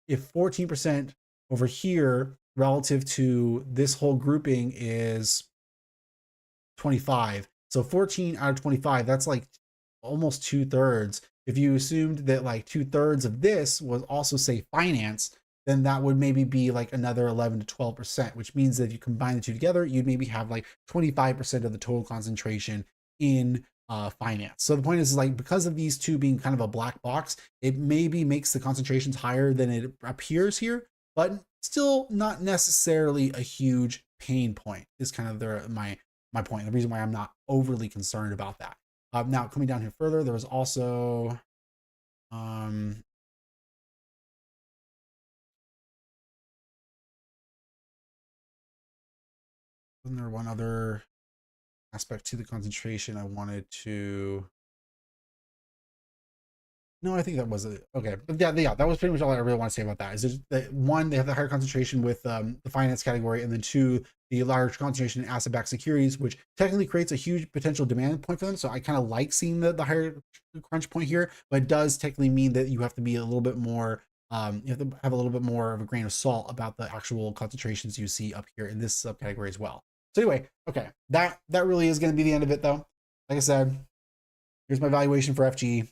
if 14% over here relative to this whole grouping is 25, so 14 out of 25, that's like almost 2/3. If you assumed that like 2/3 of this was also, say, finance, then that would maybe be like another 11 to 12%, which means that if you combine the two together, you'd maybe have like 25% of the total concentration in finance. So the point is like, because of these two being kind of a black box, it maybe makes the concentrations higher than it appears here, but still not necessarily a huge pain point is kind of my point. The reason why I'm not overly concerned about that. Now coming down here further, there was also wasn't there one other aspect to the concentration I wanted to? No, I think that was it. Okay, but yeah, that was pretty much all I really want to say about that. Is just that one, they have the higher concentration with the finance category, and then two, the large concentration in asset-backed securities, which technically creates a huge potential demand point for them. So I kind of like seeing the higher crunch point here, but it does technically mean that you have to be a little bit more, you have to have a little bit more of a grain of salt about the actual concentrations you see up here in this subcategory as well. So anyway, okay, that really is going to be the end of it, though. Like I said, here's my valuation for FG.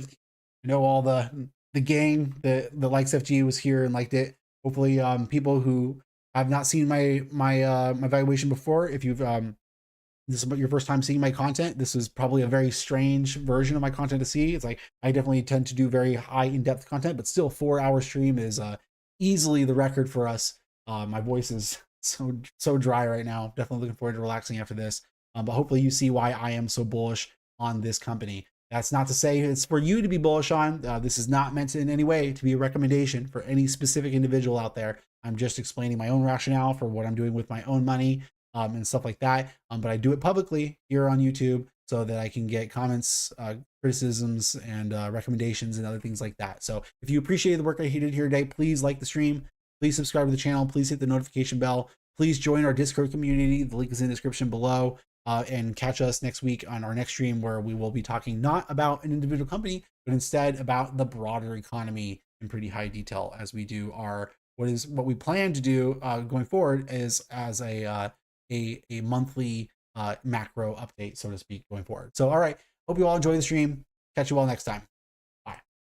I know all the gang that likes FG was here and liked it. Hopefully, people who have not seen my valuation before, if you've this is your first time seeing my content, this is probably a very strange version of my content to see. It's like, I definitely tend to do very high in-depth content, but still 4-hour stream is easily the record for us. My voice is so dry right now. Definitely looking forward to relaxing after this. But hopefully you see why I am so bullish on this company. That's not to say it's for you to be bullish on. This is not meant in any way to be a recommendation for any specific individual out there. I'm just explaining my own rationale for what I'm doing with my own money and stuff like that. But I do it publicly here on YouTube so that I can get comments, criticisms, and recommendations and other things like that. So if you appreciate the work I did here today, please like the stream. Please subscribe to the channel. Please hit the notification bell. Please join our Discord community. The link is in the description below. And catch us next week on our next stream, where we will be talking not about an individual company, but instead about the broader economy in pretty high detail, as we do what we plan to do going forward is as a monthly macro update, so to speak, going forward. So, all right. Hope you all enjoy the stream. Catch you all next time.